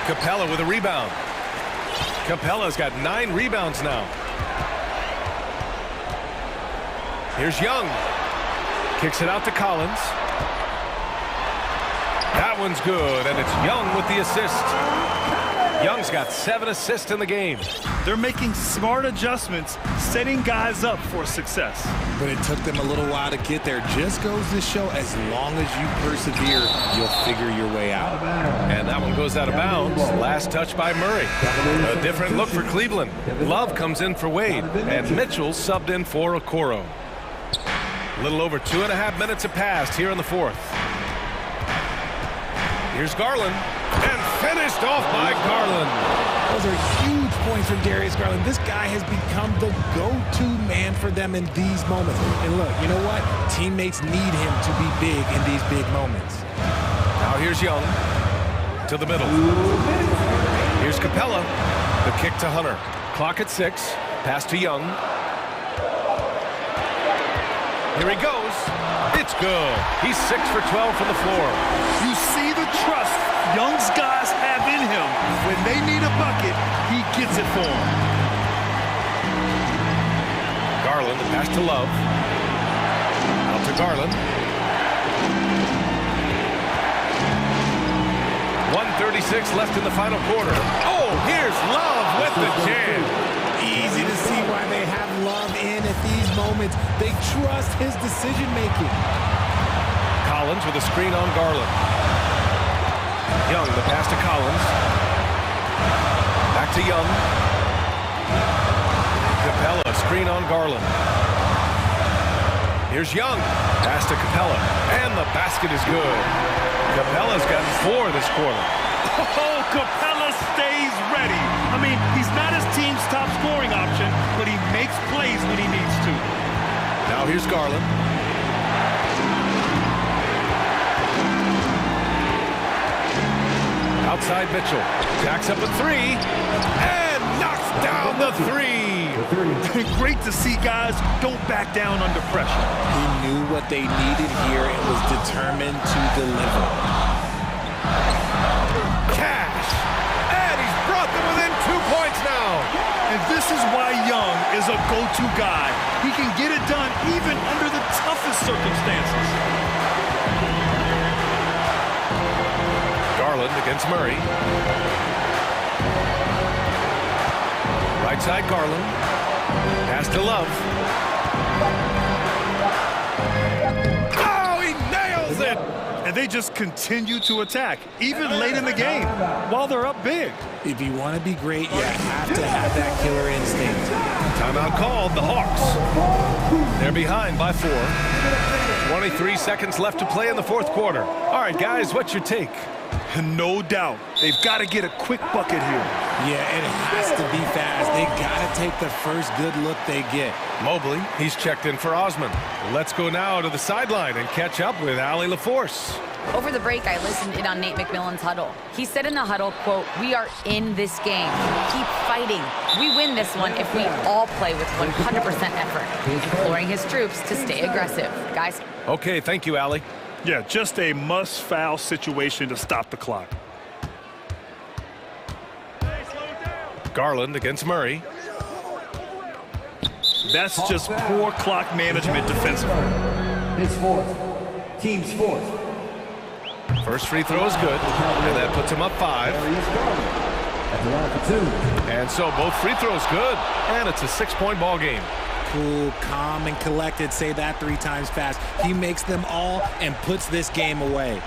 Capella with a rebound. Capella's got 9 rebounds now. Here's Young. Kicks it out to Collins. That one's good, and it's Young with the assist. Young's got 7 assists in the game. They're making smart adjustments, setting guys up for success. But it took them a little while to get there. Just goes to show, as long as you persevere, you'll figure your way out. And that one goes out of bounds. Last touch by Murray. A different look for Cleveland. Love comes in for Wade, and Mitchell subbed in for Okoro. A little over 2.5 minutes have passed here in the fourth. Here's Garland, and finished off by Garland. Those are huge points from Darius Garland. This guy has become the go-to man for them in these moments. And look, you know what? Teammates need him to be big in these big moments. Now here's Young to the middle. Here's Capella. The kick to Hunter. Clock at 6. Pass to Young. Here he goes. It's good. He's 6 for 12 from the floor. You see the trust Young's guys have in him. When they need a bucket, he gets it for them. Garland, the pass to Love. Out to Garland. 1:36 left in the final quarter. Oh, here's Love with the jam. Easy to see why they have Love in at these moments. They trust his decision-making. Collins with a screen on Garland. Young, the pass to Collins. Back to Young. Capella, screen on Garland. Here's Young. Pass to Capella. And the basket is good. Capella's gotten 4 this quarter. Oh, Capella stays ready. I mean, he's not his team's top scoring option, but he makes plays when he needs to. Now here's Garland. Outside Mitchell. Jacks up a 3. And knocks down the 3. Great to see guys don't back down under pressure. He knew what they needed here and was determined to deliver. Cash. And he's brought them within 2 points now. And this is why Young is a go-to guy. He can get it done even under the toughest circumstances. Garland against Murray. Right side Garland. Pass to Love. Oh, he nails it! And And they just continue to attack, even late in the game, while they're up big. If you want to be great, you have to have that killer instinct. Timeout called, the Hawks. They're behind by 4. 23 seconds left to play in the fourth quarter. All right, guys, what's your take? No doubt. They've got to get a quick bucket here. Yeah, it has to be fast. They got to take the first good look they get. Mobley, he's checked in for Osman. Let's go now to the sideline and catch up with Allie LaForce. Over the break, I listened in on Nate McMillan's huddle. He said in the huddle, quote, "We are in this game. Keep fighting. We win this one if we all play with 100% effort," imploring his troops to stay aggressive. Guys. Okay, thank you, Allie. Yeah, just a must-foul situation to stop the clock. Garland against Murray. That's just poor clock management defensively. His fourth. Team's fourth. First free throw is good, and that puts him up 5. At the line for 2. And so both free throws good, and it's a 6-point ball game. Cool, calm, and collected. Say that 3 times fast. He makes them all and puts this game away.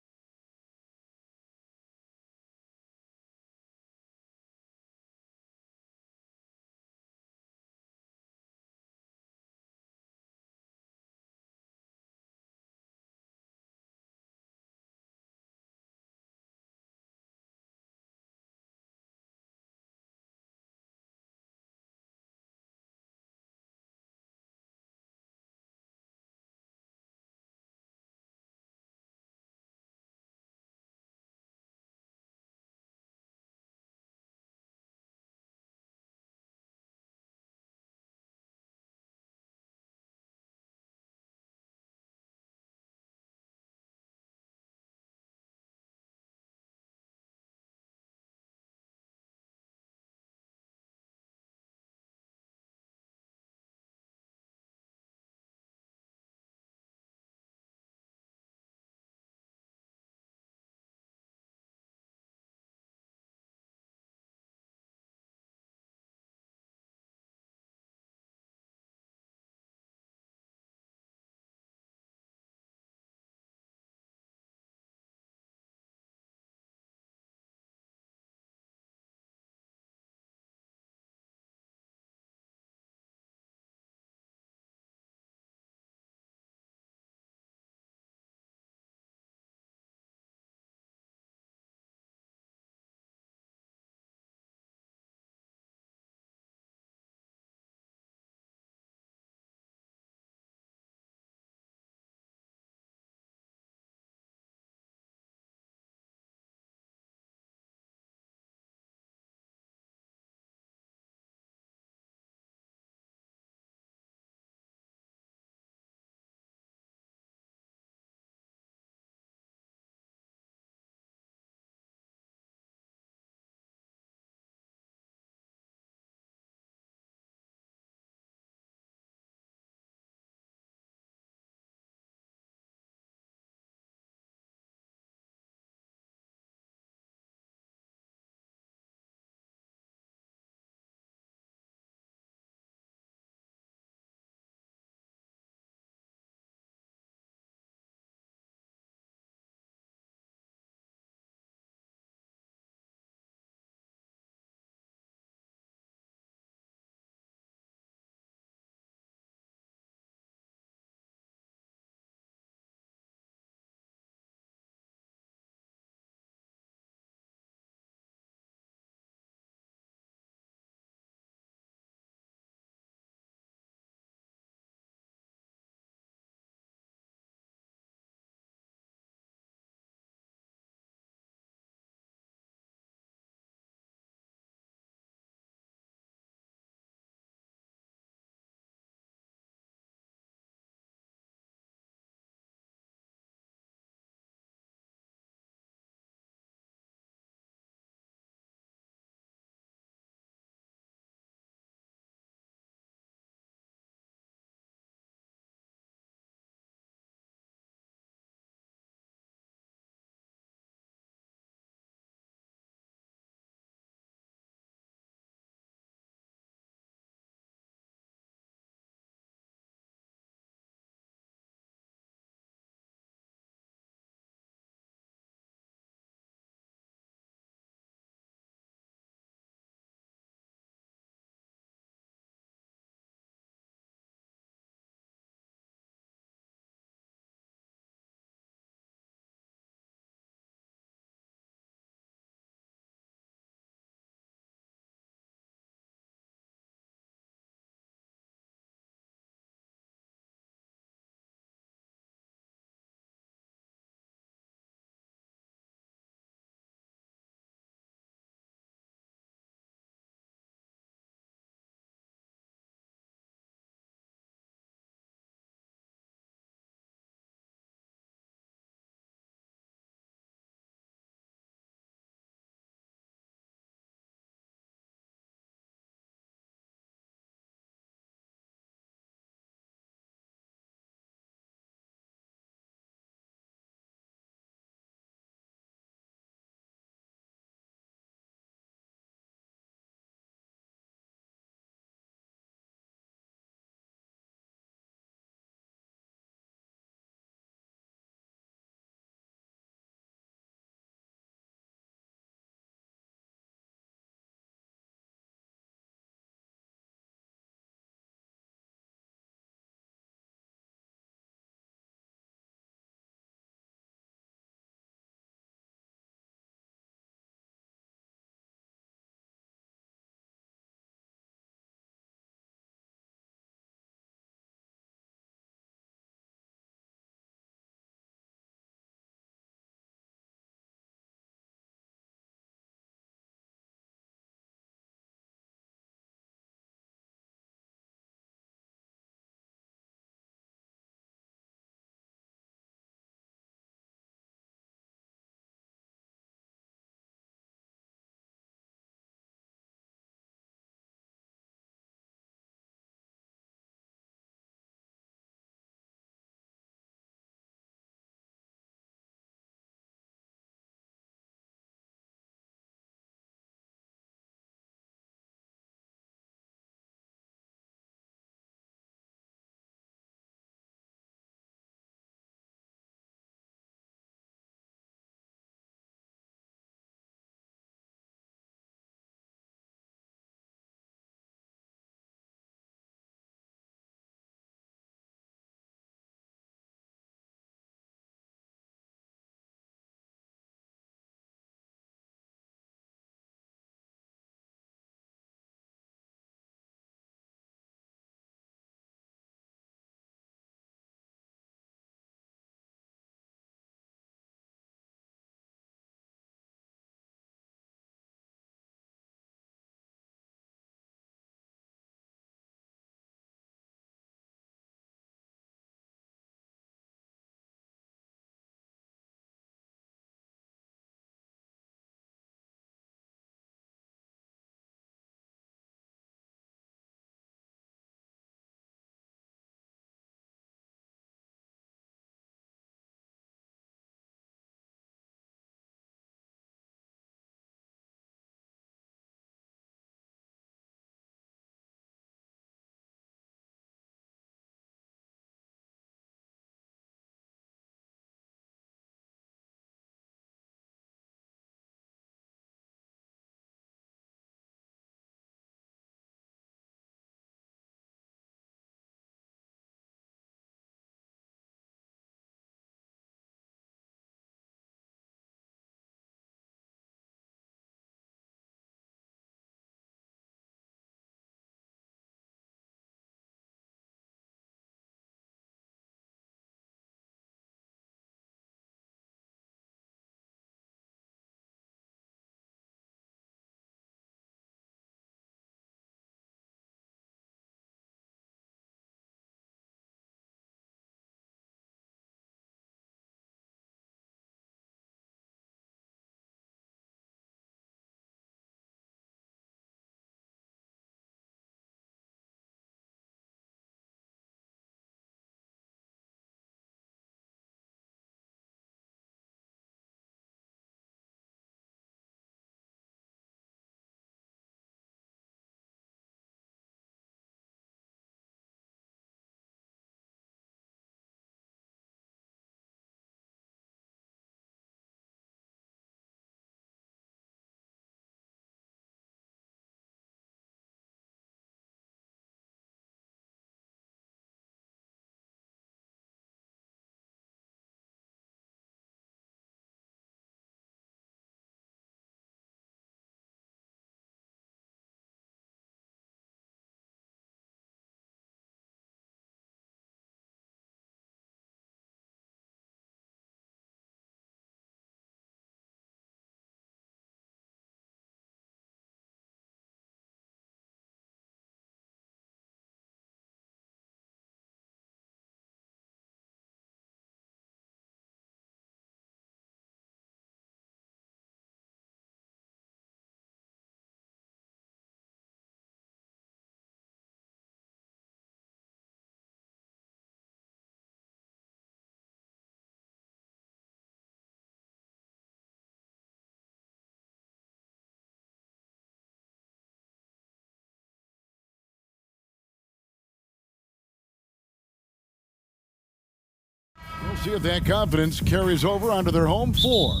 See if that confidence carries over onto their home floor.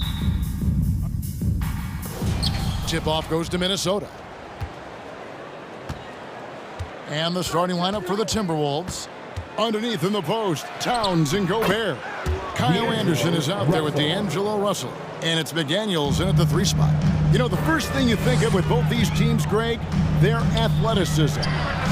Tip-off goes to Minnesota. And the starting lineup for the Timberwolves. Underneath in the post, Towns and Gobert. Kyle Anderson is out there with D'Angelo Russell. And it's McDaniels in at the 3 spot. You know, the first thing you think of with both these teams, Greg, their athleticism.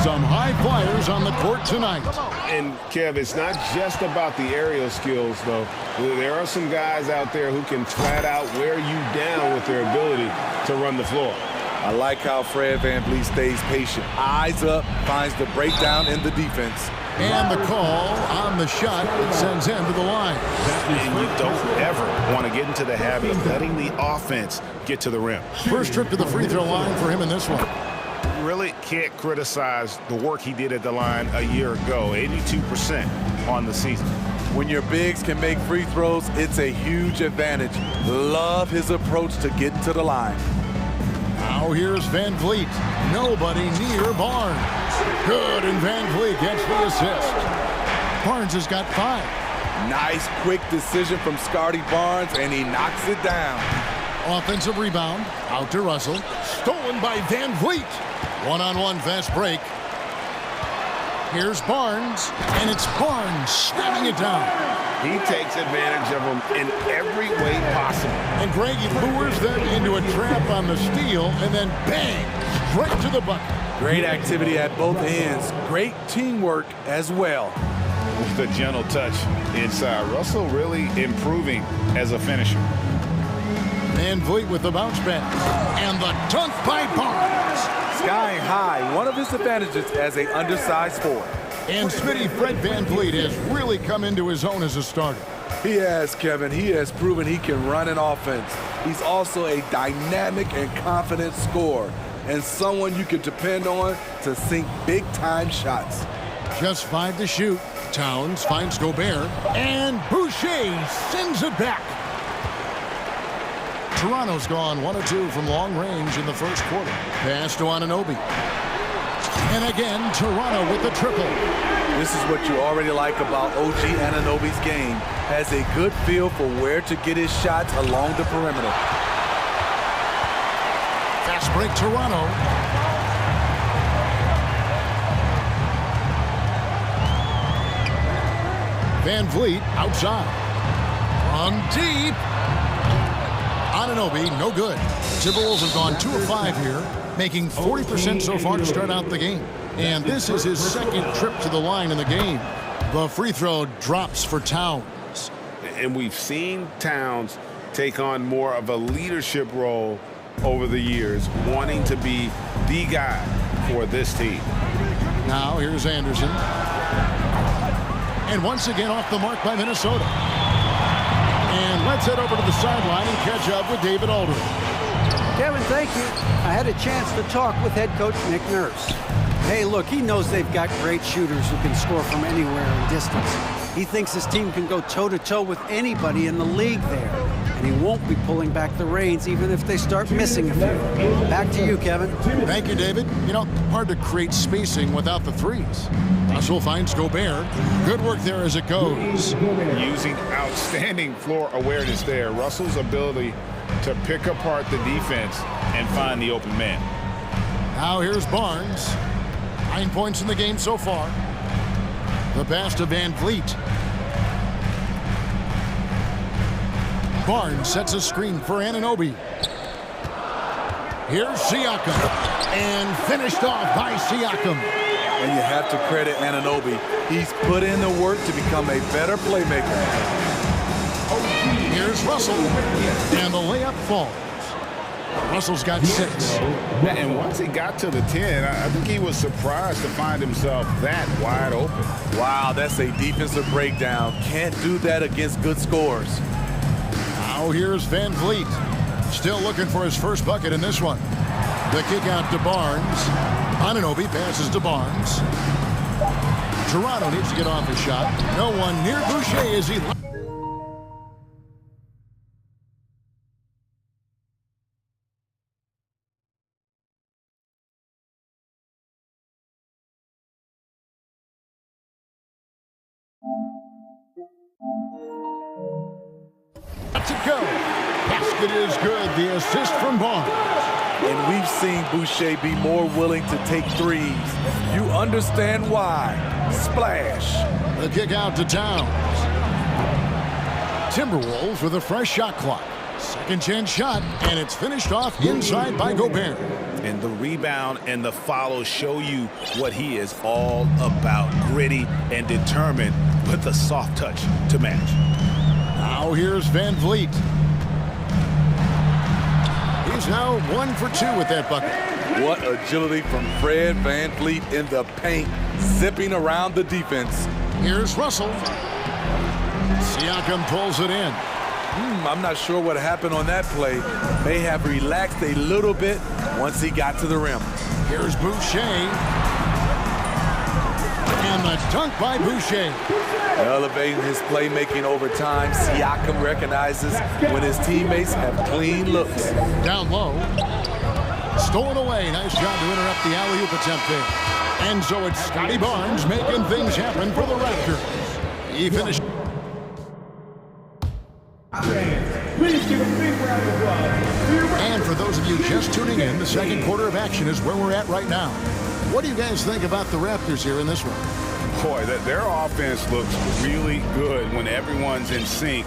Some high flyers on the court tonight. And, Kev, it's not just about the aerial skills, though. There are some guys out there who can flat out wear you down with their ability to run the floor. I like how Fred VanVleet stays patient. Eyes up, finds the breakdown in the defense. And the call on the shot sends him to the line. And you don't ever want to get into the habit of letting the offense get to the rim. First trip to the free throw line for him in this one. Really can't criticize the work he did at the line a year ago. 82% on the season. When your bigs can make free throws, it's a huge advantage. Love his approach to getting to the line. Now here's VanVleet. Nobody near Barnes. Good, and VanVleet gets the assist. Barnes has got 5. Nice quick decision from Scotty Barnes, and he knocks it down. Offensive rebound, out to Russell. Stolen by VanVleet. One-on-one fast break. Here's Barnes, and it's Barnes slamming it down. He takes advantage of them in every way possible. And Greg, he lures them into a trap on the steal, and then bang, straight to the bucket. Great activity at both ends. Great teamwork as well. With a gentle touch inside. Russell really improving as a finisher. VanVleet with the bounce pass. And the dunk by Barnes. Skying high, one of his advantages as an undersized forward. And Smitty Fred VanVleet has really come into his own as a starter. He has, Kevin. He has proven he can run an offense. He's also a dynamic and confident scorer, and someone you can depend on to sink big-time shots. Just 5 to shoot. Towns finds Gobert, and Boucher sends it back. Toronto's gone 1 of 2 from long range in the first quarter. Pass to Anunoby. And again, Toronto with the triple. This is what you already like about OG Anunoby's game. Has a good feel for where to get his shots along the perimeter. Fast break, Toronto. VanVleet outside. From deep. Anunoby, no good. Timberwolves have gone 2 of 5 here, making 40% so far to start out the game. And this is his second trip to the line in the game. The free throw drops for Towns. And we've seen Towns take on more of a leadership role over the years, wanting to be the guy for this team. Now here's Anderson. And once again off the mark by Minnesota. And let's head over to the sideline and catch up with David Aldridge. Kevin, thank you. I had a chance to talk with head coach Nick Nurse. Hey, look, he knows they've got great shooters who can score from anywhere in distance. He thinks his team can go toe-to-toe with anybody in the league there. And he won't be pulling back the reins even if they start missing a few. Back to you, Kevin. Thank you, David. You know, hard to create spacing without the threes. Russell finds Gobert. Good work there as it goes. Using outstanding floor awareness there. Russell's ability to pick apart the defense and find the open man. Now here's Barnes. 9 points in the game so far. The pass to VanVleet. Barnes sets a screen for Anunoby. Here's Siakam. And finished off by Siakam. And you have to credit Anunoby. He's put in the work to become a better playmaker. Here's Russell. And the layup falls. Russell's got 6. And once he got to the 10, I think he was surprised to find himself that wide open. Wow, that's a defensive breakdown. Can't do that against good scores. Now here's VanVleet. Still looking for his first bucket in this one. The kick out to Barnes. Anunoby passes to Barnes. Toronto needs to get off a shot. No one near Boucher as he... Let's it go. Basket is good. The assist from Barnes. And we've seen Boucher be more willing to take threes. You understand why. Splash. The kick out to Towns. Timberwolves with a fresh shot clock. Second chance shot, and it's finished off inside by Gobert. And the rebound and the follow show you what he is all about. Gritty and determined with a soft touch to match. Now here's Van Vliet. He's now 1 for 2 with that bucket. What agility from Fred Van Vliet in the paint, zipping around the defense. Here's Russell. Siakam pulls it in. I'm not sure what happened on that play. May have relaxed a little bit once he got to the rim. Here's Boucher. And the dunk by Boucher. Elevating his playmaking over time, Siakam recognizes when his teammates have clean looks. Down low. Stolen away. Nice job to interrupt the alley-oop attempt there. And so it's Scotty Barnes making things happen for the Raptors. He finished. Please give a big round of applause. And for those of you just tuning in, the second quarter of action is where we're at right now. What do you guys think about the Raptors here in this one? Boy, their offense looks really good when everyone's in sync.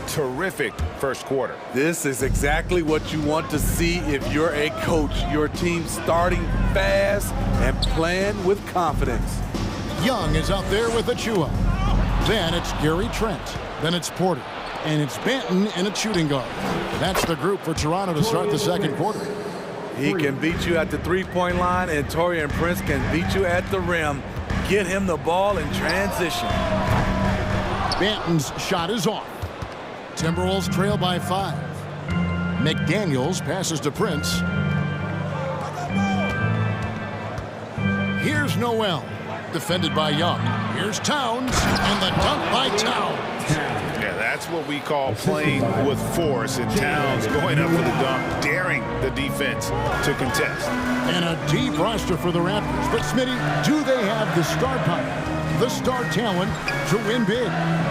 Terrific first quarter. This is exactly what you want to see if you're a coach. Your team starting fast and playing with confidence. Young is out there with Achua. Then it's Gary Trent. Then it's Porter. And it's Banton in a shooting guard. That's the group for Toronto to start the second quarter. He can beat you at the three-point line, and Taurean Prince can beat you at the rim. Get him the ball in transition. Banton's shot is off. Timberwolves trail by 5. McDaniels passes to Prince. Here's Noel, defended by Young. Here's Towns, and the dunk by Towns. Yeah, that's what we call playing with force. And Towns going up for the dunk, daring the defense to contest. And a deep roster for the Raptors. But Smitty, do they have the star power, the star talent to win big?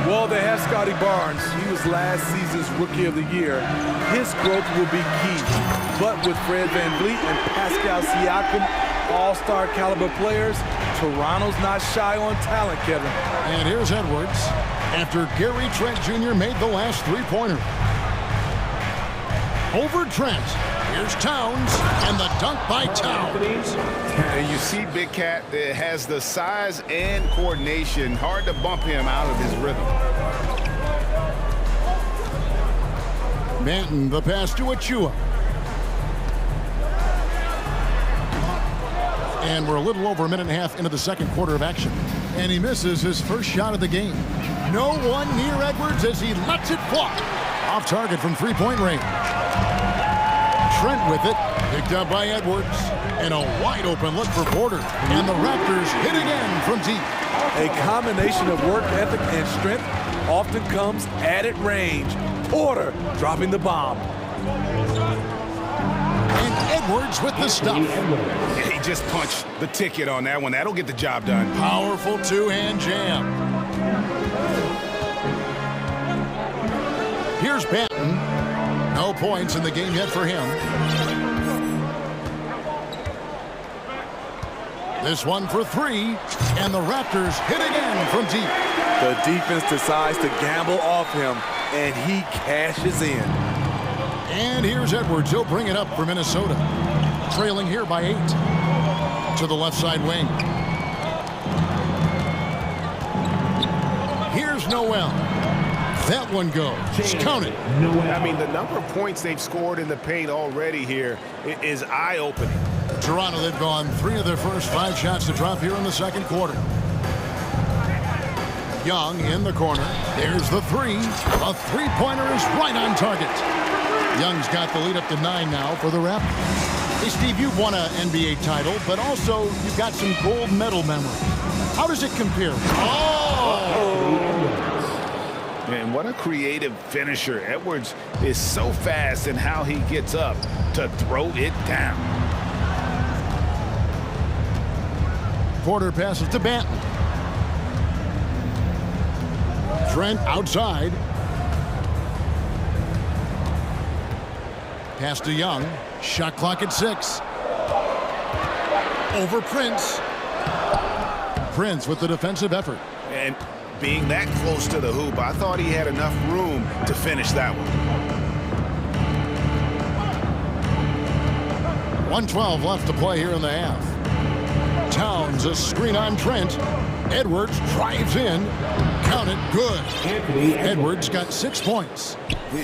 Well, they have Scotty Barnes. He was last season's Rookie of the Year. His growth will be key. But with Fred Van Vliet and Pascal Siakam, all-star caliber players, Toronto's not shy on talent, Kevin. And here's Edwards after Gary Trent Jr. made the last three-pointer. Over Trent. Here's Towns, and the dunk by Towns. And you see Big Cat has the size and coordination. Hard to bump him out of his rhythm. Banton, the pass to Achua. And we're a little over a minute and a half into the second quarter of action. And he misses his first shot of the game. No one near Edwards as he lets it fly. Off target from three-point range. Trent with it, picked up by Edwards. And a wide-open look for Porter. And the Raptors hit again from deep. A combination of work ethic and strength often comes at range. Porter dropping the bomb. And Edwards with the stuff. Yeah, he just punched the ticket on that one. That'll get the job done. Powerful two-hand jam. Here's Banton. No points in the game yet for him. This one for 3, and the Raptors hit again from deep. The defense decides to gamble off him, and he cashes in. And here's Edwards. He'll bring it up for Minnesota. Trailing here by 8. To the left side wing. Here's Noel. That one goes. Count it. I mean, the number of points they've scored in the paint already here is eye-opening. Toronto, they've gone 3 of their first 5 shots to drop here in the second quarter. Young in the corner. There's the 3. A three-pointer is right on target. Young's got the lead up to 9 now for the Raptors. Hey, Steve, you've won an NBA title, but also you've got some gold medal memory. How does it compare? And what a creative finisher. Edwards is so fast in how he gets up to throw it down. Porter passes to Banton. Trent outside. Pass to Young. Shot clock at 6. Over Prince. Prince with the defensive effort. And being that close to the hoop, I thought he had enough room to finish that one. 1:12 left to play here in the half. Towns a screen on Trent. Edwards drives in. Count it, good. Edwards got 6 points.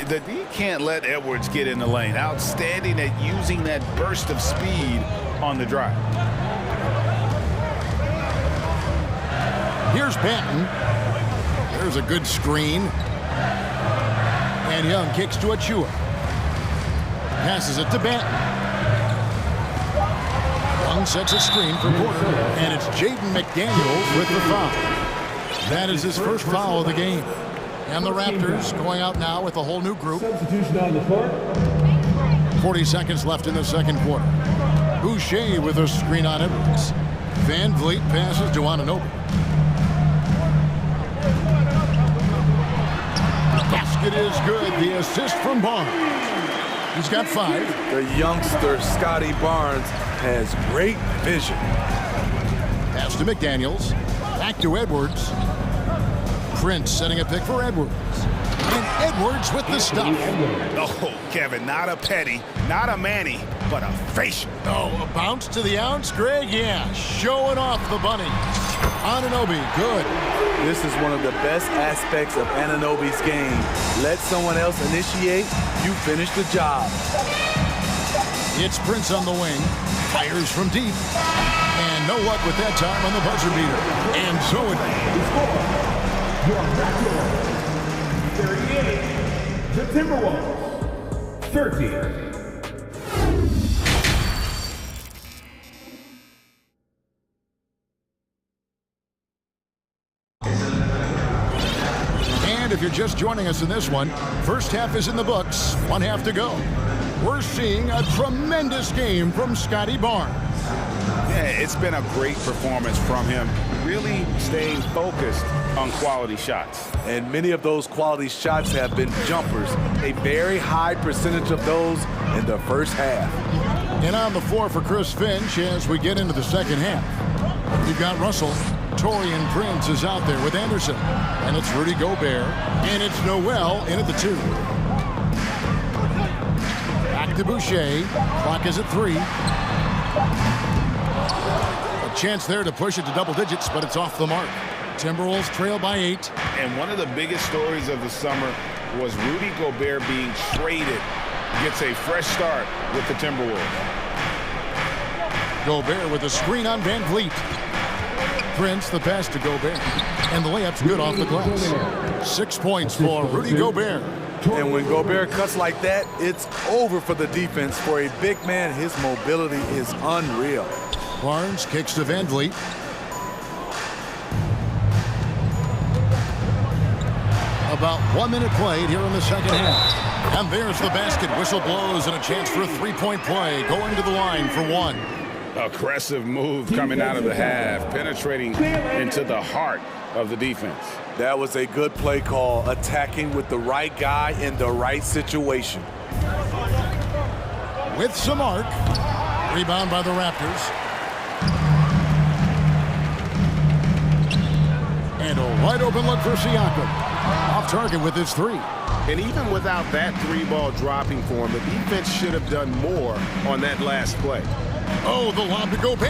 The D can't let Edwards get in the lane. Outstanding at using that burst of speed on the drive. Here's Banton. There's a good screen. And Young kicks to Achua. Passes it to Banton. Young sets a screen for Porter. And it's Jaden McDaniels with the foul. That is his first foul of the game. And the Raptors going out now with a whole new group. 40 seconds left in the second quarter. Boucher with a screen on Edwards. Van Vliet passes to Anunoby. Basket is good. The assist from Barnes. He's got 5. The youngster, Scotty Barnes, has great vision. Pass to McDaniels. Back to Edwards. Prince setting a pick for Edwards. And Edwards with the stop. Oh, Kevin, not a petty, not a Manny, but a facial. Oh, a bounce to the ounce, Greg? Yeah, showing off the bunny. Anunoby, good. This is one of the best aspects of Anunoby's game. Let someone else initiate, you finish the job. It's Prince on the wing. Fires from deep. And no luck with that time on the buzzer beater. And so it is. 38, the Timberwolves. 30. And if you're just joining us in this one, first half is in the books, 1 half to go. We're seeing a tremendous game from Scotty Barnes. Yeah, it's been a great performance from him, really staying focused on quality shots. And many of those quality shots have been jumpers, a very high percentage of those in the first half. And on the floor for Chris Finch as we get into the second half. You've got Russell. Torian Prince is out there with Anderson. And it's Rudy Gobert. And it's Noel in at the 2. Back to Boucher. Clock is at 3. A chance there to push it to double digits, but it's off the mark. Timberwolves trail by 8. And one of the biggest stories of the summer was Rudy Gobert being traded. Gets a fresh start with the Timberwolves. Gobert with a screen on Van Vliet. Prince, the pass to Gobert. And the layup's good off the glass. 6 points for Rudy Gobert. And when Gobert cuts like that, it's over for the defense. For a big man, his mobility is unreal. Barnes kicks to Van Vliet. About 1 minute played here in the second half. And there's the basket. Whistle blows and a chance for a three-point play. Going to the line for 1. Aggressive move coming out of the half, penetrating into the heart of the defense. That was a good play call, attacking with the right guy in the right situation. With some arc. Rebound by the Raptors. And a wide open look for Siakam. Off target with his 3. And even without that 3-ball dropping for him, the defense should have done more on that last play. Oh, the lob to Gobert.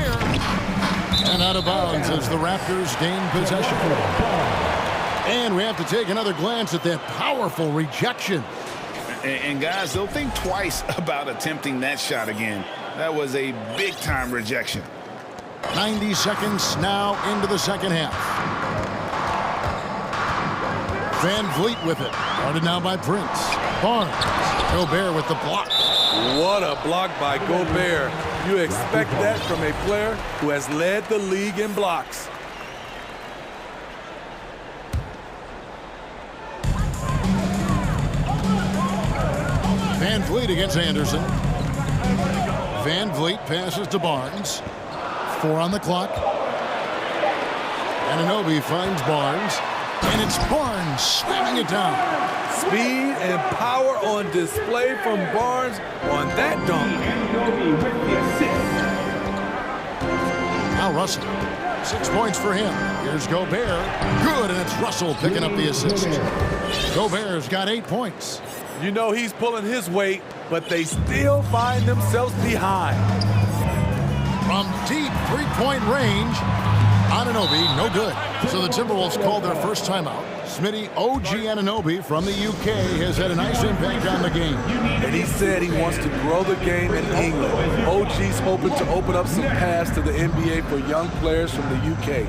And out of bounds as the Raptors gain possession. And we have to take another glance at that powerful rejection. And guys, they'll think twice about attempting that shot again. That was a big-time rejection. 90 seconds now into the second half. Van Vliet with it. Guarded now by Prince. Barnes. Gobert with the block. What a block by Gobert. You expect that from a player who has led the league in blocks. Van Vliet against Anderson. Van Vliet passes to Barnes. 4 on the clock. Anunoby finds Barnes. And it's Barnes slamming it down. Speed and power on display from Barnes on that dunk. Now Russell. 6 points for him. Here's Gobert. Good, and it's Russell picking up the assist. Gobert's got 8 points. You know he's pulling his weight, but they still find themselves behind. From deep three-point range, Anunoby, no good. So the Timberwolves called their first timeout. Smitty OG Anunoby from the UK has had a nice impact on the game. And he said he wants to grow the game in England. OG's hoping to open up some paths to the NBA for young players from the UK.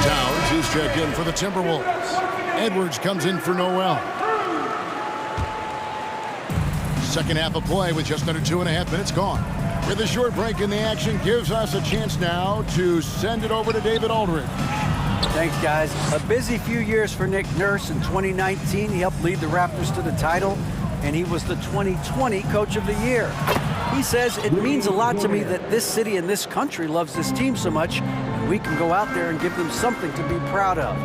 Towns is checked in for the Timberwolves. Edwards comes in for Noel. Second half of play with just under 2.5 minutes gone. With a short break in the action gives us a chance now to send it over to David Aldridge. Thanks, guys. A busy few years for Nick Nurse. In 2019, he helped lead the Raptors to the title, and he was the 2020 Coach of the Year. He says, it means a lot to me that this city and this country loves this team so much, and we can go out there and give them something to be proud of.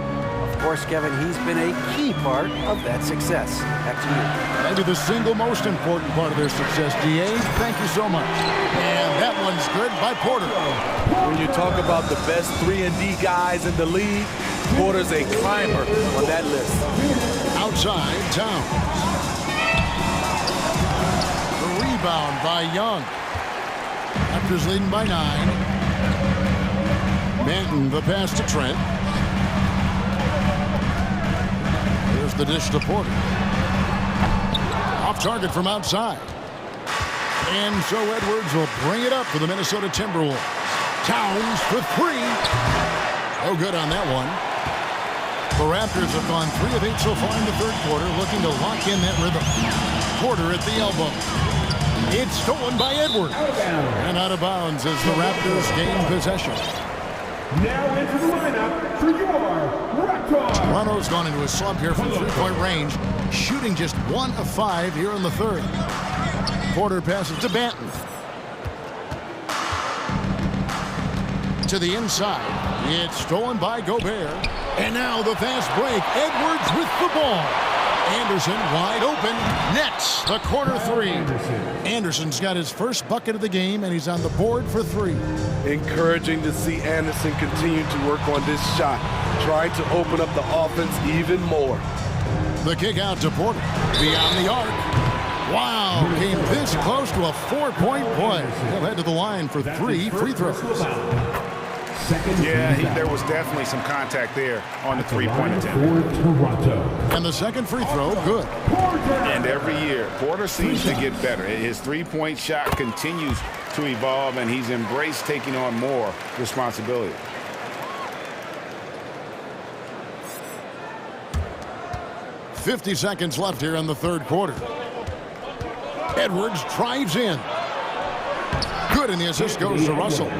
Of course, Kevin, he's been a key part of that success. Back to you. Maybe the single most important part of their success, DA. Thank you so much. And that one's good by Porter. When you talk about the best 3-and-D guys in the league, Porter's a climber on that list. Outside, Towns. The rebound by Young. Raptors leading by 9. Manton, the pass to Trent. Here's the dish to Porter. Off target from outside. And so Edwards will bring it up for the Minnesota Timberwolves. Towns for 3. No good on that one. The Raptors have gone 3 of 8 so far in the third quarter, looking to lock in that rhythm. Porter at the elbow. It's stolen by Edwards. And out of bounds as the Raptors gain possession. Now into the lineup for your Raptors. Toronto's gone into a slump here from three-point range, shooting just 1 of 5 here in the third. Porter passes to Banton. To the inside. It's stolen by Gobert. And now the fast break. Edwards with the ball. Anderson wide open. Nets the corner 3. Anderson's got his first bucket of the game, and he's on the board for 3. Encouraging to see Anderson continue to work on this shot, trying to open up the offense even more. The kick out to Porter. Beyond the arc. Wow, came this close to a 4-point play. He'll head to the line for 3 free throws. Yeah, there was definitely some contact there on the three-point attempt. And the second free throw, good. And every year, Porter seems to get better. His three-point shot continues to evolve, and he's embraced taking on more responsibility. .50 seconds left here in the third quarter. Edwards drives in. Good, and the assist goes to Russell.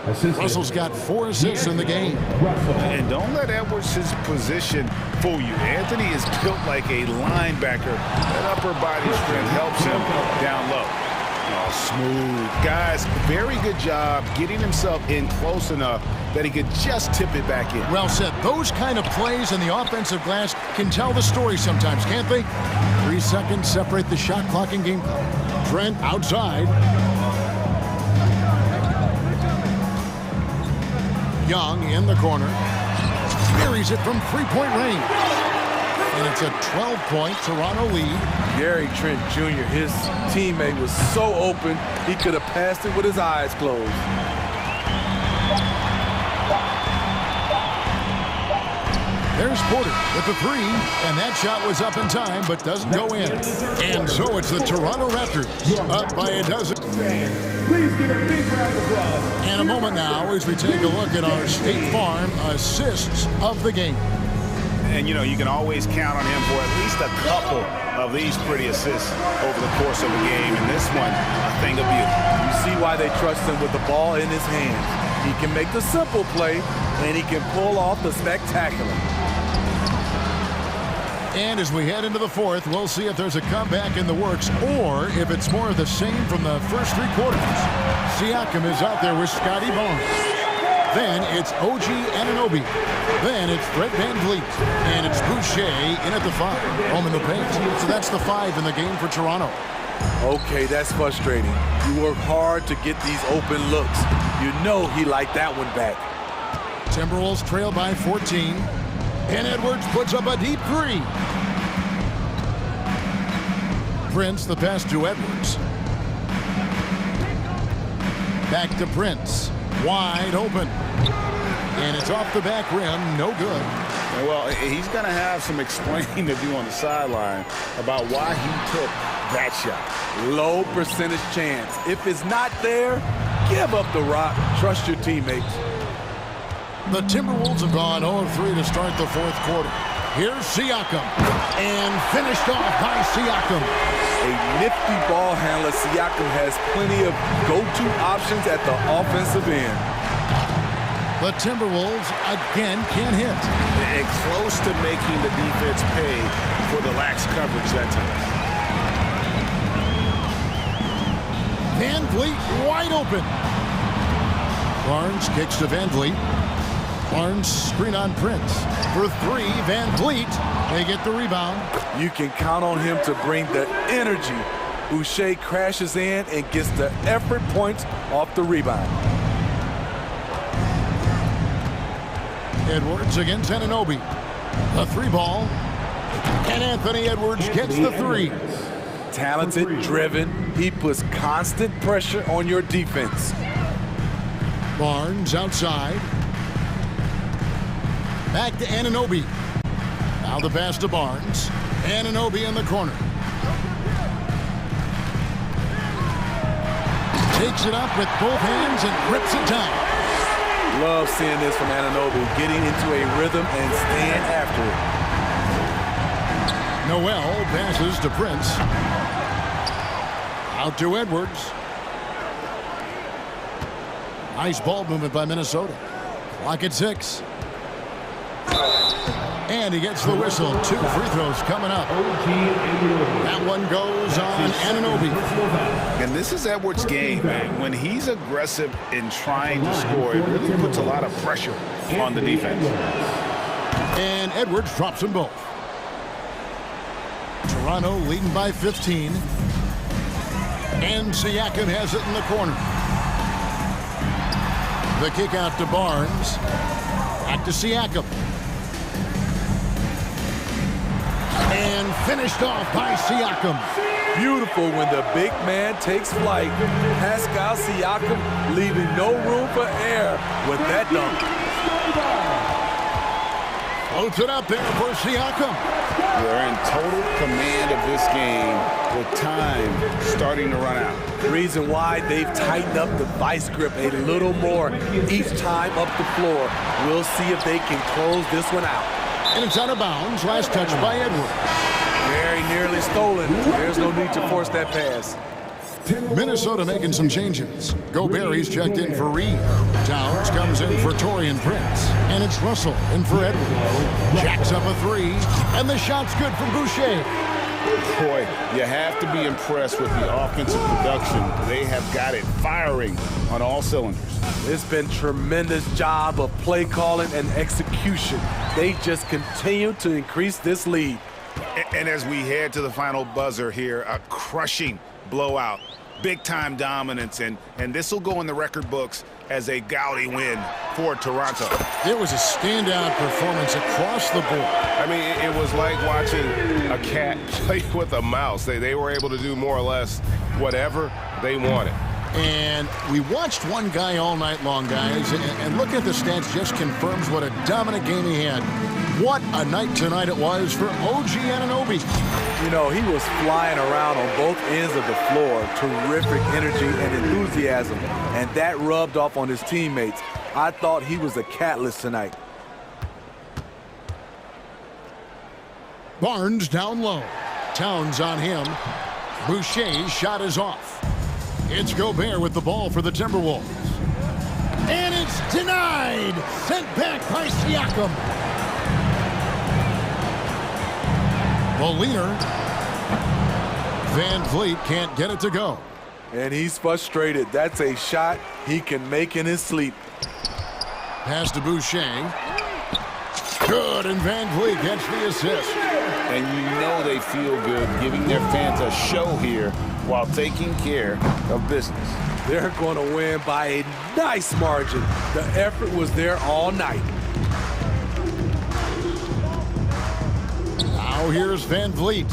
Russell's got 4 assists in the game. And don't let Edwards' position fool you. Anthony is built like a linebacker. That upper body strength helps him down low. Oh, smooth. Guys, very good job getting himself in close enough that he could just tip it back in. Well said. Those kind of plays in the offensive glass can tell the story sometimes, can't they? 3 seconds separate the shot clock and game clock. Trent outside. Young in the corner. Buries it from three-point range. And it's a 12-point Toronto lead. Gary Trent Jr., his teammate, was so open, he could have passed it with his eyes closed. There's Porter with the 3, and that shot was up in time, but doesn't go in. And so it's the Toronto Raptors up by a dozen. Please give a big round of applause. And a moment now as we take a look at our State Farm assists of the game. And, you know, you can always count on him for at least a couple of these pretty assists over the course of a game. And this one, a thing of beauty. You see why they trust him with the ball in his hands. He can make the simple play, and he can pull off the spectacular. And as we head into the fourth, we'll see if there's a comeback in the works or if it's more of the same from the first three quarters. Siakam is out there with Scotty Barnes. Then it's OG Anunoby. Then it's Fred VanVleet. And it's Boucher in at the 5, home in the paint. So that's the 5 in the game for Toronto. Okay, that's frustrating. You work hard to get these open looks. You know he liked that one back. Timberwolves trail by 14. And Edwards puts up a deep 3. Prince, the pass to Edwards. Back to Prince. Wide open. And it's off the back rim. No good. Well, he's going to have some explaining to do on the sideline about why he took that shot. Low percentage chance. If it's not there, give up the rock. Trust your teammates. The Timberwolves have gone 0-3 to start the fourth quarter. Here's Siakam. And finished off by Siakam. A nifty ball handler. Siakam has plenty of go-to options at the offensive end. The Timberwolves again can't hit. And close to making the defense pay for the lax coverage that time. VanVleet wide open. Barnes kicks to VanVleet. Barnes screen on Prince. For 3, VanVleet. They get the rebound. You can count on him to bring the energy. Boucher crashes in and gets the effort points off the rebound. Edwards against Anunoby. The 3 ball. And Anthony Edwards gets the 3. Talented, driven. He puts constant pressure on your defense. Barnes outside. Back to Anunoby. Now the pass to Barnes. Anunoby in the corner. Takes it up with both hands and grips it down. Love seeing this from Anunoby, getting into a rhythm and staying after it. Noel passes to Prince. Out to Edwards. Nice ball movement by Minnesota. Clock at 6. And he gets the whistle. 2 free throws coming up. That one goes on Anunoby. And this is Edwards' game, man. When he's aggressive in trying to score, it really puts a lot of pressure on the defense. And Edwards drops them both. Toronto leading by 15. And Siakam has it in the corner. The kick out to Barnes. Back to Siakam. And finished off by Siakam. Beautiful when the big man takes flight. Pascal Siakam leaving no room for error with that dunk. Floats it up there for Siakam. They're in total command of this game with time starting to run out. Reason why they've tightened up the vice grip a little more each time up the floor. We'll see if they can close this one out. And it's out of bounds. Last touch by Edwards. Very nearly stolen. There's no need to force that pass. Minnesota making some changes. Gobert's checked in for Reed. Towns comes in for Taurean Prince. And it's Russell in for Edwards. Jacks up a 3. And the shot's good from Boucher. Boy, you have to be impressed with the offensive production. They have got it firing on all cylinders. It's been tremendous job of play calling and execution. They just continue to increase this lead. And as we head to the final buzzer here, a crushing blowout. Big-time dominance, and this will go in the record books as a gaudy win for Toronto. It was a standout performance across the board. I mean, it was like watching a cat play with a mouse. They were able to do more or less whatever they wanted. And we watched one guy all night long, guys, and looking at the stats just confirms what a dominant game he had. What a night tonight it was for OG Anunoby. You know, he was flying around on both ends of the floor. Terrific energy and enthusiasm, and that rubbed off on his teammates. I thought he was a catalyst tonight. Barnes down low. Towns on him. Boucher's shot is off. It's Gobert with the ball for the Timberwolves. And it's denied. Sent back by Siakam. The leaner. Van Vliet can't get it to go. And he's frustrated. That's a shot he can make in his sleep. Pass to Boucher. Good, and Van Vliet gets the assist. And you know they feel good giving their fans a show here while taking care of business. They're going to win by a nice margin. The effort was there all night. Now here's Van Vliet.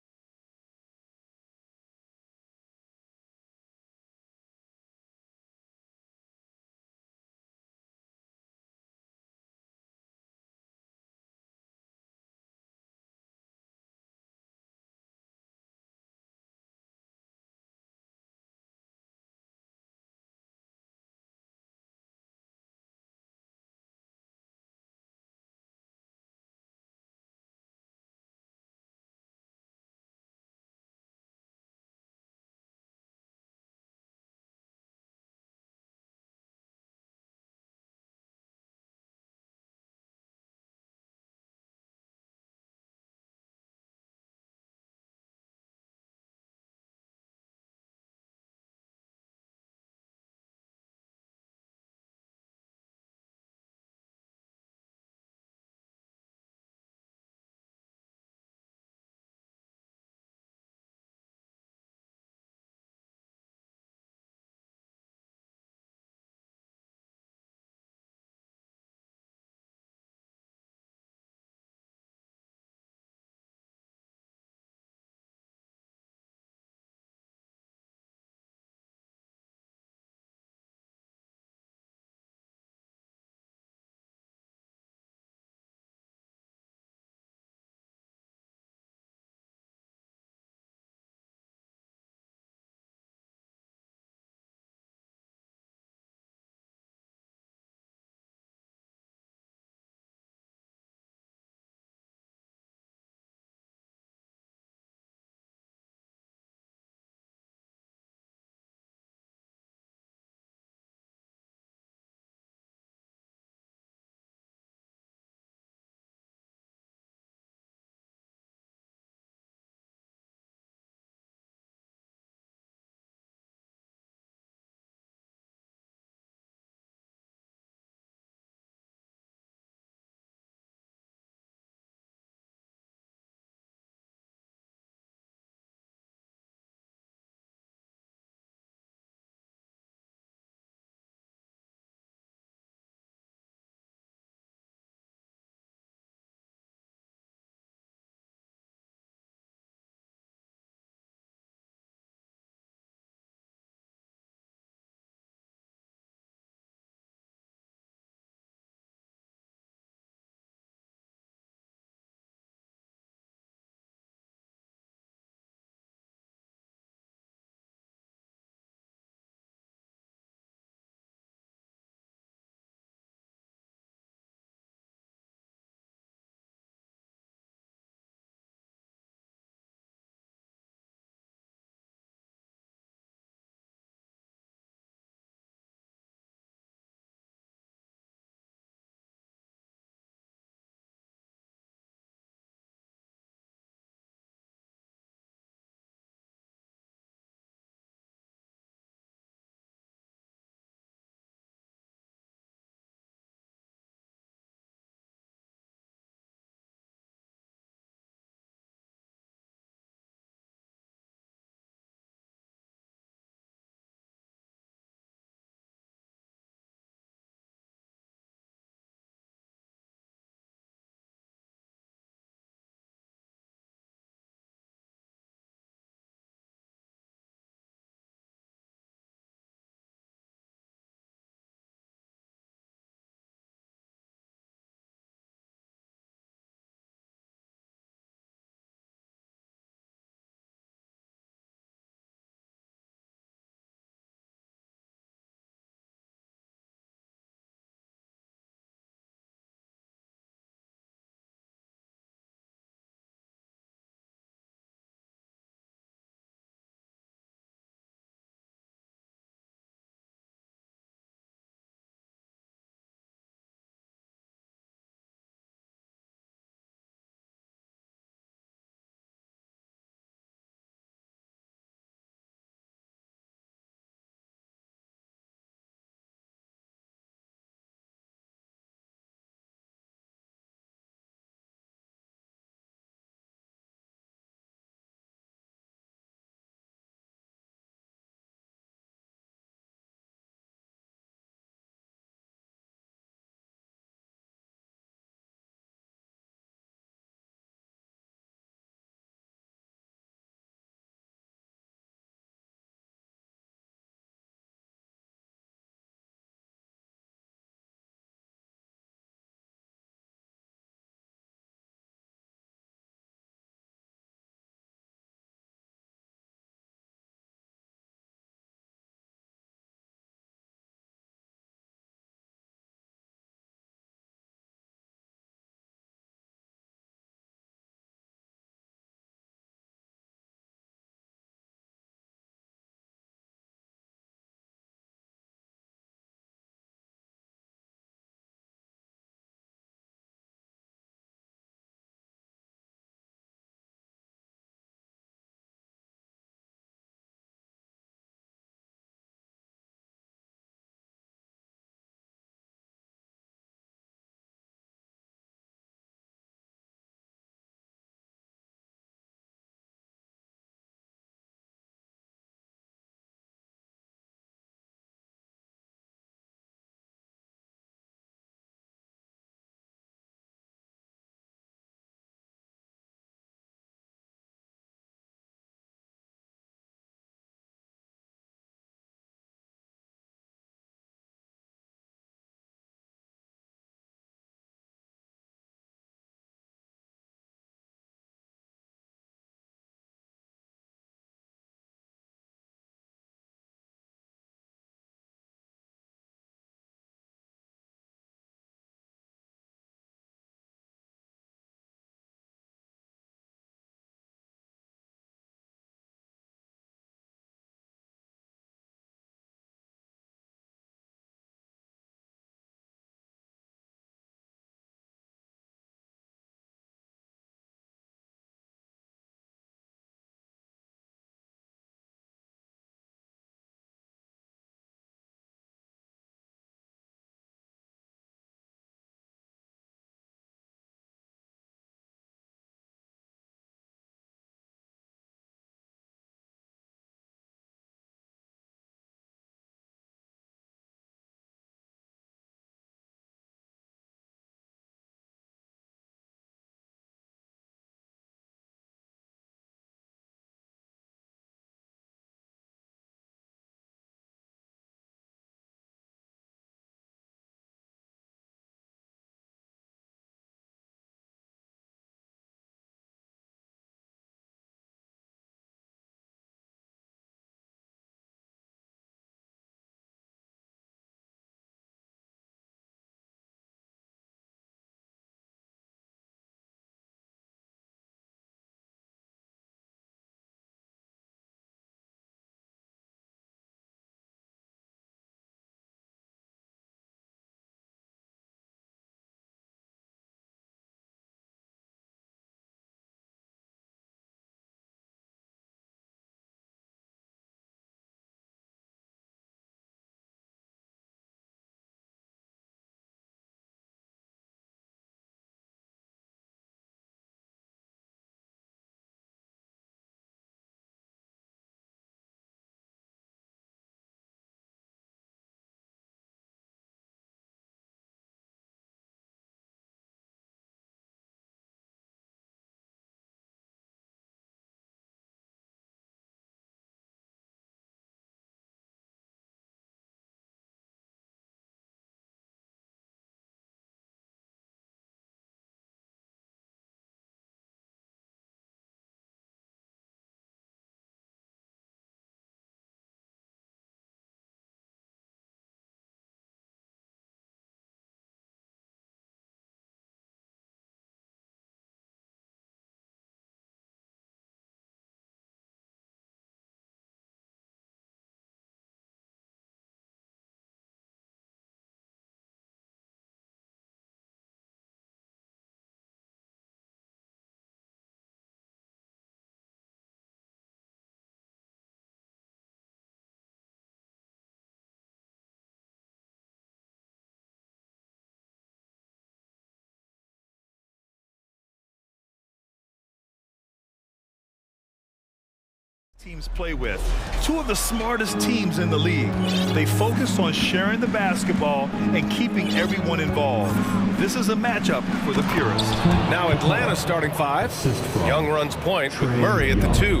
Teams play with. Two of the smartest teams in the league. They focus on sharing the basketball and keeping everyone involved. This is a matchup for the purists. Now Atlanta starting 5. Young runs point with Murray at the 2.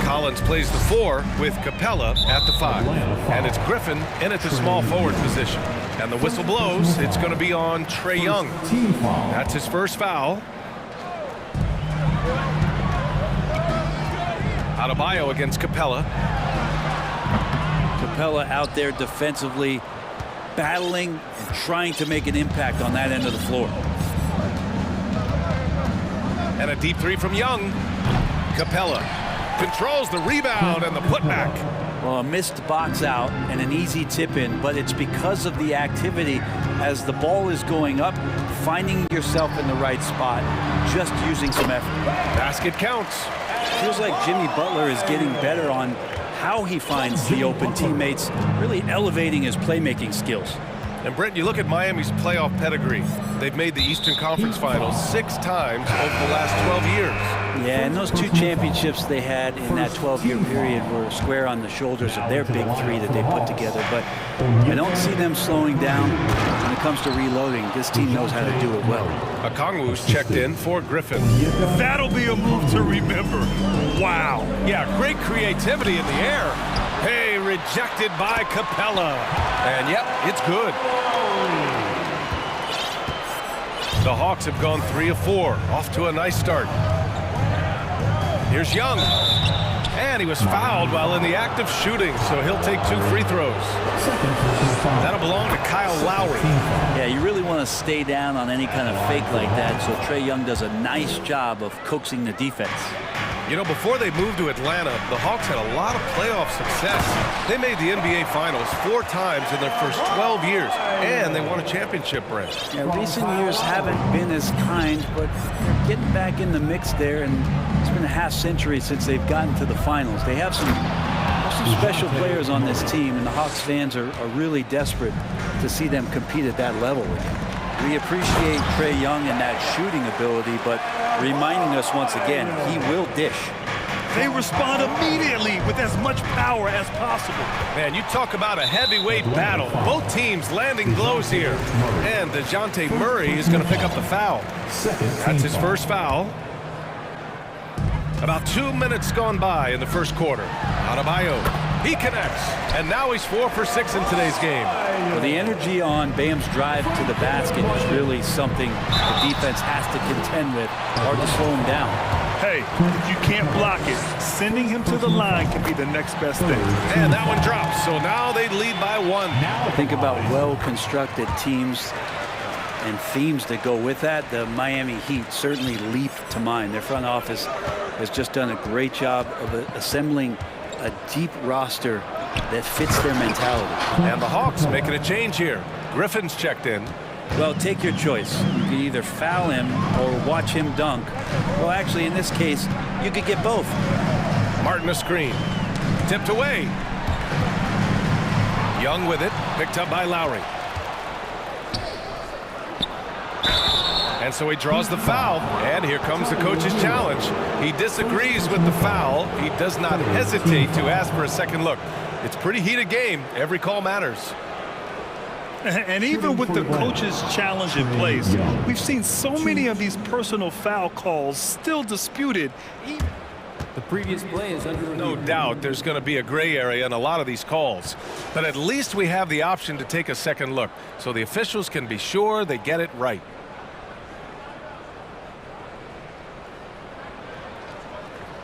Collins plays the 4 with Capella at the 5. And it's Griffin in at the small forward position. And the whistle blows. It's going to be on Trae Young. That's his first foul. Adebayo against Capella. Capella out there defensively, battling and trying to make an impact on that end of the floor. And a deep 3 from Young. Capella controls the rebound and the putback. Well, a missed box out and an easy tip in, but it's because of the activity as the ball is going up, finding yourself in the right spot, just using some effort. Basket counts. Feels like Jimmy Butler is getting better on how he finds the open teammates, really elevating his playmaking skills. And Brent, you look at Miami's playoff pedigree. They've made the Eastern Conference Finals 6 times over the last 12 years. Yeah, and those 2 championships they had in that 12-year period were square on the shoulders of their big 3 that they put together. But I don't see them slowing down when it comes to reloading. This team knows how to do it well. Okongwu's checked in for Griffin. That'll be a move to remember. Wow. Yeah, great creativity in the air. Hey, rejected by Capella. And yep, it's good. The Hawks have gone 3 of 4, off to a nice start. Here's Young. And he was fouled while in the act of shooting, so he'll take 2 free throws. That'll belong to Kyle Lowry. Yeah, you really want to stay down on any kind of fake like that, so Trae Young does a nice job of coaxing the defense. You know, before they moved to Atlanta, the Hawks had a lot of playoff success. They made the NBA Finals 4 times in their first 12 years, and they won a championship, Brent. Yeah, recent years haven't been as kind, but they're getting back in the mix there, and it's been a half-century since they've gotten to the finals. They have some special players on this team, and the Hawks fans are really desperate to see them compete at that level again. We appreciate Trae Young and that shooting ability, but reminding us once again, he will dish. They respond immediately with as much power as possible. Man, you talk about a heavyweight battle. Both teams landing blows here. And DeJounte Murray is going to pick up the foul. That's his first foul. About 2 minutes gone by in the first quarter. Adebayo, he connects. And now he's 4 for 6 in today's game. Well, the energy on Bam's drive to the basket is really something the defense has to contend with. Hard to slow him down. Hey, if you can't block it, sending him to the line can be the next best thing. And that one drops, so now they lead by 1. Think about well-constructed teams and themes that go with that. The Miami Heat certainly leap to mind. Their front office has just done a great job of assembling a deep roster that fits their mentality. And the Hawks making a change here. Griffin's checked in. Well, take your choice. You can either foul him or watch him dunk. Well, actually, in this case, you could get both. Martin a screen. Tipped away. Young with it. Picked up by Lowry. And so he draws the foul. And here comes the coach's challenge. He disagrees with the foul. He does not hesitate to ask for a second look. It's a pretty heated game. Every call matters. And even with the coach's challenge in place, we've seen so many of these personal foul calls still disputed. The previous play is under review. No doubt there's going to be a gray area in a lot of these calls. But at least we have the option to take a second look, so the officials can be sure they get it right.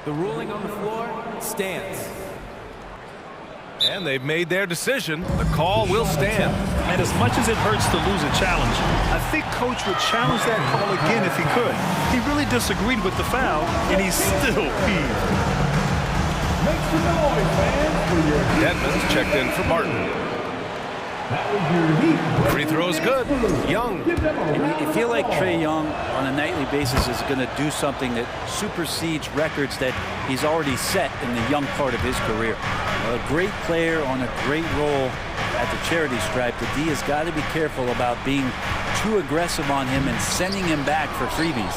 The ruling on the floor stands. And they've made their decision. The call will stand. And as much as it hurts to lose a challenge, I think Coach would challenge that call again if he could. He really disagreed with the foul, and he's still peeved. Make some noise, fans, for your Dedmon's checked in for Martin. Free throw's good. Young. And you feel like Trae Young on a nightly basis is going to do something that supersedes records that he's already set in the young part of his career. A great player on a great role at the charity stripe. The D has got to be careful about being too aggressive on him and sending him back for freebies.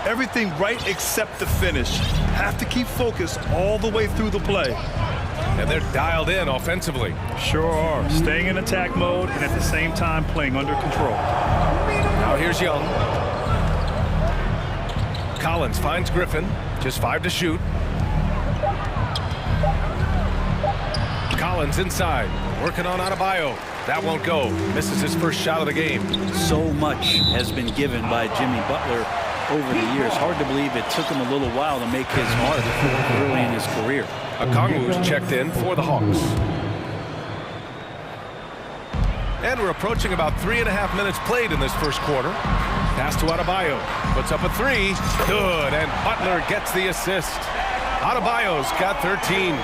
Everything right except the finish. Have to keep focused all the way through the play. And they're dialed in offensively. Sure are. Staying in attack mode and at the same time playing under control. Now here's Young. Collins finds Griffin. Just 5 to shoot. Collins inside. Working on Adebayo. That won't go. Misses his first shot of the game. So much has been given by Jimmy Butler over the years. Hard to believe it took him a little while to make his mark early in his career. Okongwu's checked in for the Hawks. And we're approaching about 3.5 minutes played in this first quarter. Pass to Adebayo. Puts up a 3. Good. And Butler gets the assist. Adebayo's got 13.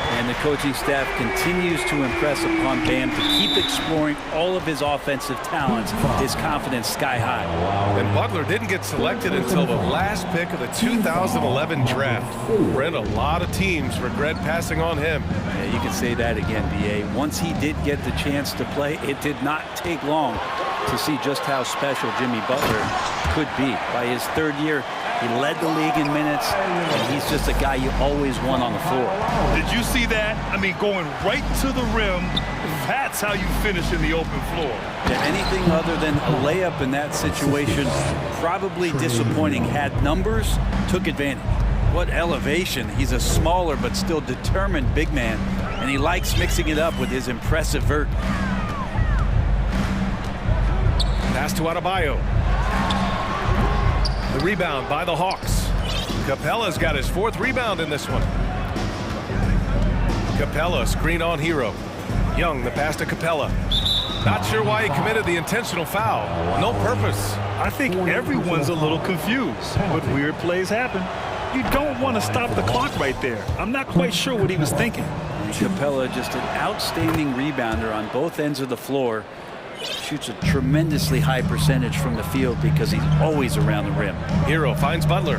And the coaching staff continues to impress upon Bam to keep exploring all of his offensive talents, his confidence sky high. And Butler didn't get selected until the last pick of the 2011 draft. Brent, a lot of teams regret passing on him. Yeah, you can say that again, B.A. Once he did get the chance to play, it did not take long to see just how special Jimmy Butler could be. By his third year, he led the league in minutes, and he's just a guy you always want on the floor. Did you see that? I mean, going right to the rim, that's how you finish in the open floor. Yeah, anything other than a layup in that situation, probably disappointing. Had numbers, took advantage. What elevation. He's a smaller but still determined big man, and he likes mixing it up with his impressive vert. Pass to Adebayo. The rebound by the Hawks. Capella's got his 4th rebound in this one. Capella, screen on Hero. Young, the pass to Capella. Not sure why he committed the intentional foul. No purpose. I think everyone's a little confused, but weird plays happen. You don't want to stop the clock right there. I'm not quite sure what he was thinking. Capella, just an outstanding rebounder on both ends of the floor. Shoots a tremendously high percentage from the field because he's always around the rim. Hero finds Butler.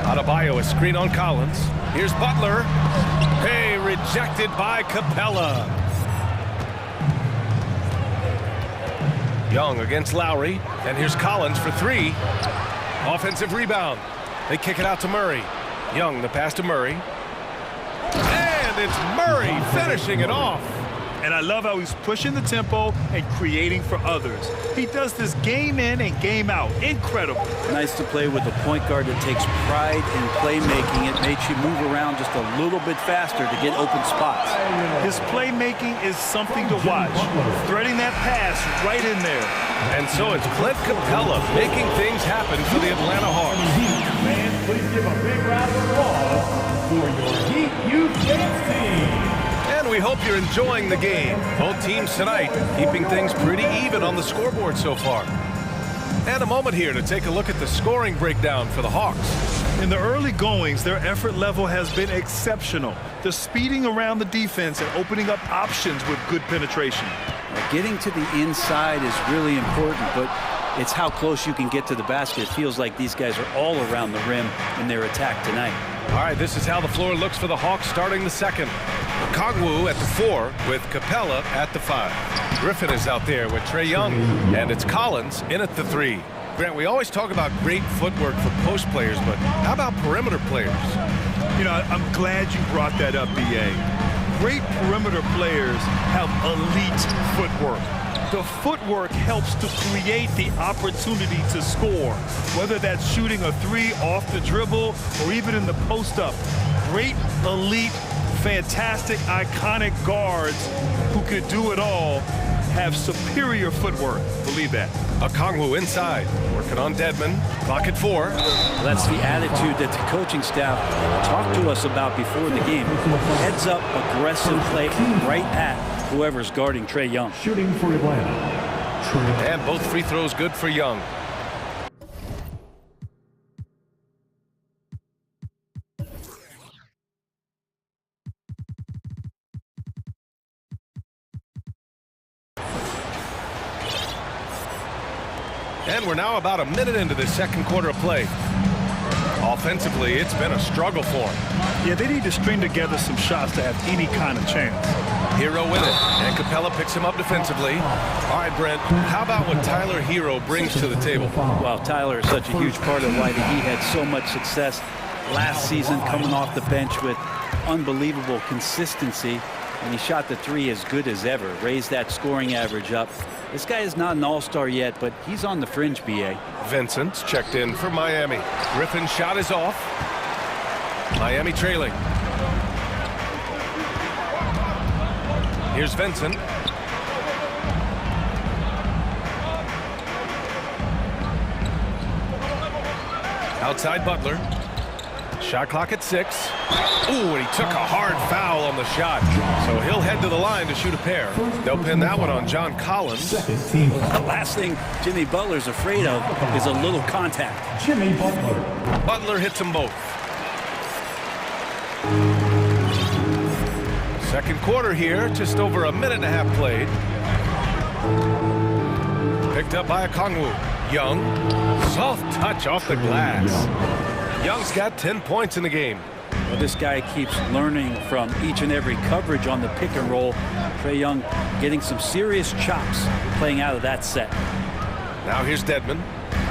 Adebayo, a screen on Collins. Here's Butler. Hey, rejected by Capella. Young against Lowry. And here's Collins for 3. Offensive rebound. They kick it out to Murray. Young, the pass to Murray. And it's Murray finishing it off. And I love how he's pushing the tempo and creating for others. He does this game in and game out. Incredible. Nice to play with a point guard that takes pride in playmaking. It makes you move around just a little bit faster to get open spots. His playmaking is something to watch. Threading that pass right in there. And so it's Clint Capella making things happen for the Atlanta Hawks. Fans, please give a big round of applause for your Heat Youth Games team. And we hope you're enjoying the game. Both teams tonight keeping things pretty even on the scoreboard so far. And a moment here to take a look at the scoring breakdown for the Hawks. In the early goings, their effort level has been exceptional. The speeding around the defense and opening up options with good penetration. Getting to the inside is really important, but it's how close you can get to the basket. It feels like these guys are all around the rim in their attack tonight. All right, this is how the floor looks for the Hawks starting the second. Okongwu at the 4 with Capella at the 5. Griffin is out there with Trae Young, and it's Collins in at the 3. Grant, we always talk about great footwork for post players, but how about perimeter players? You know, I'm glad you brought that up, B.A. Great perimeter players have elite footwork. The footwork helps to create the opportunity to score, whether that's shooting a 3 off the dribble or even in the post-up. Great, elite, fantastic, iconic guards who could do it all have superior footwork. Believe that. Okongwu inside, working on Dedmon. Clock at 4. That's the attitude that the coaching staff talked to us about before the game. Heads up, aggressive play right at whoever's guarding Trae Young. Shooting for Atlanta. And both free throws good for Young. And we're now about a minute into the second quarter of play. Offensively, it's been a struggle for him. Yeah, they need to string together some shots to have any kind of chance. Hero with it, and Capella picks him up defensively. All right, Brent, how about what Tyler Hero brings to the table? Well, Tyler is such a huge part of why he had so much success last season, coming off the bench with unbelievable consistency, and he shot the three as good as ever, raised that scoring average up. This guy is not an all-star yet, but he's on the fringe, B.A. Vincent's checked in for Miami. Griffin's shot is off. Miami trailing. Here's Vincent. Outside Butler. Shot clock at 6. Ooh, and he took a hard foul on the shot. So he'll head to the line to shoot a pair. They'll pin that one on John Collins. The last thing Jimmy Butler's afraid of is a little contact. Jimmy Butler. Butler hits them both. Second quarter here, just over a minute and a half played. Picked up by a Kongwu. Young, soft touch off the glass. Young's got 10 points in the game. Well, this guy keeps learning from each and every coverage on the pick and roll. Trae Young getting some serious chops playing out of that set. Now here's Dedmon.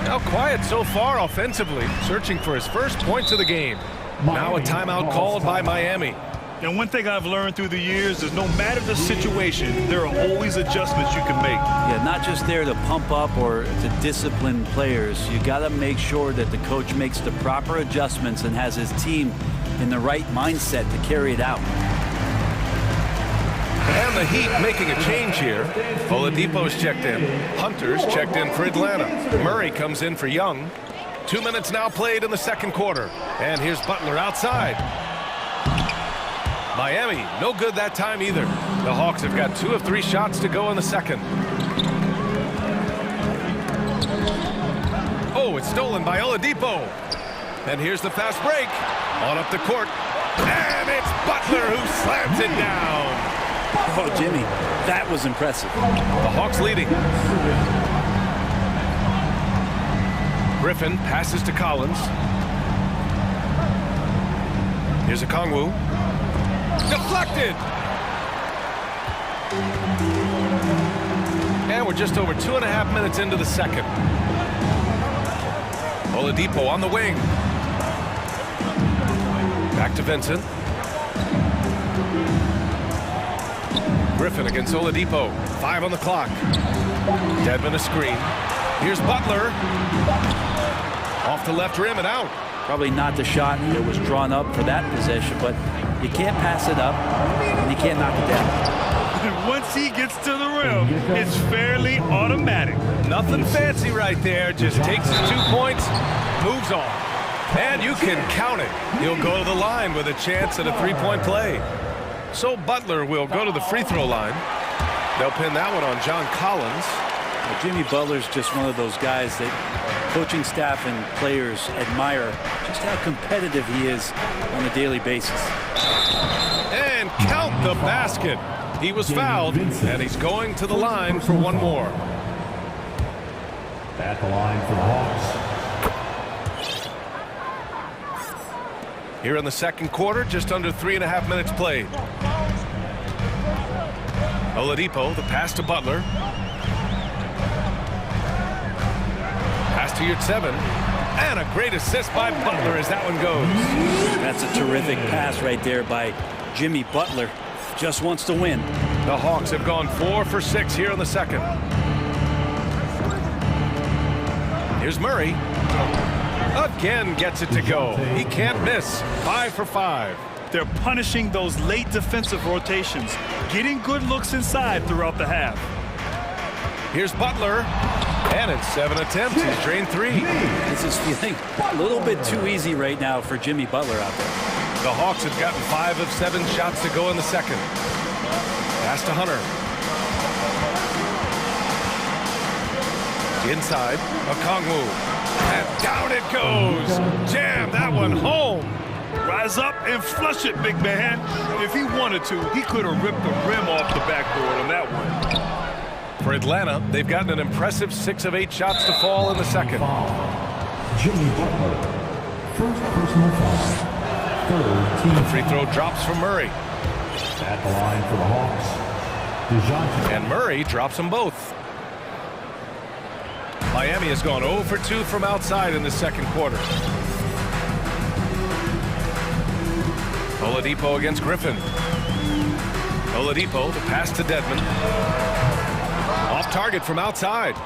Now quiet so far offensively, searching for his first points of the game. Now a timeout called by Miami. And one thing I've learned through the years is no matter the situation, there are always adjustments you can make. Yeah, not just there to pump up or to discipline players. You got to make sure that the coach makes the proper adjustments and has his team in the right mindset to carry it out. And the Heat making a change here. Oladipo's checked in. Hunter's checked in for Atlanta. Murray comes in for Young. 2 minutes now played in the second quarter. And here's Butler outside. Miami, no good that time either. The Hawks have got 2 of 3 shots to go in the second. Oh, it's stolen by Oladipo. And here's the fast break. On up the court. And it's Butler who slams it down. Oh, Jimmy, that was impressive. The Hawks leading. Griffin passes to Collins. Here's a Kongwu. Deflected! And we're just over 2.5 minutes into the second. Oladipo on the wing. Back to Vincent. Griffin against Oladipo. 5 on the clock. Dedmon a screen. Here's Butler. Off the left rim and out. Probably not the shot that was drawn up for that possession, but you can't pass it up, and you can't knock it down. Once he gets to the rim, it's fairly automatic. Nothing fancy right there. Just takes his 2 points, moves on. And you can count it. He'll go to the line with a chance at a 3-point play. So Butler will go to the free throw line. They'll pin that one on John Collins. Well, Jimmy Butler's just one of those guys that coaching staff and players admire just how competitive he is on a daily basis. And count the basket. He was fouled, and he's going to the line for one more. At the line for the Hawks. Here in the second quarter, just under 3.5 minutes played. Oladipo, the pass to Butler. Pass to Yurtseven. And a great assist by Butler as that one goes. That's a terrific pass right there by Jimmy Butler. Just wants to win. The Hawks have gone 4 for 6 here in the second. Here's Murray. Again gets it to go. He can't miss. 5 for 5. They're punishing those late defensive rotations, getting good looks inside throughout the half. Here's Butler. And in 7 attempts, he's drained 3. This is feeling a little bit too easy right now for Jimmy Butler out there. The Hawks have gotten 5 of 7 shots to go in the second. Pass to Hunter. Inside, Okongwu. And down it goes. Jam that one home. Rise up and flush it, big man. If he wanted to, he could have ripped the rim off the backboard on that one. For Atlanta, they've gotten an impressive 6 of 8 shots to fall in the second. Jimmy Butler, First personal foul. Third team. The free throw drops from Murray. At the line for the Hawks, DeJounte. And Murray drops them both. Miami has gone 0 for 2 from outside in the second quarter. Oladipo against Griffin. Oladipo, the pass to Dedmon. Off target from outside.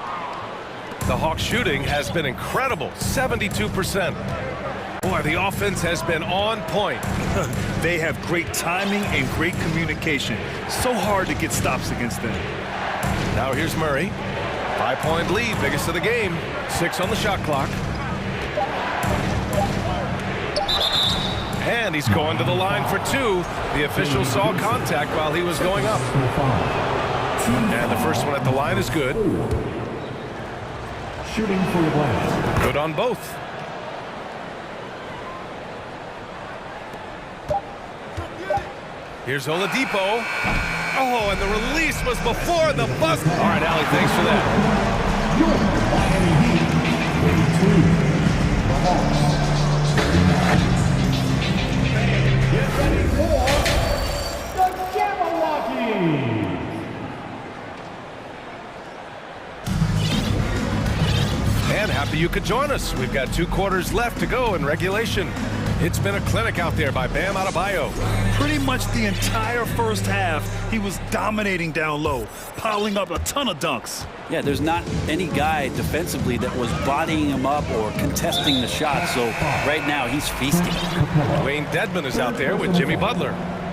The Hawks shooting has been incredible, 72%. Boy, the offense has been on point. They have great timing and great communication. So hard to get stops against them. Now here's Murray. 5-point lead, biggest of the game. 6 on the shot clock. And he's going to the line for 2. The official saw contact while he was going up. And the first one at the line is good. Shooting for the Blast. Good on both. Here's Oladipo. Oh, and the release was before the buzzer. All right, Allie, thanks for that. Miami Heat, 82. The Hawks. Get ready for the Jabberwockies. And happy you could join us. We've got 2 quarters left to go in regulation. It's been a clinic out there by Bam Adebayo. Pretty much the entire first half, he was dominating down low, piling up a ton of dunks. Yeah, there's not any guy defensively that was bodying him up or contesting the shot, so right now he's feasting. Wayne Dedmon is out there with Jimmy Butler.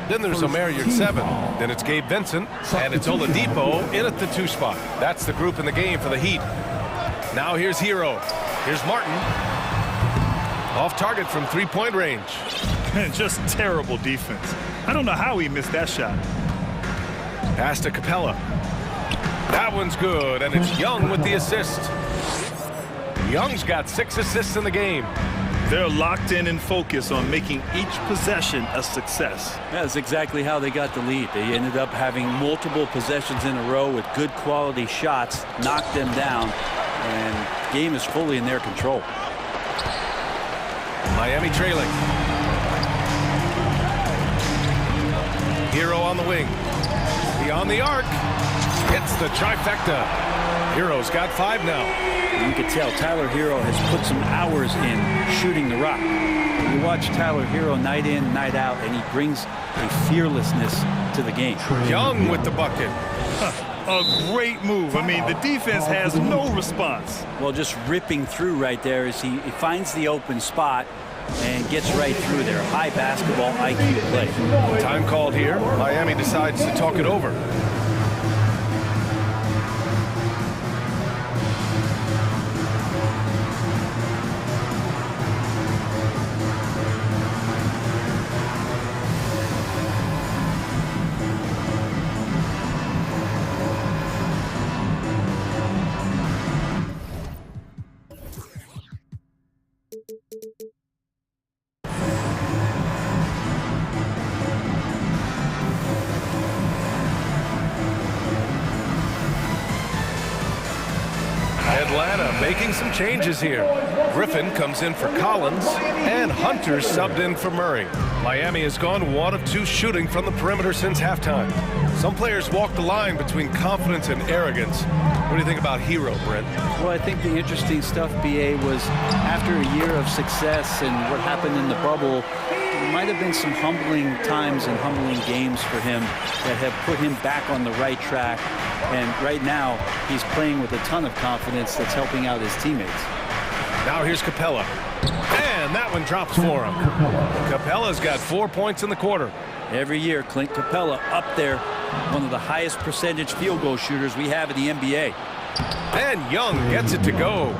Then there's Omer at 7. Then it's Gabe Vincent, and it's Oladipo in at the 2 spot. That's the group in the game for the Heat. Now here's Hero. Here's Martin. Off target from 3-point range. Just terrible defense. I don't know how he missed that shot. Pass to Capella. That one's good, and it's Young with the assist. Young's got 6 assists in the game. They're locked in and focused on making each possession a success. That's exactly how they got the lead. They ended up having multiple possessions in a row with good quality shots, knocked them down, and the game is fully in their control. Miami trailing. Hero on the wing. Beyond the arc. Hits the trifecta. Hero's got 5 now. You can tell Tyler Hero has put some hours in shooting the rock. You watch Tyler Hero night in, night out, and he brings a fearlessness to the game. Young with the bucket. A great move. I mean, the defense has no response. Well, just ripping through right there as he finds the open spot and gets right through there. High basketball IQ play. Time called here. Miami decides to talk it over. Atlanta making some changes here. Griffin comes in for Collins, and Hunter subbed in for Murray. Miami has gone 1 of 2 shooting from the perimeter since halftime. Some players walk the line between confidence and arrogance. What do you think about Hero, Brent? Well, I think the interesting stuff, BA, was after a year of success and what happened in the bubble, there might have been some humbling times and humbling games for him that have put him back on the right track. And right now, he's playing with a ton of confidence that's helping out his teammates. Now here's Capella. And that one drops for him. Capella's got 4 points in the quarter. Every year, Clint Capella up there, one of the highest percentage field goal shooters we have in the NBA. And Young gets it to go.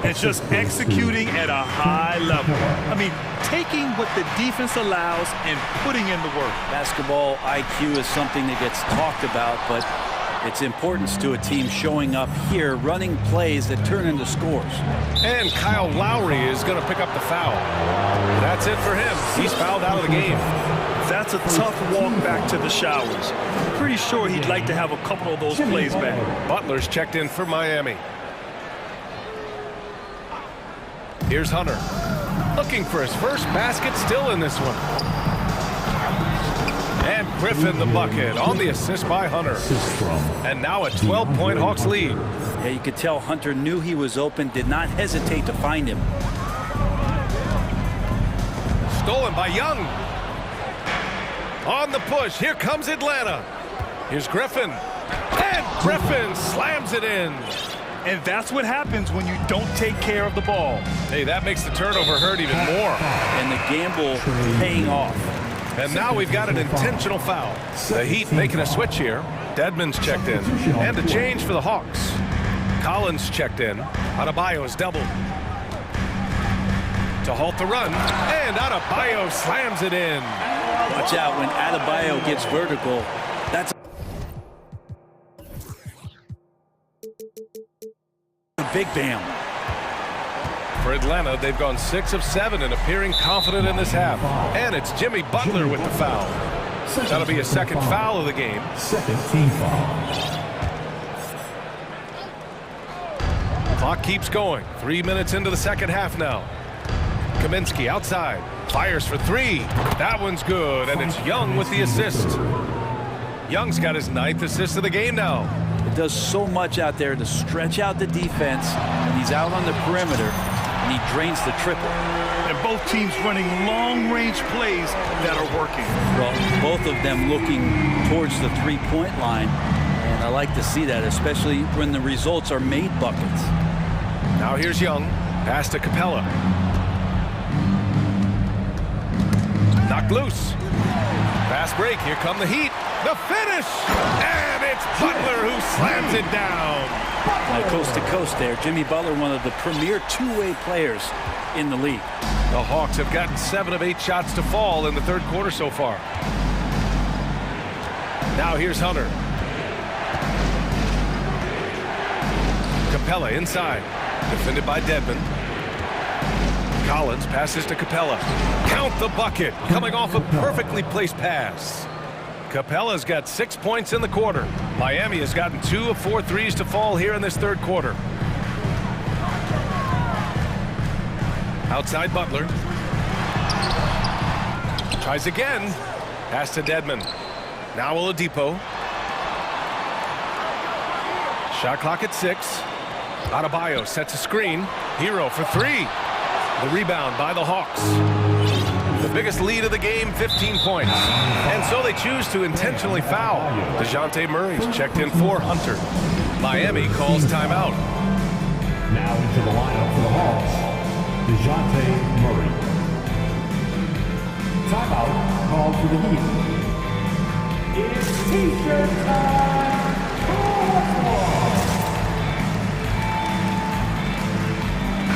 It's just executing at a high level. I mean, taking what the defense allows and putting in the work. Basketball IQ is something that gets talked about, but its importance to a team showing up here, running plays that turn into scores. And Kyle Lowry is going to pick up the foul. That's it for him. He's fouled out of the game. That's a tough walk back to the showers. Pretty sure he'd like to have a couple of those plays back. Butler's checked in for Miami. Here's Hunter. looking for his first basket still in this one. And Griffin the bucket on the assist by Hunter. And now a 12-point Hawks lead. Yeah, you could tell Hunter knew he was open, did not hesitate to find him. Stolen by Young. On the push, here comes Atlanta. Here's Griffin. And Griffin slams it in. And that's what happens when you don't take care of the ball. Hey, that makes the turnover hurt even more. And the gamble paying off. And now we've got an intentional foul. The Heat making a switch here. Dedmon's checked in. And a change for the Hawks. Collins checked in. Adebayo's doubled. To halt the run. And Adebayo slams it in. Watch out when Adebayo gets vertical. That's a big bam. For Atlanta, they've gone 6 of 7 and appearing confident in this half. And it's Jimmy Butler with the foul. That'll be a second foul of the game. Second team foul. Clock keeps going. 3 minutes into the second half now. Kaminsky outside. Fires for 3. That one's good, and it's Young with the assist. Young's got his 9th assist of the game now. It does so much out there to stretch out the defense, and he's out on the perimeter, and he drains the triple. And both teams running long-range plays that are working. Well, both of them looking towards the three-point line, and I like to see that, especially when the results are made buckets. Now here's Young. Pass to Capella. Knocked loose. Fast break. Here come the Heat. The finish! And it's Butler who slams it down. Now coast to coast there. Jimmy Butler, one of the premier two-way players in the league. The Hawks have gotten 7 of 8 shots to fall in the third quarter so far. Now here's Hunter. Capella inside. Defended by Dedmon. Collins passes to Capella. Count the bucket. Coming off a perfectly placed pass. Capella's got 6 points in the quarter. Miami has gotten 2 of 4 threes to fall here in this third quarter. Outside Butler. Tries again. Pass to Dedmon. Now Oladipo. Shot clock at 6. Adebayo sets a screen. Hero for 3. The rebound by the Hawks. The biggest lead of the game, 15 points. And so they choose to intentionally foul. DeJounte Murray's checked in for Hunter. Miami calls timeout. Now into the lineup for the Hawks, DeJounte Murray. Timeout called for the Heat. It's T-shirt time.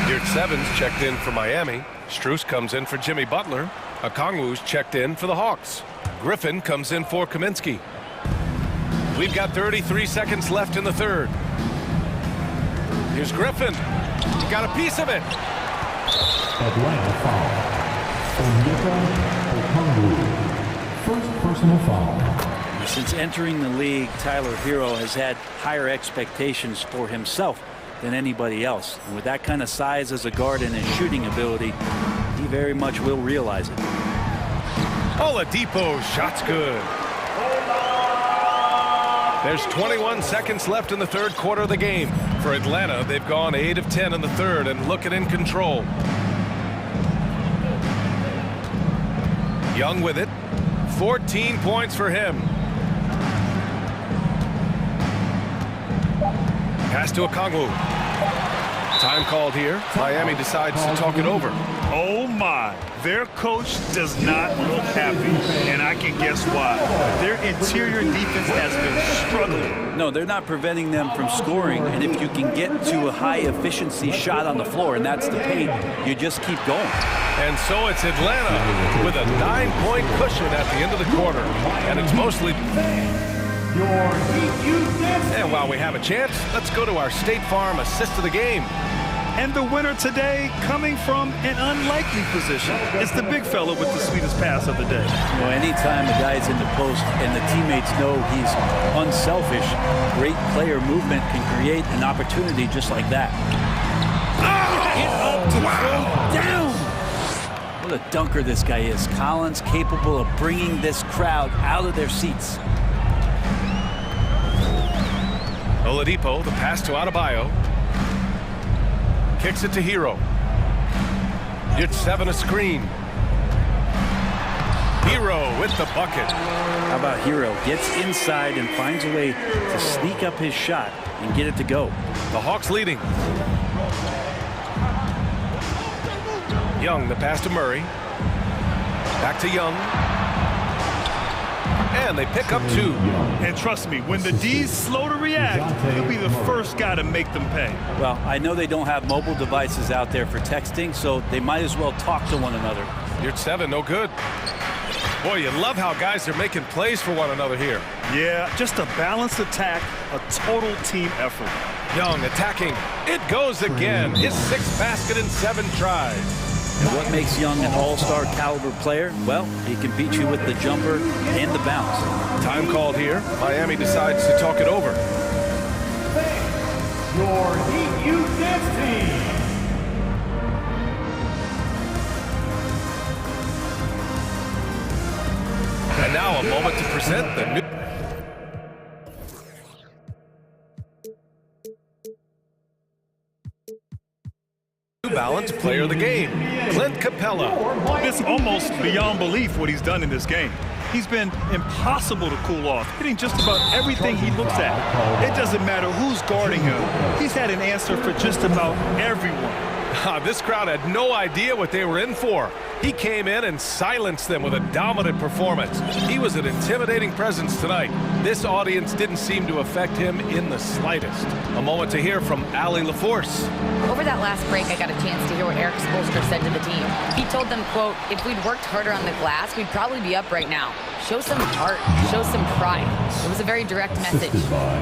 Geert Sevens checked in for Miami. Strus comes in for Jimmy Butler. Okongwu's checked in for the Hawks. Griffin comes in for Kaminsky. We've got 33 seconds left in the third. Here's Griffin. He got a piece of it. Atlanta foul. Okongwu. First personal foul. Since entering the league, Tyler Hero has had higher expectations for himself than anybody else. And with that kind of size as a guard and his shooting ability, he very much will realize it. Oladipo, shot's good. There's 21 seconds left in the third quarter of the game. For Atlanta, they've gone 8 of 10 in the third and looking in control. Young with it. 14 points for him. Pass to Okongwu. Time called here. Miami decides to talk it over. Oh my, their coach does not look happy, and I can guess why. Their interior defense has been struggling. No, they're not preventing them from scoring, and if you can get to a high efficiency shot on the floor, and that's the paint, you just keep going. And so it's Atlanta with a 9-point cushion at the end of the quarter, and it's mostly... And while we have a chance, let's go to our State Farm assist of the game. And the winner today coming from an unlikely position. It's the big fella with the sweetest pass of the day. You know, anytime a guy's in the post and the teammates know he's unselfish, great player movement can create an opportunity just like that. Oh, Get up to throw down. What a dunker this guy is. Collins capable of bringing this crowd out of their seats. Oladipo, the pass to Adebayo. Kicks it to Hero. It's 7 a screen. Hero with the bucket. How about Hero gets inside and finds a way to sneak up his shot and get it to go. The Hawks leading. Young, the pass to Murray. Back to Young. And they pick up 2. And trust me, when the D's slow to react, he'll be the first guy to make them pay. Well, I know they don't have mobile devices out there for texting, so they might as well talk to one another. You're at 7, no good. Boy, you love how guys are making plays for one another here. Yeah, just a balanced attack, a total team effort. Young attacking. It goes again. His 6th basket in 7 tries. And what makes Young an all-star caliber player? Well, he can beat you with the jumper and the bounce. Time called here. Miami decides to talk it over. Your Heat Youth Dance Team. And now a moment to present the new... Balanced player of the game, Clint Capella. It's almost beyond belief what he's done in this game. He's been impossible to cool off, hitting just about everything he looks at. It doesn't matter who's guarding him. He's had an answer for just about everyone. This crowd had no idea what they were in for. He came in and silenced them with a dominant performance. He was an intimidating presence tonight. This audience didn't seem to affect him in the slightest. A moment to hear from Allie LaForce. Over that last break, I got a chance to hear what Eric Spoelstra said to the team. He told them, quote, if we'd worked harder on the glass, we'd probably be up right now. Show some heart, show some pride. It was a very direct message.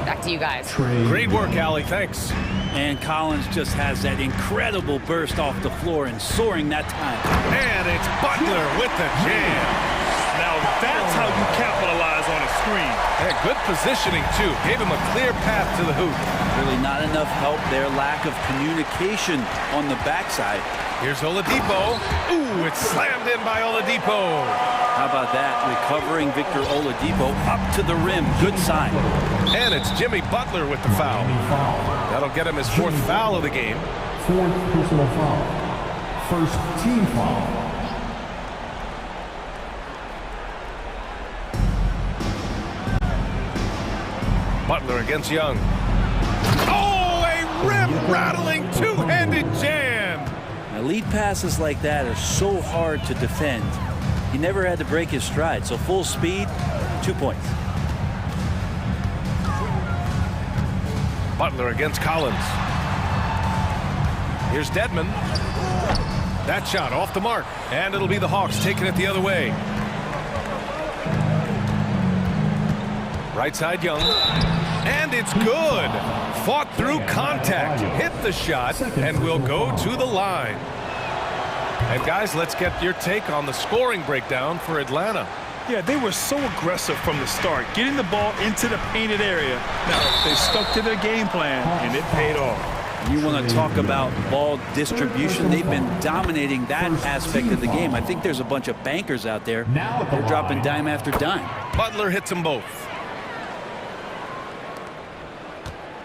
Back to you guys. Great work, Allie, thanks. And Collins just has that incredible burst off the floor and soaring that time. And it's Butler with the jam. Now that's how you capitalize on a screen. And good positioning, too. Gave him a clear path to the hoop. Really not enough help there. Lack of communication on the backside. Here's Oladipo. Ooh, it's slammed in by Oladipo. How about that? Recovering Victor Oladipo up to the rim. Good sign. And it's Jimmy Butler with the foul. That'll get him his 4th foul of the game. 4th personal foul. 1st team foul. Butler against Young. Oh, a rim-rattling two-handed jam. Now, lead passes like that are so hard to defend. He never had to break his stride, so full speed, 2 points. Butler against Collins. Here's Dedmon. That shot off the mark, and it'll be the Hawks taking it the other way. Right side, Young. And it's good. Fought through contact, hit the shot, and will go to the line. And guys, let's get your take on the scoring breakdown for Atlanta. Yeah, they were so aggressive from the start, getting the ball into the painted area. Now, they stuck to their game plan, and it paid off. You want to talk about ball distribution. They've been dominating that aspect of the game. I think there's a bunch of bankers out there. They're dropping dime after dime. Butler hits them both.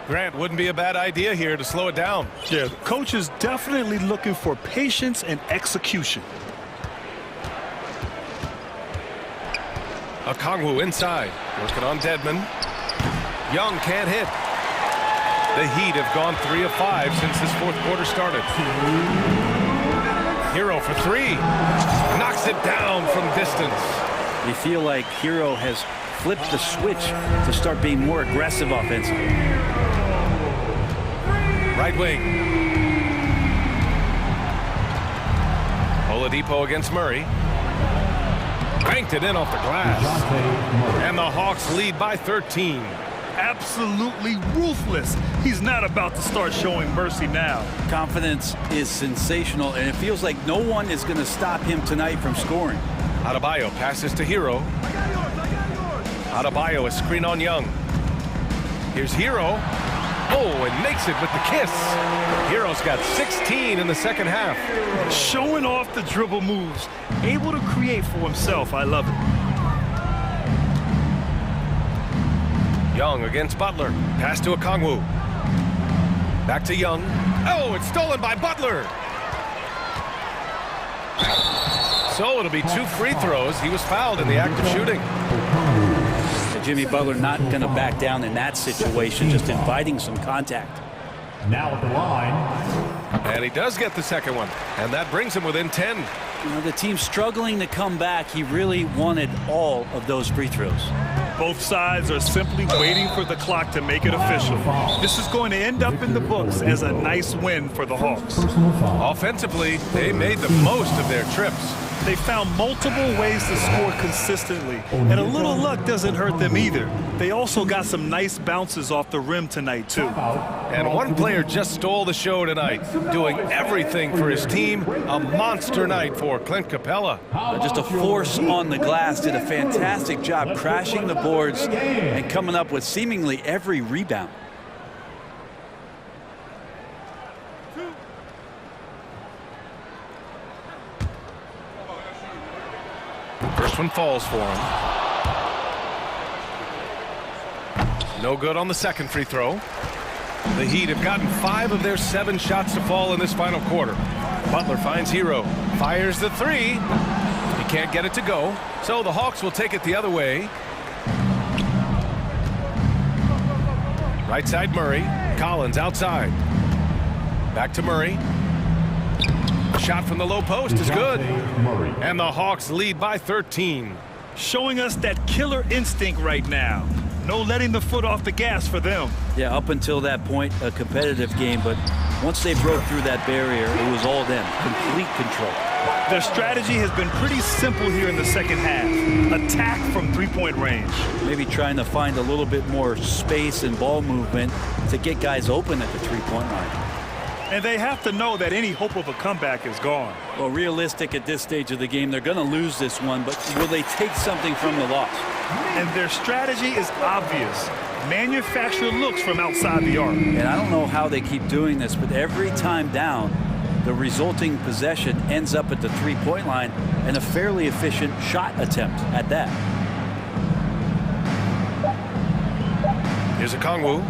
Grant, wouldn't be a bad idea here to slow it down. Yeah, the coach is definitely looking for patience and execution. Okongwu inside, working on Dedmon. Young can't hit. The Heat have gone 3 of 5 since this 4th quarter started. Hero for 3. Knocks it down from distance. You feel like Hero has flipped the switch to start being more aggressive offensively. Right wing. Oladipo against Murray. Banked it in off the glass. And the Hawks lead by 13. Absolutely ruthless. He's not about to start showing mercy now. Confidence is sensational, and it feels like no one is going to stop him tonight from scoring. Adebayo passes to Hero. Adebayo, a screen on Young. Here's Hero. Oh, and makes it with the kiss. Hero's got 16 in the second half. Showing off the dribble moves. Able to create for himself. I love it. Young against Butler. Pass to Okongwu. Back to Young. Oh, it's stolen by Butler. So it'll be 2 free throws. He was fouled in the act of shooting. Jimmy Butler not going to back down in that situation, just inviting some contact. Now at the line. And he does get the second one, and that brings him within 10. You know, the team's struggling to come back. He really wanted all of those free throws. Both sides are simply waiting for the clock to make it official. This is going to end up in the books as a nice win for the Hawks. Offensively, they made the most of their trips. They found multiple ways to score consistently, and a little luck doesn't hurt them either. They also got some nice bounces off the rim tonight, too. And one player just stole the show tonight, doing everything for his team. A monster night for Clint Capella. Just a force on the glass, did a fantastic job crashing the boards and coming up with seemingly every rebound. First one falls for him. No good on the second free throw. The Heat have gotten 5 of their 7 shots to fall in this final quarter. Butler finds Hero. Fires the 3. He can't get it to go. So the Hawks will take it the other way. Right side Murray. Collins outside. Back to Murray. Shot from the low post is good. And the Hawks lead by 13. Showing us that killer instinct right now. No letting the foot off the gas for them. Yeah, up until that point, a competitive game, but once they broke through that barrier, it was all them. Complete control. Their strategy has been pretty simple here in the second half. Attack from three-point range. Maybe trying to find a little bit more space and ball movement to get guys open at the three-point line. And they have to know that any hope of a comeback is gone. Well, realistic at this stage of the game, they're going to lose this one, but will they take something from the loss? And their strategy is obvious. Manufacture looks from outside the arc. And I don't know how they keep doing this, but every time down, the resulting possession ends up at the three-point line and a fairly efficient shot attempt at that. Here's Okongwu.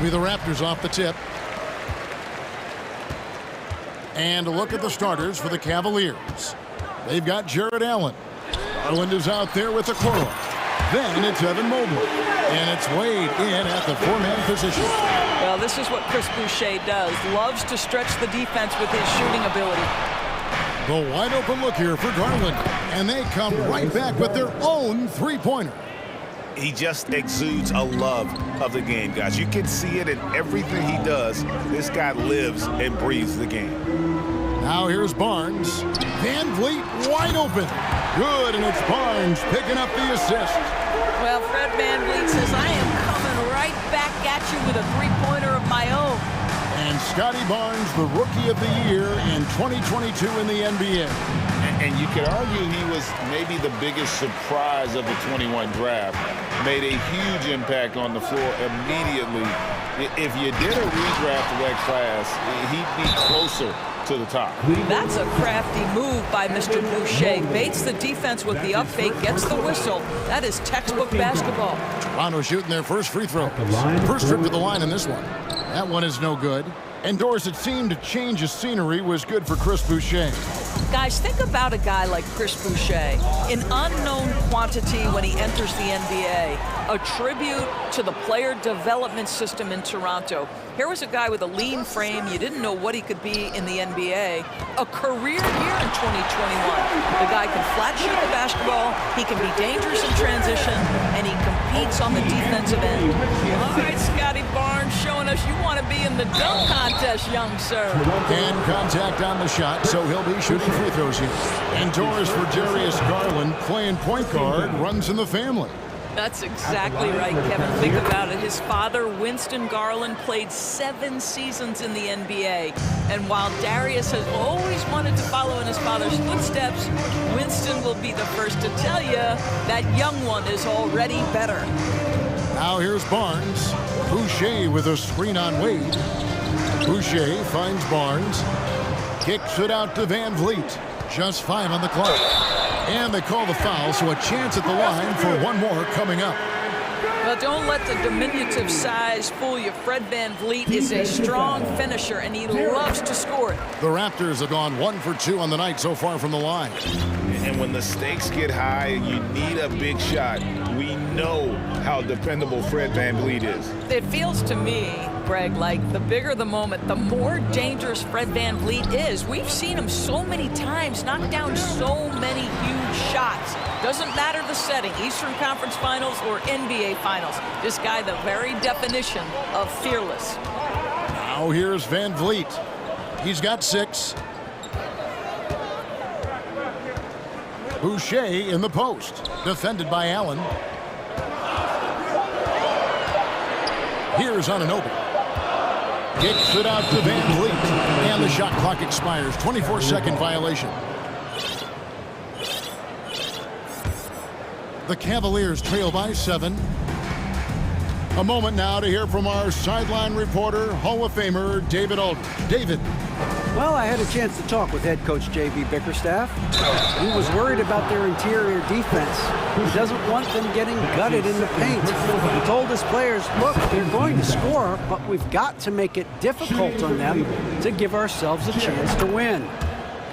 be the Raptors off the tip. And a look at the starters for the Cavaliers. They've got Jared Allen. Garland is out there with the Coro. Then it's Evan Mobley. And it's Wade in at the four-man position. Well, this is what Chris Boucher does. Loves to stretch the defense with his shooting ability. The wide-open look here for Garland. And they come right back with their own three-pointer. He just exudes a love of the game, guys. You can see it in everything he does. This guy lives and breathes the game. Now here's Barnes. Van Vliet wide open. Good, and it's Barnes picking up the assist. Well, Fred Van Vliet says, I am coming right back at you with a three-pointer of my own. And Scotty Barnes, the Rookie of the Year in 2022 in the NBA. And you could argue he was maybe the biggest surprise of the 21 draft. Made a huge impact on the floor immediately. If you did a redraft of that class, he'd be closer to the top. That's a crafty move by Mr. Boucher. Baits the defense with the up fake, gets the whistle. That is textbook basketball. Toronto shooting their first free throw. First trip to the line in this one. That one is no good. And Doris, it seemed to change the scenery was good for Chris Boucher. Guys, think about a guy like Chris Boucher, an unknown quantity when he enters the NBA, a tribute to the player development system in Toronto. Here was a guy with a lean frame. You didn't know what he could be in the NBA. A career year in 2021. The guy can flat shoot the basketball, he can be dangerous in transition, and he competes on the defensive end. All right, Scotty Barnes showing us you want to be in the dunk contest, young sir. And contact on the shot, so he'll be shooting free throws here. And Doris for Darius Garland, playing point guard, runs in the family. That's exactly right, Kevin. Think about it. His father, Winston Garland, played 7 seasons in the NBA. And while Darius has always wanted to follow in his father's footsteps, Winston will be the first to tell you that young one is already better. Now here's Barnes. Boucher with a screen on Wade. Boucher finds Barnes. Kicks it out to Van Vliet. Just 5 on the clock. And they call the foul, so a chance at the line for one more coming up. Well, don't let the diminutive size fool you. Fred Van Vliet is a strong finisher, and he loves to score it. The Raptors have gone 1 for 2 on the night so far from the line. And when the stakes get high and you need a big shot, we know how dependable Fred Van Vliet is. It feels to me, Greg, like the bigger the moment, the more dangerous Fred Van Vliet is. We've seen him so many times knock down so many huge shots. Doesn't matter the setting, Eastern Conference Finals or NBA Finals. This guy, the very definition of fearless. Now here's Van Vliet. He's got 6. Boucher in the post. Defended by Allen. Here's Anunoby. Kicks it out to Van Vliet. And the shot clock expires. 24-second violation. The Cavaliers trail by 7. A moment now to hear from our sideline reporter, Hall of Famer David Aldridge. David. Well, I had a chance to talk with head coach J.B. Bickerstaff. He was worried about their interior defense. He doesn't want them getting gutted in the paint. He told his players, look, they're going to score, but we've got to make it difficult on them to give ourselves a chance to win.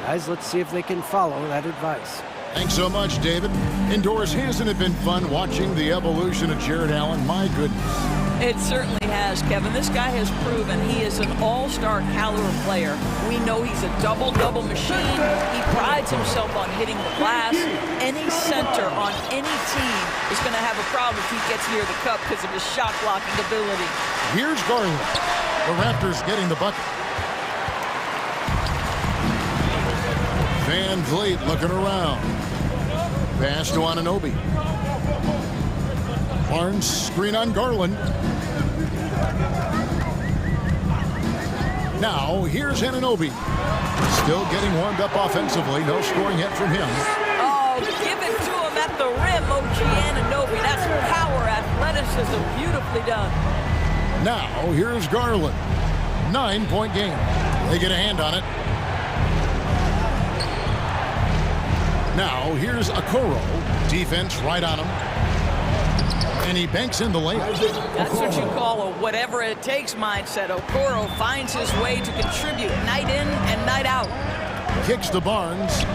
Guys, let's see if they can follow that advice. Thanks so much, David. Indoors, hasn't it been fun watching the evolution of Jared Allen? My goodness. It certainly has, Kevin. This guy has proven he is an all-star caliber player. We know he's a double-double machine. He prides himself on hitting the glass. Any center on any team is going to have a problem if he gets near the cup because of his shot-blocking ability. Here's Garland. The Raptors getting the bucket. Van Vliet looking around. Pass to Anunoby. Barnes screen on Garland. Now here's Anunoby. Still getting warmed up offensively. No scoring yet from him. Oh, give it to him at the rim, OG Anunoby. That's power, athleticism, beautifully done. Now here's Garland. 9-point game. They get a hand on it. Now here's Okoro. Defense right on him. And he banks in the layup. That's what you call a whatever-it-takes mindset. Okoro finds his way to contribute night in and night out. Kicks to Barnes.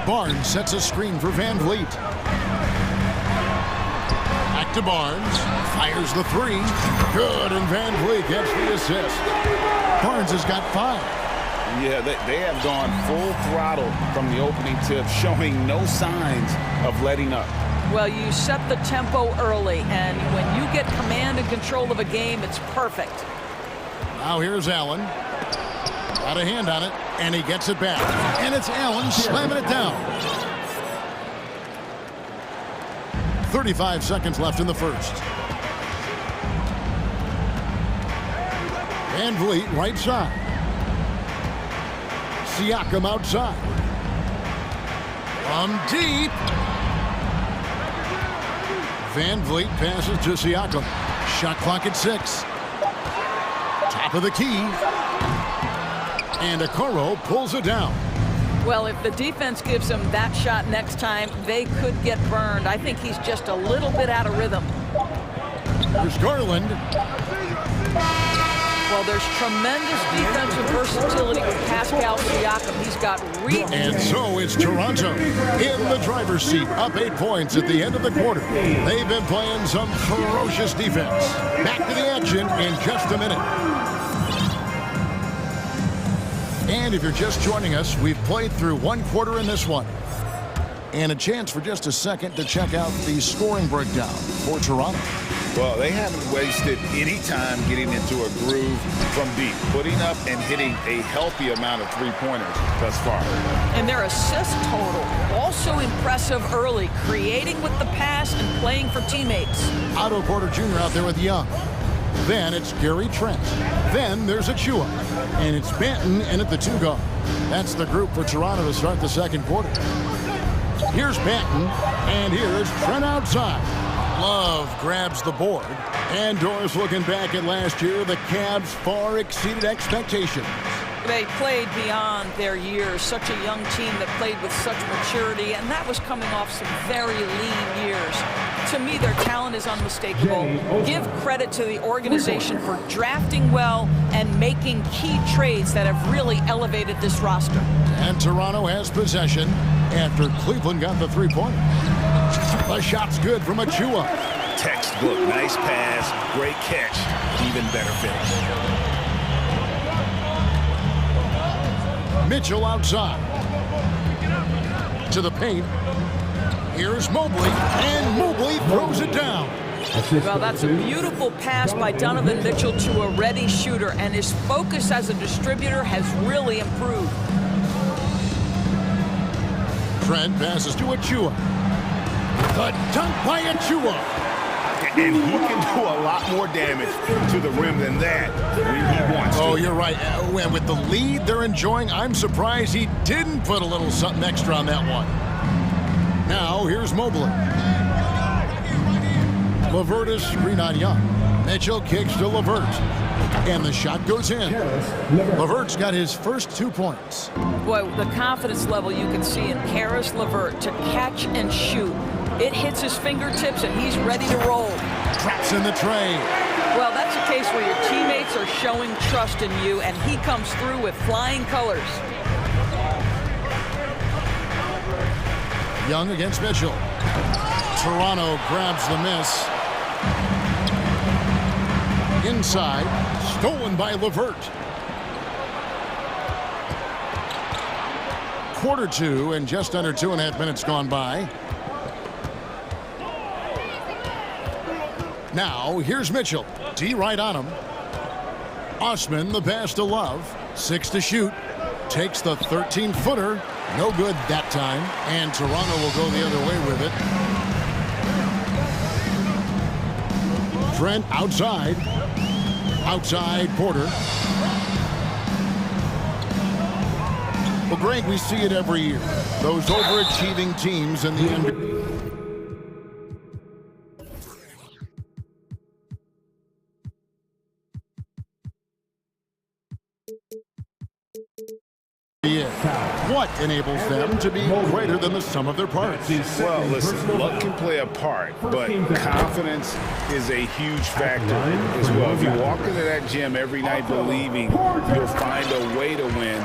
Barnes sets a screen for Van Vliet. Back to Barnes. Fires the three. Good, and Van Vliet gets the assist. Barnes has got 5. Yeah, they have gone full throttle from the opening tip, showing no signs of letting up. Well, you set the tempo early, and when you get command and control of a game, it's perfect. Now here's Allen. Got a hand on it, and he gets it back. And it's Allen slamming it down. 35 seconds left in the first. Van Vliet right side. Siakam outside. From deep. Van Vliet passes to Siakam. Shot clock at 6. Top of the key. And Okoro pulls it down. Well, if the defense gives him that shot next time, they could get burned. I think he's just a little bit out of rhythm. Here's Garland. Well, there's tremendous defensive versatility with Pascal Siakam. He's got reach. And so it's Toronto in the driver's seat, up 8 points at the end of the quarter. They've been playing some ferocious defense. Back to the action in just a minute. And if you're just joining us, we've played through 1 quarter in this one. And a chance for just a second to check out the scoring breakdown for Toronto. Well, they haven't wasted any time getting into a groove from deep, putting up and hitting a healthy amount of three-pointers thus far. And their assist total, also impressive early, creating with the pass and playing for teammates. Otto Porter Jr. out there with Young. Then it's Gary Trent. Then there's Achua. And it's Banton in at the 2 guard. That's the group for Toronto to start the second quarter. Here's Banton, and here's Trent outside. Love grabs the board. And Doris looking back at last year, the Cavs far exceeded expectations. They played beyond their years. Such a young team that played with such maturity, and that was coming off some very lean years. To me, their talent is unmistakable. Give credit to the organization for drafting well and making key trades that have really elevated this roster. And Toronto has possession after Cleveland got the 3-pointer. The shot's good from Achua. Textbook, nice pass, great catch, even better finish. Mitchell outside. To the paint. Here's Mobley, and Mobley throws it down. Well, that's a beautiful pass by Donovan Mitchell to a ready shooter, and his focus as a distributor has really improved. Trent passes to Achua. The dunk by Achua. And he can do a lot more damage to the rim than that when he wants to. Oh, you're right. And with the lead they're enjoying, I'm surprised he didn't put a little something extra on that one. Now, here's Mobley. LeVert is screen on Young. Mitchell kicks to LeVert. And the shot goes in. LeVert's got his first 2 points. Boy, the confidence level you can see in Karis LeVert to catch and shoot. It hits his fingertips, and he's ready to roll. Traps in the tray. Well, that's a case where your teammates are showing trust in you, and he comes through with flying colors. Young against Mitchell. Toronto grabs the miss. Inside, stolen by LeVert. Quarter 2 and just under 2.5 minutes gone by. Now, here's Mitchell. D right on him. Osman, the pass to Love. 6 to shoot. Takes the 13-footer. No good that time. And Toronto will go the other way with it. Trent outside. Outside Porter. Well, Greg, we see it every year. Those overachieving teams in the NBA. What enables them to be greater than the sum of their parts? Well, listen, luck can play a part, but confidence is a huge factor as well. If you walk into that gym every night believing you'll find a way to win,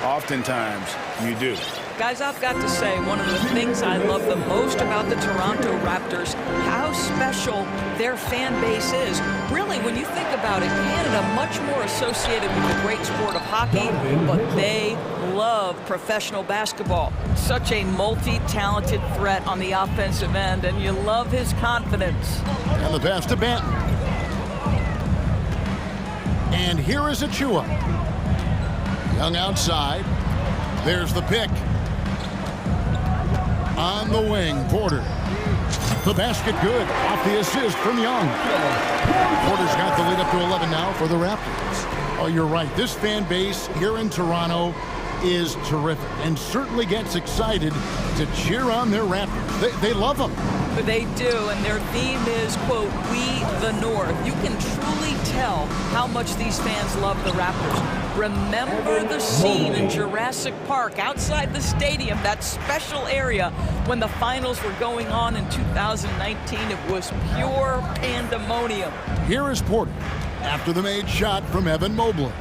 oftentimes you do. Guys, I've got to say, one of the things I love the most about the Toronto Raptors, how special their fan base is. Really, when you think about it, Canada much more associated with the great sport of hockey, but they love professional basketball. Such a multi-talented threat on the offensive end, and you love his confidence. And the pass to Benton. And here is Achua. Young outside. There's the pick. On the wing, Porter. The basket good. Off the assist from Young. Porter's got the lead up to 11 now for the Raptors. Oh, you're right. This fan base here in Toronto is terrific and certainly gets excited to cheer on their Raptors. They love them. They do, and their theme is, quote, "We the North." You can truly tell how much these fans love the Raptors. Remember the scene in Jurassic Park outside the stadium, that special area when the finals were going on in 2019. It was pure pandemonium. Here is Porter after the made shot from Evan Mobley.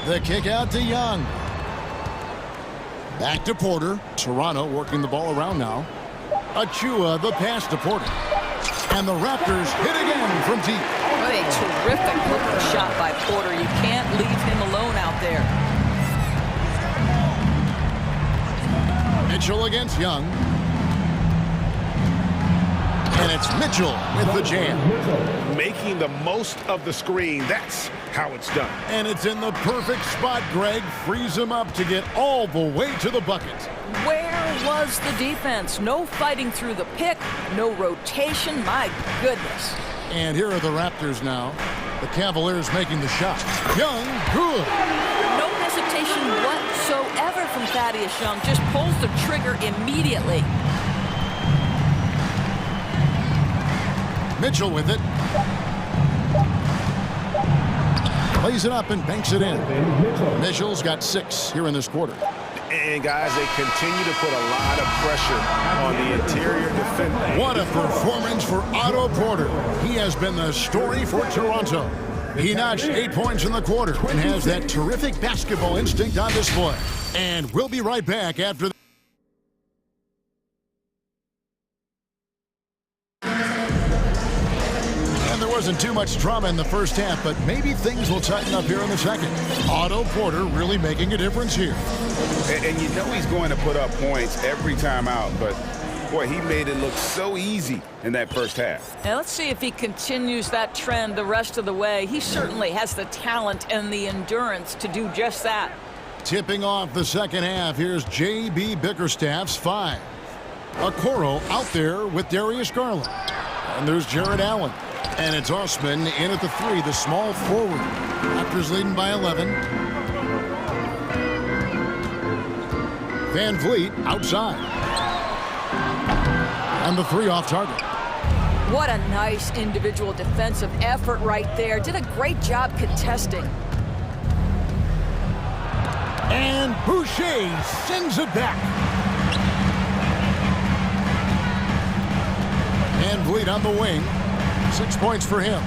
The kick out to Young. Back to Porter. Toronto working the ball around now. Achua, the pass to Porter. And the Raptors hit again from deep. What a terrific looking shot by Porter. You can't leave him alone out there. Mitchell against Young. And it's Mitchell with the jam. Making the most of the screen. That's how it's done. And it's in the perfect spot. Greg frees him up to get all the way to the bucket. Where was the defense? No fighting through the pick, no rotation. My goodness. And here are the Raptors now. The Cavaliers making the shot. Young, good. No hesitation whatsoever from Thaddeus Young. Just pulls the trigger immediately. Mitchell with it. Plays it up and banks it in. Mitchell's got 6 here in this quarter. And guys, they continue to put a lot of pressure on the interior defense. What a performance for Otto Porter. He has been the story for Toronto. He notched 8 points in the quarter and has that terrific basketball instinct on display. And we'll be right back after wasn't too much drama in the first half, but maybe things will tighten up here in the second. Otto Porter really making a difference here. And you know he's going to put up points every time out, but boy, he made it look so easy in that first half. Now let's see if he continues that trend the rest of the way. He certainly has the talent and the endurance to do just that. Tipping off the second half, here's J.B. Bickerstaff's 5. Okoro out there with Darius Garland. And there's Jared Allen. And it's Osman in at the 3, the small forward. Raptors leading by 11. Van Vliet outside. And the 3 off target. What a nice individual defensive effort right there. Did a great job contesting. And Boucher sends it back. Van Vliet on the wing. 6 points for him.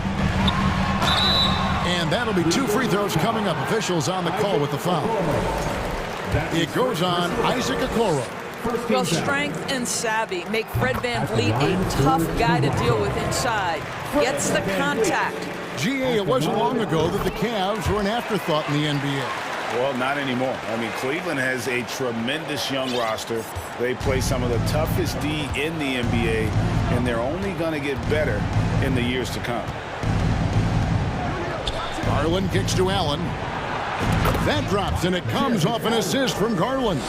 And that'll be 2 free throws coming up. Officials on the call with the foul. It goes on Isaac Okoro. Well, strength and savvy make Fred Van Vliet a tough guy to deal with inside. Gets the contact. GA, it wasn't long ago that the Cavs were an afterthought in the NBA. Well, not anymore. I mean, Cleveland has a tremendous young roster. They play some of the toughest D in the NBA, and they're only going to get better in the years to come. Garland kicks to Allen. That drops, and it comes off an assist from Garland.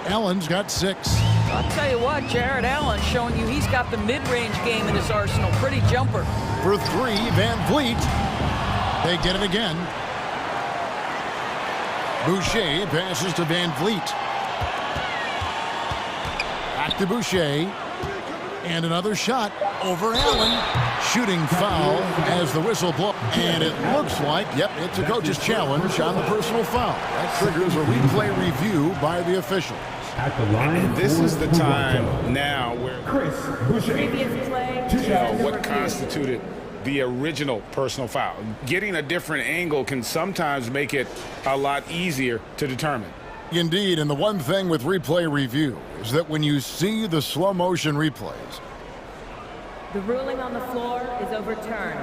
Allen's got 6. I'll tell you what, Jared Allen showing you he's got the mid-range game in his arsenal. Pretty jumper. For 3, Van Vliet. They get it again. Boucher passes to Van Vliet. Back to Boucher. And another shot over Allen. Shooting foul as the whistle blows. And it looks like, yep, it's a coach's challenge on the personal foul. That triggers a replay review by the officials. And this is the time now where what constituted the original personal foul. Getting a different angle can sometimes make it a lot easier to determine. Indeed, and the one thing with replay review is that when you see the slow motion replays, the ruling on the floor is overturned.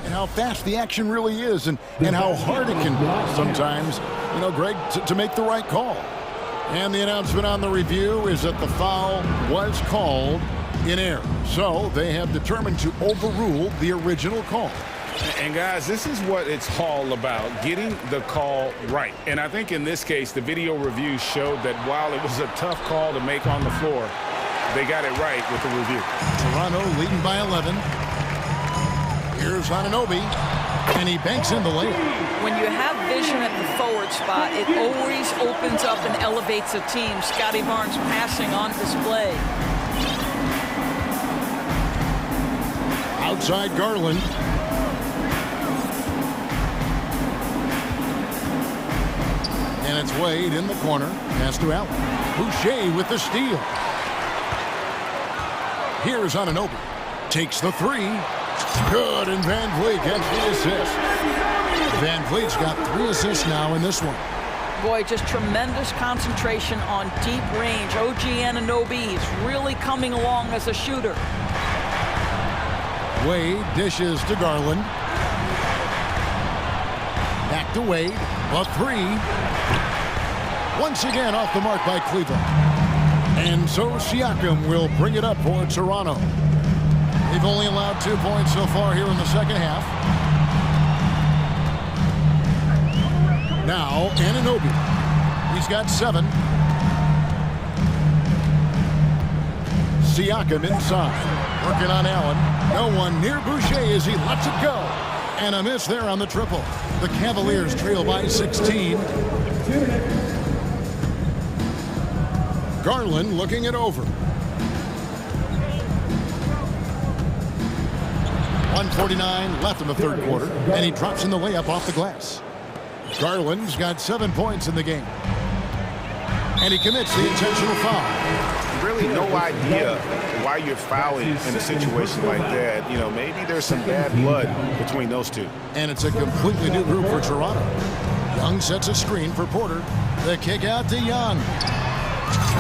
And how fast the action really is, and how hard it can be sometimes, you know, Greg, to make the right call. And the announcement on the review is that the foul was called in error. So they have determined to overrule the original call. And guys, this is what it's all about, getting the call right. And I think in this case, the video review showed that while it was a tough call to make on the floor, they got it right with the review. Toronto leading by 11. Here's Anunoby, and he banks in the layup. When you have vision at the forward spot, it always opens up and elevates a team. Scotty Barnes passing on display. Outside Garland. And it's Wade in the corner. Pass to Allen. Boucher with the steal. Here's Anunoby. Takes the three. Good, and Van Vliet gets the assist. Van Vliet's got 3 assists now in this one. Boy, just tremendous concentration on deep range. OG Anunoby is really coming along as a shooter. Wade dishes to Garland. Back to Wade. A 3. Once again off the mark by Cleveland. And so Siakam will bring it up for Toronto. They've only allowed 2 points so far here in the second half. Now Anunoby. He's got 7. Siakam inside. Working on Allen. No one near Boucher as he lets it go. And a miss there on the triple. The Cavaliers trail by 16. Garland looking it over. 1:49 left in the third quarter, and he drops in the layup off the glass. Garland's got 7 points in the game. And he commits the intentional foul. Really no idea why you're fouling in a situation like that. You know, maybe there's some bad blood between those two. And it's a completely new group for Toronto. Young sets a screen for Porter. The kick out to Young.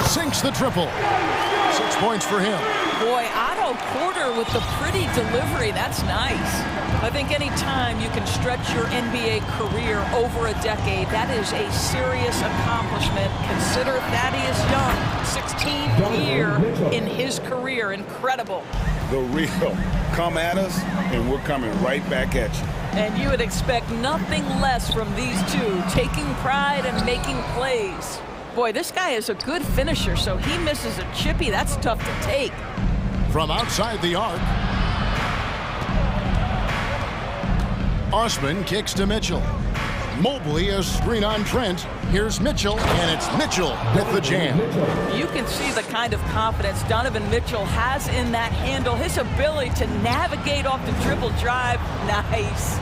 Sinks the triple. 6 points for him. Boy, Otto Porter with the pretty delivery. That's nice. I think any time you can stretch your NBA career over a decade, that is a serious accomplishment. Consider Thaddeus Young, 16th year in his career. Incredible. The real. Come at us, and we're coming right back at you. And you would expect nothing less from these two, taking pride and making plays. Boy, this guy is a good finisher, so he misses a chippy. That's tough to take. From outside the arc, Osman kicks to Mitchell. Mobley a screen on Trent. Here's Mitchell, and it's Mitchell with the jam. You can see the kind of confidence Donovan Mitchell has in that handle. His ability to navigate off the dribble drive. Nice.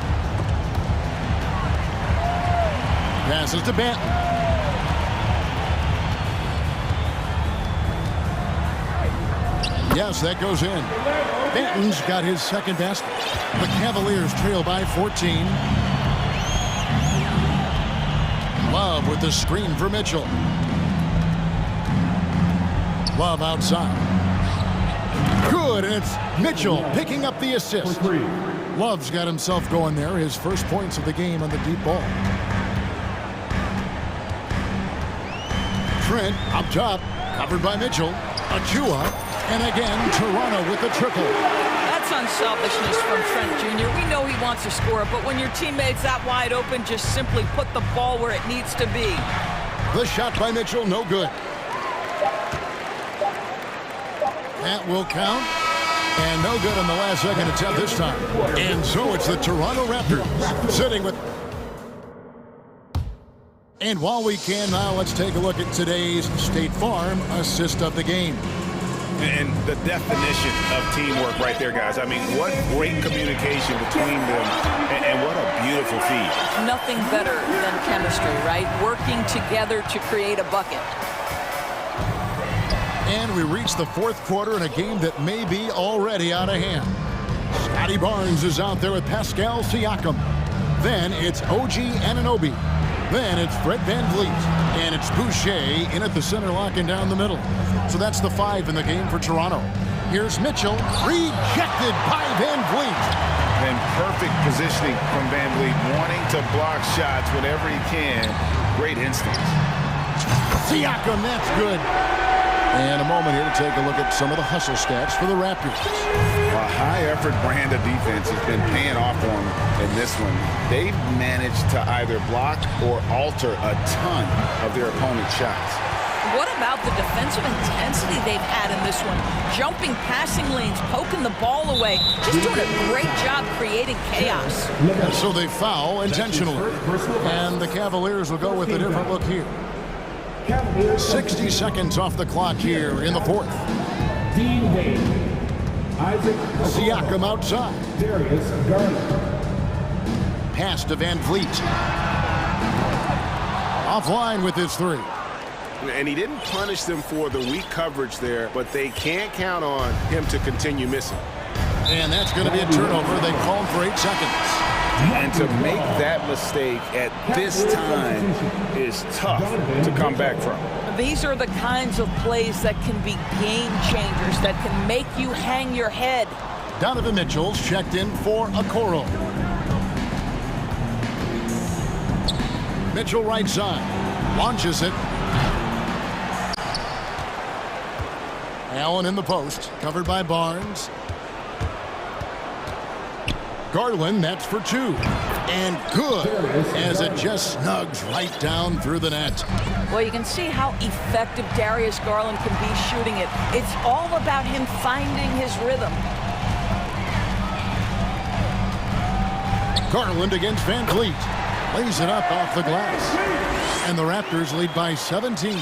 Passes to Banton. Yes, that goes in. Banton's got his second basket. The Cavaliers trail by 14. Love with the screen for Mitchell. Love outside. Good, and it's Mitchell picking up the assist. Love's got himself going there, his first points of the game on the deep ball. Trent up top, covered by Mitchell. Achua. And again, Toronto with the triple. That's unselfishness from Trent Jr. We know he wants to score, but when your teammate's that wide open, just simply put the ball where it needs to be. The shot by Mitchell, no good. That will count. And no good on the last second attempt this time. And so it's the Toronto Raptors sitting with... And while we can now, let's take a look at today's State Farm assist of the game. And the definition of teamwork right there, guys. I mean, what great communication between them, and what a beautiful feed. Nothing better than chemistry, right? Working together to create a bucket. And we reach the fourth quarter in a game that may be already out of hand. Scotty Barnes is out there with Pascal Siakam. Then it's OG Anunoby. Then it's Fred VanVleet. And it's Boucher in at the center, locking down the middle. So that's the 5 in the game for Toronto. Here's Mitchell, rejected by VanVleet. And perfect positioning from VanVleet, wanting to block shots whenever he can. Great instincts. Siakam, that's good. And a moment here to take a look at some of the hustle stats for the Raptors. A high-effort brand of defense has been paying off for them in this one. They've managed to either block or alter a ton of their opponent's shots. What about the defensive intensity they've had in this one? Jumping passing lanes, poking the ball away, just doing a great job creating chaos. So they foul intentionally. And the Cavaliers will go with a different look here. 60 seconds off the clock here in the fourth. Dean Wade. Isaac Siakam outside. Darius Garland. Pass to VanVleet. Offline with his 3. And he didn't punish them for the weak coverage there, but they can't count on him to continue missing. And that's going to be a turnover. They called for 8 seconds. And to make that mistake at this time is tough to come back from. These are the kinds of plays that can be game changers, that can make you hang your head. Donovan Mitchell's checked in for Okoro. Mitchell right side. Launches it. Allen in the post. Covered by Barnes. Garland, that's for 2. And good, as it just snugs right down through the net. Well, you can see how effective Darius Garland can be shooting it. It's all about him finding his rhythm. Garland against VanVleet. Lays it up off the glass. And the Raptors lead by 17.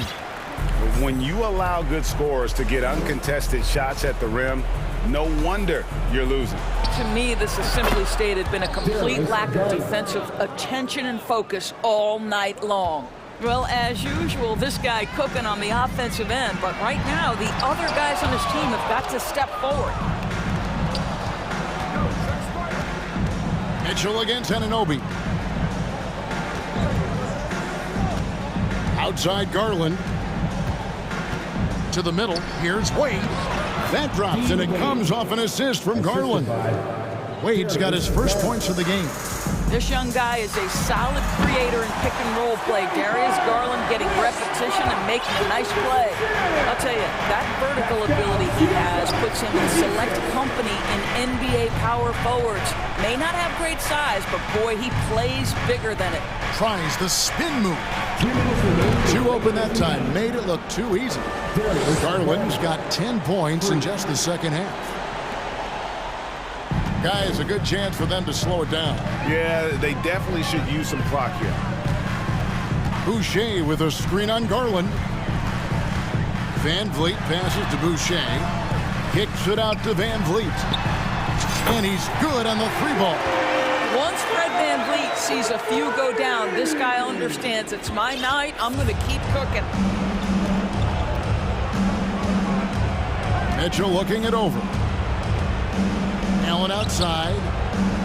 When you allow good scorers to get uncontested shots at the rim, no wonder you're losing. To me, this has simply stated been a complete lack of defensive attention and focus all night long. Well, as usual, this guy cooking on the offensive end, but right now, the other guys on his team have got to step forward. Mitchell against Anunoby. Outside Garland. To the middle. Here's Wade. That drops, and it comes off an assist from Garland. Wade's got his first points of the game. This young guy is a solid creator in pick-and-roll play. Darius Garland getting repetition and making a nice play. I'll tell you, that vertical ability he has puts him in select company in NBA power forwards. May not have great size, but boy, he plays bigger than it. Tries the spin move. Too open that time. Made it look too easy. Garland's got 10 points in just the second half. Guys, a good chance for them to slow it down. Yeah, they definitely should use some clock here. Boucher with a screen on Garland. VanVleet passes to Boucher. Kicks it out to VanVleet. And he's good on the 3-ball. Once Fred VanVleet sees a few go down, this guy understands it's my night. I'm going to keep cooking. Mitchell looking it over. Allen outside.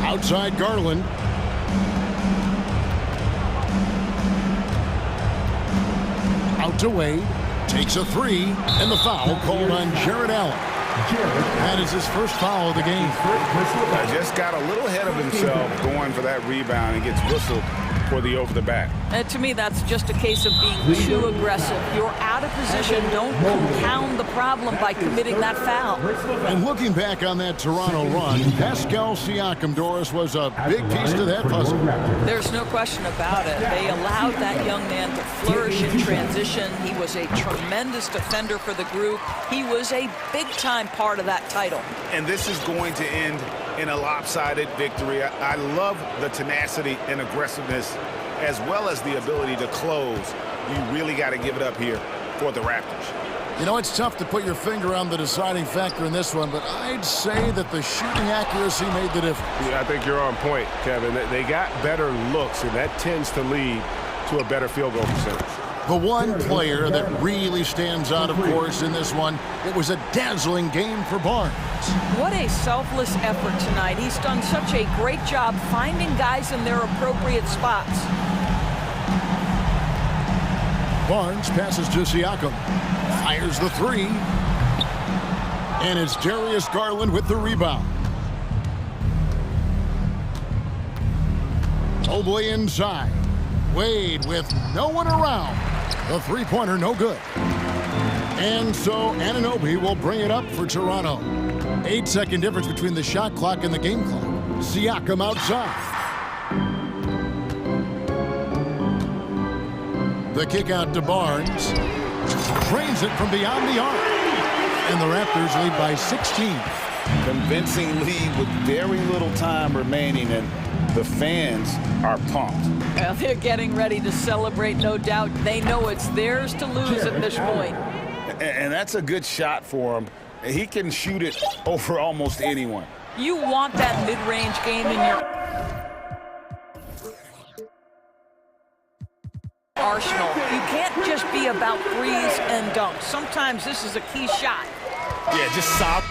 Outside Garland. Out to Wade. Takes a 3. And the foul called on Jared Allen. That is his first foul of the game. Just got a little ahead of himself going for that rebound and gets whistled for the over the back. And to me, that's just a case of being too aggressive. You're out of position. Don't compound the problem by committing that foul. And looking back on that Toronto run, Pascal Siakam, Doris, was a big piece to that puzzle. There's no question about it. They allowed that young man to flourish in transition. He was a tremendous defender for the group. He was a big-time part of that title. And this is going to end in a lopsided victory. I love the tenacity and aggressiveness, as well as the ability to close. You really got to give it up here for the Raptors. You know, it's tough to put your finger on the deciding factor in this one, but I'd say that the shooting accuracy made the difference. Yeah, I think you're on point, Kevin. They got better looks, and that tends to lead to a better field goal percentage. The one player that really stands out, of course, in this one, it was a dazzling game for Barnes. What a selfless effort tonight. He's done such a great job finding guys in their appropriate spots. Barnes passes to Siakam. Fires the three. And it's Darius Garland with the rebound. Mobley inside. Wade with no one around. The three-pointer no good. And so Anunoby will bring it up for Toronto. 8-second difference between the shot clock and the game clock. Siakam outside. The kick out to Barnes. Drains it from beyond the arc. And the Raptors lead by 16. Convincing lead with very little time remaining, and the fans are pumped. Well, they're getting ready to celebrate, no doubt. They know it's theirs to lose at this point. And that's a good shot for him. He can shoot it over almost anyone. You want that mid-range game in your arsenal. You can't just be about threes and dunks. Sometimes this is a key shot. Yeah, just solid.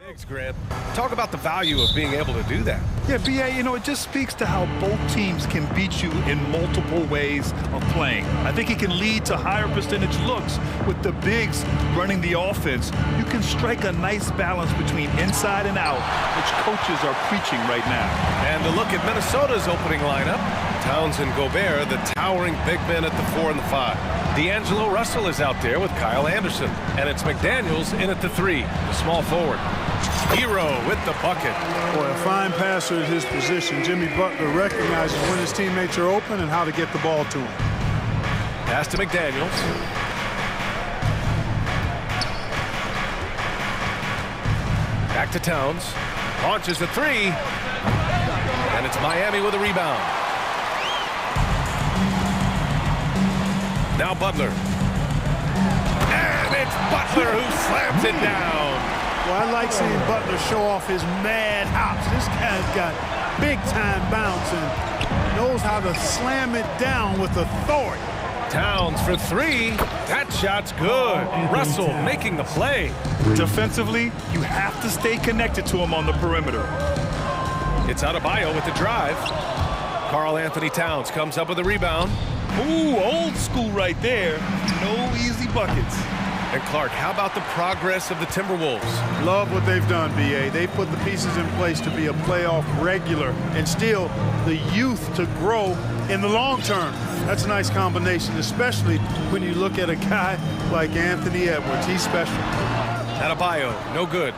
Thanks, Grant. Talk about the value of being able to do that. Yeah, BA, you know, it just speaks to how both teams can beat you in multiple ways of playing. I think it can lead to higher percentage looks with the bigs running the offense. You can strike a nice balance between inside and out, which coaches are preaching right now. And to look at Minnesota's opening lineup, Towns and Gobert, the towering big men at the 4 and the 5. D'Angelo Russell is out there with Kyle Anderson. And it's McDaniels in at the 3, the small forward. Hero with the bucket. Boy, a fine passer at his position. Jimmy Butler recognizes when his teammates are open and how to get the ball to him. Pass to McDaniels. Back to Towns. Launches the 3. And it's Miami with a rebound. Now Butler. And it's Butler who slams it down. Well, I like seeing Butler show off his mad hops. This guy's got big-time bounce and knows how to slam it down with authority. Towns for 3. That shot's good. Russell making the play. Defensively, you have to stay connected to him on the perimeter. It's Adebayo with the drive. Karl Anthony Towns comes up with a rebound. Ooh, old school right there. No easy buckets. And Clark, how about the progress of the Timberwolves? Love what they've done, BA. They put the pieces in place to be a playoff regular and still the youth to grow in the long term. That's a nice combination, especially when you look at a guy like Anthony Edwards. He's special. Adebayo, no good.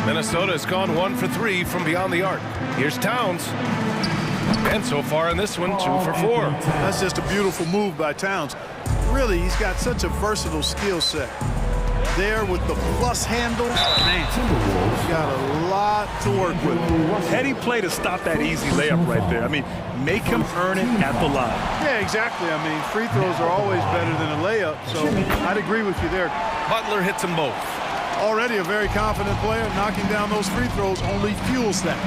Minnesota has gone 1 for 3 from beyond the arc. Here's Towns. And so far in this one, 2 for 4. That's just a beautiful move by Towns. Really, he's got such a versatile skill set. There with the plus handle, man, he's got a lot to work with. Heady play to stop that easy layup right there. I mean, make him earn it at the line. Yeah, exactly. I mean, free throws are always better than a layup, so I'd agree with you there. Butler hits them both. Already a very confident player. Knocking down those free throws only fuels that.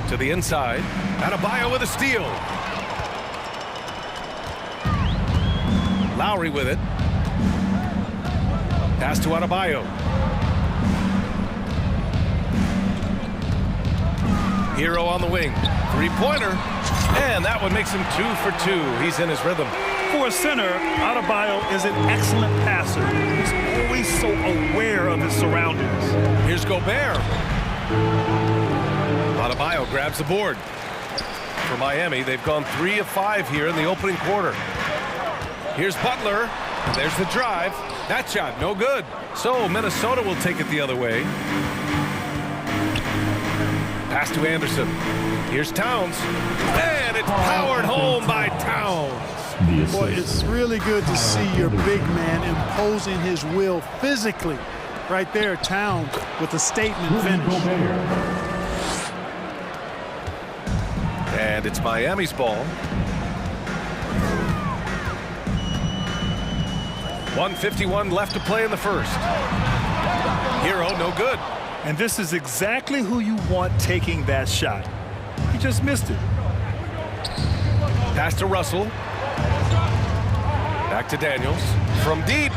To the inside. Adebayo with a steal. Lowry with it. Pass to Adebayo. Hero on the wing. Three-pointer. And that one makes him 2 for 2. He's in his rhythm. For a center, Adebayo is an excellent passer. He's always so aware of his surroundings. Here's Gobert. Adebayo grabs the board. For Miami, they've gone 3 of 5 here in the opening quarter. Here's Butler. There's the drive. That shot, no good. So Minnesota will take it the other way. Pass to Anderson. Here's Towns. And it's powered home by Towns. Boy, it's really good to see your big man imposing his will physically. Right there, Towns with a statement finish. And it's Miami's ball. 1:51 left to play in the first. Hero, no good. And this is exactly who you want taking that shot. He just missed it. Pass to Russell. Back to Daniels. From deep.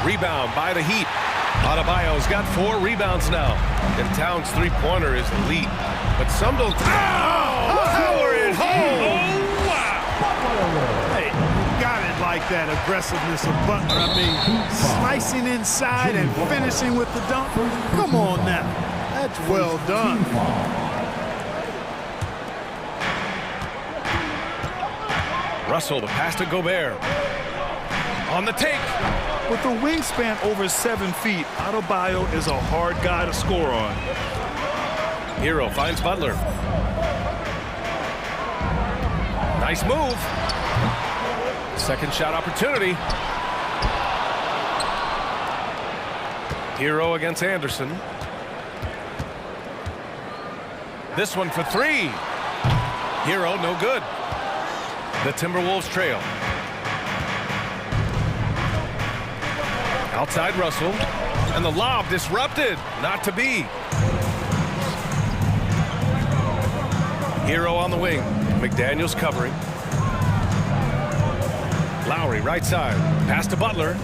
Rebound by the Heat. Adebayo's got 4 rebounds now. And Towns' three-pointer is elite. But some don't... Power it home! Oh, wow! Hey, got it like that aggressiveness of Butler. I mean, slicing inside and finishing with the dunk. Come on now. That's well done. Russell, the pass to Gobert. On the take. With a wingspan over 7 feet, Adebayo is a hard guy to score on. Hero finds Butler. Nice move. Second shot opportunity. Hero against Anderson. This one for 3. Hero, no good. The Timberwolves trail. Outside Russell. And the lob disrupted. Not to be. Hero on the wing. McDaniels covering. Lowry right side. Pass to Butler.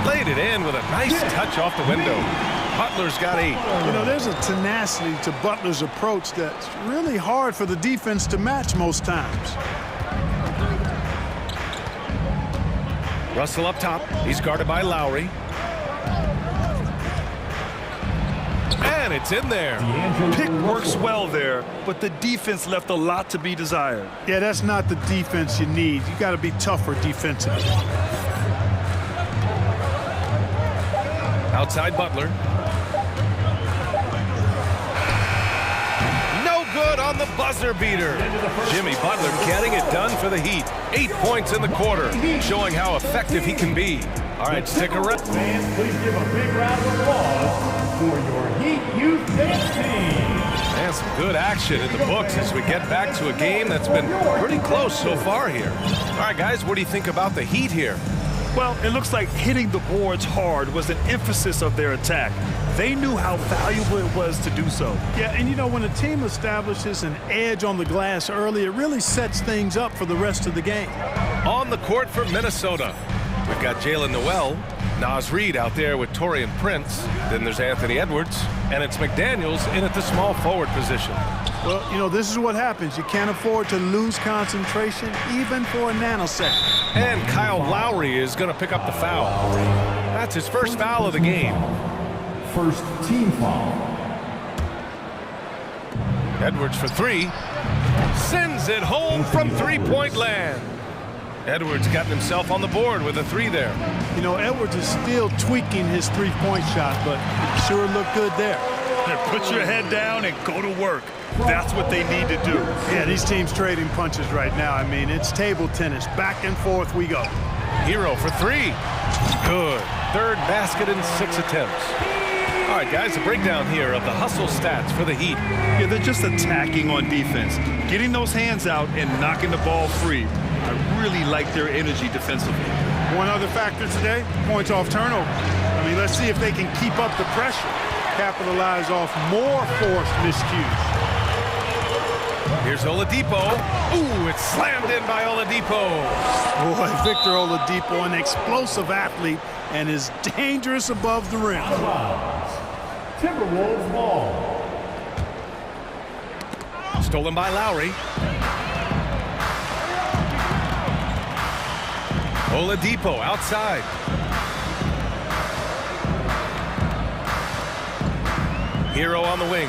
Laid it in with a nice touch off the window. Butler's got 8. You know, there's a tenacity to Butler's approach that's really hard for the defense to match most times. Russell up top. He's guarded by Lowry. And it's in there. Pick works well there, but the defense left a lot to be desired. Yeah, that's not the defense you need. You got to be tougher defensively. Outside Butler. No good on the buzzer beater. Jimmy Butler getting it done for the Heat. 8 points in the quarter, showing how effective he can be. All right, stick around. Fans, please give a big round of applause for your Heat Youth Dance Team. And some good action in the books as we get back to a game that's been pretty close so far here. All right, guys, what do you think about the Heat here? Well, it looks like hitting the boards hard was an emphasis of their attack. They knew how valuable it was to do so. Yeah, and you know, when a team establishes an edge on the glass early, it really sets things up for the rest of the game. On the court for Minnesota, we've got Jalen Noel, Naz Reid out there with Taurean Prince. Then there's Anthony Edwards, and it's McDaniels in at the small forward position. Well, you know, this is what happens. You can't afford to lose concentration, even for a nanosecond. And Kyle Lowry is going to pick up the foul. That's his first foul of the game. First team foul. Edwards for 3. Sends it home from three-point land. Edwards got himself on the board with a 3 there. You know, Edwards is still tweaking his three-point shot, but it sure looked good there. Put your head down and go to work. That's what they need to do. Yeah, these teams trading punches right now. I mean, it's table tennis. Back and forth we go. Hero for 3. Good. Third basket in 6 attempts. All right, guys, a breakdown here of the hustle stats for the Heat. Yeah, they're just attacking on defense, getting those hands out and knocking the ball free. I really like their energy defensively. One other factor today, points off turnover. I mean, let's see if they can keep up the pressure, capitalize off more forced miscues. Here's Oladipo. Ooh, it's slammed in by Oladipo. Boy, Victor Oladipo, an explosive athlete, and is dangerous above the rim. Timberwolves ball. Stolen by Lowry. Oladipo outside. Hero on the wing.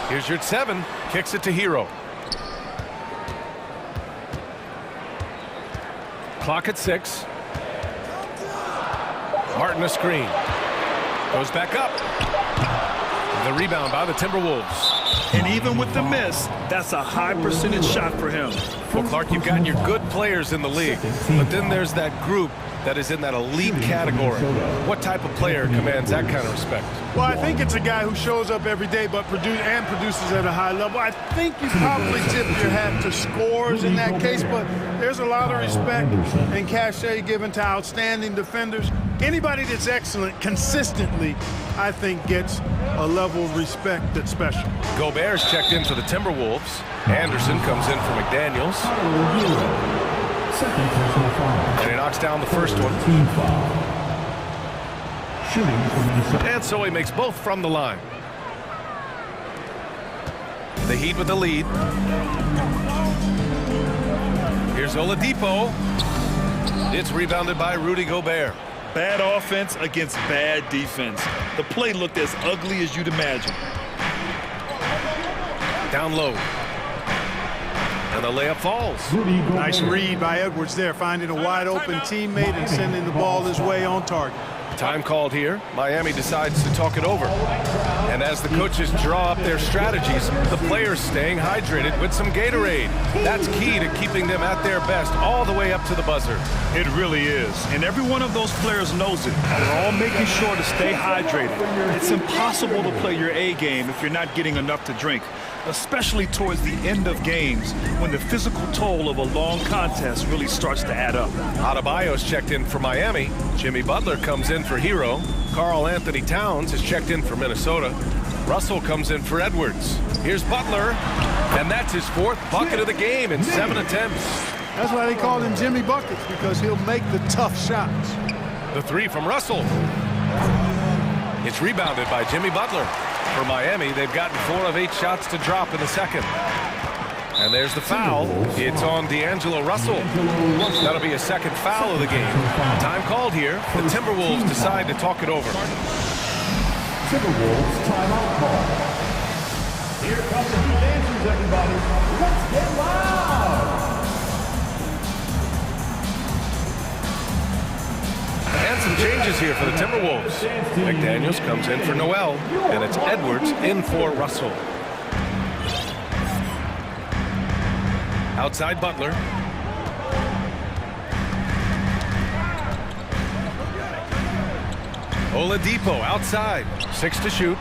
Here's your 7. Kicks it to Hero. Clock at 6. Martin a screen. Goes back up. The rebound by the Timberwolves. And even with the miss, that's a high percentage shot for him. Well, Clark, you've got your good players in the league, but then there's that group that is in that elite category. What type of player commands that kind of respect? Well, I think it's a guy who shows up every day but produces at a high level. I think you probably tip your hat to scores in that case, but there's a lot of respect and cachet given to outstanding defenders. Anybody that's excellent consistently, I think, gets a level of respect that's special. Gobert's checked in for the Timberwolves. Anderson comes in for McDaniels. Second personal foul. And he knocks down the first one. Team foul. Shooting for Minnesota. And so he makes both from the line. The Heat with the lead. Here's Oladipo. It's rebounded by Rudy Gobert. Bad offense against bad defense. The play looked as ugly as you'd imagine. Down low. And the layup falls. Nice read by Edwards there, finding a wide open teammate and sending the ball his way on target. Time called here. Miami decides to talk it over. And as the coaches draw up their strategies, the players staying hydrated with some Gatorade. That's key to keeping them at their best all the way up to the buzzer. It really is. And every one of those players knows it. They're all making sure to stay hydrated. It's impossible to play your A game if you're not getting enough to drink, especially towards the end of games when the physical toll of a long contest really starts to add up. Adebayo's checked in for Miami. Jimmy Butler comes in for Hero. Karl Anthony Towns is checked in for Minnesota. Russell comes in for Edwards. Here's Butler, and that's his 4th bucket of the game in 7 attempts. That's why they call him Jimmy Buckets, because he'll make the tough shots. The three from Russell. It's rebounded by Jimmy Butler. For Miami, they've gotten 4 of 8 shots to drop in the second. And there's the foul. It's on D'Angelo Russell. That'll be a second foul of the game. Time called here. The Timberwolves decide to talk it over. Timberwolves timeout call. Here comes the new dancers, everybody. Let's get loud! And some changes here for the Timberwolves. McDaniels comes in for Noel, and it's Edwards in for Russell. Outside Butler. Oladipo outside. 6 to shoot.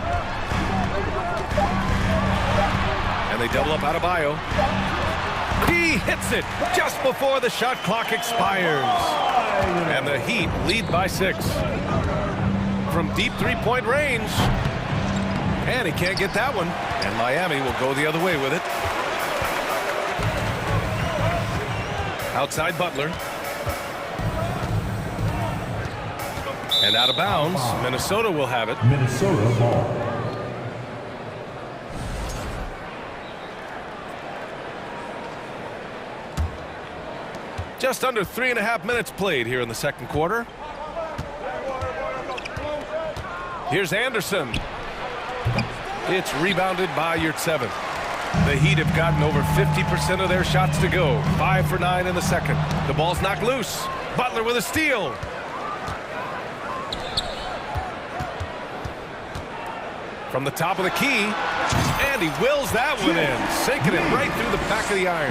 And they double up Adebayo. He hits it just before the shot clock expires. And the Heat lead by 6. From deep three-point range. And he can't get that one. And Miami will go the other way with it. Outside Butler. And out of bounds. Minnesota will have it. Minnesota ball. Just under 3.5 minutes played here in the second quarter. Here's Anderson. It's rebounded by Yurtseven. The Heat have gotten over 50% of their shots to go. 5 for 9 in the second. The ball's knocked loose. Butler with a steal. From the top of the key. And he wills that one in. Sinking it right through the back of the iron.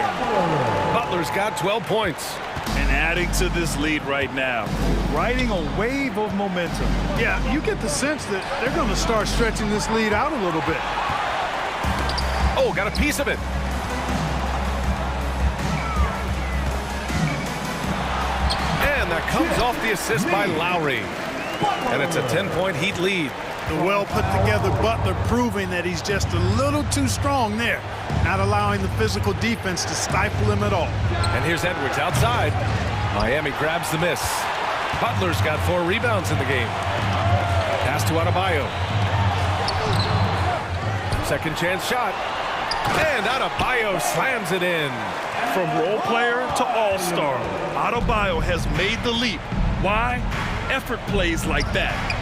Butler's got 12 points. And adding to this lead right now. Riding a wave of momentum. Yeah, you get the sense that they're going to start stretching this lead out a little bit. Oh, got a piece of it. And that comes off the assist by Lowry. And it's a 10-point Heat lead. The well-put-together Butler proving that he's just a little too strong there, not allowing the physical defense to stifle him at all. And here's Edwards outside. Miami grabs the miss. Butler's got 4 rebounds in the game. Pass to Adebayo. Second chance shot. And Adebayo slams it in. From role player to all-star, Adebayo has made the leap. Why? Effort plays like that.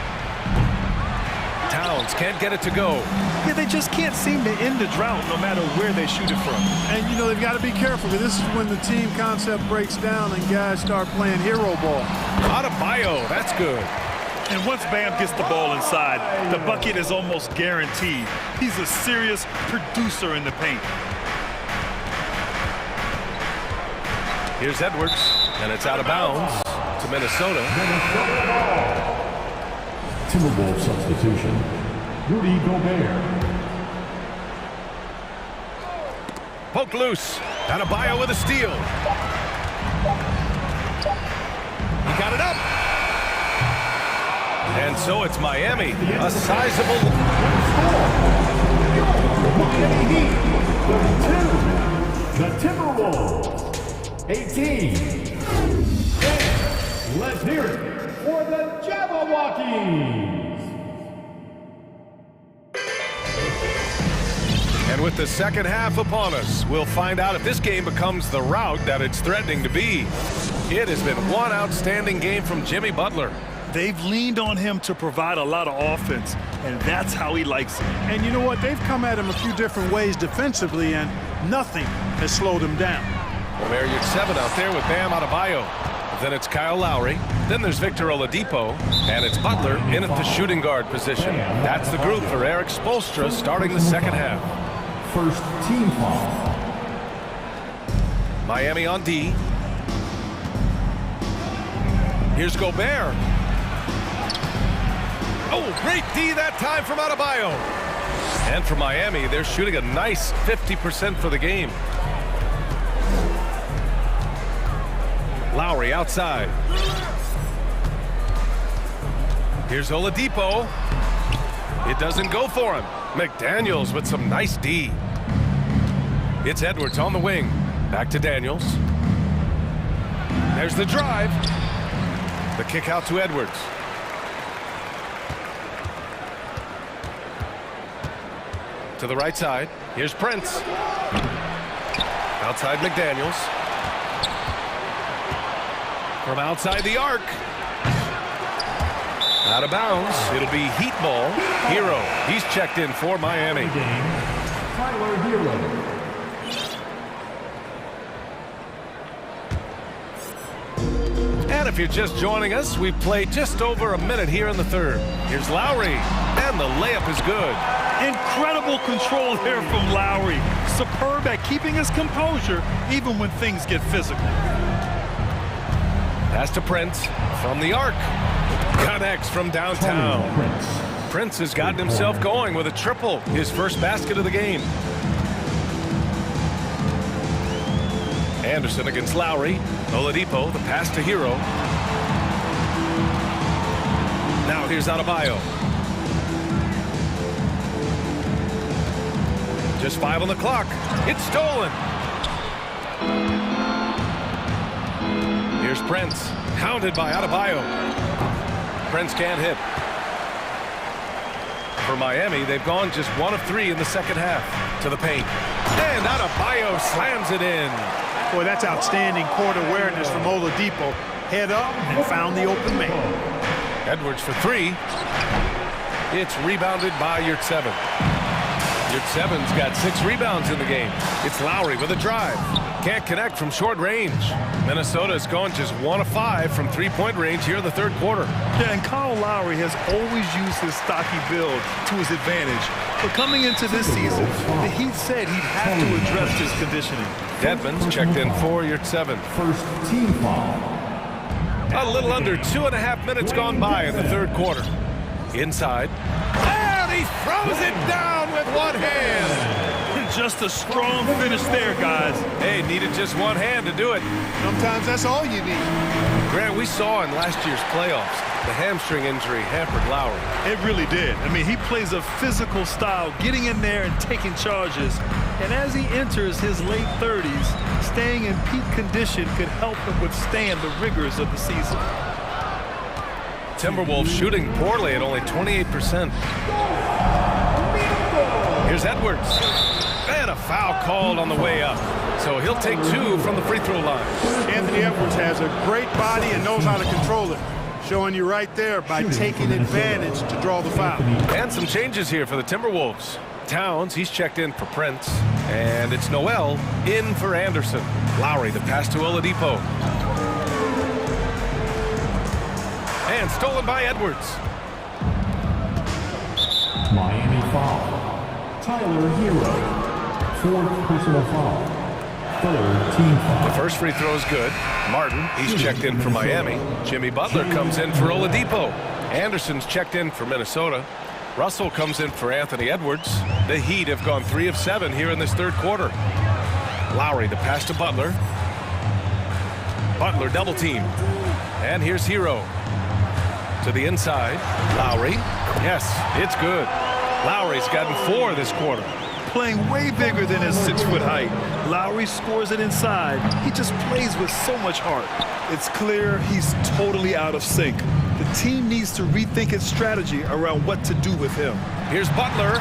Towns can't get it to go. Yeah, they just can't seem to end the drought no matter where they shoot it from. And, you know, they've got to be careful, because this is when the team concept breaks down and guys start playing hero ball. Adebayo, that's good. And once Bam gets the ball inside, the bucket is almost guaranteed. He's a serious producer in the paint. Here's Edwards, and it's out of bounds to Minnesota. Timberwolves substitution. Rudy Gobert. Poke loose. Adebayo with a steal. He got it up. And so it's Miami. A sizable... Miami Heat, 32. The Timberwolves, 18. And let's hear it for the Jabberwockies. And with the second half upon us, we'll find out if this game becomes the rout that it's threatening to be. It has been one outstanding game from Jimmy Butler. They've leaned on him to provide a lot of offense, and that's how he likes it. And you know what? They've come at him a few different ways defensively, and nothing has slowed him down. Well, there you're 7 out there with Bam Adebayo. Then it's Kyle Lowry. Then there's Victor Oladipo. And it's Butler in at the shooting guard position. That's the group for Eric Spoelstra starting the second half. First team foul. Miami on D. Here's Gobert. Oh, great D that time from Adebayo. And for Miami, they're shooting a nice 50% for the game. Lowry outside. Here's Oladipo. It doesn't go for him. McDaniels with some nice D. It's Edwards on the wing. Back to Daniels. There's the drive. The kick out to Edwards. To the right side. Here's Prince. Outside McDaniels. From outside the arc. Out of bounds. It'll be Heat ball. Hero. He's checked in for Miami. Tyler Hero. And if you're just joining us, we've played just over a minute here in the third. Here's Lowry. And the layup is good. Incredible control here from Lowry. Superb at keeping his composure even when things get physical. Pass to Prince from the arc. Connects from downtown. Prince has gotten himself going with a triple, his first basket of the game. Anderson against Lowry. Oladipo, the pass to Hero. Now here's Adebayo. Just 5 on the clock. It's stolen. Here's Prince. Hounded by Adebayo. Prince can't hit. For Miami, they've gone just 1 of 3 in the second half. To the paint. And Adebayo slams it in. Boy, that's outstanding court awareness from Oladipo. Head up and found the open man. Edwards for 3. It's rebounded by Yurtseven. Yurtseven's got 6 rebounds in the game. It's Lowry with a drive. Can't connect from short range. Minnesota's gone just 1 of 5 from three-point range here in the third quarter. Yeah, and Kyle Lowry has always used his stocky build to his advantage. But coming into this season, the Heat said he'd have to address his conditioning. Dedmon's checked in for Yurtseven. First team foul. A little under 2.5 minutes gone by in the third quarter. Inside. And he throws it down with one hand. Just a strong finish there, guys. Hey, needed just one hand to do it. Sometimes that's all you need. Grant, we saw in last year's playoffs, the hamstring injury hampered Lowry. It really did. I mean, he plays a physical style, getting in there and taking charges. And as he enters his late 30s, staying in peak condition could help him withstand the rigors of the season. Timberwolves shooting poorly at only 28%. Here's Edwards. And a foul called on the way up. So he'll take 2 from the free throw line. Anthony Edwards has a great body and knows how to control it. Showing you right there by taking advantage to draw the foul. And some changes here for the Timberwolves. Towns, he's checked in for Prince. And it's Noel in for Anderson. Lowry, the pass to Oladipo. And stolen by Edwards. Miami foul. Tyler Hero. 4th personal foul. 3rd team foul. The first free throw is good. Martin, he's checked in for Miami. Jimmy Butler comes in for Oladipo. Anderson's checked in for Minnesota. Russell comes in for Anthony Edwards. The Heat have gone 3 of 7 here in this third quarter. Lowry, the pass to Butler. Butler double team. And here's Hero. To the inside. Lowry. Yes, it's good. Lowry's gotten 4 this quarter. Playing way bigger than his 6-foot height. Lowry scores it inside. He just plays with so much heart. It's clear he's totally out of sync. The team needs to rethink its strategy around what to do with him. Here's Butler.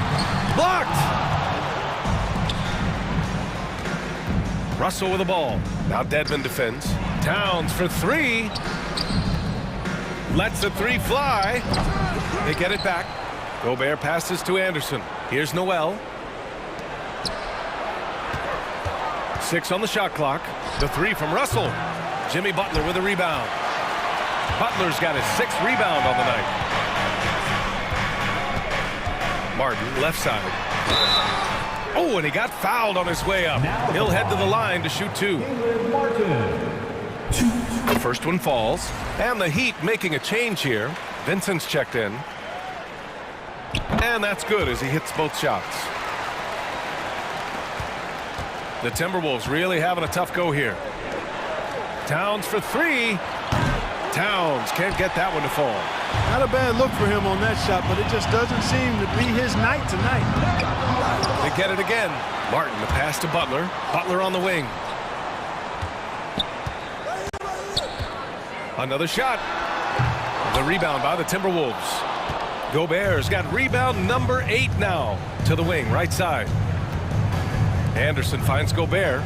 Blocked! Russell with the ball. Now Dedmon defends. Towns for 3. Lets the 3 fly. They get it back. Gobert passes to Anderson. Here's Noel. 6 on the shot clock. The 3 from Russell. Jimmy Butler with a rebound. Butler's got his 6th rebound on the night. Martin, left side. Oh, and he got fouled on his way up. He'll head to the line to shoot 2. The first one falls. And the Heat making a change here. Vincent's checked in. And that's good as he hits both shots. The Timberwolves really having a tough go here. Towns for 3. Towns can't get that one to fall. Not a bad look for him on that shot, but it just doesn't seem to be his night tonight. They get it again. Martin, the pass to Butler. Butler on the wing. Another shot. The rebound by the Timberwolves. Gobert's got rebound number 8 now to the wing, right side. Anderson finds Gobert.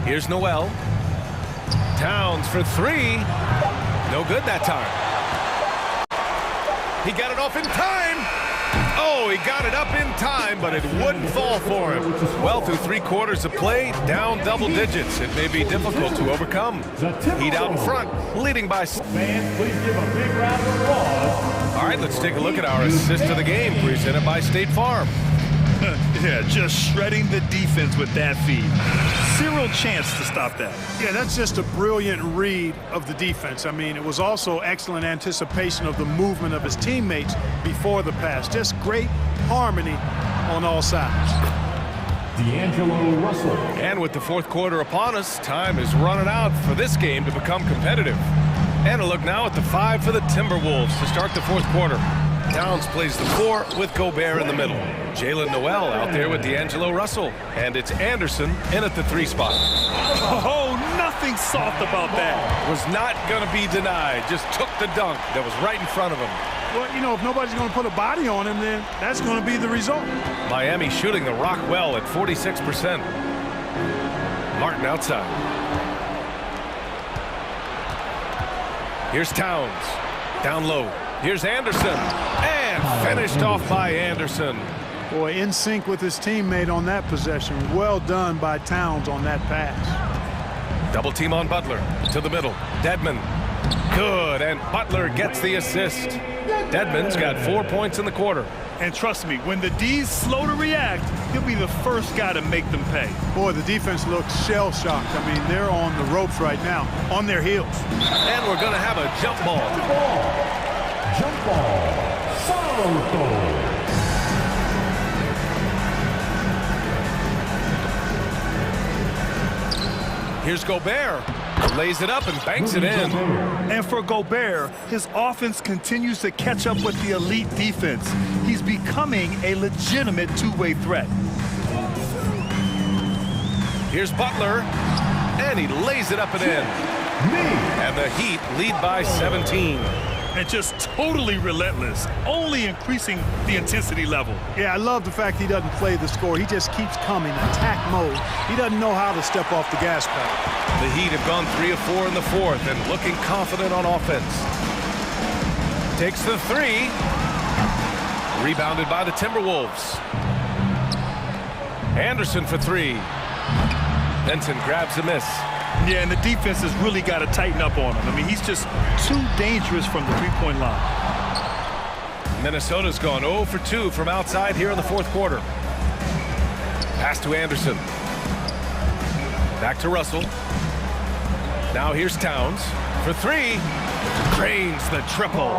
Here's Noel. Towns for 3. No good that time. He got it off in time. Oh, he got it up in time, but it wouldn't fall for him. Well, through 3 quarters of play, down double digits. It may be difficult to overcome. Heat out in front, leading by... Fans, please give a big round of applause. All right, let's take a look at our assist of the game, presented by State Farm. Yeah, just shredding the defense with that feed. Zero chance to stop that. Yeah, that's just a brilliant read of the defense. I mean, it was also excellent anticipation of the movement of his teammates before the pass. Just great harmony on all sides. D'Angelo Russell. And with the 4th quarter upon us, time is running out for this game to become competitive. And a look now at the 5 for the Timberwolves to start the 4th quarter. Towns plays the 4 with Gobert in the middle. Jalen Noel out there with D'Angelo Russell. And it's Anderson in at the 3 spot. Oh, nothing soft about that. Was not going to be denied. Just took the dunk that was right in front of him. Well, you know, if nobody's going to put a body on him, then that's going to be the result. Miami shooting the rock well at 46%. Martin outside. Here's Towns. Down low. Here's Anderson. And finished off by Anderson. Boy, in sync with his teammate on that possession. Well done by Towns on that pass. Double team on Butler. To the middle. Dedmon. Good. And Butler gets the assist. Dedmon's got 4 points in the quarter. And trust me, when the D's slow to react, he'll be the first guy to make them pay. Boy, the defense looks shell-shocked. I mean, they're on the ropes right now, on their heels. And we're going to have a jump ball. Jump ball. Foul goal. Here's Gobert. Lays it up and banks it in. And for Gobert, his offense continues to catch up with the elite defense. He's becoming a legitimate two-way threat. Here's Butler. And he lays it up and in. And the Heat lead by 17. And just totally relentless, only increasing the intensity level. Yeah, I love the fact he doesn't play the score. He just keeps coming, attack mode. He doesn't know how to step off the gas pedal. The Heat have gone 3 of 4 in the 4th and looking confident on offense. Takes the 3. Rebounded by the Timberwolves. Anderson for 3. Benson grabs the miss. Yeah, and the defense has really got to tighten up on him. I mean, he's just too dangerous from the three-point line. Minnesota's gone 0 for 2 from outside here in the 4th quarter. Pass to Anderson. Back to Russell. Now here's Towns for 3. Drains the triple.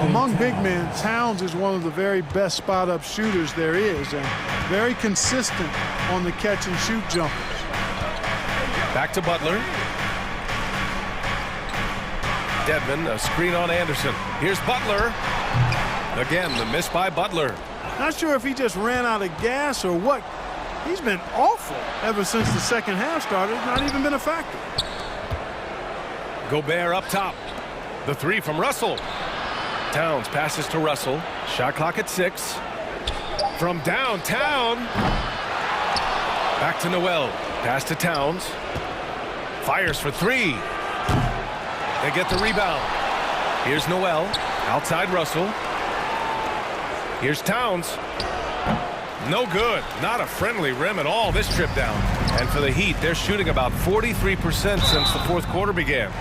Among big men, Towns is one of the very best spot-up shooters there is, and very consistent on the catch-and-shoot jumpers. Back to Butler. Dedmon, a screen on Anderson. Here's Butler. Again, the miss by Butler. Not sure if he just ran out of gas or what. He's been awful ever since the second half started. Not even been a factor. Gobert up top. The 3 from Russell. Towns passes to Russell. Shot clock at 6. From downtown. Back to Noel. Pass to Towns. Fires for 3. They get the rebound. Here's Noel. Outside Russell. Here's Towns. No good. Not a friendly rim at all this trip down. And for the Heat, they're shooting about 43% since the 4th quarter began.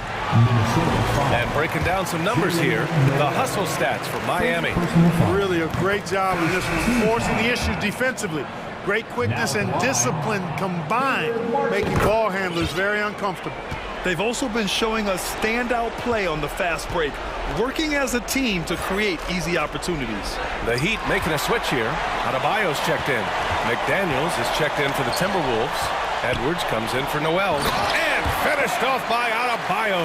And breaking down some numbers here, the hustle stats for Miami. Really a great job in this one, forcing the issues defensively. Great quickness and discipline combined, making ball handlers very uncomfortable. They've also been showing us standout play on the fast break, working as a team to create easy opportunities. The Heat making a switch here. Adebayo's checked in. McDaniels is checked in for the Timberwolves. Edwards comes in for Noel. And finished off by Adebayo.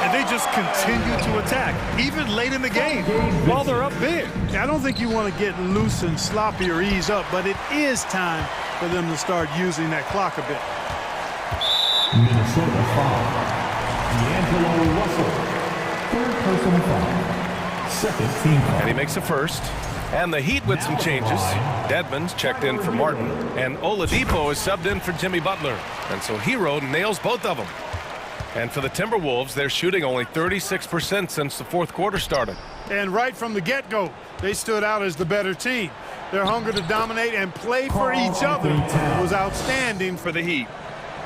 And they just continue to attack, even late in the game, while they're up big. I don't think you want to get loose and sloppy or ease up, but it is time for them to start using that clock a bit. Minnesota foul. D'Angelo Russell. Third personal foul. Second team foul. And he makes a first. And the Heat with some changes. Dedmon's checked in for Martin. And Oladipo is subbed in for Jimmy Butler. And so Hero nails both of them. And for the Timberwolves, they're shooting only 36% since the fourth quarter started. And right from the get-go, they stood out as the better team. Their hunger to dominate and play for each other was outstanding for the Heat.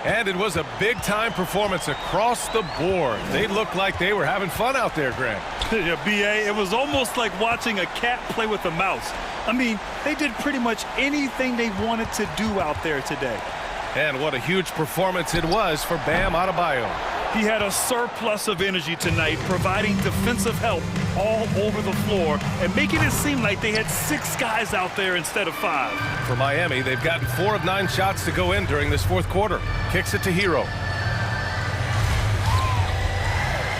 And it was a big-time performance across the board. They looked like they were having fun out there, Grant. Yeah, B.A., it was almost like watching a cat play with a mouse. I mean, they did pretty much anything they wanted to do out there today. And what a huge performance it was for Bam Adebayo. He had a surplus of energy tonight, providing defensive help all over the floor and making it seem like they had 6 guys out there instead of 5. For Miami, they've gotten 4 of 9 shots to go in during this fourth quarter. Kicks it to Hero.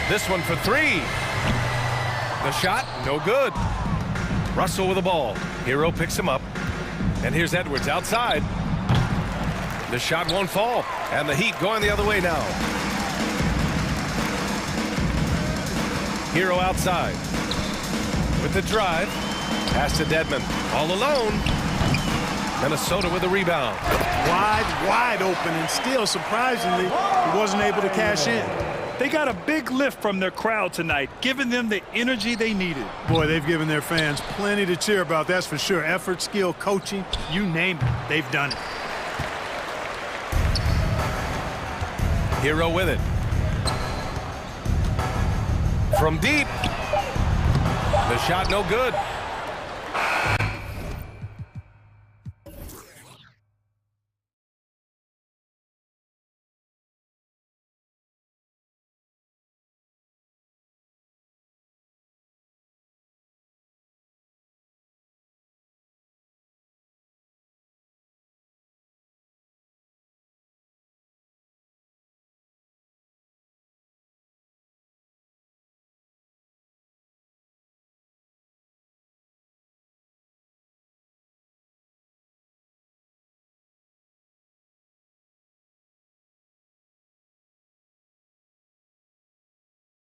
This one for 3. The shot, no good. Russell with the ball. Hero picks him up. And here's Edwards outside. The shot won't fall. And the Heat going the other way now. Hero outside. With the drive. Pass to Dedmon. All alone. Minnesota with the rebound. Wide open, and still, surprisingly, he wasn't able to cash in. They got a big lift from their crowd tonight, giving them the energy they needed. Boy, they've given their fans plenty to cheer about, that's for sure. Effort, skill, coaching, you name it, they've done it. Hero with it. From deep. The shot no good.